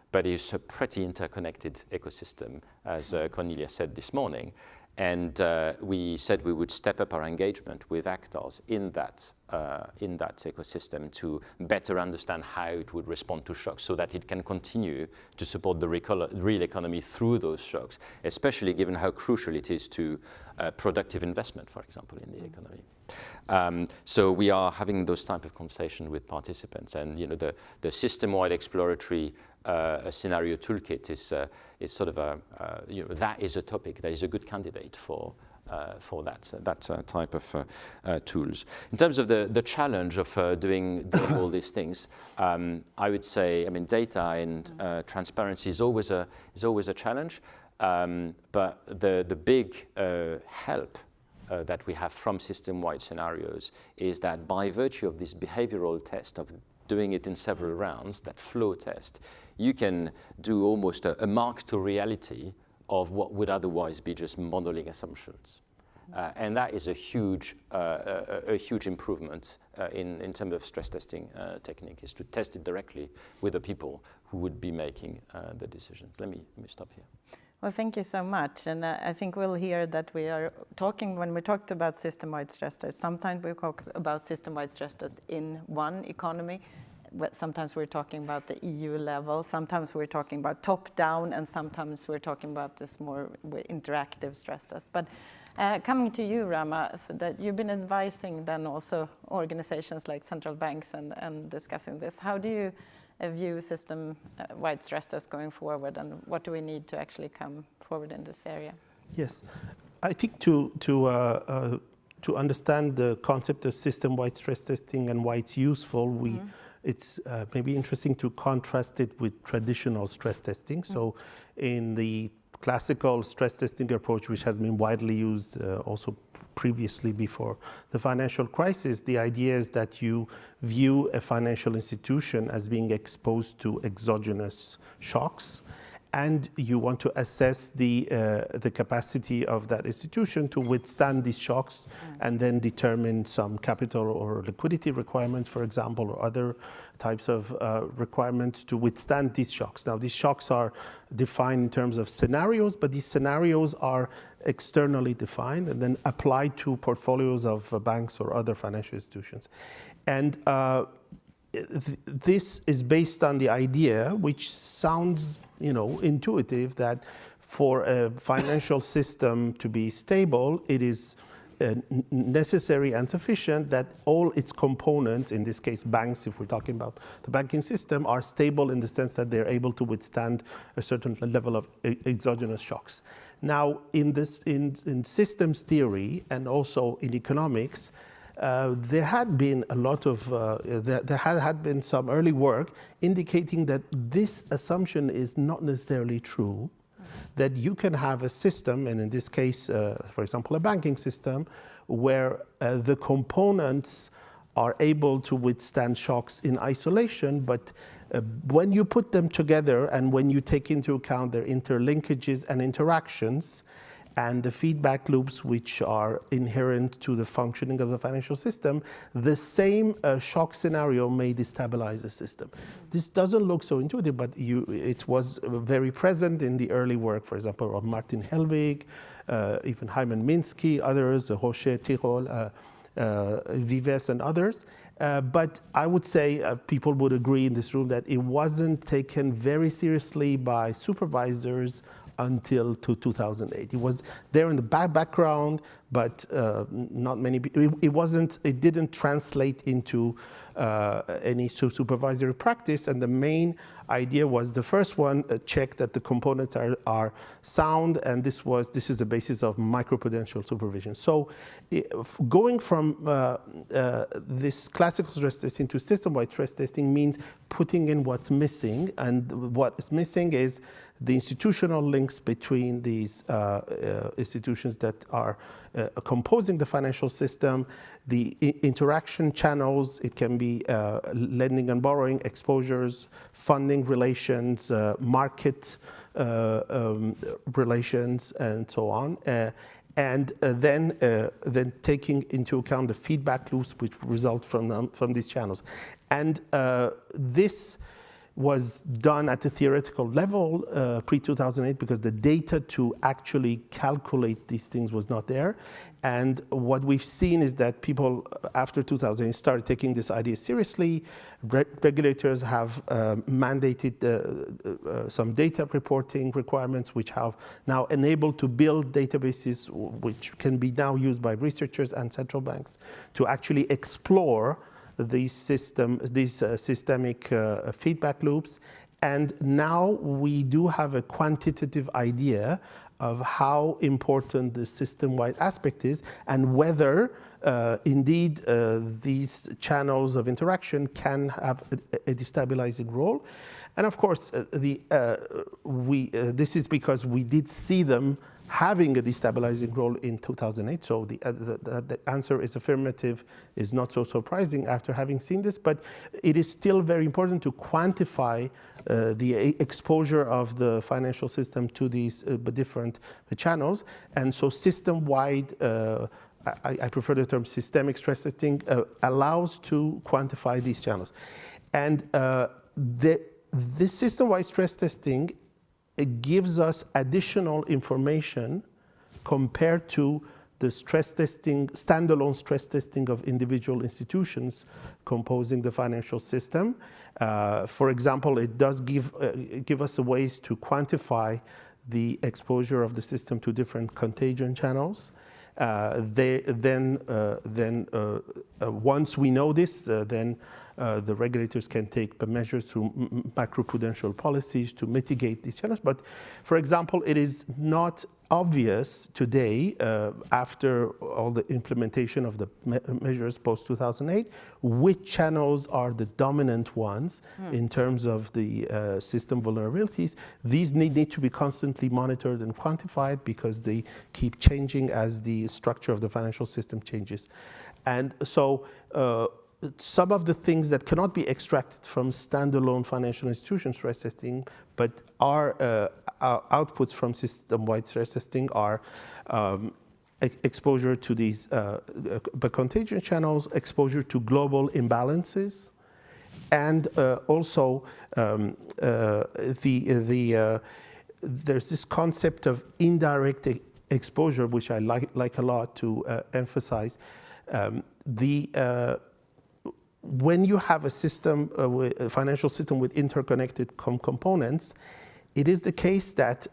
but it's a pretty interconnected ecosystem, as Cornelia said this morning. And we said we would step up our engagement with actors in that ecosystem to better understand how it would respond to shocks so that it can continue to support the real economy through those shocks, especially given how crucial it is to productive investment, for example, in the economy. So we are having those type of conversations with participants, and the system-wide exploratory scenario toolkit is sort of that is a topic that is a good candidate for for that type of tools. In terms of the challenge of doing all these things, I would say, I mean, data and transparency is always a challenge, but the big help that we have from system-wide scenarios is that by virtue of this behavioral test of doing it in several rounds, that flow test, you can do almost a mark to reality of what would otherwise be just modeling assumptions. And that is a huge improvement in terms of stress testing technique, is to test it directly with the people who would be making the decisions. Let me stop here. Well, thank you so much. And I think we'll hear that we are talking, when we talked about system-wide stress tests, sometimes we talk about system-wide stress tests in one economy. Sometimes we're talking about the EU level, sometimes we're talking about top-down, and sometimes we're talking about this more interactive stress test. But coming to you, Rama, so that you've been advising then also organizations like central banks and discussing this. How do you view system-wide stress tests going forward, and what do we need to actually come forward in this area? Yes, I think to understand the concept of system-wide stress testing and why it's useful, it's maybe interesting to contrast it with traditional stress testing. So in the classical stress testing approach, which has been widely used also previously before the financial crisis, the idea is that you view a financial institution as being exposed to exogenous shocks, and you want to assess the capacity of that institution to withstand these shocks, and then determine some capital or liquidity requirements, for example, or other types of requirements to withstand these shocks. Now, these shocks are defined in terms of scenarios, but these scenarios are externally defined and then applied to portfolios of banks or other financial institutions. And this is based on the idea, which sounds, intuitive, that for a financial system to be stable, it is necessary and sufficient that all its components, in this case banks, if we're talking about the banking system, are stable in the sense that they're able to withstand a certain level of exogenous shocks. Now, in systems theory and also in economics, there had been a lot of, there had been some early work indicating that this assumption is not necessarily true, that you can have a system, and in this case, for example, a banking system, where the components are able to withstand shocks in isolation, but when you put them together and when you take into account their interlinkages and interactions, and the feedback loops which are inherent to the functioning of the financial system, the same shock scenario may destabilize the system. This doesn't look so intuitive, but it was very present in the early work, for example, of Martin Hellwig, even Hyman Minsky, others, Rocher, Tirol, Vives, and others. But I would say people would agree in this room that it wasn't taken very seriously by supervisors until 2008. It was there in the background, but not many. It didn't translate into any supervisory practice. And the main idea was the first one: check that the components are sound, and this is the basis of microprudential supervision. So, going from this classical stress testing to system-wide stress testing means putting in what's missing, and what is missing is the institutional links between these institutions that are composing the financial system, the interaction channels. It can be lending and borrowing, exposures, funding relations, market relations, and so on. And then taking into account the feedback loops which result from these channels. And this was done at a theoretical level pre-2008 because the data to actually calculate these things was not there. And what we've seen is that people after 2008 started taking this idea seriously. Regulators have mandated some data reporting requirements which have now enabled to build databases which can be now used by researchers and central banks to actually explore these systemic feedback loops. And now we do have a quantitative idea of how important the system-wide aspect is and whether indeed these channels of interaction can have a destabilizing role. And of course, this is because we did see them having a destabilizing role in 2008. So the answer is affirmative, is not so surprising after having seen this, but it is still very important to quantify the exposure of the financial system to these different channels. And so system-wide, I prefer the term systemic stress testing, allows to quantify these channels. And this system-wide stress testing gives us additional information compared to the stress testing, standalone stress testing of individual institutions composing the financial system. For example, it does give us ways to quantify the exposure of the system to different contagion channels. Once we know this, then the regulators can take measures through macroprudential policies to mitigate these channels. But for example, it is not obvious today, after all the implementation of the measures post-2008, which channels are the dominant ones in terms of the system vulnerabilities. These need to be constantly monitored and quantified because they keep changing as the structure of the financial system changes. And so some of the things that cannot be extracted from standalone financial institution stress testing, but are outputs from system-wide stress testing are exposure to these contagion channels, exposure to global imbalances, and also there's this concept of indirect exposure, which I like a lot to emphasize. When you have a system, a financial system with interconnected components, it is the case that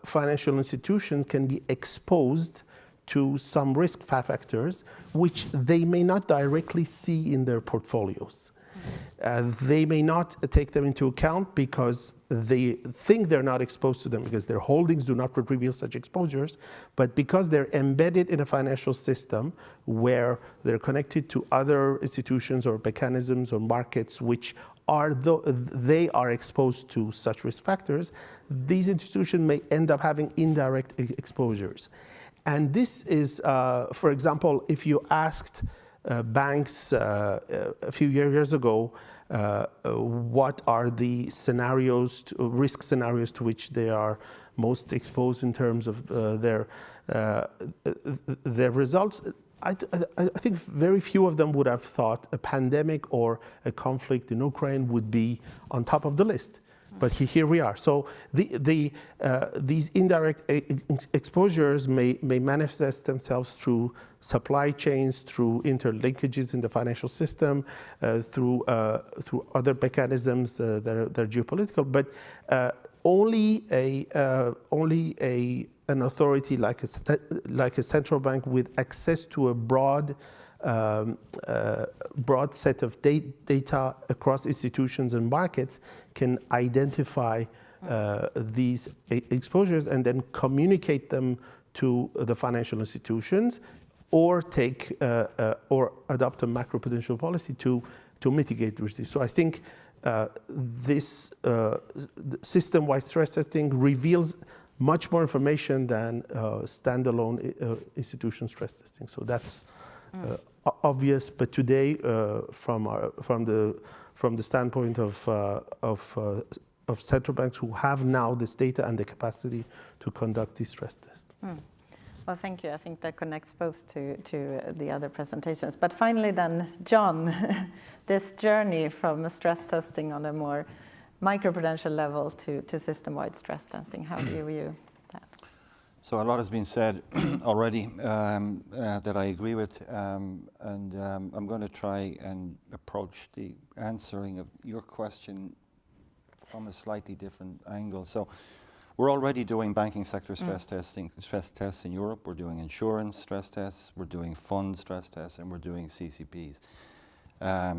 financial institutions can be exposed to some risk factors which they may not directly see in their portfolios. They may not take them into account because they think they're not exposed to them because their holdings do not reveal such exposures, but because they're embedded in a financial system where they're connected to other institutions or mechanisms or markets which they are exposed to such risk factors, these institutions may end up having indirect exposures. And this is, for example, if you asked banks a few years ago, what are the scenarios, risk scenarios to which they are most exposed in terms of their results? I think very few of them would have thought a pandemic or a conflict in Ukraine would be on top of the list. But here we are. So these indirect exposures may manifest themselves through supply chains, through interlinkages in the financial system, through other mechanisms that are geopolitical. But only an authority like a central bank with access to a broad set of data across institutions and markets can identify these exposures and then communicate them to the financial institutions, or take or adopt a macroprudential policy to mitigate risk. So I think this system-wide stress testing reveals much more information than standalone institution stress testing. So that's obvious, but today, from the standpoint of central banks who have now this data and the capacity to conduct these stress tests. Well, thank you. I think that connects both to the other presentations. But finally then, John, this journey from stress testing on a more microprudential level to system-wide stress testing, how do you view that? So a lot has been said already that I agree with, and I'm going to try and approach the answering of your question from a slightly different angle. So we're already doing banking sector stress tests in Europe. We're doing insurance stress tests, we're doing fund stress tests, and we're doing CCPs.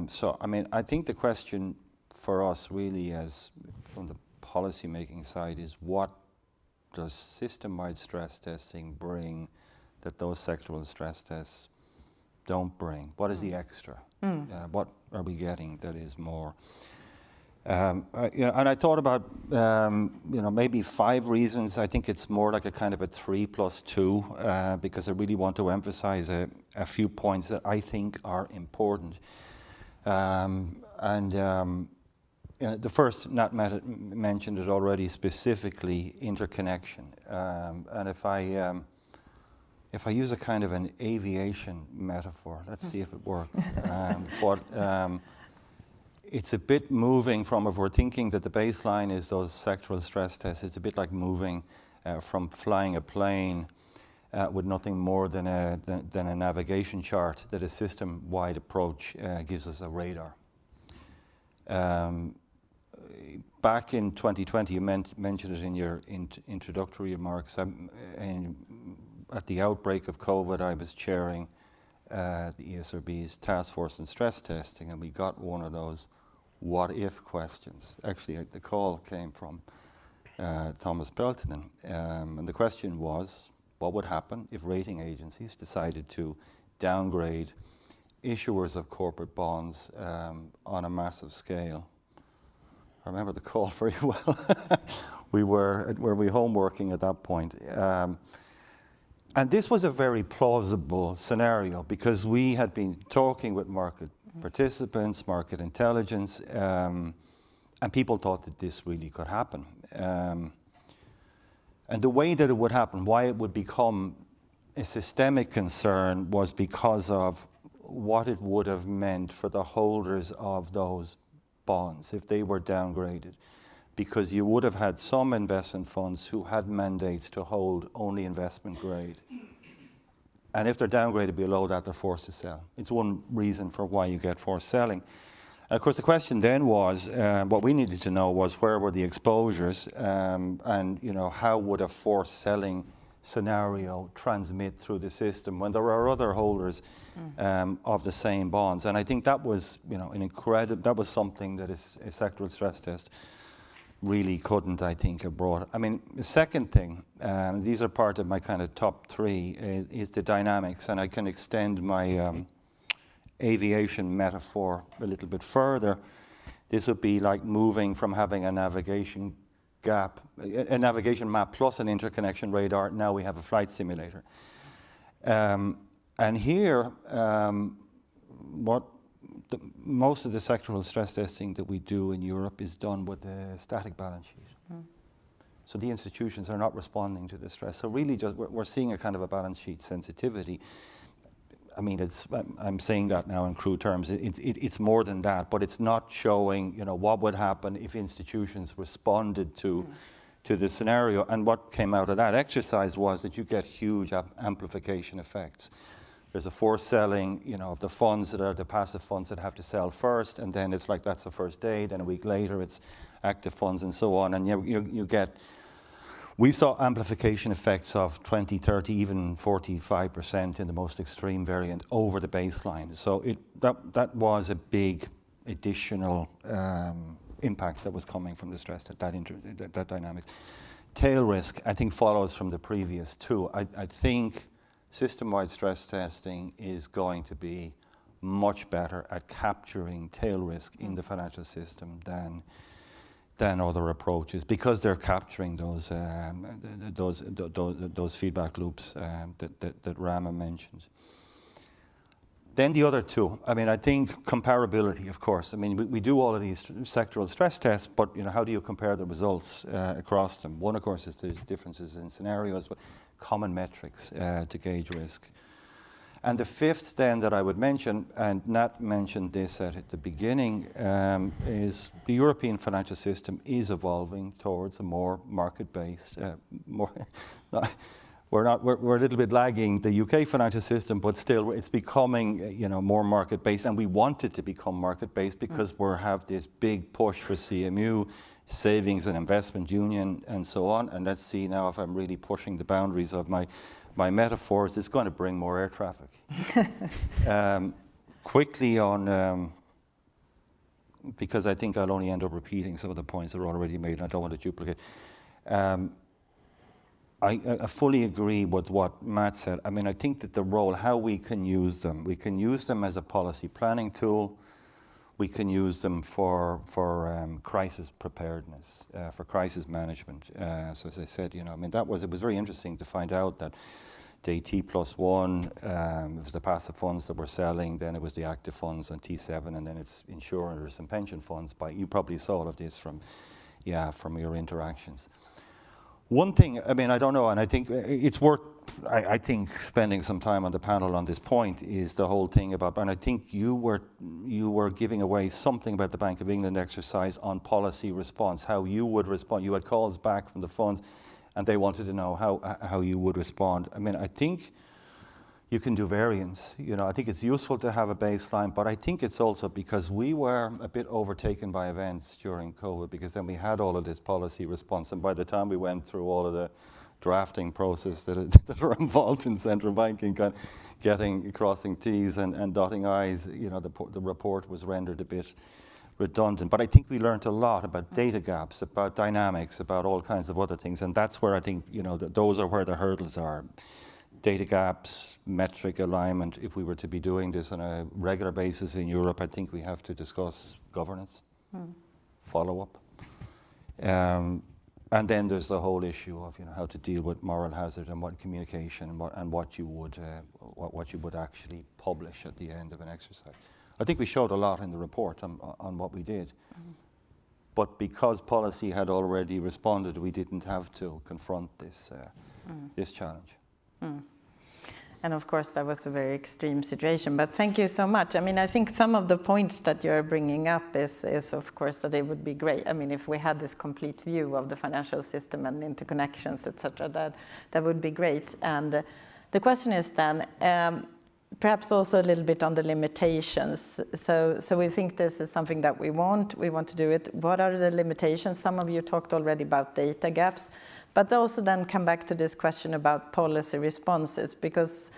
So I mean, I think the question for us really, as from the policy making side, is what does system-wide stress testing bring that those sectoral stress tests don't bring? What is the extra? What are we getting that is more? And I thought about maybe 5 reasons. I think it's more like a kind of a 3 + 2 because I really want to emphasize a few points that I think are important. The first, Nat mentioned it already, specifically interconnection. And if I use a kind of an aviation metaphor, let's see if it works. It's a bit moving from, if we're thinking that the baseline is those sectoral stress tests, it's a bit like moving from flying a plane with nothing more than a navigation chart, that a system-wide approach gives us a radar. Back in 2020, you mentioned it in your introductory remarks, at the outbreak of COVID, I was chairing the ESRB's task force on stress testing, and we got one of those what-if questions. Actually, the call came from Thomas Peltonen, and the question was, what would happen if rating agencies decided to downgrade issuers of corporate bonds on a massive scale? I remember the call very well. we were homeworking at that point. And this was a very plausible scenario because we had been talking with market participants, market intelligence, and people thought that this really could happen. And the way that it would happen, why it would become a systemic concern, was because of what it would have meant for the holders of those bonds if they were downgraded. Because you would have had some investment funds who had mandates to hold only investment grade. And if they're downgraded below that, they're forced to sell. It's one reason for why you get forced selling. And of course, the question then was, what we needed to know was where were the exposures, and how would a forced selling scenario transmit through the system when there are other holders of the same bonds. And I think that was, that was something that a sectoral stress test really couldn't, I think, have brought. I mean, the second thing, these are part of my kind of top 3, is the dynamics, and I can extend my aviation metaphor a little bit further. This would be like moving from having a navigation map plus an interconnection radar. Now we have a flight simulator. And here, most of the sectoral stress testing that we do in Europe is done with a static balance sheet. So the institutions are not responding to the stress. So really just we're seeing a kind of a balance sheet sensitivity. I mean, I'm saying that now in crude terms. It's more than that, but it's not showing, what would happen if institutions responded to the scenario. And what came out of that exercise was that you get huge amplification effects. There's a forced selling, of the funds that are the passive funds that have to sell first, and then it's like that's the first day, then a week later it's active funds and so on, and you get. We saw amplification effects of 20, 30, even 45% in the most extreme variant over the baseline. So that was a big additional impact that was coming from the stress, that dynamics. Tail risk, I think, follows from the previous 2. I think system-wide stress testing is going to be much better at capturing tail risk in the financial system than other approaches, because they're capturing those feedback loops that Rama mentioned. Then the other 2, I mean, I think comparability, of course. I mean, we do all of these sectoral stress tests, but how do you compare the results across them? One, of course, is the differences in scenarios, but common metrics to gauge risk. And the 5th then that I would mention, and Nat mentioned this at the beginning, is the European financial system is evolving towards a more market-based, we're a little bit lagging the UK financial system, but still it's becoming more market-based, and we want it to become market-based because we have this big push for CMU, savings and investment union, and so on. And let's see now if I'm really pushing the boundaries of my metaphors. It's going to bring more air traffic. Quickly on, because I think I'll only end up repeating some of the points that are already made, and I don't want to duplicate. I fully agree with what Matt said. I mean, I think that the role, how we can use them as a policy planning tool. We can use them for crisis preparedness, for crisis management. So as I said, I mean, it was very interesting to find out that the T+1, it was the passive funds that were selling, then it was the active funds and T7, and then it's insurers and pension funds. You probably saw all of this from your interactions. One thing, I mean, I don't know, and I think it's worth, I think, spending some time on the panel on this point is the whole thing about, and I think you were giving away something about the Bank of England exercise on policy response, how you would respond. You had calls back from the funds, and they wanted to know how you would respond. I mean, I think you can do variance. I think it's useful to have a baseline, but I think it's also because we were a bit overtaken by events during COVID, because then we had all of this policy response, and by the time we went through all of the drafting process that are involved in central banking, crossing T's and dotting I's, the report was rendered a bit redundant. But I think we learned a lot about data gaps, about dynamics, about all kinds of other things, and that's where I think, those are where the hurdles are. Data gaps, metric alignment. If we were to be doing this on a regular basis in Europe, I think we have to discuss governance, follow-up. And then there's the whole issue of how to deal with moral hazard and what communication and what you would actually publish at the end of an exercise. I think we showed a lot in the report on what we did. But because policy had already responded, we didn't have to confront this challenge. And of course, that was a very extreme situation. But thank you so much. I mean, I think some of the points that you're bringing up is of course, that it would be great. I mean, if we had this complete view of the financial system and interconnections, etc., that would be great. And the question is then, perhaps also a little bit on the limitations. So we think this is something that we want to do it. What are the limitations? Some of you talked already about data gaps, but also then come back to this question about policy responses, because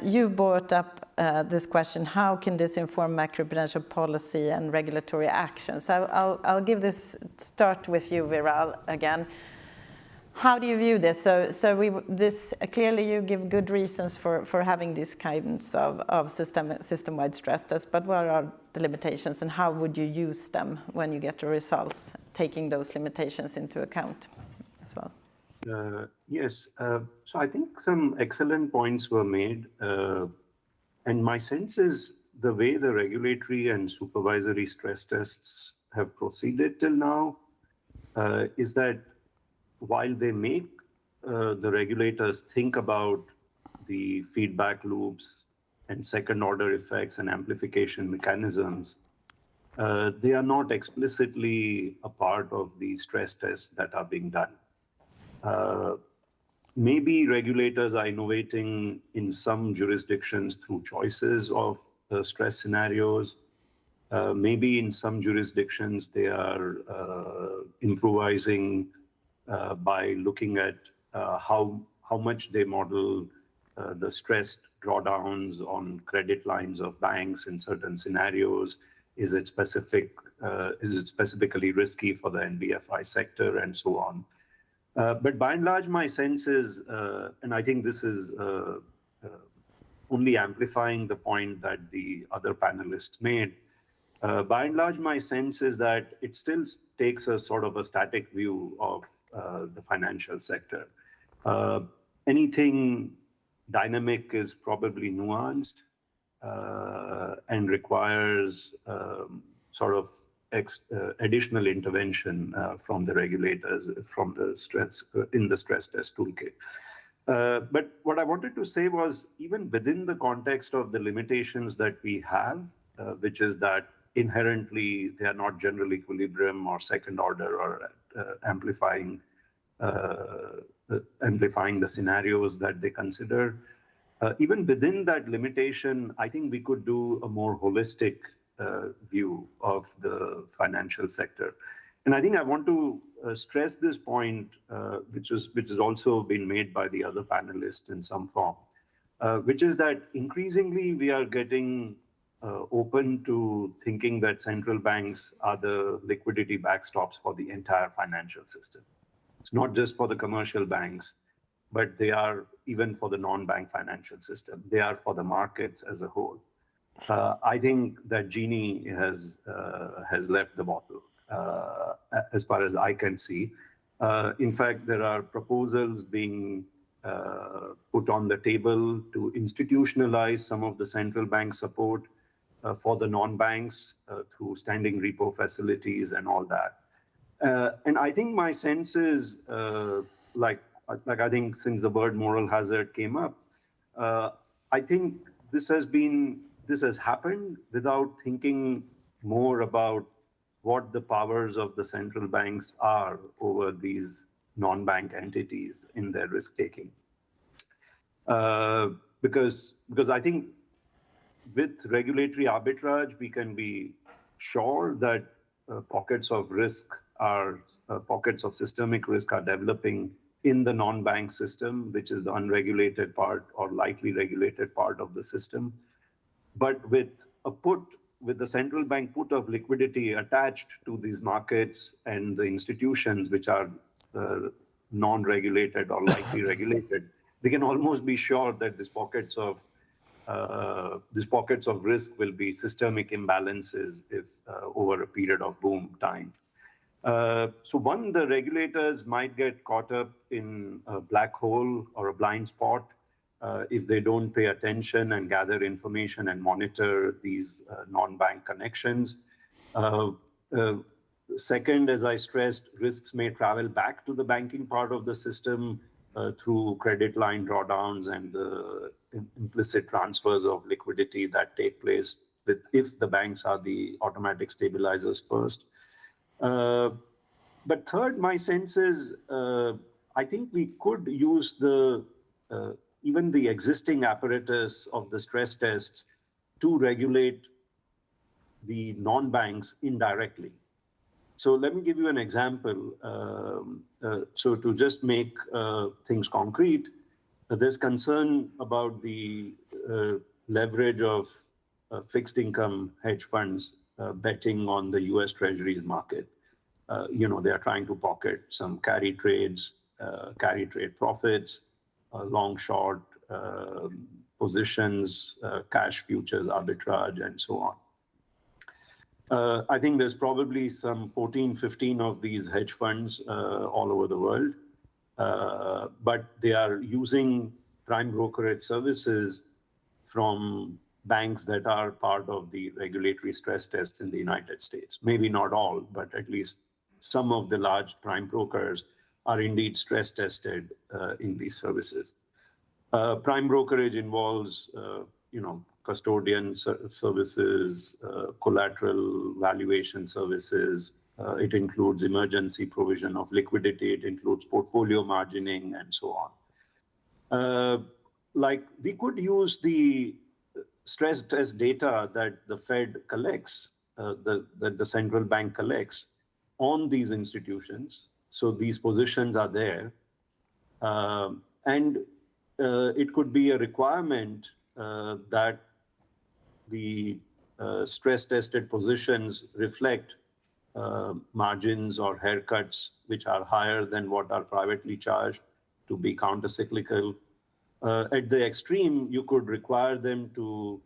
you brought up this question, how can this inform macroprudential policy and regulatory action? So I'll start with you, Viral, again. How do you view this? So clearly you give good reasons for having these kinds of system-wide stress tests, but what are the limitations and how would you use them when you get the results, taking those limitations into account as well? Yes, so I think some excellent points were made. And my sense is the way the regulatory and supervisory stress tests have proceeded till now is that while they make the regulators think about the feedback loops and second order effects and amplification mechanisms, they are not explicitly a part of the stress tests that are being done. Maybe regulators are innovating in some jurisdictions through choices of stress scenarios. Maybe in some jurisdictions they are improvising by looking at how much they model the stressed drawdowns on credit lines of banks in certain scenarios. Is it specifically risky for the NBFI sector and so on? But by and large, my sense is, and I think this is only amplifying the point that the other panelists made, by and large, my sense is that it still takes a sort of a static view of the financial sector. Anything dynamic is probably nuanced and requires sort of additional intervention from the regulators from the stress in the stress test toolkit. But what I wanted to say was, even within the context of the limitations that we have, which is that inherently they are not general equilibrium or second order or amplifying the scenarios that they consider. Even within that limitation, I think we could do a more holistic view of the financial sector. And I think I want to stress this point, which has also been made by the other panelists in some form, which is that increasingly we are getting open to thinking that central banks are the liquidity backstops for the entire financial system. It's not just for the commercial banks. but they are even for the non-bank financial system. They are for the markets as a whole. I think that genie has left the bottle, as far as I can see. In fact, there are proposals being put on the table to institutionalize some of the central bank support for the non-banks through standing repo facilities and all that. And I think my sense is, like I think since the word moral hazard came up, I think this has happened without thinking more about what the powers of the central banks are over these non-bank entities in their risk-taking. Because I think with regulatory arbitrage, we can be sure that pockets of risk are, pockets of systemic risk are developing in the non-bank system, which is the unregulated part or lightly regulated part of the system. But with the central bank put of liquidity attached to these markets and the institutions which are non-regulated or lightly regulated, we can almost be sure that these pockets of risk will be systemic imbalances if over a period of boom time. So one, the regulators might get caught up in a black hole or a blind spot if they don't pay attention and gather information and monitor these non-bank connections. Second, as I stressed, risks may travel back to the banking part of the system through credit line drawdowns and the implicit transfers of liquidity that take place if the banks are the automatic stabilizers first. But third, my sense is, I think we could use even the existing apparatus of the stress tests to regulate the non-banks indirectly. So let me give you an example. So to just make things concrete, there's concern about the leverage of fixed income hedge funds betting on the US Treasuries market. They are trying to pocket some carry trade profits, long short positions, cash futures arbitrage, and so on. I think there's probably some 14, 15 of these hedge funds all over the world, but they are using prime brokerage services from banks that are part of the regulatory stress tests in the United States. Maybe not all, but at least some of the large prime brokers are indeed stress tested in these services. Prime brokerage involves, custodian services, collateral valuation services. It includes emergency provision of liquidity. It includes portfolio margining and so on. Like we could use the stress test data that the Fed collects, that the central bank collects on these institutions. So these positions are there. And it could be a requirement that the stress tested positions reflect margins or haircuts which are higher than what are privately charged to be countercyclical. At the extreme, you could require them to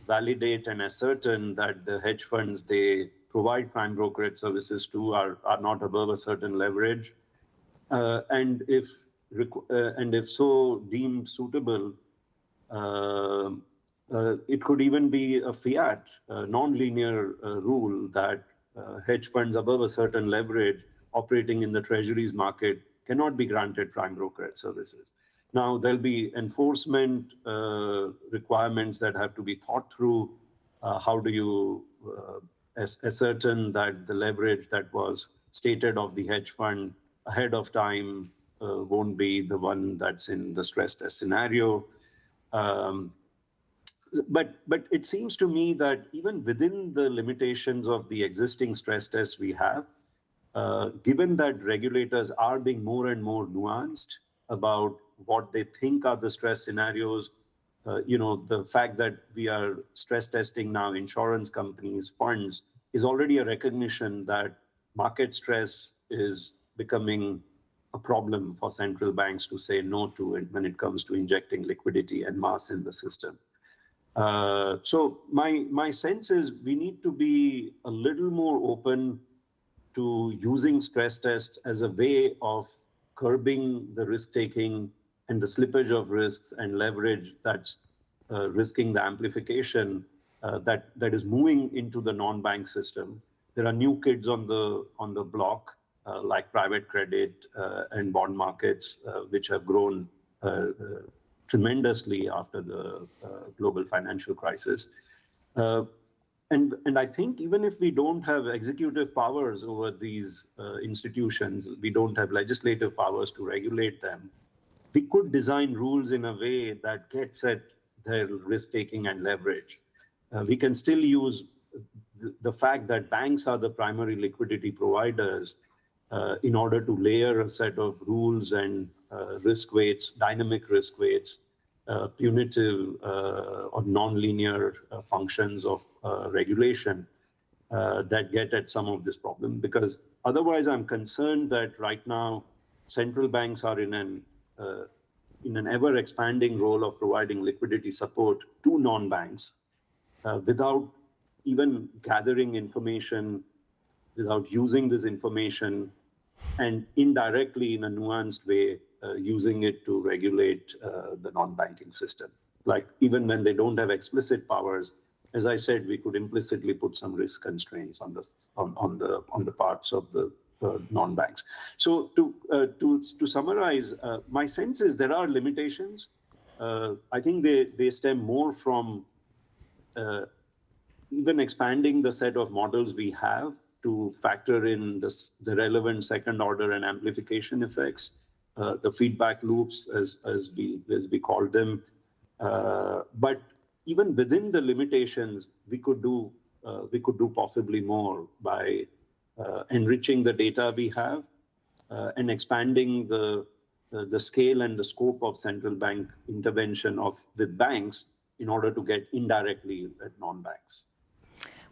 validate and ascertain that the hedge funds they provide prime brokerage services to are not above a certain leverage. And if so deemed suitable, it could even be a fiat, non-linear rule that hedge funds above a certain leverage operating in the treasuries market cannot be granted prime brokerage services. Now, there'll be enforcement requirements that have to be thought through. How do you ascertain that the leverage that was stated of the hedge fund ahead of time won't be the one that's in the stress test scenario? But it seems to me that even within the limitations of the existing stress tests we have, given that regulators are being more and more nuanced about what they think are the stress scenarios, the fact that we are stress testing now insurance companies, funds, is already a recognition that market stress is becoming a problem for central banks to say no to it when it comes to injecting liquidity en masse in the system. So my sense is we need to be a little more open to using stress tests as a way of curbing the risk-taking and the slippage of risks and leverage that's risking the amplification that is moving into the non-bank system. There are new kids on the block, like private credit and bond markets, which have grown tremendously after the global financial crisis. And I think even if we don't have executive powers over these institutions, we don't have legislative powers to regulate them, we could design rules in a way that gets at their risk-taking and leverage. We can still use the fact that banks are the primary liquidity providers in order to layer a set of rules and risk weights, dynamic risk weights, punitive or non-linear functions of regulation that get at some of this problem. Because otherwise, I'm concerned that right now, central banks are in an ever-expanding role of providing liquidity support to non-banks without even gathering information, without using this information, and indirectly in a nuanced way, using it to regulate the non-banking system. Like even when they don't have explicit powers, as I said, we could implicitly put some risk constraints on the parts of the non-banks. So to summarize, my sense is there are limitations. I think they stem more from even expanding the set of models we have to factor in the relevant second order and amplification effects, the feedback loops as we call them. But even within the limitations, we could do possibly more by enriching the data we have and expanding the scale and the scope of central bank intervention with banks in order to get indirectly at non-banks.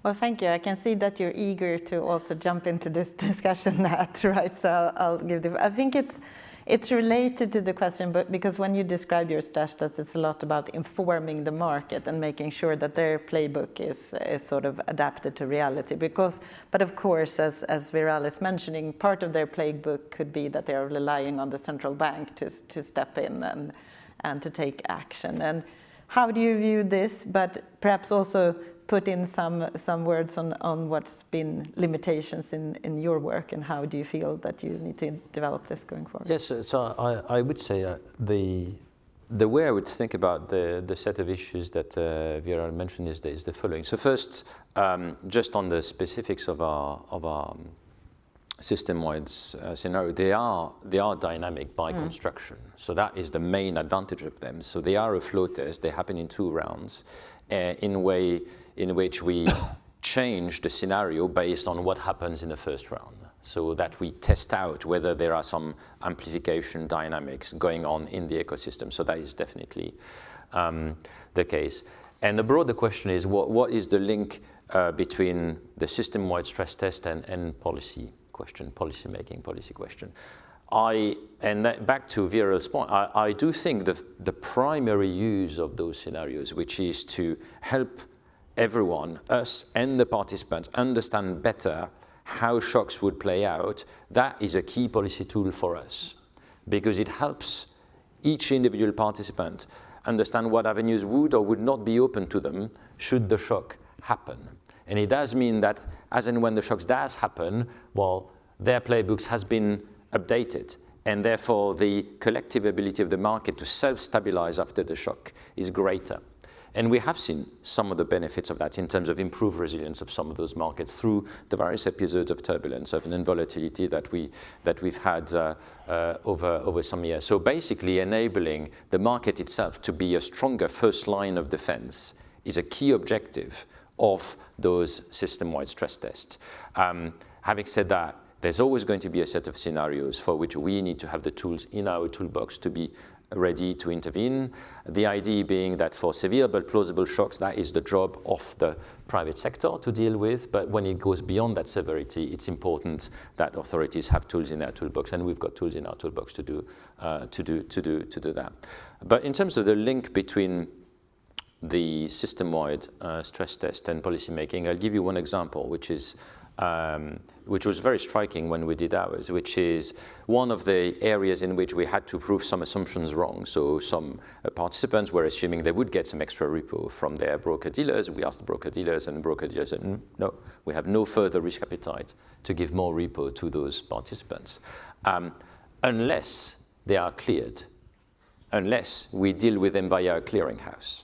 Well, thank you. I can see that you're eager to also jump into this discussion, Nat, right? So I'll give the. I think it's related to the question, but because when you describe your stress test, it's a lot about informing the market and making sure that their playbook is sort of adapted to reality. But of course, as Viral is mentioning, part of their playbook could be that they are relying on the central bank to step in and to take action. And how do you view this? But perhaps also put in some words on what's been limitations in your work, and how do you feel that you need to develop this going forward? Yes, so I would say the way I would think about the set of issues that Viral mentioned is the following. So first, just on the specifics of our system-wide scenario, they are dynamic by construction. So that is the main advantage of them. So they are a flow test. They happen in 2 rounds in which we change the scenario based on what happens in the first round, so that we test out whether there are some amplification dynamics going on in the ecosystem. So that is definitely the case. And the broader question is, what is the link between the system-wide stress test and policy making, policy question? Back to Viral's point, I do think the primary use of those scenarios, which is to help everyone, us and the participants, understand better how shocks would play out, that is a key policy tool for us, because it helps each individual participant understand what avenues would or would not be open to them should the shock happen. And it does mean that as and when the shocks does happen, well, their playbooks has been updated, and therefore the collective ability of the market to self-stabilize after the shock is greater. And we have seen some of the benefits of that in terms of improved resilience of some of those markets through the various episodes of turbulence and volatility that we've had over some years. So basically enabling the market itself to be a stronger first line of defense is a key objective of those system-wide stress tests. Having said that, There's always going to be a set of scenarios for which we need to have the tools in our toolbox to be ready to intervene. The idea being that for severe but plausible shocks, that is the job of the private sector to deal with. But when it goes beyond that severity, it's important that authorities have tools in their toolbox, and we've got tools in our toolbox to do that. But in terms of the link between the system-wide stress test and policy making, I'll give you one example, which was very striking when we did ours, which is one of the areas in which we had to prove some assumptions wrong. So some participants were assuming they would get some extra repo from their broker-dealers. We asked the broker-dealers, and broker-dealers said, no, we have no further risk appetite to give more repo to those participants, unless they are cleared, unless we deal with them via a clearinghouse.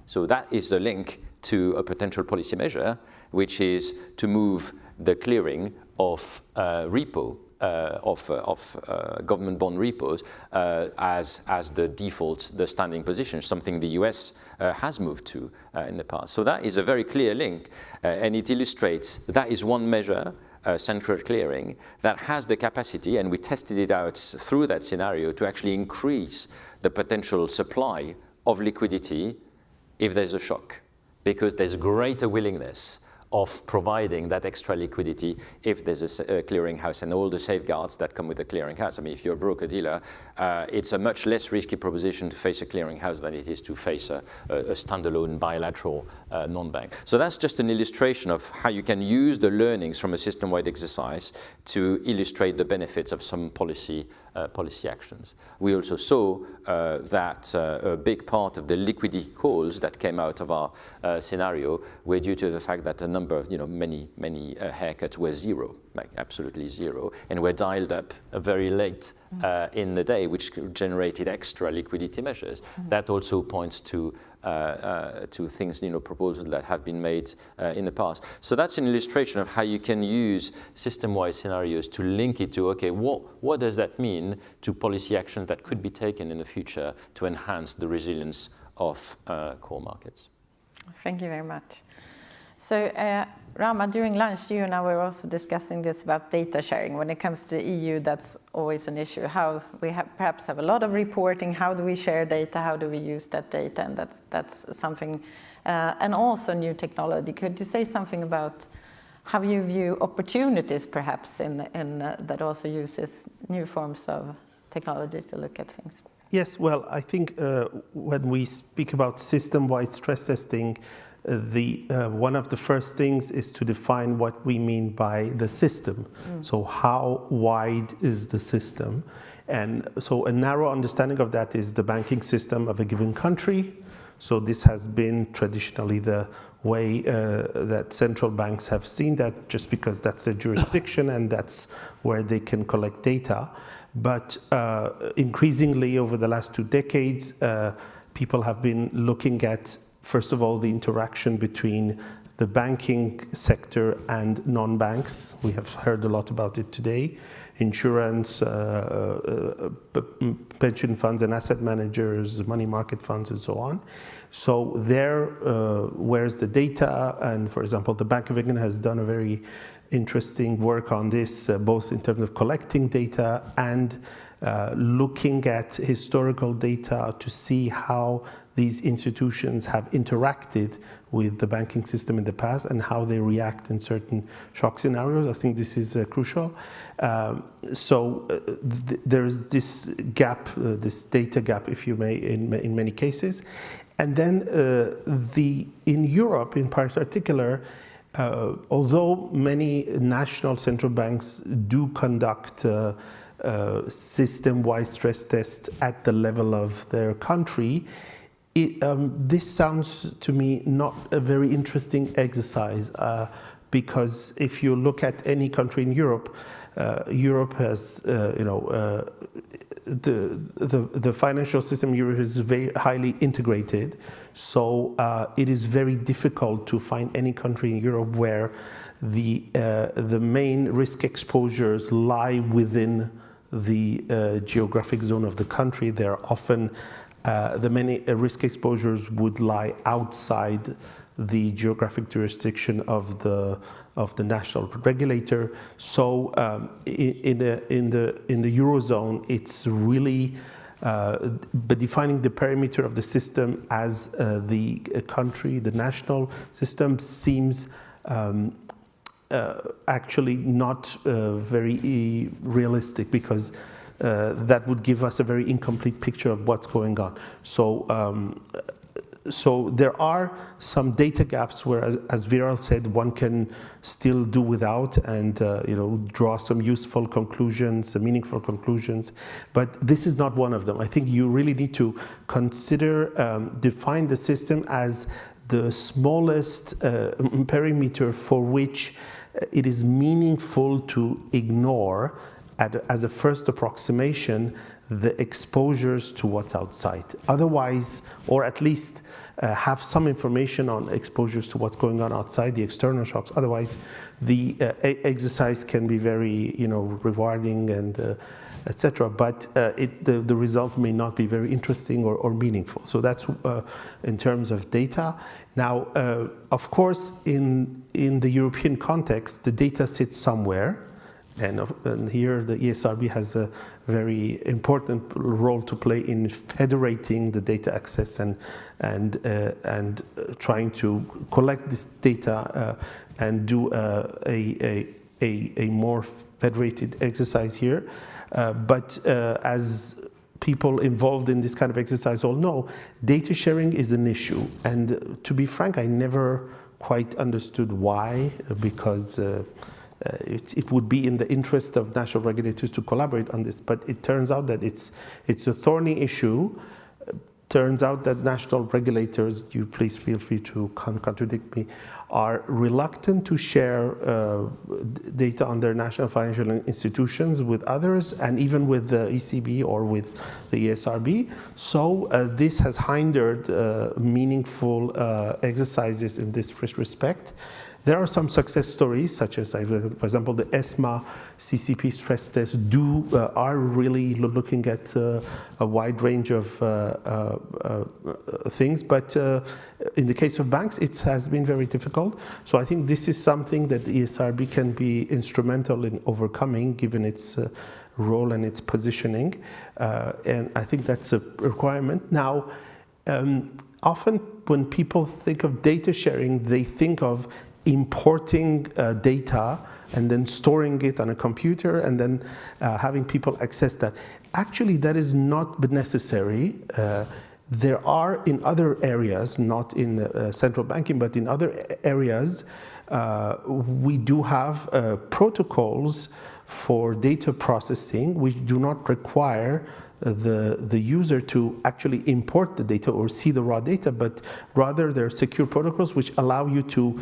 So that is the link to a potential policy measure, which is to move the clearing of repo, of government bond repos as the default, the standing position, something the US has moved to in the past. So that is a very clear link, and it illustrates that is one measure, central clearing, that has the capacity, and we tested it out through that scenario, to actually increase the potential supply of liquidity if there's a shock, because there's greater willingness of providing that extra liquidity if there's a clearinghouse and all the safeguards that come with the clearinghouse. I mean, if you're a broker-dealer, it's a much less risky proposition to face a clearinghouse than it is to face a standalone bilateral non-bank. So that's just an illustration of how you can use the learnings from a system-wide exercise to illustrate the benefits of some policy actions. We also saw that a big part of the liquidity calls that came out of our scenario were due to the fact that a number of, many haircuts were zero, like absolutely zero, and were dialed up very late in the day, which generated extra liquidity measures. That also points to things, proposals that have been made in the past. So that's an illustration of how you can use system-wide scenarios to link it to, okay, what does that mean to policy actions that could be taken in the future to enhance the resilience of core markets? Thank you very much. So, Rama, during lunch, you and I were also discussing this about data sharing. When it comes to EU, that's always an issue. How we perhaps have a lot of reporting. How do we share data? How do we use that data? And that's something, and also new technology. Could you say something about how you view opportunities, perhaps, in that also uses new forms of technology to look at things? Yes, well, I think when we speak about system-wide stress testing, one of the first things is to define what we mean by the system. So how wide is the system? And so a narrow understanding of that is the banking system of a given country. So this has been traditionally the way that central banks have seen that, just because that's a jurisdiction and that's where they can collect data. But increasingly over the last 2 decades, people have been looking at, first of all, the interaction between the banking sector and non-banks. We have heard a lot about it today. Insurance, pension funds and asset managers, money market funds, and so on. So there, where's the data? And for example, the Bank of England has done a very interesting work on this, both in terms of collecting data and looking at historical data to see how these institutions have interacted with the banking system in the past and how they react in certain shock scenarios. I think this is crucial. There is this gap, this data gap, if you may, in many cases. And then in Europe in particular, although many national central banks do conduct system-wide stress tests at the level of their country, this sounds to me not a very interesting exercise, because if you look at any country in Europe, Europe has, the financial system in Europe is very highly integrated. So it is very difficult to find any country in Europe where the main risk exposures lie within the geographic zone of the country. They're often the many risk exposures would lie outside the geographic jurisdiction of the national regulator. So in the Eurozone, it's really but defining the perimeter of the system as the country, the national system, seems actually not very realistic, because that would give us a very incomplete picture of what's going on. So there are some data gaps where, as Viral said, one can still do without and draw some useful conclusions, some meaningful conclusions. But this is not one of them. I think you really need to consider, define the system as the smallest perimeter for which it is meaningful to ignore as a first approximation the exposures to what's outside. Otherwise, or at least have some information on exposures to what's going on outside, the external shocks. Otherwise, the exercise can be very, rewarding and etc. But the results may not be very interesting or meaningful. So that's in terms of data. Now, of course, in the European context, the data sits somewhere. And here the ESRB has a very important role to play in federating the data access and trying to collect this data and do a more federated exercise here. But as people involved in this kind of exercise all know, data sharing is an issue. And to be frank, I never quite understood why, because it would be in the interest of national regulators to collaborate on this, but it turns out that it's a thorny issue. Turns out that national regulators, you please feel free to contradict me, are reluctant to share data on their national financial institutions with others, and even with the ECB or with the ESRB. So this has hindered meaningful exercises in this respect. There are some success stories, such as, for example, the ESMA CCP stress tests are really looking at a wide range of things, but in the case of banks, it has been very difficult. So I think this is something that the ESRB can be instrumental in overcoming, given its role and its positioning, and I think that's a requirement. Now, often when people think of data sharing, they think of importing data and then storing it on a computer and then having people access that. Actually, that is not necessary. There are in other areas, not in central banking, but in other areas, we do have protocols for data processing which do not require the user to actually import the data or see the raw data, but rather they're secure protocols which allow you to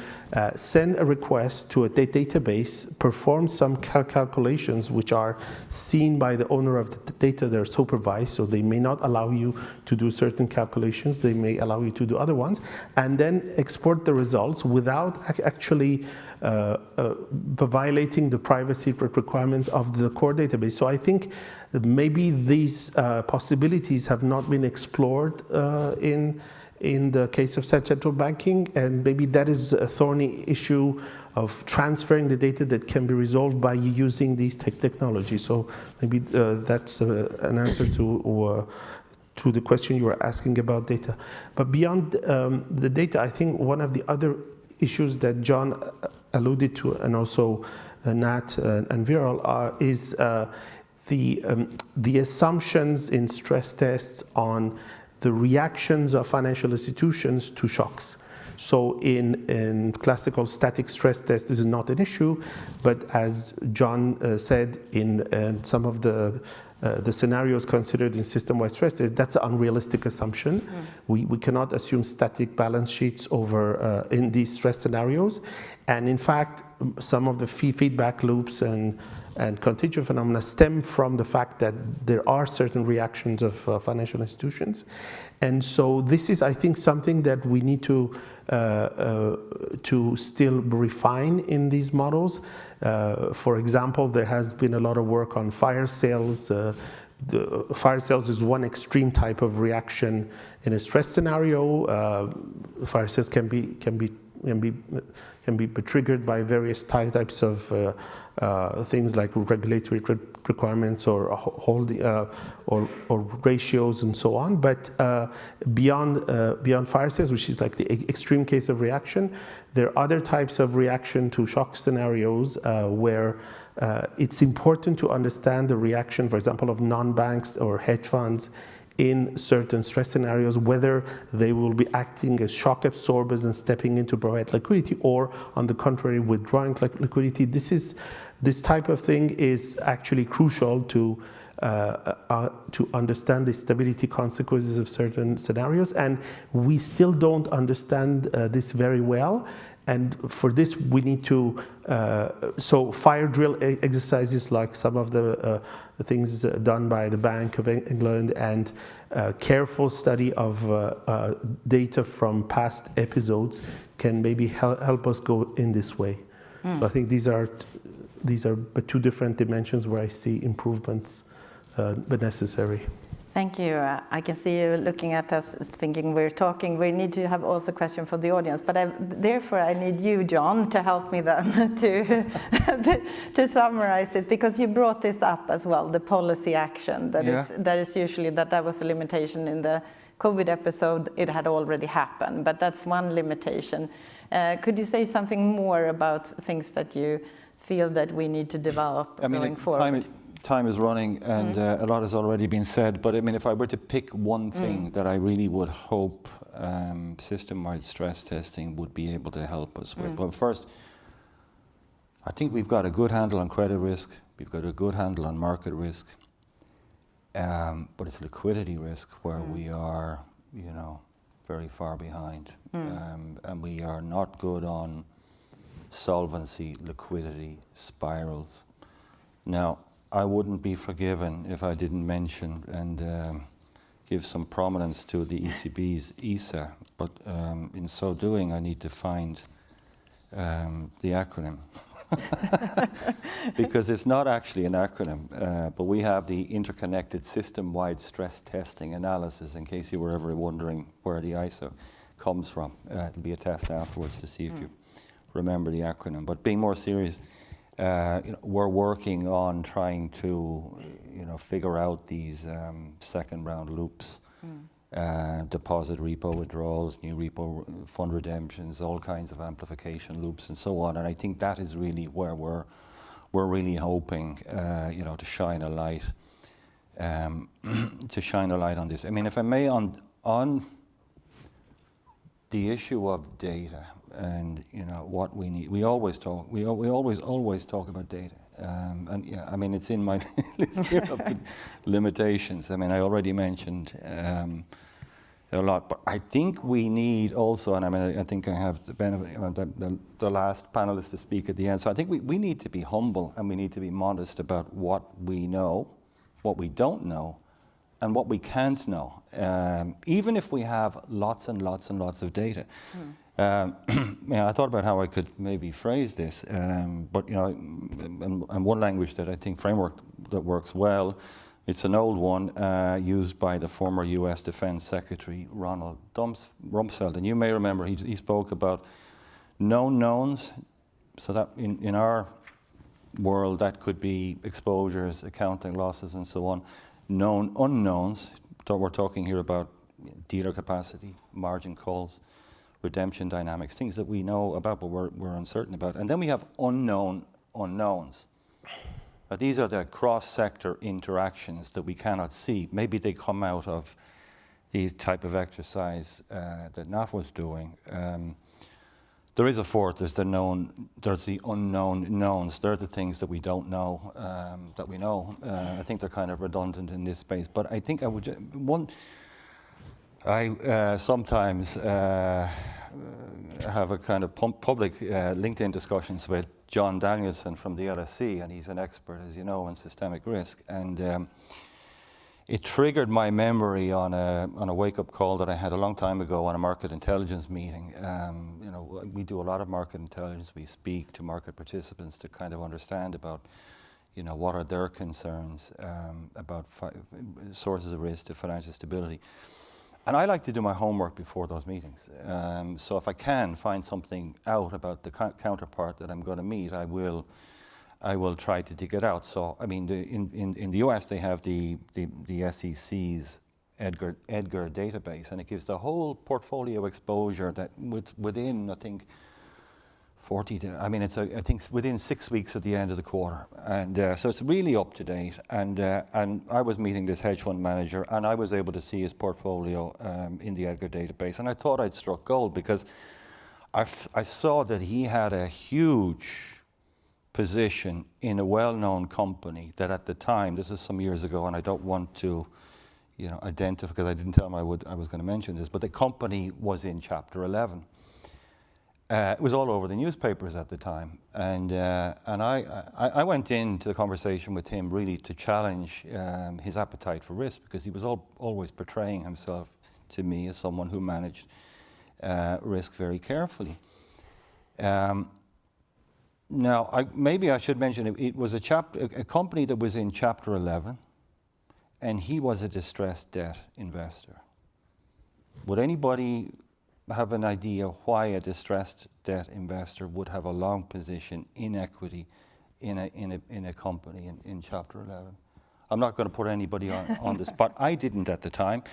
send a request to a database, perform some calculations which are seen by the owner of the data. They're supervised, so they may not allow you to do certain calculations, they may allow you to do other ones, and then export the results without actually violating the privacy requirements of the core database. So I think maybe these possibilities have not been explored in the case of central banking, and maybe that is a thorny issue of transferring the data that can be resolved by using these technologies. So maybe that's an answer to the question you were asking about data. But beyond the data, I think one of the other issues that John alluded to, and also Nat and Viral, is the assumptions in stress tests on the reactions of financial institutions to shocks. So in classical static stress tests, this is not an issue, but as John said, in some of the scenarios considered in system-wide stress tests, that's an unrealistic assumption. We cannot assume static balance sheets over in these stress scenarios. And in fact, some of the feedback loops and contagion phenomena stem from the fact that there are certain reactions of financial institutions. And so this is, I think, something that we need to still refine in these models. For example, there has been a lot of work on fire sales the fire sales is one extreme type of reaction in a stress scenario. Fire sales can be triggered by various types of things like regulatory requirements or or ratios and so on. But beyond fire sales, which is like the extreme case of reaction, there are other types of reaction to shock scenarios where it's important to understand the reaction, for example, of non-banks or hedge funds in certain stress scenarios, whether they will be acting as shock absorbers and stepping in to provide liquidity, or on the contrary, withdrawing liquidity. This type of thing is actually crucial to understand the stability consequences of certain scenarios, and we still don't understand this very well. And for this, we need to, so fire drill exercises like some of the things done by the Bank of England, and careful study of data from past episodes can maybe help us go in this way. So I think these are two different dimensions where I see improvements but necessary. Thank you. I can see you looking at us thinking we're talking. We need to have also a question for the audience, but therefore I need you, John, to help me then to summarize it, because you brought this up as well, the policy action, that is usually that was a limitation in the COVID episode. It had already happened, but that's one limitation. Could you say something more about things that you feel that we need to develop going forward? Time is running, and a lot has already been said, but I mean, if I were to pick one thing that I really would hope system-wide stress testing would be able to help us with. Well, first, I think we've got a good handle on credit risk, we've got a good handle on market risk, but it's liquidity risk where we are, very far behind, and we are not good on solvency, liquidity, spirals. Now, I wouldn't be forgiven if I didn't mention and give some prominence to the ECB's ESA, but in so doing I need to find the acronym. Because it's not actually an acronym, but we have the Interconnected System-Wide Stress Testing Analysis, in case you were ever wondering where the ISA comes from. It'll be a test afterwards to see if you remember the acronym. But being more serious, we're working on trying to, figure out these second round loops, deposit repo withdrawals, new repo fund redemptions, all kinds of amplification loops and so on. And I think that is really where we're really hoping, to shine a light, on this. I mean, if I may, on the issue of data. And what we need. We always talk about data, and I mean it's in my list here of the limitations. I mean I already mentioned a lot, but I think we need also, and I mean I think I have the benefit the last panelist to speak at the end. So I think we need to be humble and we need to be modest about what we know, what we don't know, and what we can't know, even if we have lots and lots and lots of data. I thought about how I could maybe phrase this, but and one language that I think framework that works well, it's an old one used by the former U.S. Defense Secretary Ronald Rumsfeld, and you may remember he spoke about known knowns, so that in our world that could be exposures, accounting losses, and so on. Known unknowns, we're talking here about dealer capacity, margin calls, redemption dynamics, things that we know about but we're uncertain about. And then we have unknown unknowns. These are the cross-sector interactions that we cannot see. Maybe they come out of the type of exercise that Naf was doing. There is a fourth, there's the unknown knowns. They're the things that we don't know, that we know. I think they're kind of redundant in this space, but I think I sometimes have a kind of public LinkedIn discussions with John Danielson from the LSE, and he's an expert, as you know, in systemic risk. And it triggered my memory on a wake-up call that I had a long time ago on a market intelligence meeting. We do a lot of market intelligence. We speak to market participants to kind of understand about, what are their concerns about sources of risk to financial stability. And I like to do my homework before those meetings. So if I can find something out about the counterpart that I'm going to meet, I will try to dig it out. So, I mean, in the US, they have the SEC's Edgar database, and it gives the whole portfolio exposure that within, I think, 40 to, I mean, I think within 6 weeks at the end of the quarter. And so it's really up to date. And I was meeting this hedge fund manager, and I was able to see his portfolio in the Edgar database. And I thought I'd struck gold because I saw that he had a huge position in a well-known company that at the time, this is some years ago, and I don't want to identify, because I didn't tell him I was going to mention this, but the company was in Chapter 11. It was all over the newspapers at the time, and I went into the conversation with him really to challenge his appetite for risk, because he was always portraying himself to me as someone who managed risk very carefully. Now, maybe I should mention it was a company that was in Chapter 11, and he was a distressed debt investor. Would anybody have an idea why a distressed debt investor would have a long position in equity in a company in Chapter 11? I'm not going to put anybody on the spot. I didn't at the time.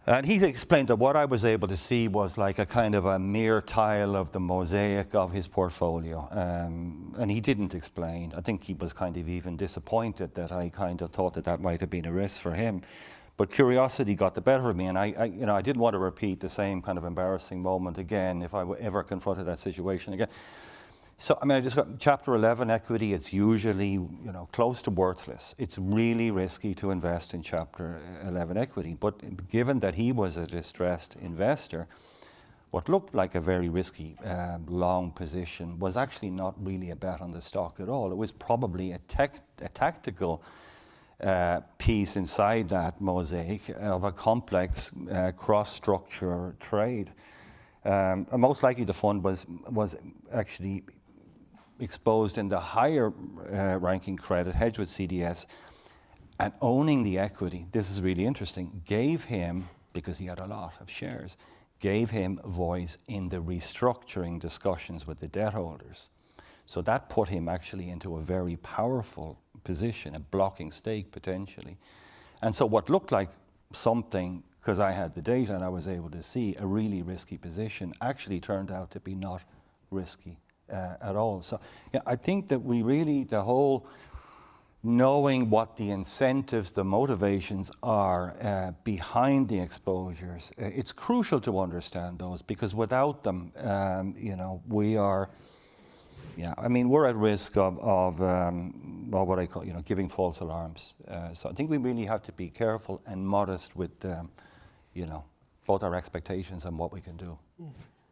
And he explained that what I was able to see was like a kind of a mere tile of the mosaic of his portfolio. And he didn't explain. I think he was kind of even disappointed that I kind of thought that might have been a risk for him. But curiosity got the better of me, and I didn't want to repeat the same kind of embarrassing moment again if I ever confronted that situation again. So, I mean, I just got Chapter 11 equity. It's usually, close to worthless. It's really risky to invest in Chapter 11 equity. But given that he was a distressed investor, what looked like a very risky long position was actually not really a bet on the stock at all. It was probably a tactical piece inside that mosaic of a complex cross-structure trade. And most likely the fund was actually exposed in the higher ranking credit, hedged with CDS, and owning the equity, this is really interesting, gave him, because he had a lot of shares, gave him voice in the restructuring discussions with the debt holders. So that put him actually into a very powerful position, a blocking stake potentially. And so what looked like something, because I had the data and I was able to see a really risky position, actually turned out to be not risky at all. So yeah, I think that we really, the whole knowing what the incentives, the motivations are behind the exposures, it's crucial to understand those, because without them, we are, we're at risk of what I call, giving false alarms. So I think we really have to be careful and modest with, both our expectations and what we can do,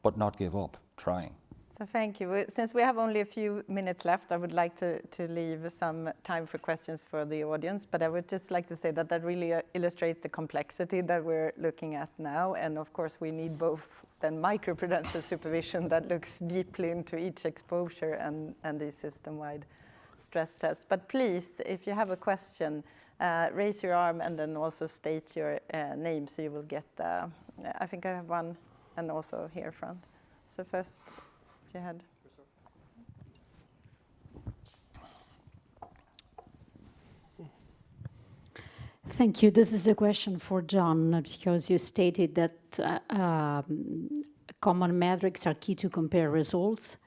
but not give up trying. So thank you. Since we have only a few minutes left, I would like to leave some time for questions for the audience, but I would just like to say that really illustrates the complexity that we're looking at now. And of course, we need both then microprudential supervision that looks deeply into each exposure and the system-wide stress test. But please, if you have a question, raise your arm and then also state your name so you will get, I think I have one, and also here front. So first, if you had. Thank you. This is a question for John, because you stated that common metrics are key to compare results,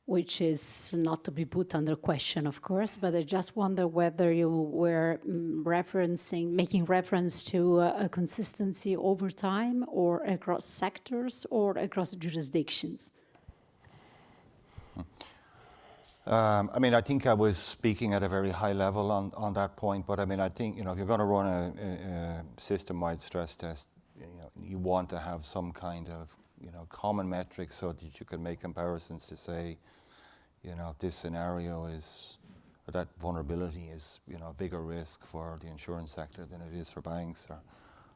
which is not to be put under question, of course, but I just wonder whether you were making reference to a consistency over time or across sectors or across jurisdictions. I think I was speaking at a very high level on that point, but I think, if you're going to run a system-wide stress test, you want to have some kind of, common metrics so that you can make comparisons to say, this scenario is, or that vulnerability is, a bigger risk for the insurance sector than it is for banks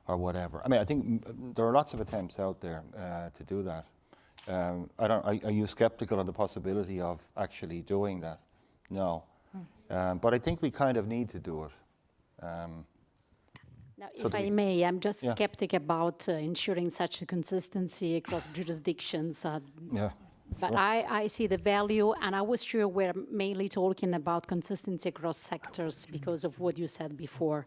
or whatever. I think there are lots of attempts out there to do that. Are you skeptical on the possibility of actually doing that? No. But I think we kind of need to do it. Now, if I may, I'm just skeptic about ensuring such a consistency across jurisdictions. But sure. I see the value, and I was sure we're mainly talking about consistency across sectors because of what you said before.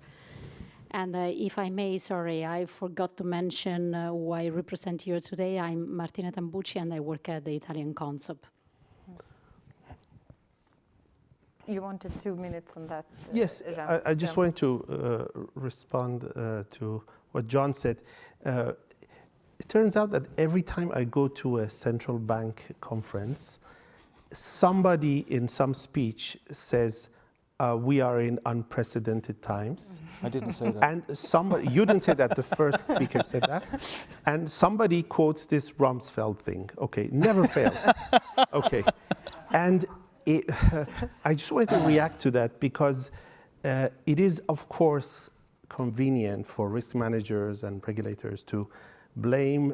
And if I may, sorry, I forgot to mention who I represent here today. I'm Martina Tambucci, and I work at the Italian Consob. You wanted 2 minutes on that? Yes, I just wanted to respond to what John said. It turns out that every time I go to a central bank conference, somebody in some speech says, we are in unprecedented times. I didn't say that. And somebody, you didn't say that, the first speaker said that. And somebody quotes this Rumsfeld thing. Okay, never fails. Okay. And I just wanted to react to that because it is, of course, convenient for risk managers and regulators to blame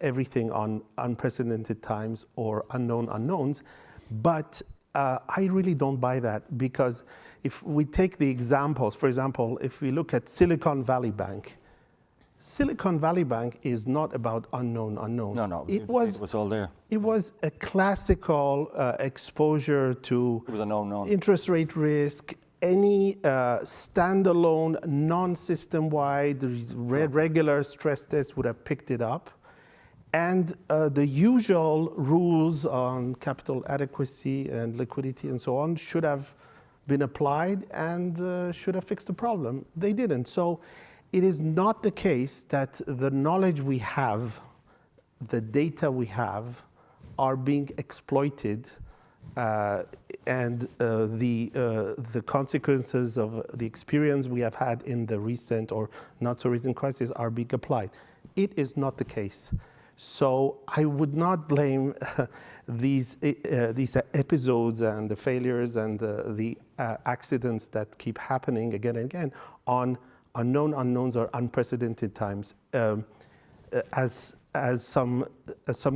everything on unprecedented times or unknown unknowns. But I really don't buy that because if we take the examples, for example, if we look at Silicon Valley Bank is not about unknown unknowns. No, it was all there. It was a classical exposure to interest rate risk, any standalone, non-system-wide, regular stress test would have picked it up. And the usual rules on capital adequacy and liquidity and so on should have been applied and should have fixed the problem. They didn't. So it is not the case that the knowledge we have, the data we have, are being exploited and the consequences of the experience we have had in the recent or not so recent crisis are being applied. It is not the case. So I would not blame these episodes and the failures and the accidents that keep happening again and again on unknown unknowns or unprecedented times. As some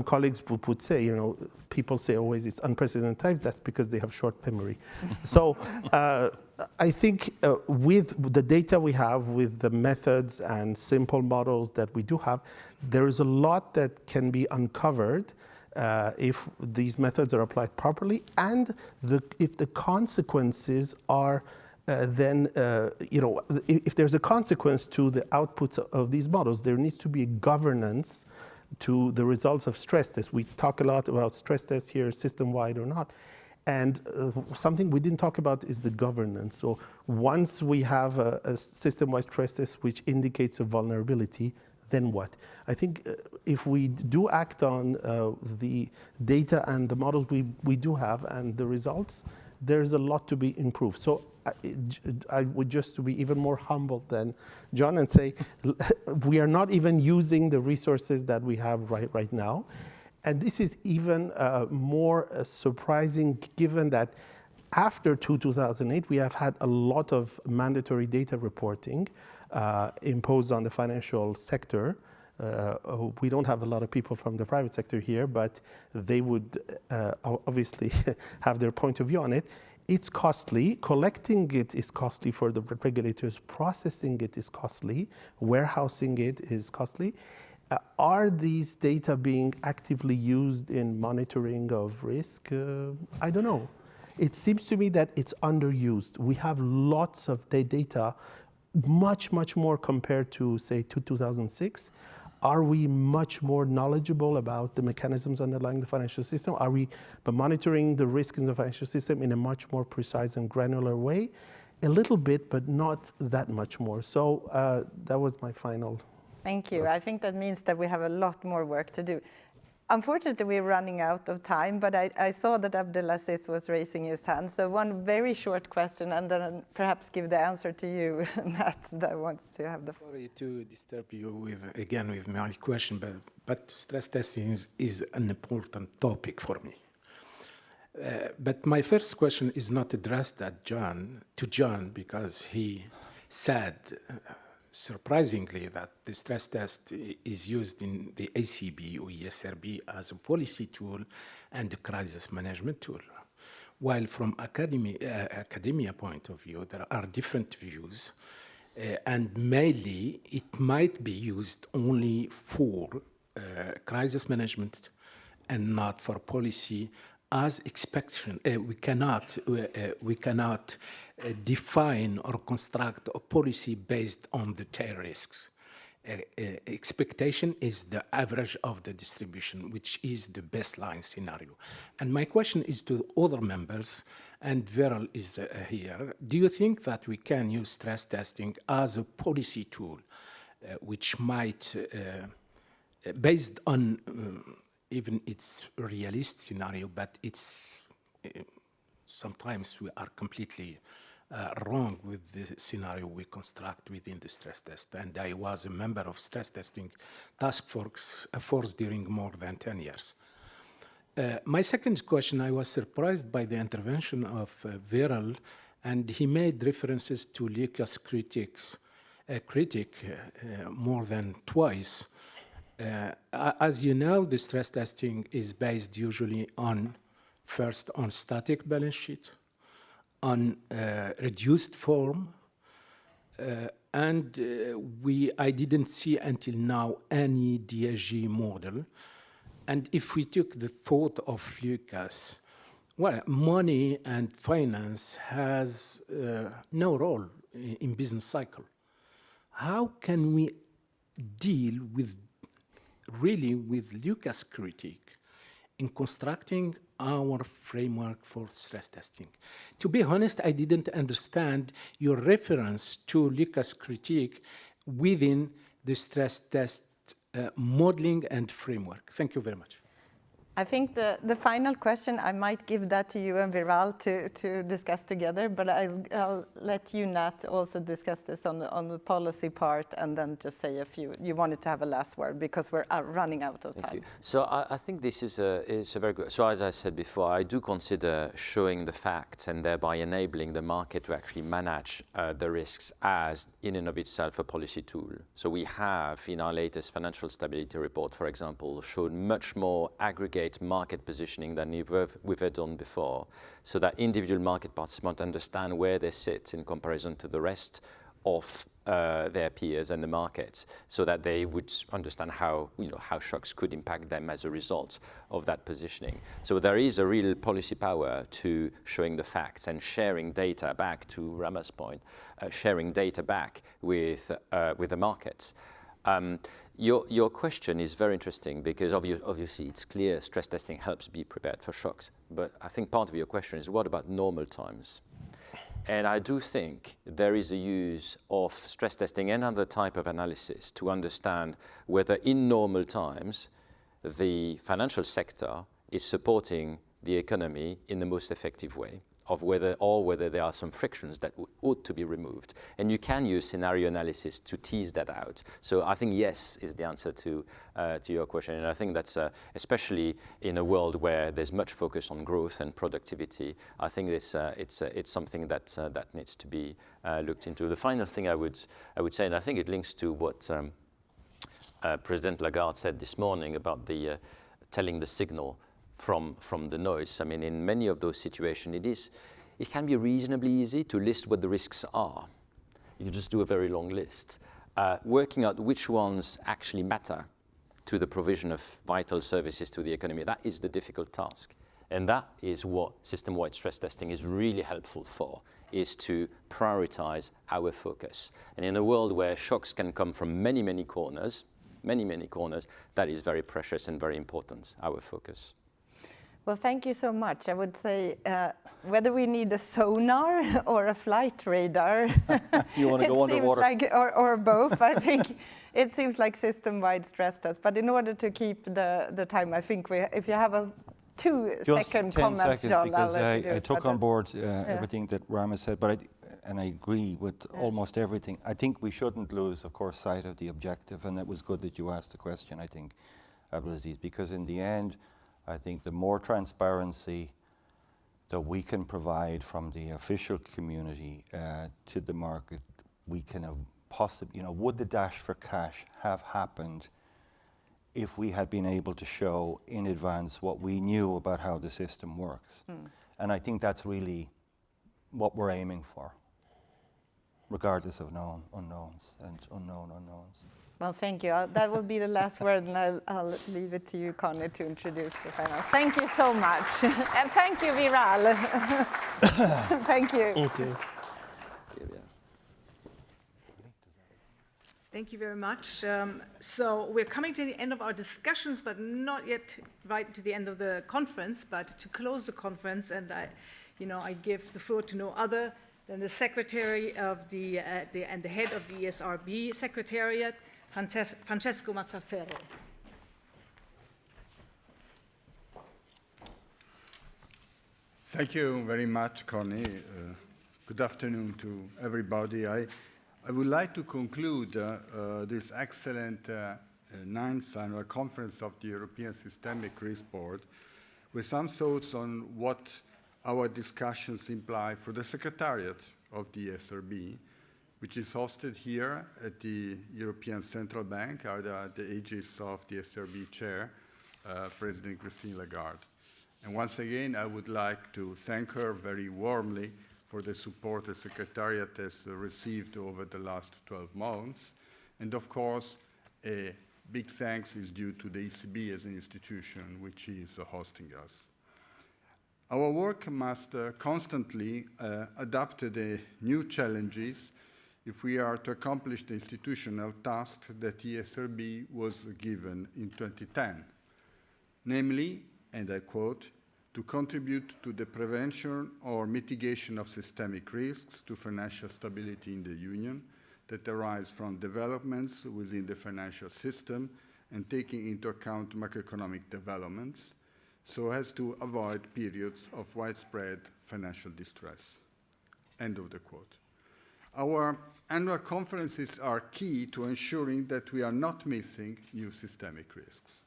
colleagues would say, you know, people say always it's unprecedented times. That's because they have short memory. So I think with the data we have, with the methods and simple models that we do have, there is a lot that can be uncovered if these methods are applied properly, and if the consequences are then, you know, if there's a consequence to the outputs of these models, there needs to be a governance to the results of stress tests. We talk a lot about stress tests here, system-wide or not. And something we didn't talk about is the governance. So once we have a system-wide stress test which indicates a vulnerability, then what? I think if we do act on the data and the models we do have and the results, there's a lot to be improved. So I would just be even more humble than John and say, we are not even using the resources that we have right now. And this is even more surprising given that after 2008, we have had a lot of mandatory data reporting imposed on the financial sector. We don't have a lot of people from the private sector here, but they would obviously have their point of view on it. It's costly. Collecting it is costly for the regulators. Processing it is costly. Warehousing it is costly. Are these data being actively used in monitoring of risk? I don't know. It seems to me that it's underused. We have lots of data, much more compared to, say, 2006. Are we much more knowledgeable about the mechanisms underlying the financial system? Are we monitoring the risk in the financial system in a much more precise and granular way? A little bit, but not that much more. So that was my final. Thank you. I think that means that we have a lot more work to do. Unfortunately, we're running out of time, but I saw that Abdelaziz was raising his hand. So one very short question, and then perhaps give the answer to you, Matt, that wants to have the floor. Sorry to disturb you with my question, but stress testing is an important topic for me. But my first question is not addressed to John, because he said, surprisingly, that the stress test is used in the ACB or ESRB as a policy tool and a crisis management tool. while from academia point of view, there are different views, and mainly it might be used only for crisis management and not for policy as expectation. We cannot define or construct a policy based on the tail risks. Expectation is the average of the distribution, which is the baseline scenario. And my question is to other members, and Viral is here. Do you think that we can use stress testing as a policy tool, which might, based on even its realist scenario, but it's sometimes we are completely wrong with the scenario we construct within the stress test. And I was a member of stress testing task force during more than 10 years. My second question, I was surprised by the intervention of Viral, and he made references to Lucas critic more than twice. As you know, the stress testing is based usually first on static balance sheet, on reduced form, and I didn't see until now any DSG model. And if we took the thought of Lucas, well, money and finance has no role in business cycle. How can we deal with Lucas critique in constructing our framework for stress testing? To be honest, I didn't understand your reference to Lucas critique within the stress test modeling and framework. Thank you very much. I think the final question, I might give that to you and Viral to discuss together, but I'll let you, Nat, also discuss this on the policy part, and then just say a few. You wanted to have a last word because we're running out of time. Thank you. So I think this is a very good, so as I said before, I do consider showing the facts and thereby enabling the market to actually manage the risks as in and of itself a policy tool. So we have in our latest financial stability report, for example, shown much more aggregate market positioning than we've done before, so that individual market participants understand where they sit in comparison to the rest of their peers and the markets, so that they would understand how shocks could impact them as a result of that positioning. So there is a real policy power to showing the facts and sharing data back, to Rama's point, sharing data back with the markets. Your question is very interesting because obviously it's clear stress testing helps be prepared for shocks. But I think part of your question is, what about normal times? And I do think there is a use of stress testing and other type of analysis to understand whether in normal times the financial sector is supporting the economy in the most effective way, of whether there are some frictions that ought to be removed. And you can use scenario analysis to tease that out. So I think yes is the answer to your question. And I think that's especially in a world where there's much focus on growth and productivity, I think it's something that needs to be looked into. The final thing I would say, and I think it links to what President Lagarde said this morning about the telling the signal from the noise. I mean, in many of those situations, it can be reasonably easy to list what the risks are. You just do a very long list. Working out which ones actually matter to the provision of vital services to the economy, that is the difficult task. And that is what system-wide stress testing is really helpful for, is to prioritize our focus. And in a world where shocks can come from many, many corners, that is very precious and very important, our focus. Well, thank you so much. I would say whether we need a sonar or a flight radar, you want to go underwater, or both. I think it seems like system-wide stress test. But in order to keep the time, I think if you have a 2-second comment, seconds, John, because I took on board everything that Rama said, but I agree with almost everything. I think we shouldn't lose, of course, sight of the objective, and it was good that you asked the question, I think, Abdulaziz, because in the end, I think the more transparency that we can provide from the official community to the market, we can have possibly, would the dash for cash have happened if we had been able to show in advance what we knew about how the system works? And I think that's really what we're aiming for, regardless of known unknowns and unknown unknowns. Well, thank you. That will be the last word, and I'll leave it to you, Connie, to introduce the panel. Thank you so much. And thank you, Viral. Thank you. Thank you. Thank you very much. So we're coming to the end of our discussions, but not yet right to the end of the conference. But to close the conference, and I give the floor to no other than the Secretary of and the head of the ESRB Secretariat, Francesco Mazzaferro. Thank you very much, Connie. Good afternoon to everybody. I would like to conclude this excellent 9th annual conference of the European Systemic Risk Board with some thoughts on what our discussions imply for the Secretariat of the ESRB, which is hosted here at the European Central Bank under the aegis of the ESRB Chair, President Christine Lagarde. And once again, I would like to thank her very warmly for the support the Secretariat has received over the last 12 months. And of course, a big thanks is due to the ECB as an institution which is hosting us. Our work must constantly adapt to the new challenges if we are to accomplish the institutional task that the ESRB was given in 2010, namely, and I quote, to contribute to the prevention or mitigation of systemic risks to financial stability in the Union that arise from developments within the financial system and taking into account macroeconomic developments so as to avoid periods of widespread financial distress. End of the quote. Our annual conferences are key to ensuring that we are not missing new systemic risks.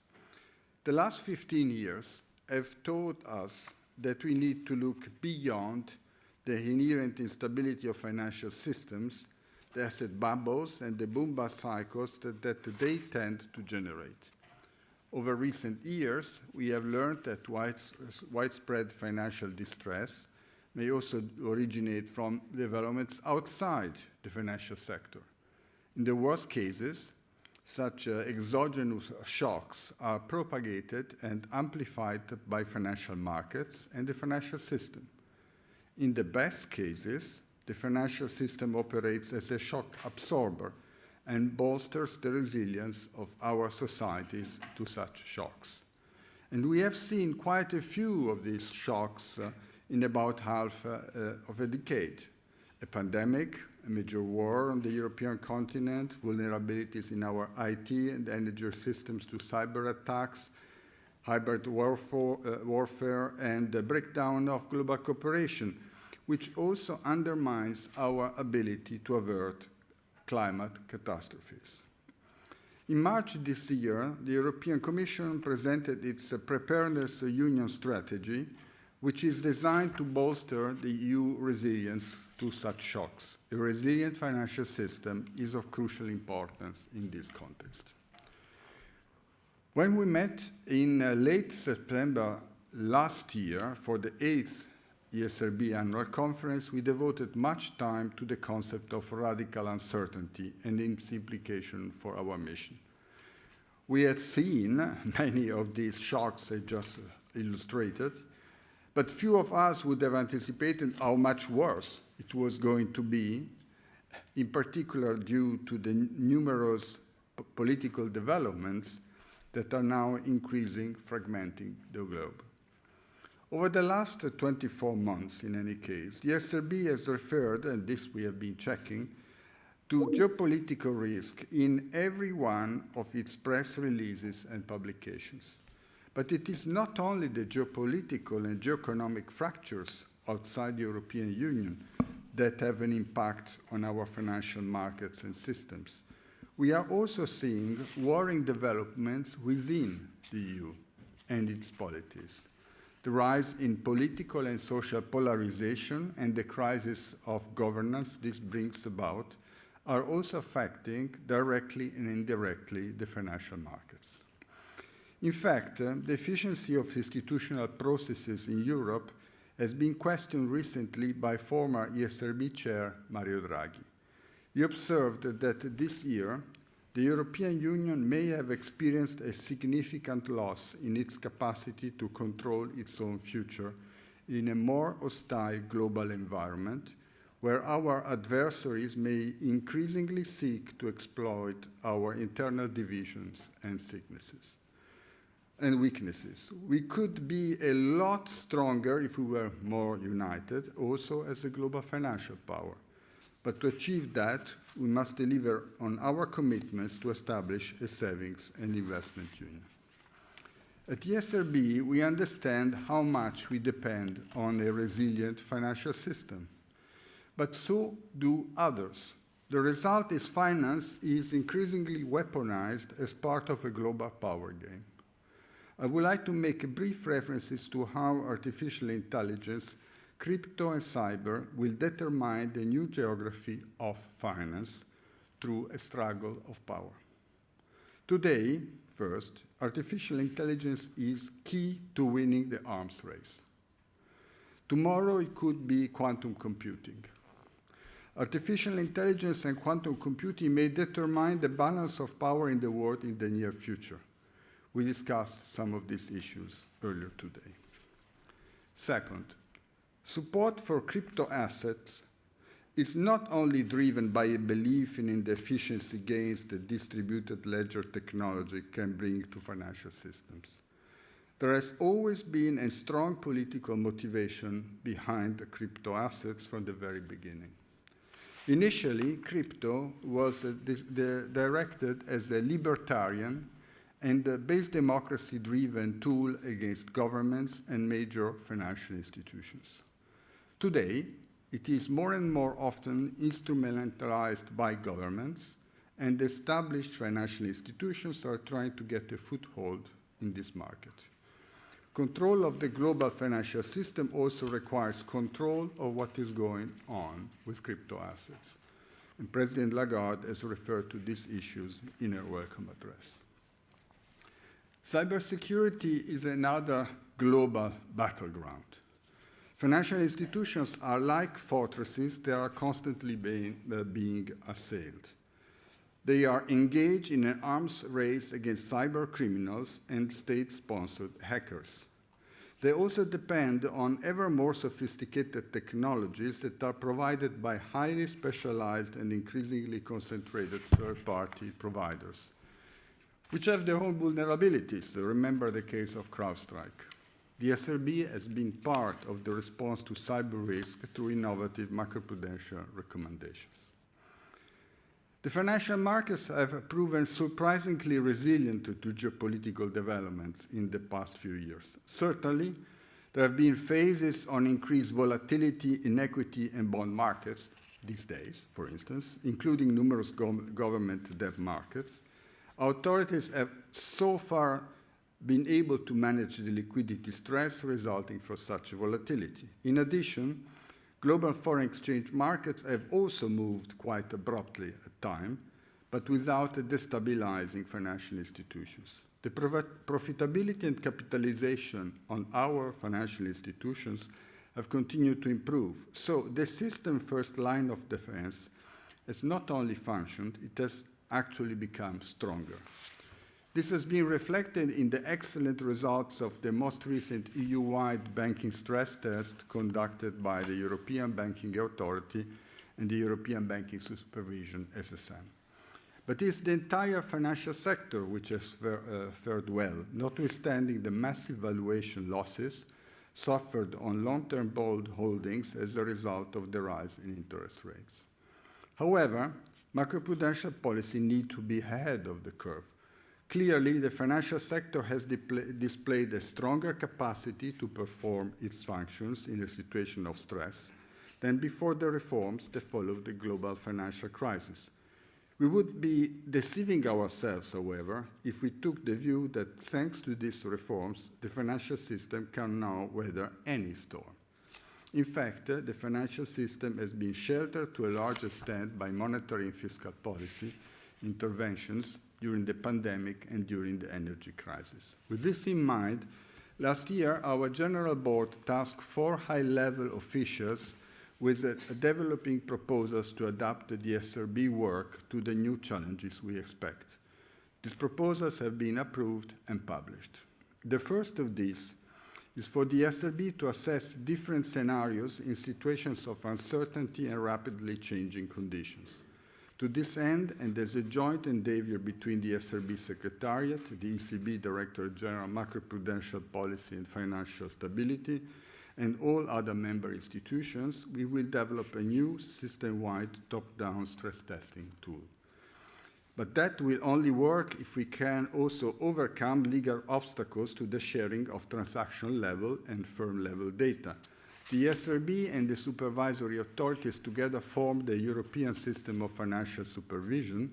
The last 15 years have taught us that we need to look beyond the inherent instability of financial systems, the asset bubbles and the boom-bust cycles that they tend to generate. Over recent years, we have learned that widespread financial distress may also originate from developments outside the financial sector. In the worst cases, such exogenous shocks are propagated and amplified by financial markets and the financial system. In the best cases, the financial system operates as a shock absorber and bolsters the resilience of our societies to such shocks. And we have seen quite a few of these shocks in about half of a decade. A pandemic, a major war on the European continent, vulnerabilities in our IT and energy systems to cyber attacks, hybrid warfare, and the breakdown of global cooperation, which also undermines our ability to avert climate catastrophes. In March this year, the European Commission presented its Preparedness Union strategy, which is designed to bolster the EU resilience to such shocks. A resilient financial system is of crucial importance in this context. When we met in late September last year for the 8th ESRB annual conference, we devoted much time to the concept of radical uncertainty and its implication for our mission. We had seen many of these shocks I just illustrated, but few of us would have anticipated how much worse it was going to be, in particular due to the numerous political developments that are now increasing, fragmenting the globe. Over the last 24 months, in any case, the ESRB has referred, and this we have been checking, to geopolitical risk in every one of its press releases and publications. But it is not only the geopolitical and geoeconomic fractures outside the European Union that have an impact on our financial markets and systems. We are also seeing worrying developments within the EU and its polities. The rise in political and social polarization and the crisis of governance this brings about are also affecting directly and indirectly the financial markets. In fact, the efficiency of institutional processes in Europe has been questioned recently by former ESRB chair Mario Draghi. He observed that this year, the European Union may have experienced a significant loss in its capacity to control its own future in a more hostile global environment, where our adversaries may increasingly seek to exploit our internal divisions and weaknesses. We could be a lot stronger if we were more united, also as a global financial power. But to achieve that, we must deliver on our commitments to establish a savings and investment union. At ESRB, we understand how much we depend on a resilient financial system, but so do others. The result is finance is increasingly weaponized as part of a global power game. I would like to make brief references to how artificial intelligence, crypto and cyber will determine the new geography of finance through a struggle of power. Today, first, artificial intelligence is key to winning the arms race. Tomorrow, it could be quantum computing. Artificial intelligence and quantum computing may determine the balance of power in the world in the near future. We discussed some of these issues earlier today. Second, support for crypto assets is not only driven by a belief in the efficiency gains that distributed ledger technology can bring to financial systems. There has always been a strong political motivation behind the crypto assets from the very beginning. Initially, crypto was directed as a libertarian and a base democracy-driven tool against governments and major financial institutions. Today, it is more and more often instrumentalized by governments, and established financial institutions are trying to get a foothold in this market. Control of the global financial system also requires control of what is going on with crypto assets. And President Lagarde has referred to these issues in her welcome address. Cybersecurity is another global battleground. Financial institutions are like fortresses that are constantly being assailed. They are engaged in an arms race against cyber criminals and state-sponsored hackers. They also depend on ever more sophisticated technologies that are provided by highly specialized and increasingly concentrated third-party providers, which have their own vulnerabilities. Remember the case of CrowdStrike. The SRB has been part of the response to cyber risk through innovative macroprudential recommendations. The financial markets have proven surprisingly resilient to geopolitical developments in the past few years. Certainly, there have been phases on increased volatility in equity and bond markets these days, for instance, including numerous government debt markets. Authorities have so far been able to manage the liquidity stress resulting from such volatility. In addition, global foreign exchange markets have also moved quite abruptly at times, but without destabilizing financial institutions. The profitability and capitalization on our financial institutions have continued to improve. So the system first line of defense has not only functioned, it has actually become stronger. This has been reflected in the excellent results of the most recent EU-wide banking stress test conducted by the European Banking Authority and the European Banking Supervision, SSM. But it's the entire financial sector which has fared well, notwithstanding the massive valuation losses suffered on long-term bond holdings as a result of the rise in interest rates. However, macroprudential policy needs to be ahead of the curve. Clearly, the financial sector has displayed a stronger capacity to perform its functions in a situation of stress than before the reforms that followed the global financial crisis. We would be deceiving ourselves, however, if we took the view that thanks to these reforms, the financial system can now weather any storm. In fact, the financial system has been sheltered to a large extent by monetary and fiscal policy interventions during the pandemic and during the energy crisis. With this in mind, Last year, our General Board tasked 4 high-level officials with developing proposals to adapt the SRB work to the new challenges we expect. These proposals have been approved and published. The first of these is for the SRB to assess different scenarios in situations of uncertainty and rapidly changing conditions. To this end, and as a joint endeavor between the SRB Secretariat, the ECB Director General Macroprudential Policy and Financial Stability, and all other member institutions, we will develop a new system-wide top-down stress testing tool. But that will only work if we can also overcome legal obstacles to the sharing of transaction-level and firm-level data. The SRB and the supervisory authorities together form the European System of Financial Supervision,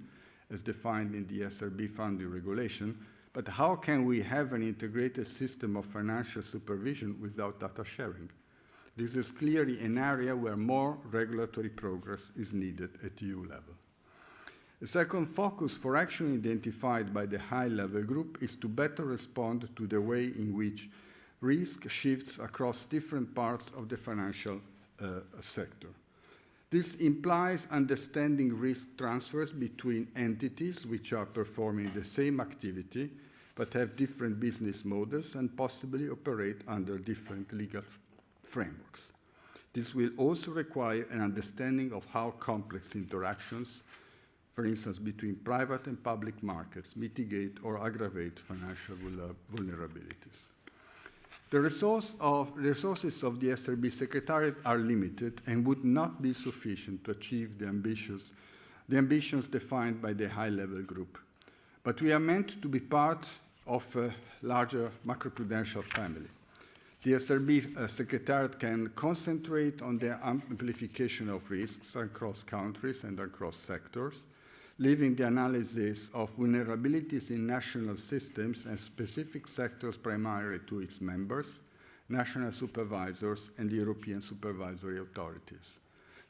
as defined in the SRB funding regulation. But how can we have an integrated system of financial supervision without data sharing? This is clearly an area where more regulatory progress is needed at EU level. The second focus for action identified by the high-level group is to better respond to the way in which risk shifts across different parts of the financial sector. This implies understanding risk transfers between entities which are performing the same activity but have different business models and possibly operate under different legal frameworks. This will also require an understanding of how complex interactions, for instance, between private and public markets, mitigate or aggravate financial vulnerabilities. The resources of the SRB Secretariat are limited and would not be sufficient to achieve the ambitions defined by the high-level group. But we are meant to be part of a larger macroprudential family. The SRB Secretariat can concentrate on the amplification of risks across countries and across sectors, leaving the analysis of vulnerabilities in national systems and specific sectors primarily to its members, national supervisors, and the European supervisory authorities.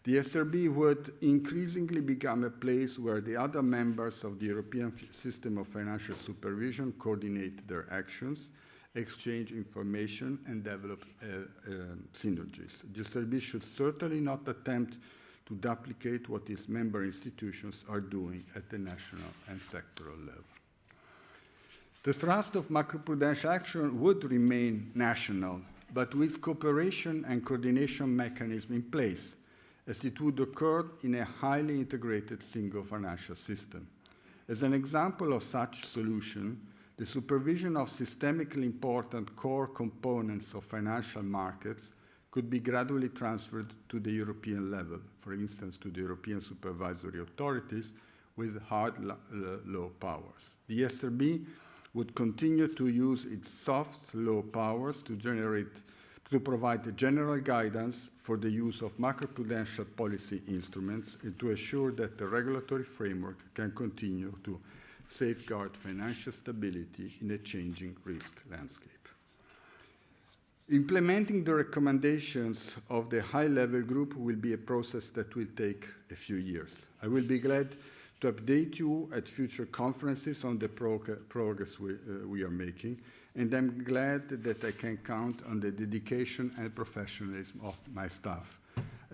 The SRB would increasingly become a place where the other members of the European system of financial supervision coordinate their actions, exchange information, and develop synergies. The SRB should certainly not attempt to duplicate what its member institutions are doing at the national and sectoral level. The thrust of macroprudential action would remain national, but with cooperation and coordination mechanism in place, as it would occur in a highly integrated single financial system. As an example of such solution, the supervision of systemically important core components of financial markets could be gradually transferred to the European level, for instance, to the European supervisory authorities with hard law powers. The SRB would continue to use its soft law powers to provide general guidance for the use of macroprudential policy instruments and to assure that the regulatory framework can continue to safeguard financial stability in a changing risk landscape. Implementing the recommendations of the high-level group will be a process that will take a few years. I will be glad to update you at future conferences on the progress we are making, and I'm glad that I can count on the dedication and professionalism of my staff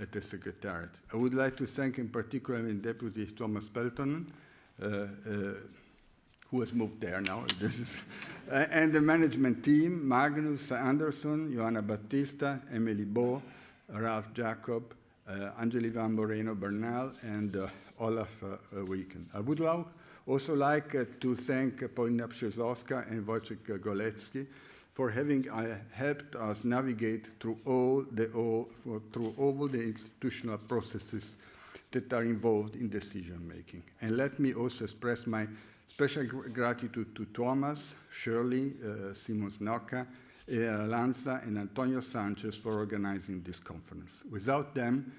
at the Secretariat. I would like to thank in particular Deputy Thomas Peltonen, who has moved there now, and the management team, Magnus Andersson, Johanna Battista, Emily Bo, Ralph Jacob, Angeli Van Moreno Bernal, and Olaf Wieken. I would also like to thank Paulina Przezowska and Wojciech Golecki for having helped us navigate through all the institutional processes that are involved in decision making. And let me also express my special gratitude to Thomas, Shirley, Simon Snocca, Lanza, and Antonio Sanchez for organizing this conference. Without them,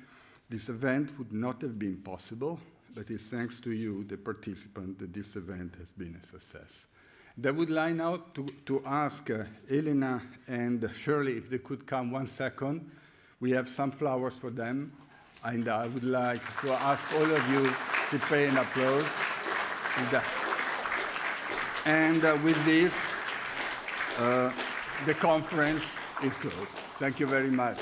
this event would not have been possible, but it's thanks to you, the participant, that this event has been a success. I would like now to ask Elena and Shirley if they could come 1 second. We have some flowers for them, and I would like to ask all of you to pay an applause. And with this, the conference is closed. Thank you very much.